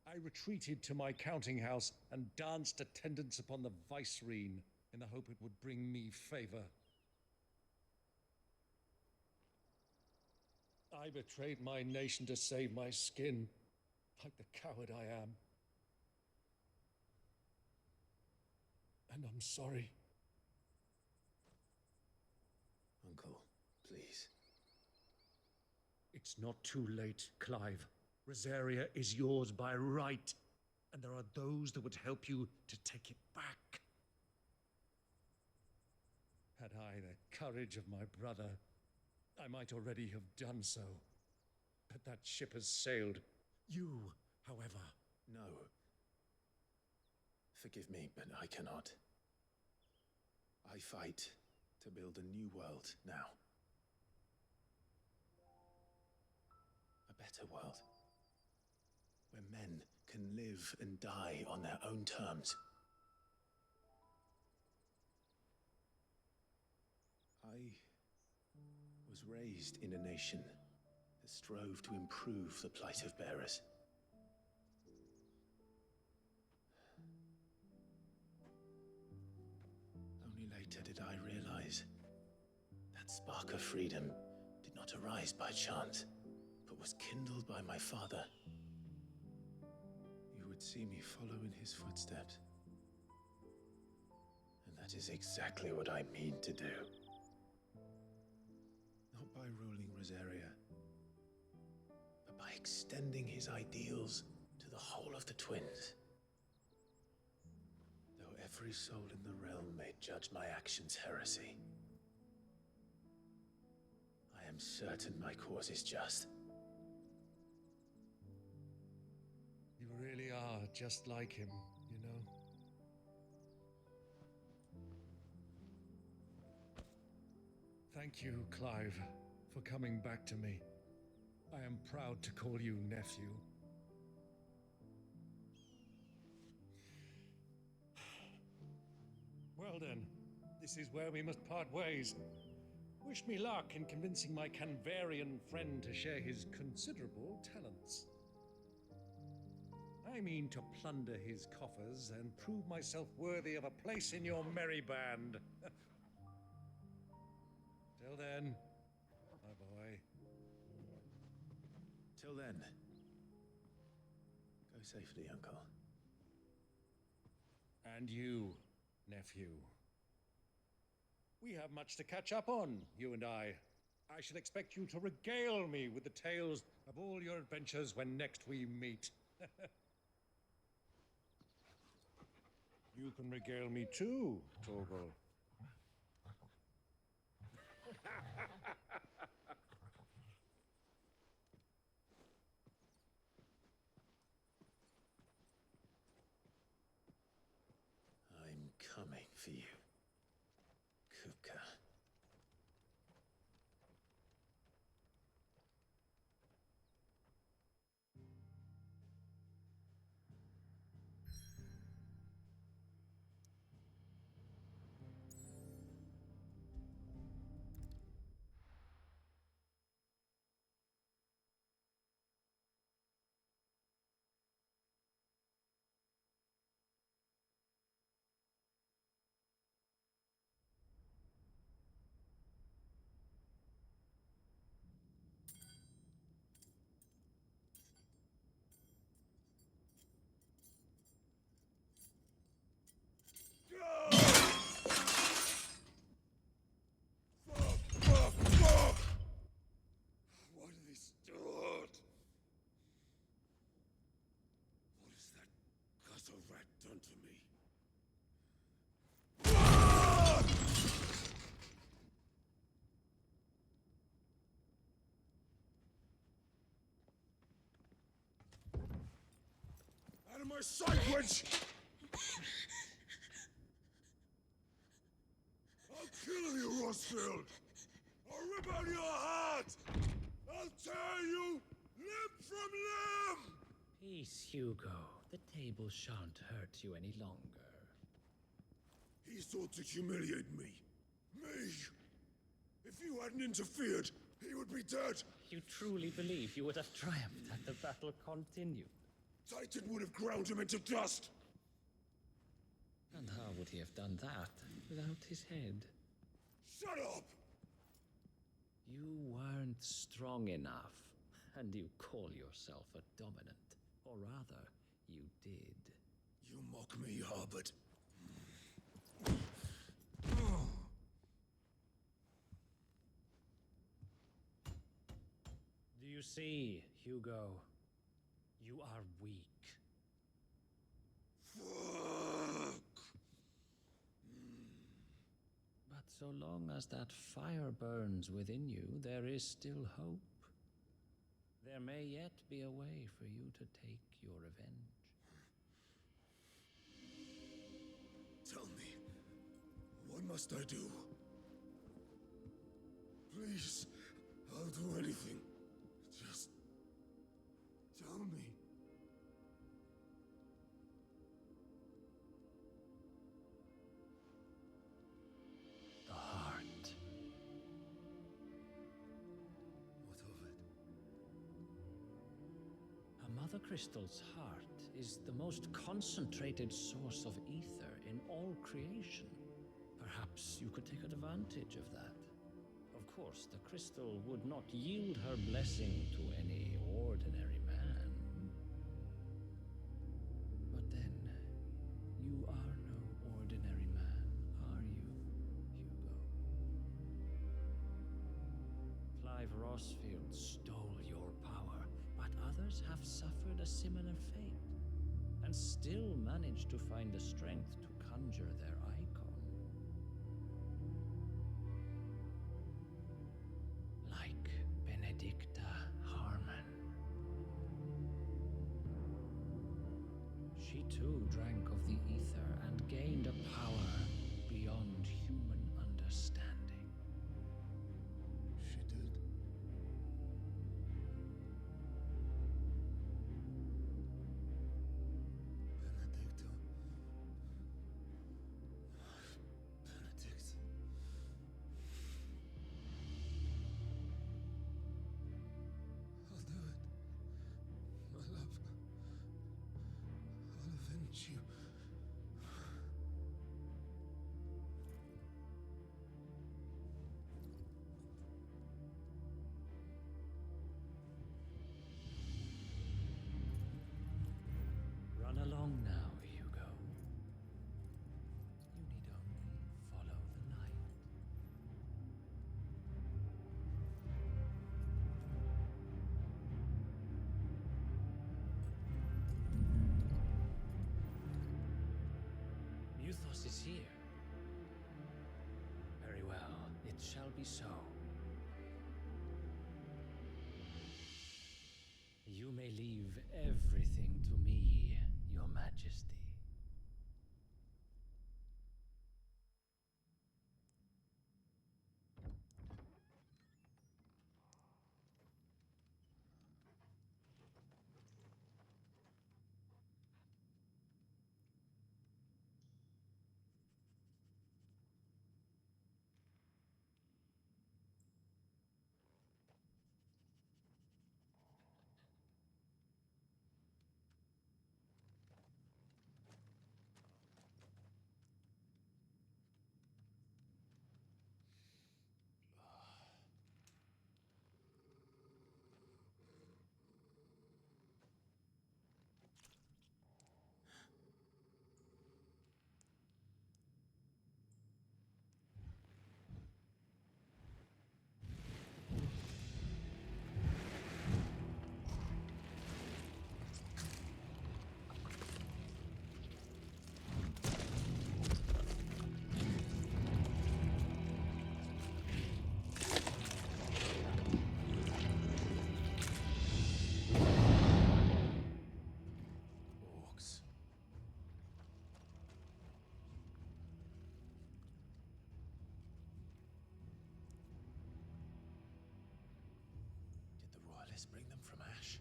I retreated to my counting house and danced attendance upon the vicereine in the hope it would bring me favor. I betrayed my nation to save my skin, like the coward I am. And I'm sorry. Uncle, please. It's not too late, Clive. Rosaria is yours by right, and there are those that would help you to take it back. Had I the courage of my brother, I might already have done so. But that ship has sailed. You, however... No. Forgive me, but I cannot. I fight to build a new world now. A better world. Where men can live and die on their own terms. I was raised in a nation that strove to improve the plight of bearers. Only later did I realize that spark of freedom did not arise by chance, but was kindled by my father. You would see me follow in his footsteps. And that is exactly what I mean to do. Not by ruling Rosaria, but by extending his ideals to the whole of the twins. Though every soul in the realm may judge my actions heresy, I am certain my cause is just. You really are just like him, you know? Thank you, Clive, for coming back to me. I am proud to call you nephew. Well then, this is where we must part ways. Wish me luck in convincing my Canvarian friend to share his considerable talents. I mean to plunder his coffers and prove myself worthy of a place in your merry band. Till then, my boy. Till then, go safely, Uncle. And you, nephew. We have much to catch up on, you and I. I shall expect you to regale me with the tales of all your adventures when next we meet. You can regale me too, Torgal. I'm coming for you, Kupka. What have they stored? What has that gutter rat done to me? of my sight, wench! I'll kill you, Rosfield! I'll rip out your heart! I'll tear you limb from limb! Peace, Hugo. The table shan't hurt you any longer. He sought to humiliate me. Me! If you hadn't interfered, he would be dead! You truly believe you would have triumphed had the battle continued? Titan would have ground him into dust! And how would he have done that without his head? Shut up! You weren't strong enough, and you call yourself a dominant. Or rather, you did. You mock me, Harbert. Do you see, Hugo? You are weak. But so long as that fire burns within you, there is still hope. There may yet be a way for you to take your revenge. Tell me, what must I do? Please, I'll do anything. Just tell me. The heart. What of it? A mother crystal's heart is the most concentrated source of ether in all creation. Perhaps you could take advantage of that. Of course, the crystal would not yield her blessing to any ordinary man. But then, you are no ordinary man, are you, Hugo? Clive Rosfield stole your power, but others have suffered a similar fate, and still managed to find the strength to conjure their icon. Like Benedicta Harmon. She too drank of the ether and gained a power beyond human understanding. She did. Benedicta. Benedict. I'll do it. My love. I'll avenge you. Run along now, Hugo. You need only follow the light. Muthos is here. Very well, it shall be so. You may leave everything to me, Your Majesty. this bring them from ash?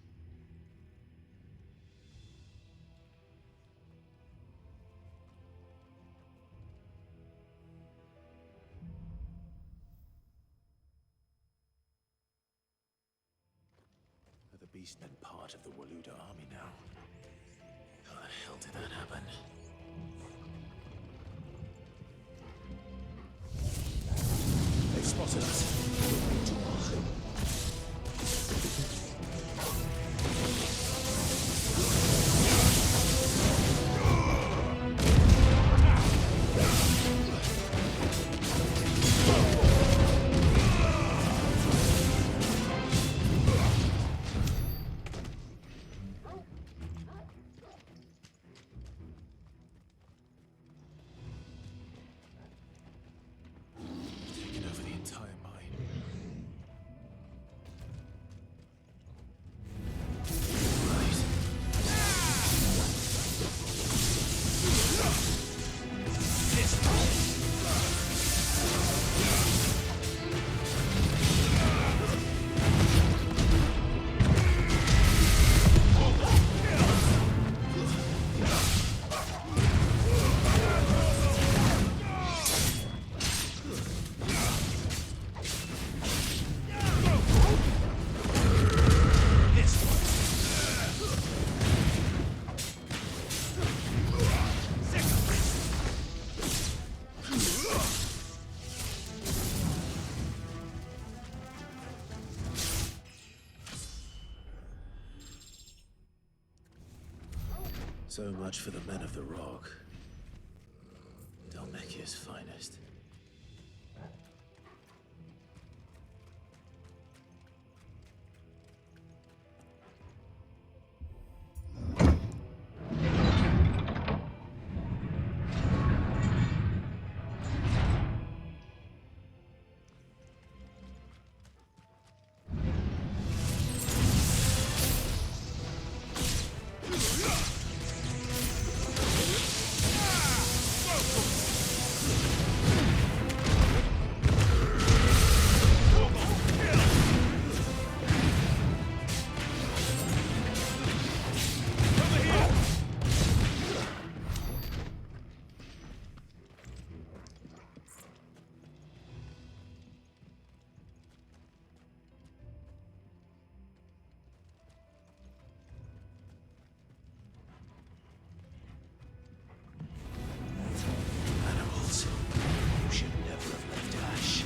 Are the beastmen part of the Waluda army now? How the hell did that happen? They've spotted us. Taken over the entire mine. So much for the men of the rock. Dalmekia's finest. Animals. You should never have left Ash.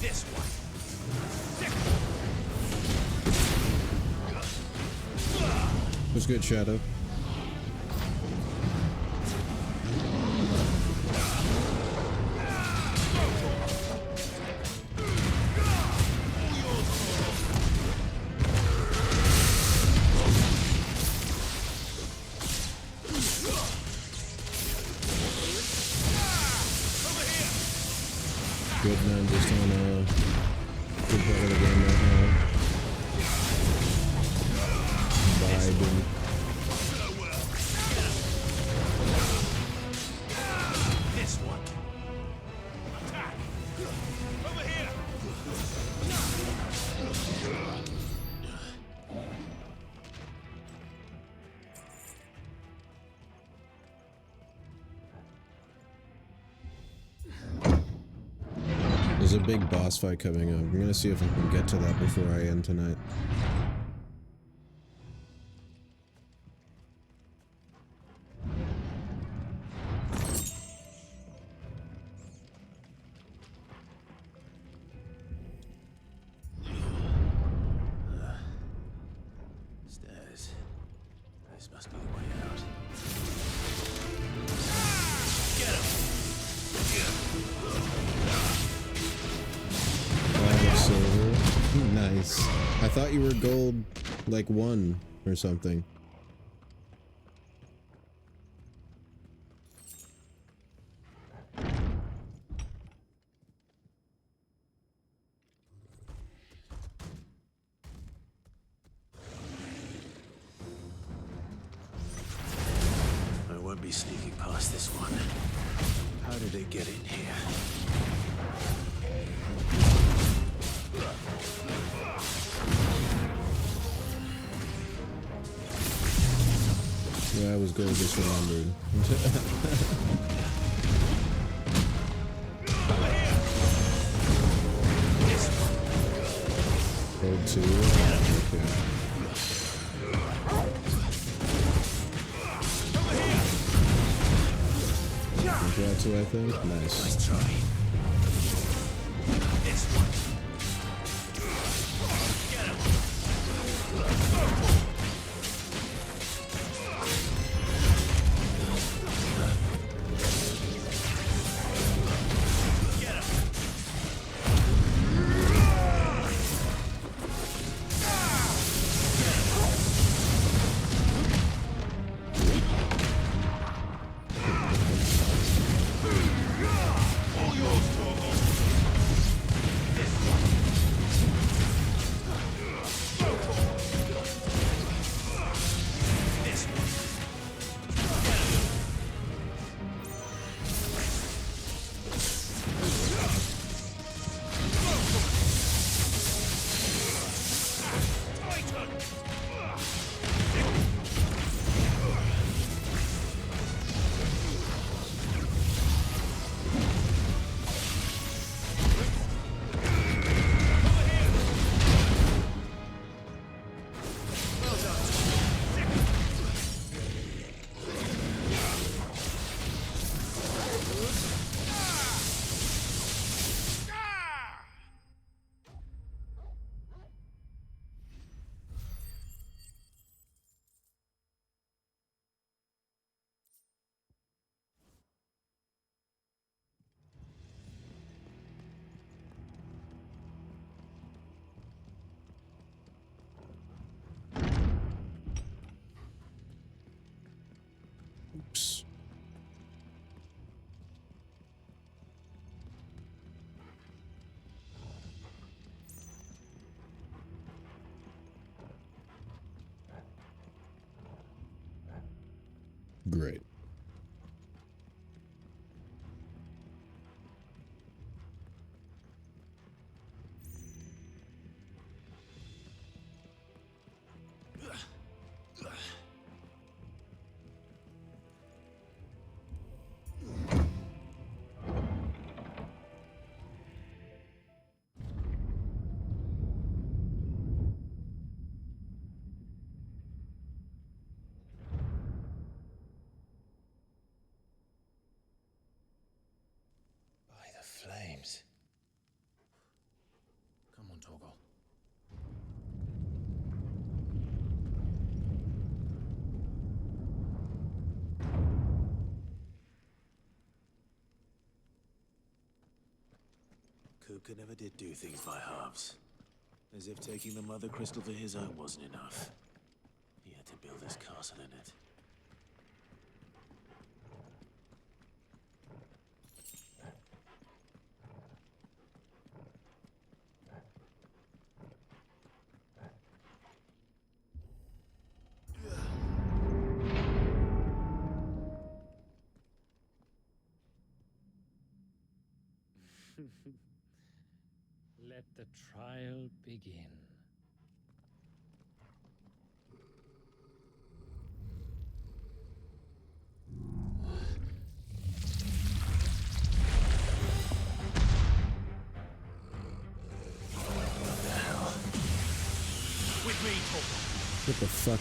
This one. What's good, Shadow? Good man, just on a good part of the game right now. Vibing. This one. Attack! Over here! There's a big boss fight coming up. I'm gonna see if I can get to that before I end tonight. Stairs. This must be the way out. Get him! Silver. Nice. I thought you were gold, like 1 or something. be sneaking past this one. How did it get in here? Yeah, I was good, just remembered. Code 2. Okay. That too, I think. Nice. Nice try. This one. Get him. Oops. Great. Flames. Come on, Torgal. Kupka never did do things by halves. As if taking the Mother Crystal for his own wasn't enough. He had to build his castle in it. Let the trial begin. What the hell? With me, Torgal. What the fuck?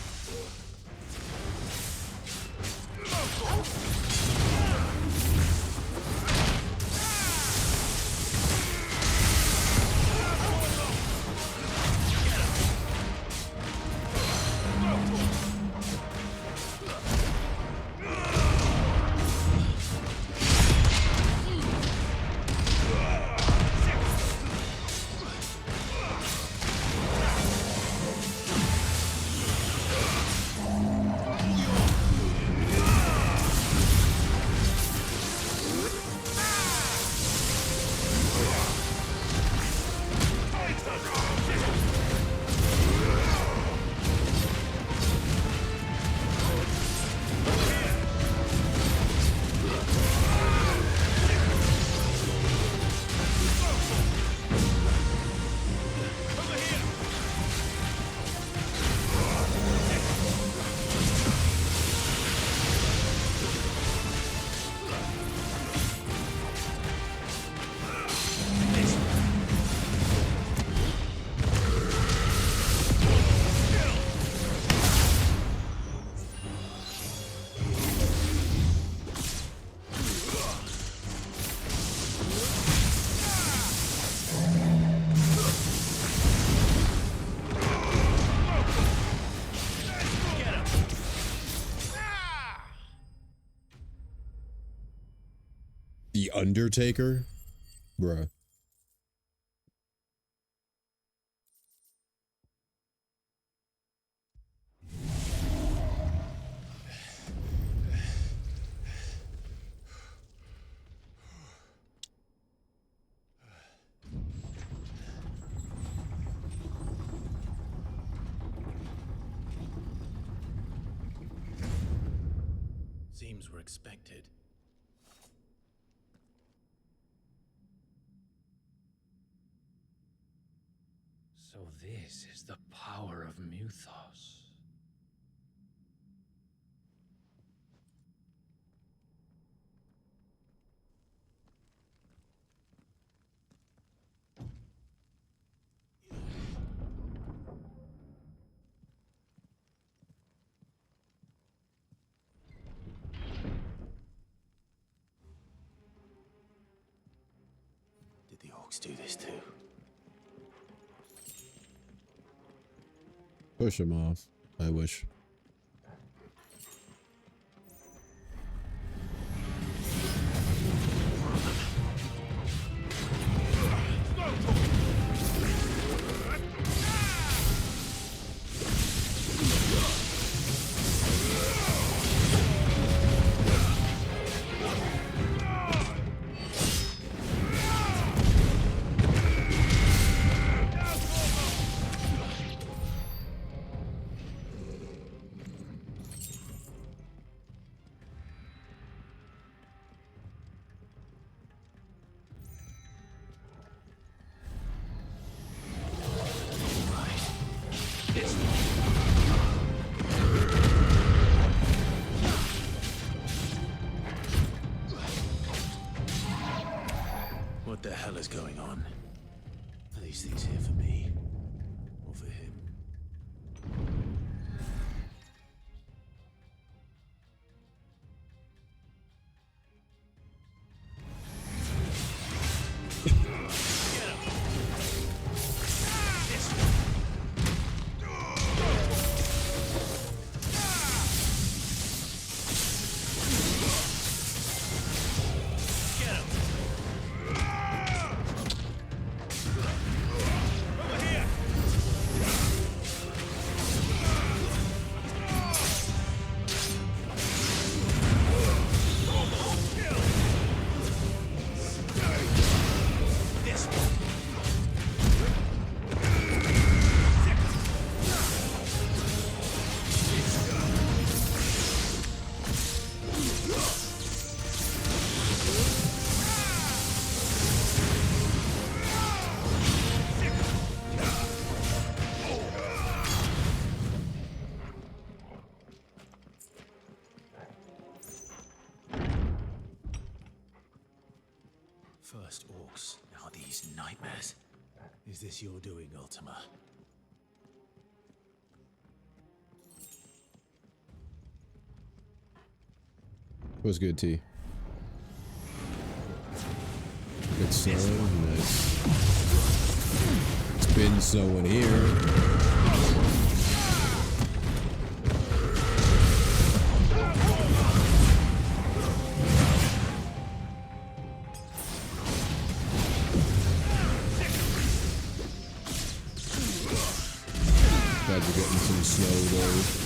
The Undertaker? Bruh. Seems we're expected. So this is the power of Muthos. Did the orcs do this too? Push him off. I wish. What the hell is going on? Are these things here for me? Or for him? First orcs, now these nightmares. Is this your doing, Ultima? What's good, T? It's snowing. Nice. It's been snowing here. Glad we're getting some snow though.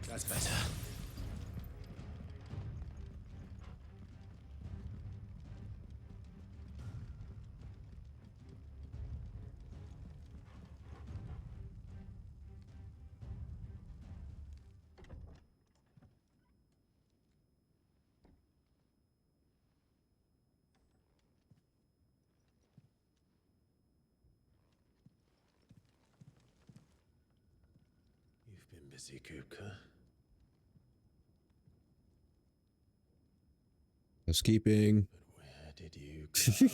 That's better. You've been busy, Kupka. Housekeeping. But where did you go?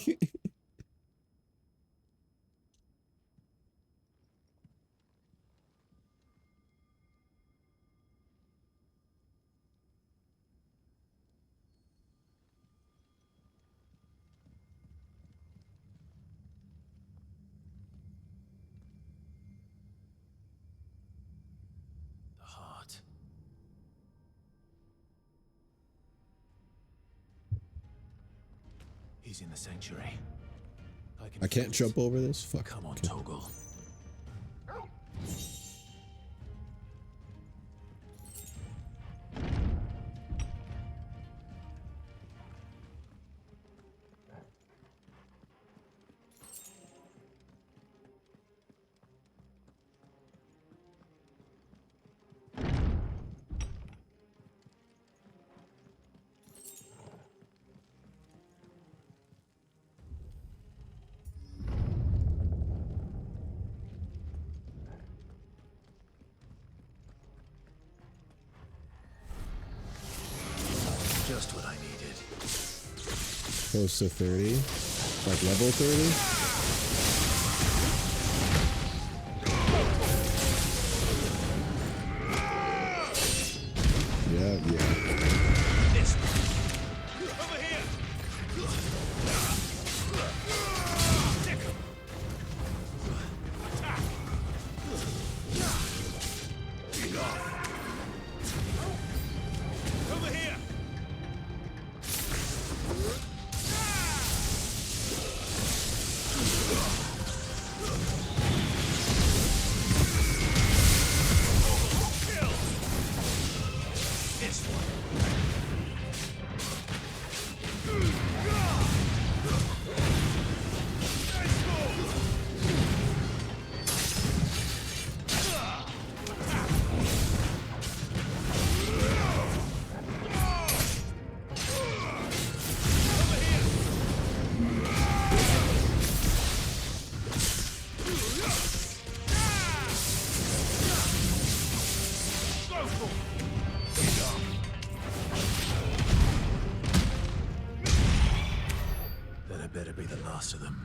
The heart. He's in the sanctuary. I can't jump over this? Fuck. Come on, Toggle. Just what I needed. Close to 30. Like level 30? Yeah. Over here! Over here! That better be the last of them.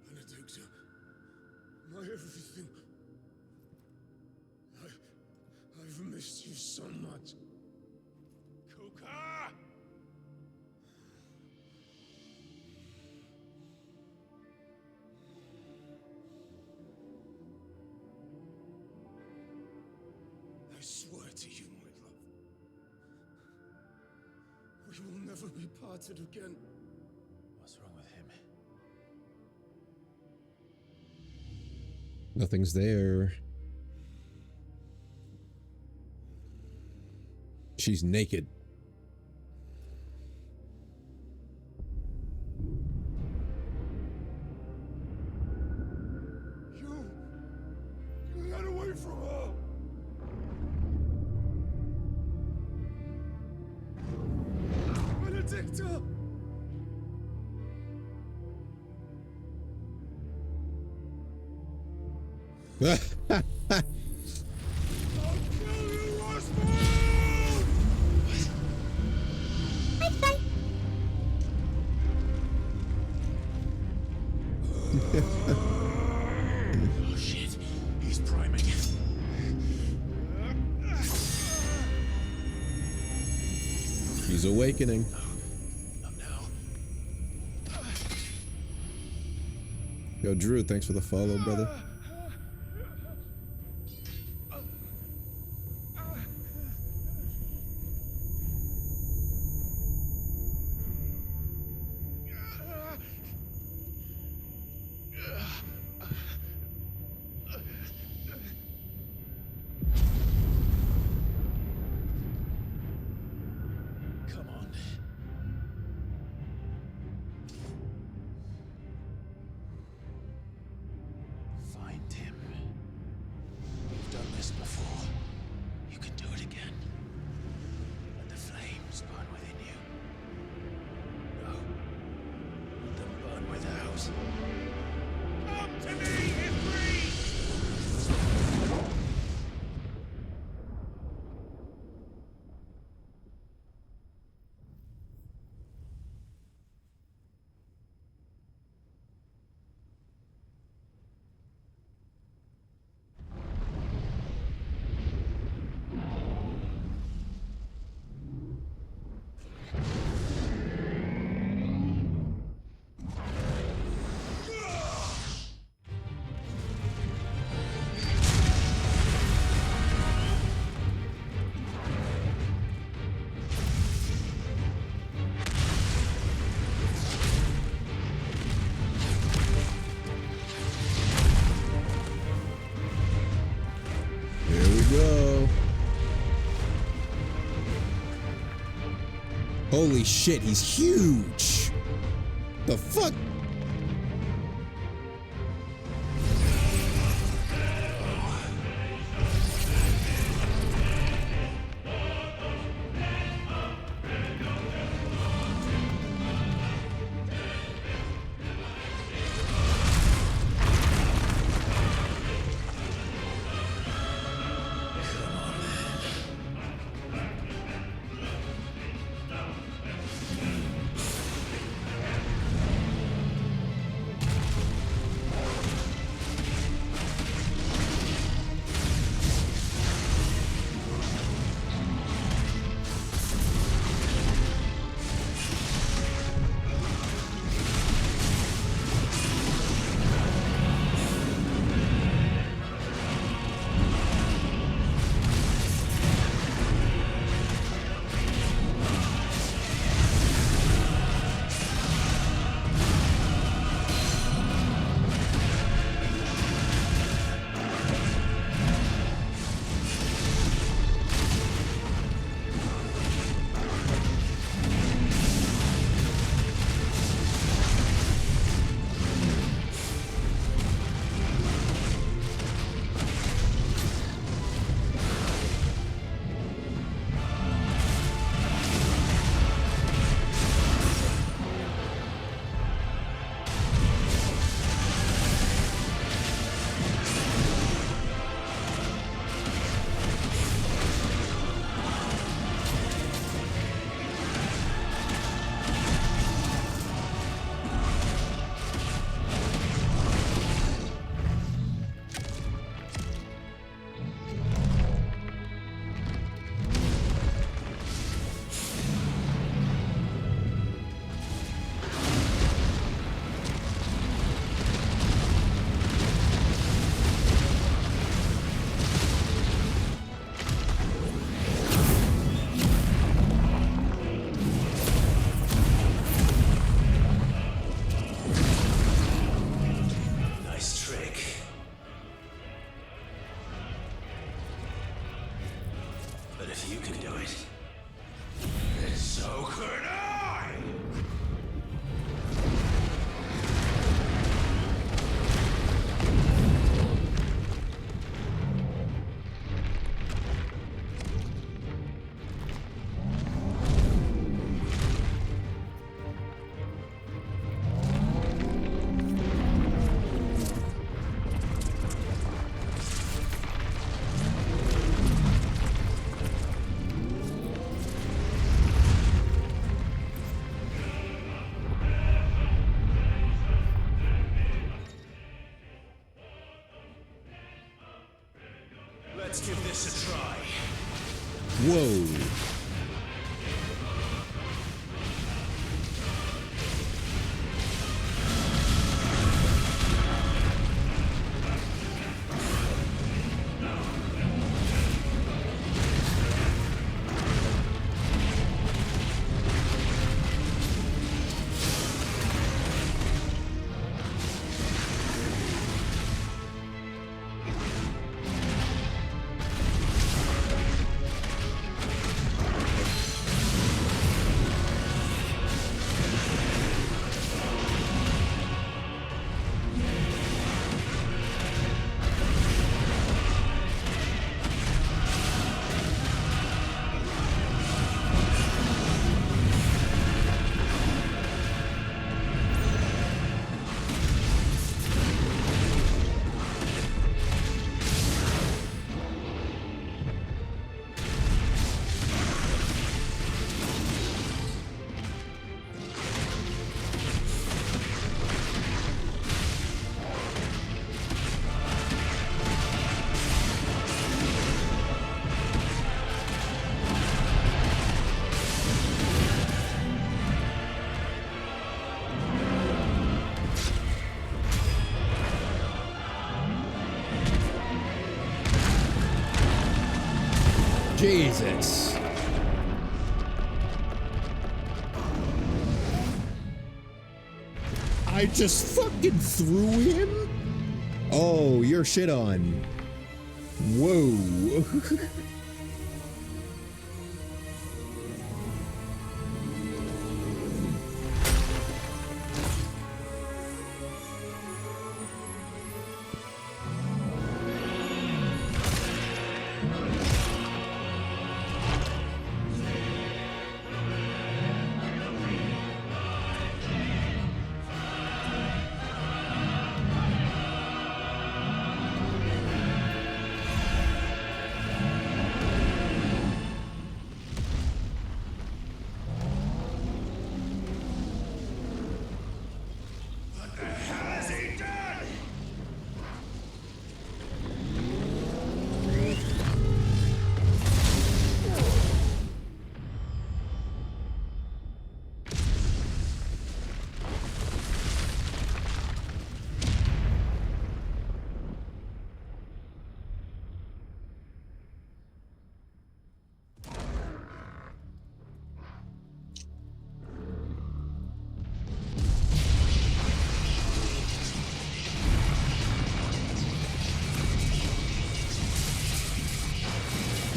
Benedicta, my everything. I've missed you so much. Kuka! I swear to you, my love, we will never be parted again. What's wrong with him? Nothing's there. She's naked. You got away from her! Benedicta! Oh shit, he's priming. He's awakening. Yo, Drew, thanks for the follow, brother. Come on. Holy shit, he's huge. The fuck? Let's give this a try. Whoa. Jesus. I just fucking threw him? Oh, you're shit on. Whoa.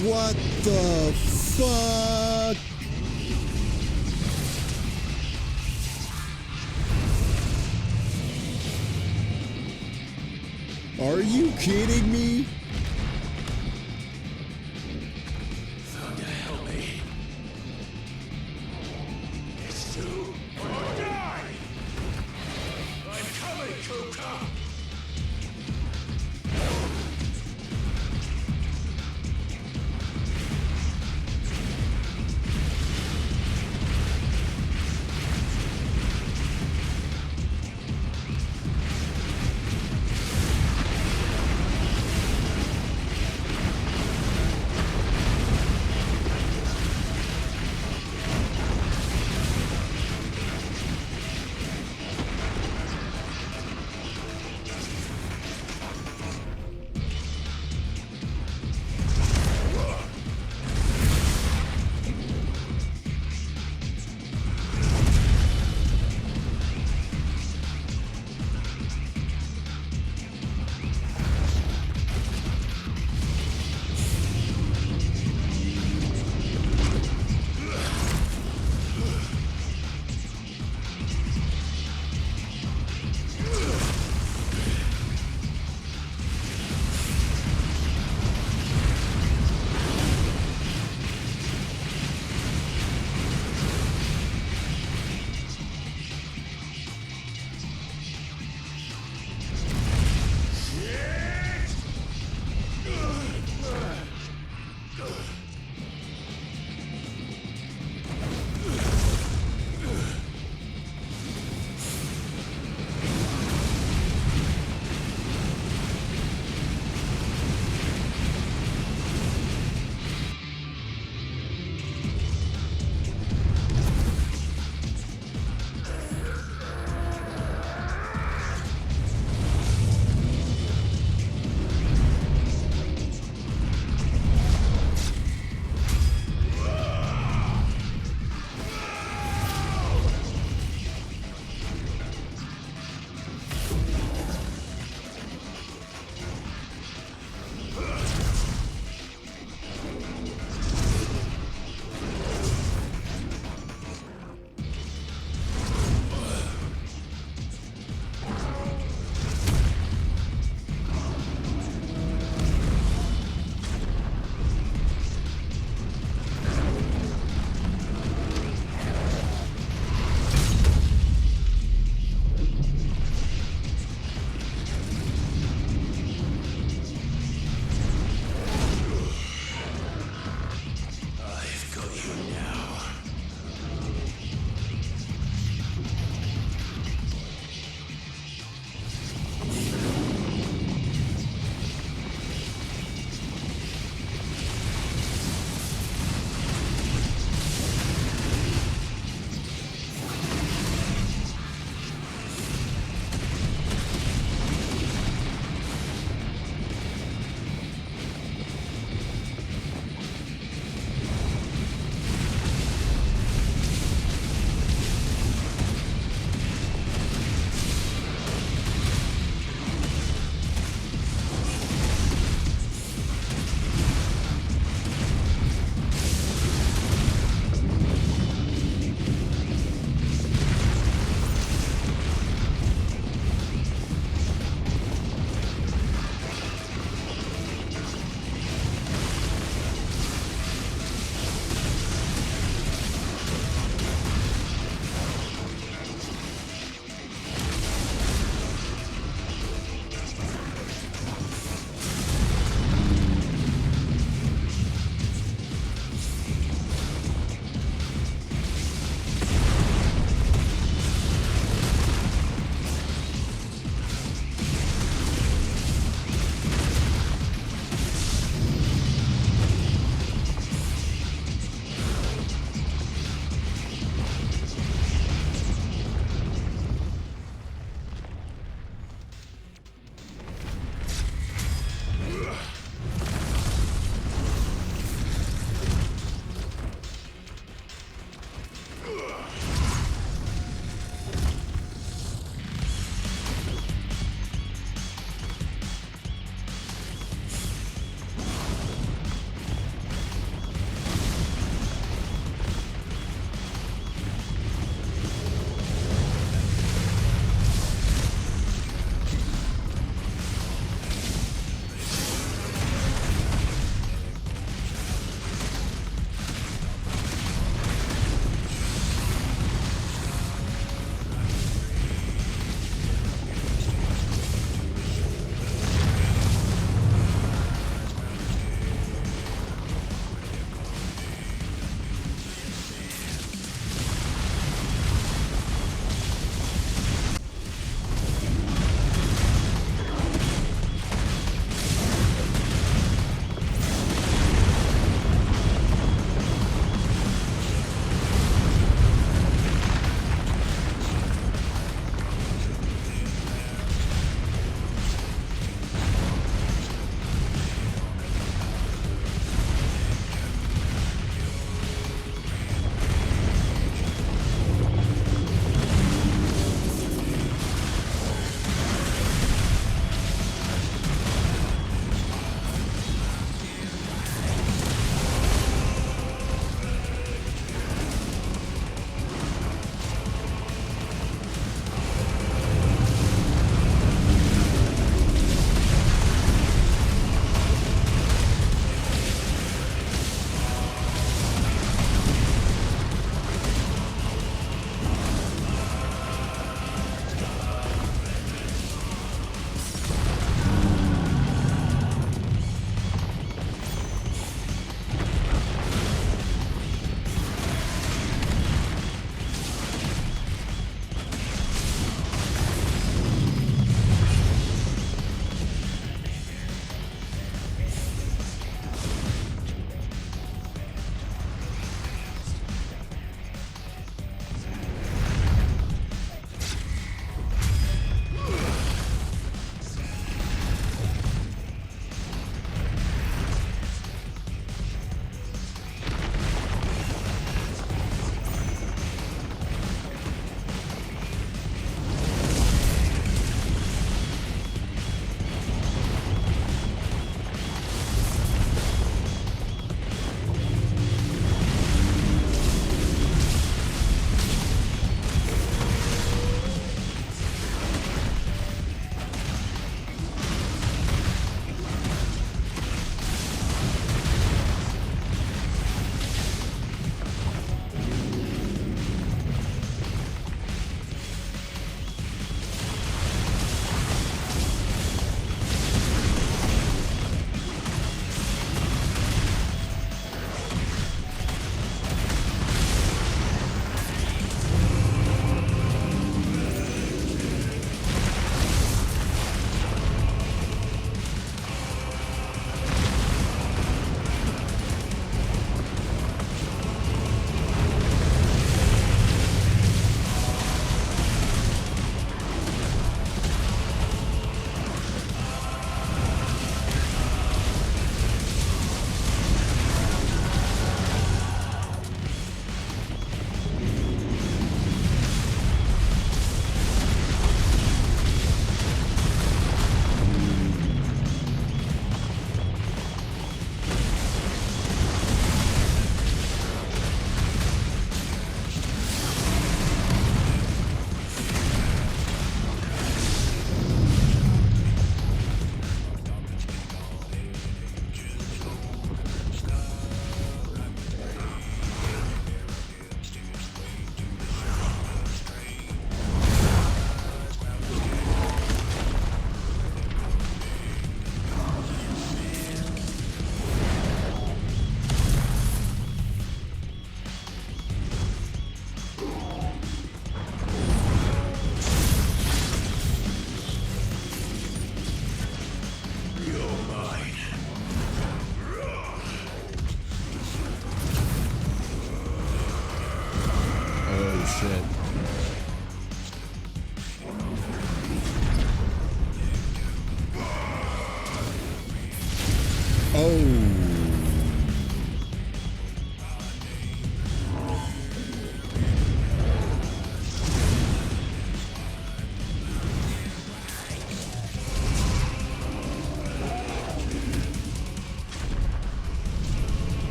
What the fuck? Are you kidding me? Thunder, help me. It's you or die! I'm coming, Kuka! Uh-oh.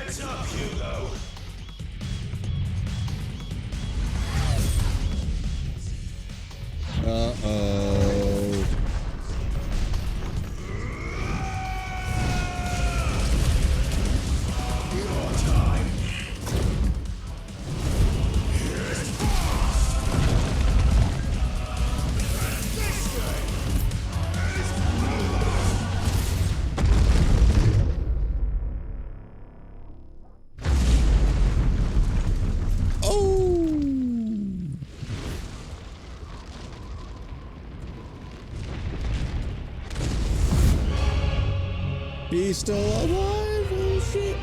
Heads up, Hugo! Uh-oh. Your time. Here's past. This game is He's still alive. Oh shit.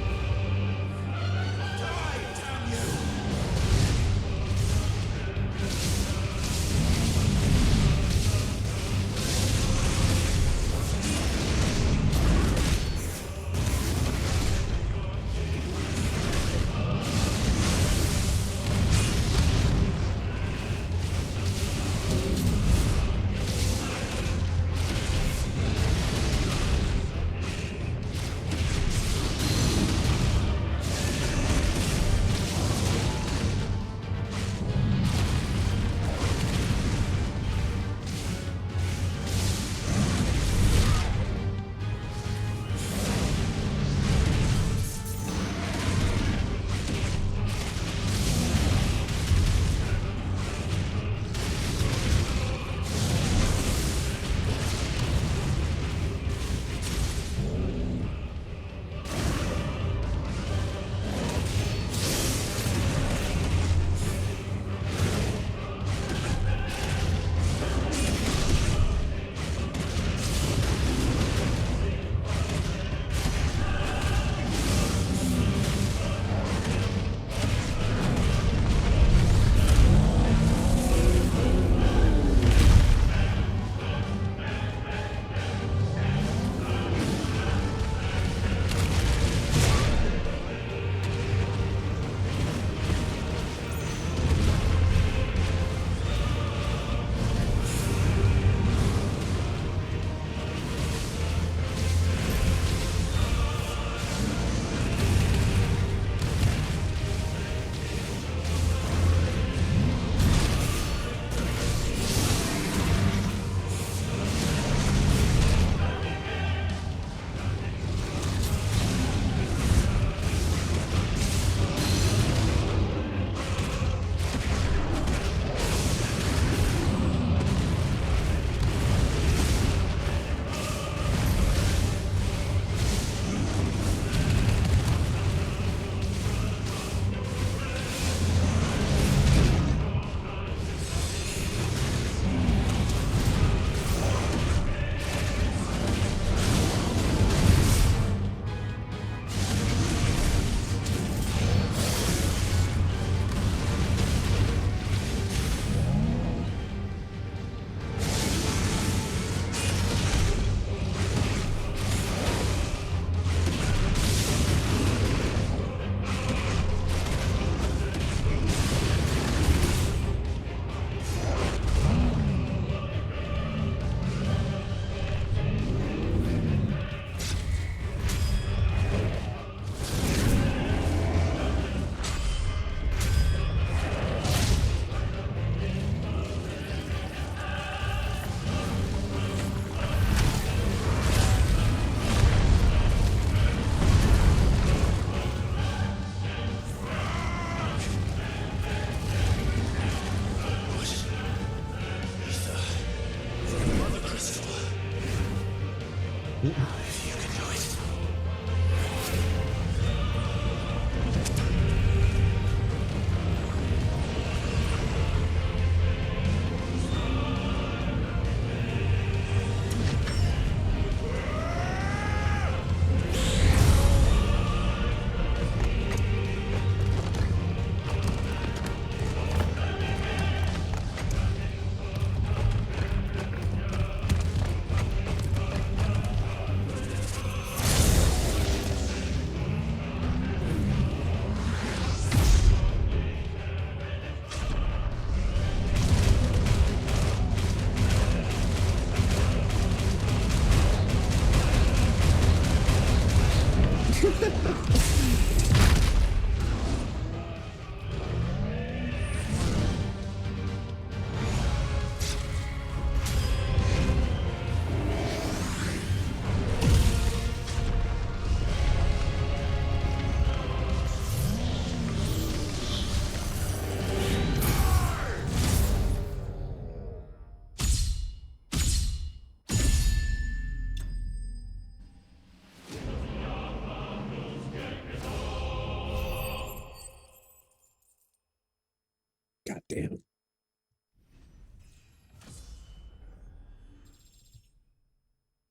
God damn.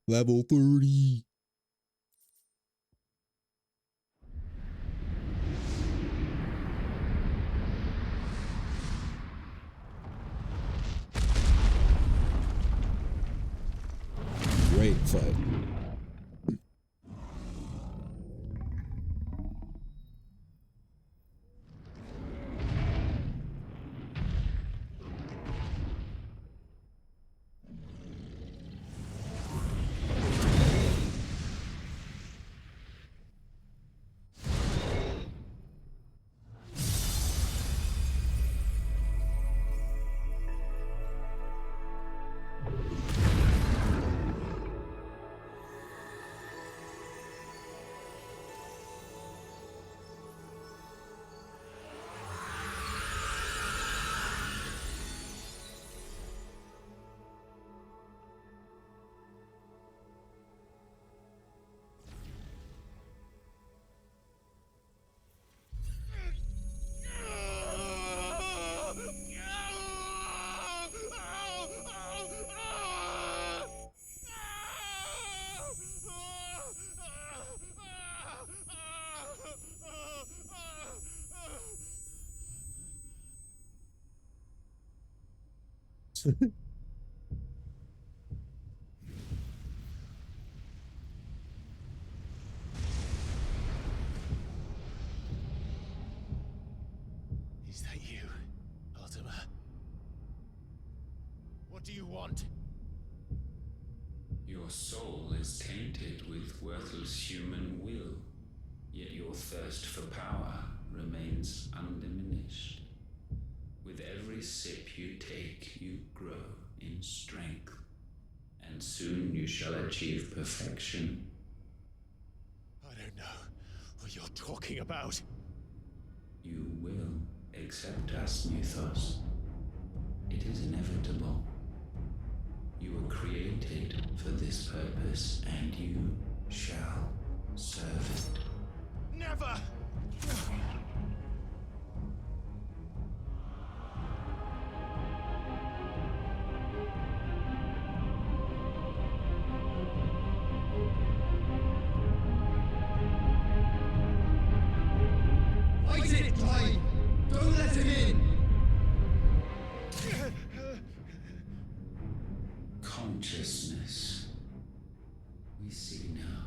Level 30. Great fight. Is that you, Ultima? What do you want? Your soul is tainted with worthless human will, yet your thirst for power remains undiminished. With every sip you take, you grow in strength, and soon you shall achieve perfection. I don't know what you're talking about. You will accept us, Mythos. It is inevitable. You were created for this purpose, and you shall serve it. Never! Fight it, Clive! Don't let him in! Consciousness. We see now.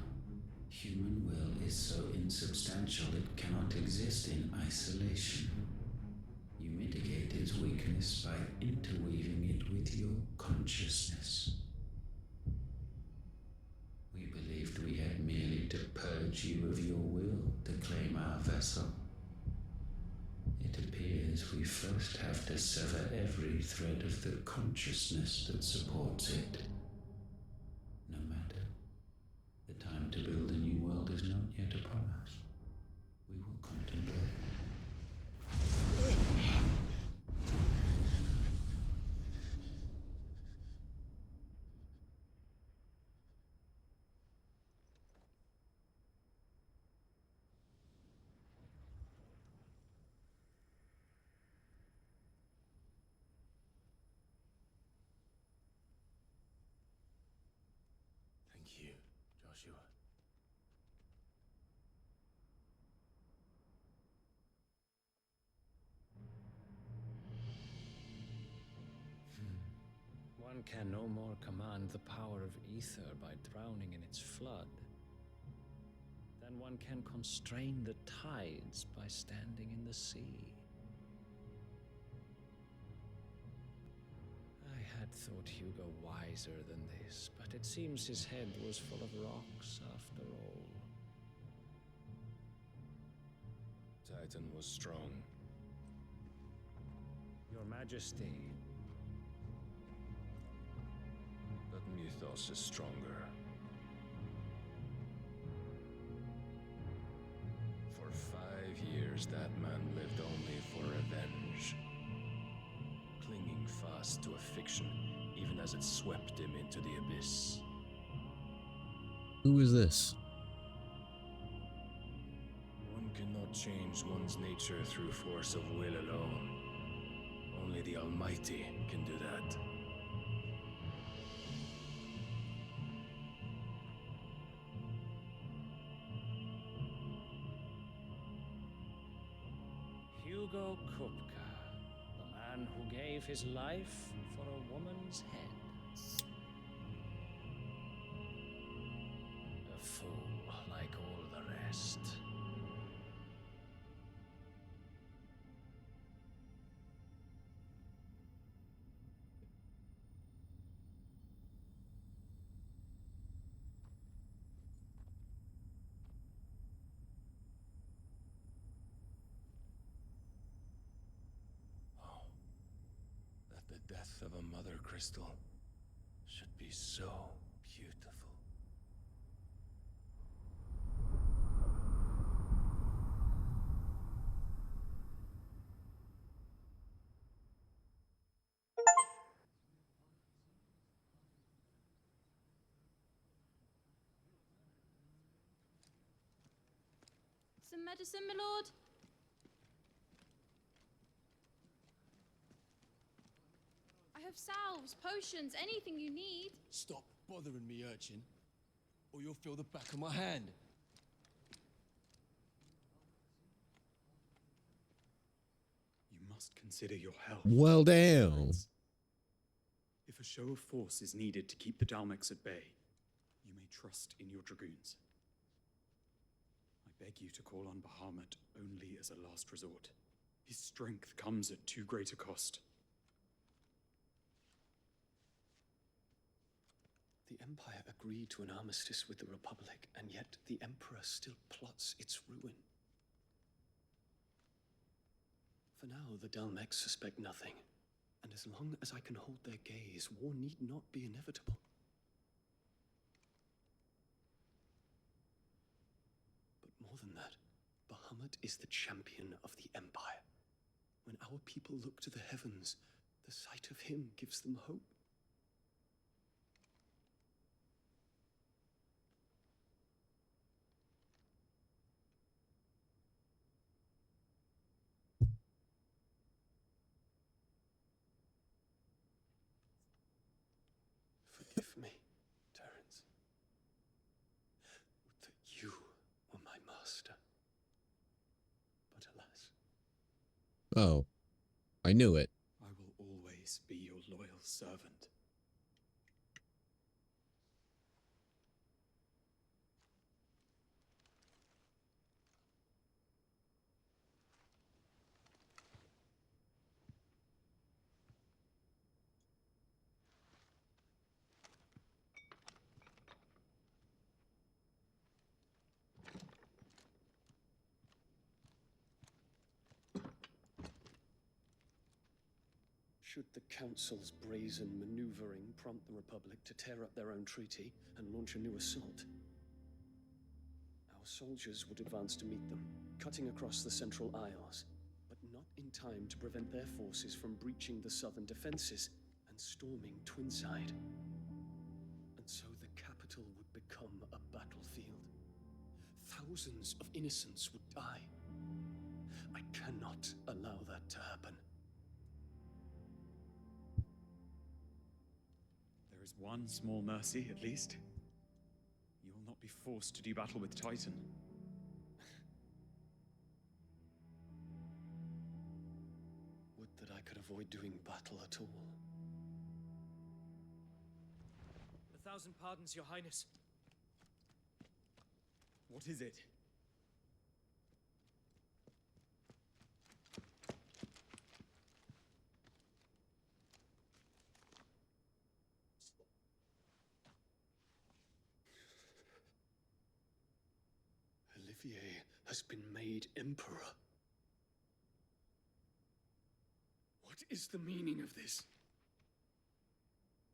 Human will is so insubstantial it cannot exist in isolation. You mitigate its weakness by interweaving it with your consciousness. We believed we had merely to purge you of your will to claim our vessel. It appears we first have to sever every thread of the consciousness that supports it. No matter. The time to build a new world is not yet upon us. We will contemplate. Thank you, Joshua. One can no more command the power of ether by drowning in its flood than one can constrain the tides by standing in the sea. I had thought Hugo wiser than this, but it seems his head was full of rocks after all. Titan was strong. Your Majesty. But Mythos is stronger. For 5 years, that man lived only for revenge. Clinging fast to a fiction, even as it swept him into the abyss. Who is this? One cannot change one's nature through force of will alone. Only the Almighty can do that. Hugo Kupka, the man who gave his life for a woman's head. A fool like all the rest. That the death of a mother crystal should be so beautiful. Some medicine, my lord? I have salves, potions, anything you need. Stop bothering me, urchin, or you'll feel the back of my hand. You must consider your health. Well, damn. If a show of force is needed to keep the Dalmex at bay, you may trust in your dragoons. I beg you to call on Bahamut only as a last resort. His strength comes at too great a cost. The Empire agreed to an armistice with the Republic, and yet the Emperor still plots its ruin. For now, the Dalmex suspect nothing, and as long as I can hold their gaze, war need not be inevitable. But more than that, Bahamut is the champion of the Empire. When our people look to the heavens, the sight of him gives them hope. Forgive me, Terence. Would that you were my master. But alas. Oh, I knew it. I will always be your loyal servant. Should the Council's brazen maneuvering prompt the Republic to tear up their own treaty and launch a new assault, our soldiers would advance to meet them, cutting across the Central Isles, but not in time to prevent their forces from breaching the southern defenses and storming Twinside. And so the capital would become a battlefield. Thousands of innocents would die. I cannot allow that to happen. There is one small mercy, at least. You will not be forced to do battle with Titan. Would that I could avoid doing battle at all. 1,000 pardons, Your Highness. What is it? Olivier has been made Emperor. What is the meaning of this?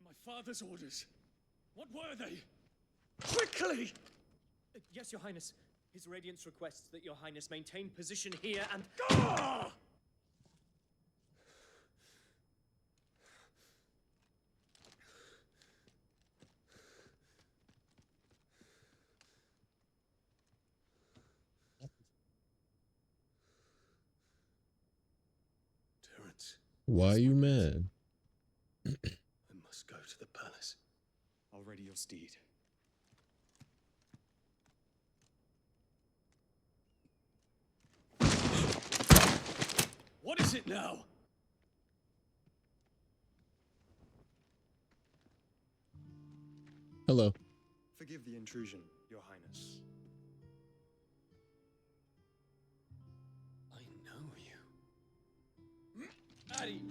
My father's orders. What were they? Quickly! Yes, Your Highness. His Radiance requests that Your Highness maintain position here and... Ah! Terence, Why are you mad? I must go to the palace. I'll ready your steed. What is it now? Hello. Forgive the intrusion, Your Highness. I know you. At ease.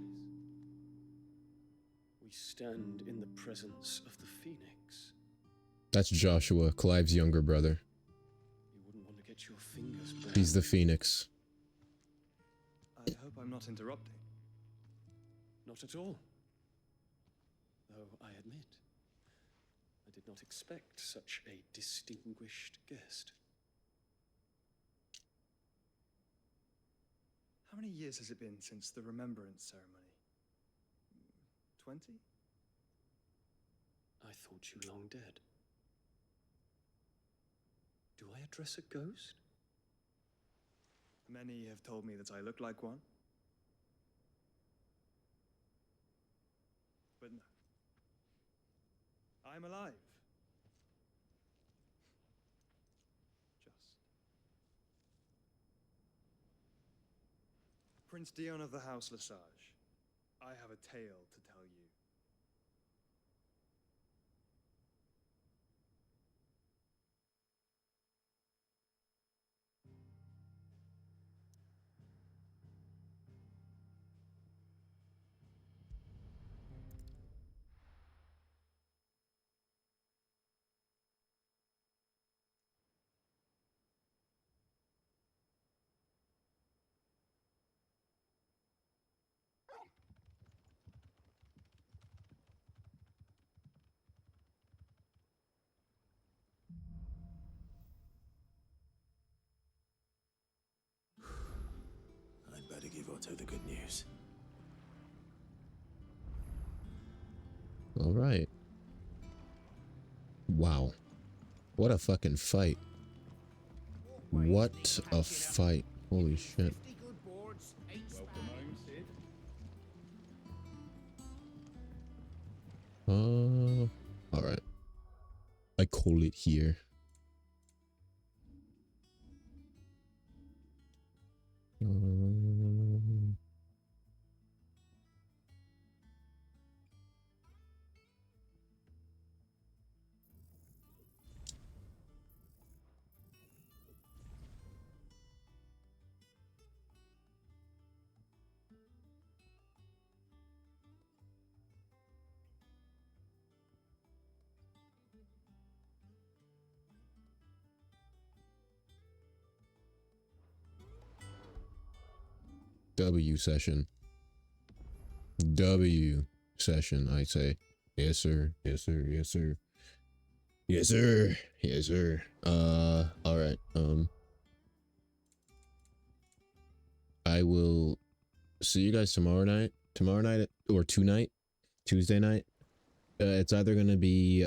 We stand in the presence of the Phoenix. That's Joshua, Clive's younger brother. You wouldn't want to get your fingers burned. He's the Phoenix. I hope I'm not interrupting. Not at all. Though I admit, I did not expect such a distinguished guest. How many years has it been since the Remembrance ceremony? 20? I thought you long dead. Do I address a ghost? Many have told me that I look like one. But no. I'm alive. Just. Prince Dion of the House Lesage, I have a tale to tell you. I'd better give Otto the good news. All right. Wow. What a fucking fight. What a fight. Holy shit. All right. I call it here. W session. W session, I say. Yes, sir. Yes, sir. Yes, sir. Yes, sir. Yes, sir. All right. I will see you guys tomorrow night. Tomorrow night or tonight, Tuesday night. It's either gonna be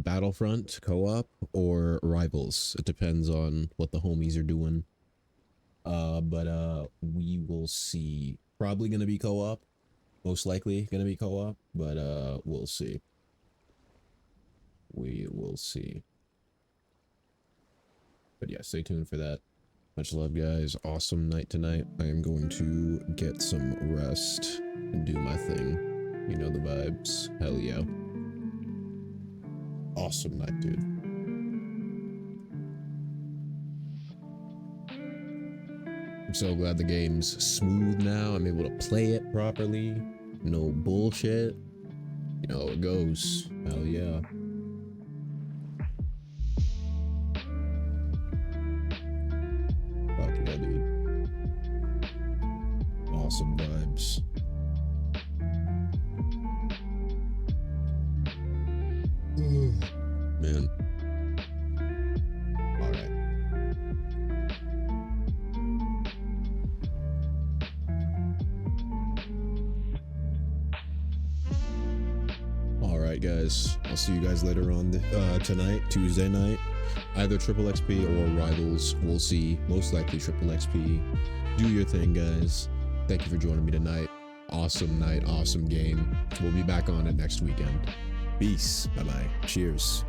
Battlefront co-op or Rivals. It depends on what the homies are doing. But we will see. Probably gonna be co-op. Most likely gonna be co-op, but we'll see. We will see. But yeah, stay tuned for that. Much love, guys. Awesome night tonight. I am going to get some rest and do my thing. You know the vibes. Hell yeah. Awesome night, dude. I'm so glad the game's smooth now. I'm able to play it properly. No bullshit. You know how it goes. Hell yeah. Fuck yeah, dude. right, guys. I'll see you guys later on tonight, Tuesday night. Either Triple XP or Rivals. We'll see. Most likely Triple XP. Do your thing, guys. Thank you for joining me tonight. Awesome night, awesome game. We'll be back on it next weekend. Peace. Bye-bye. Cheers.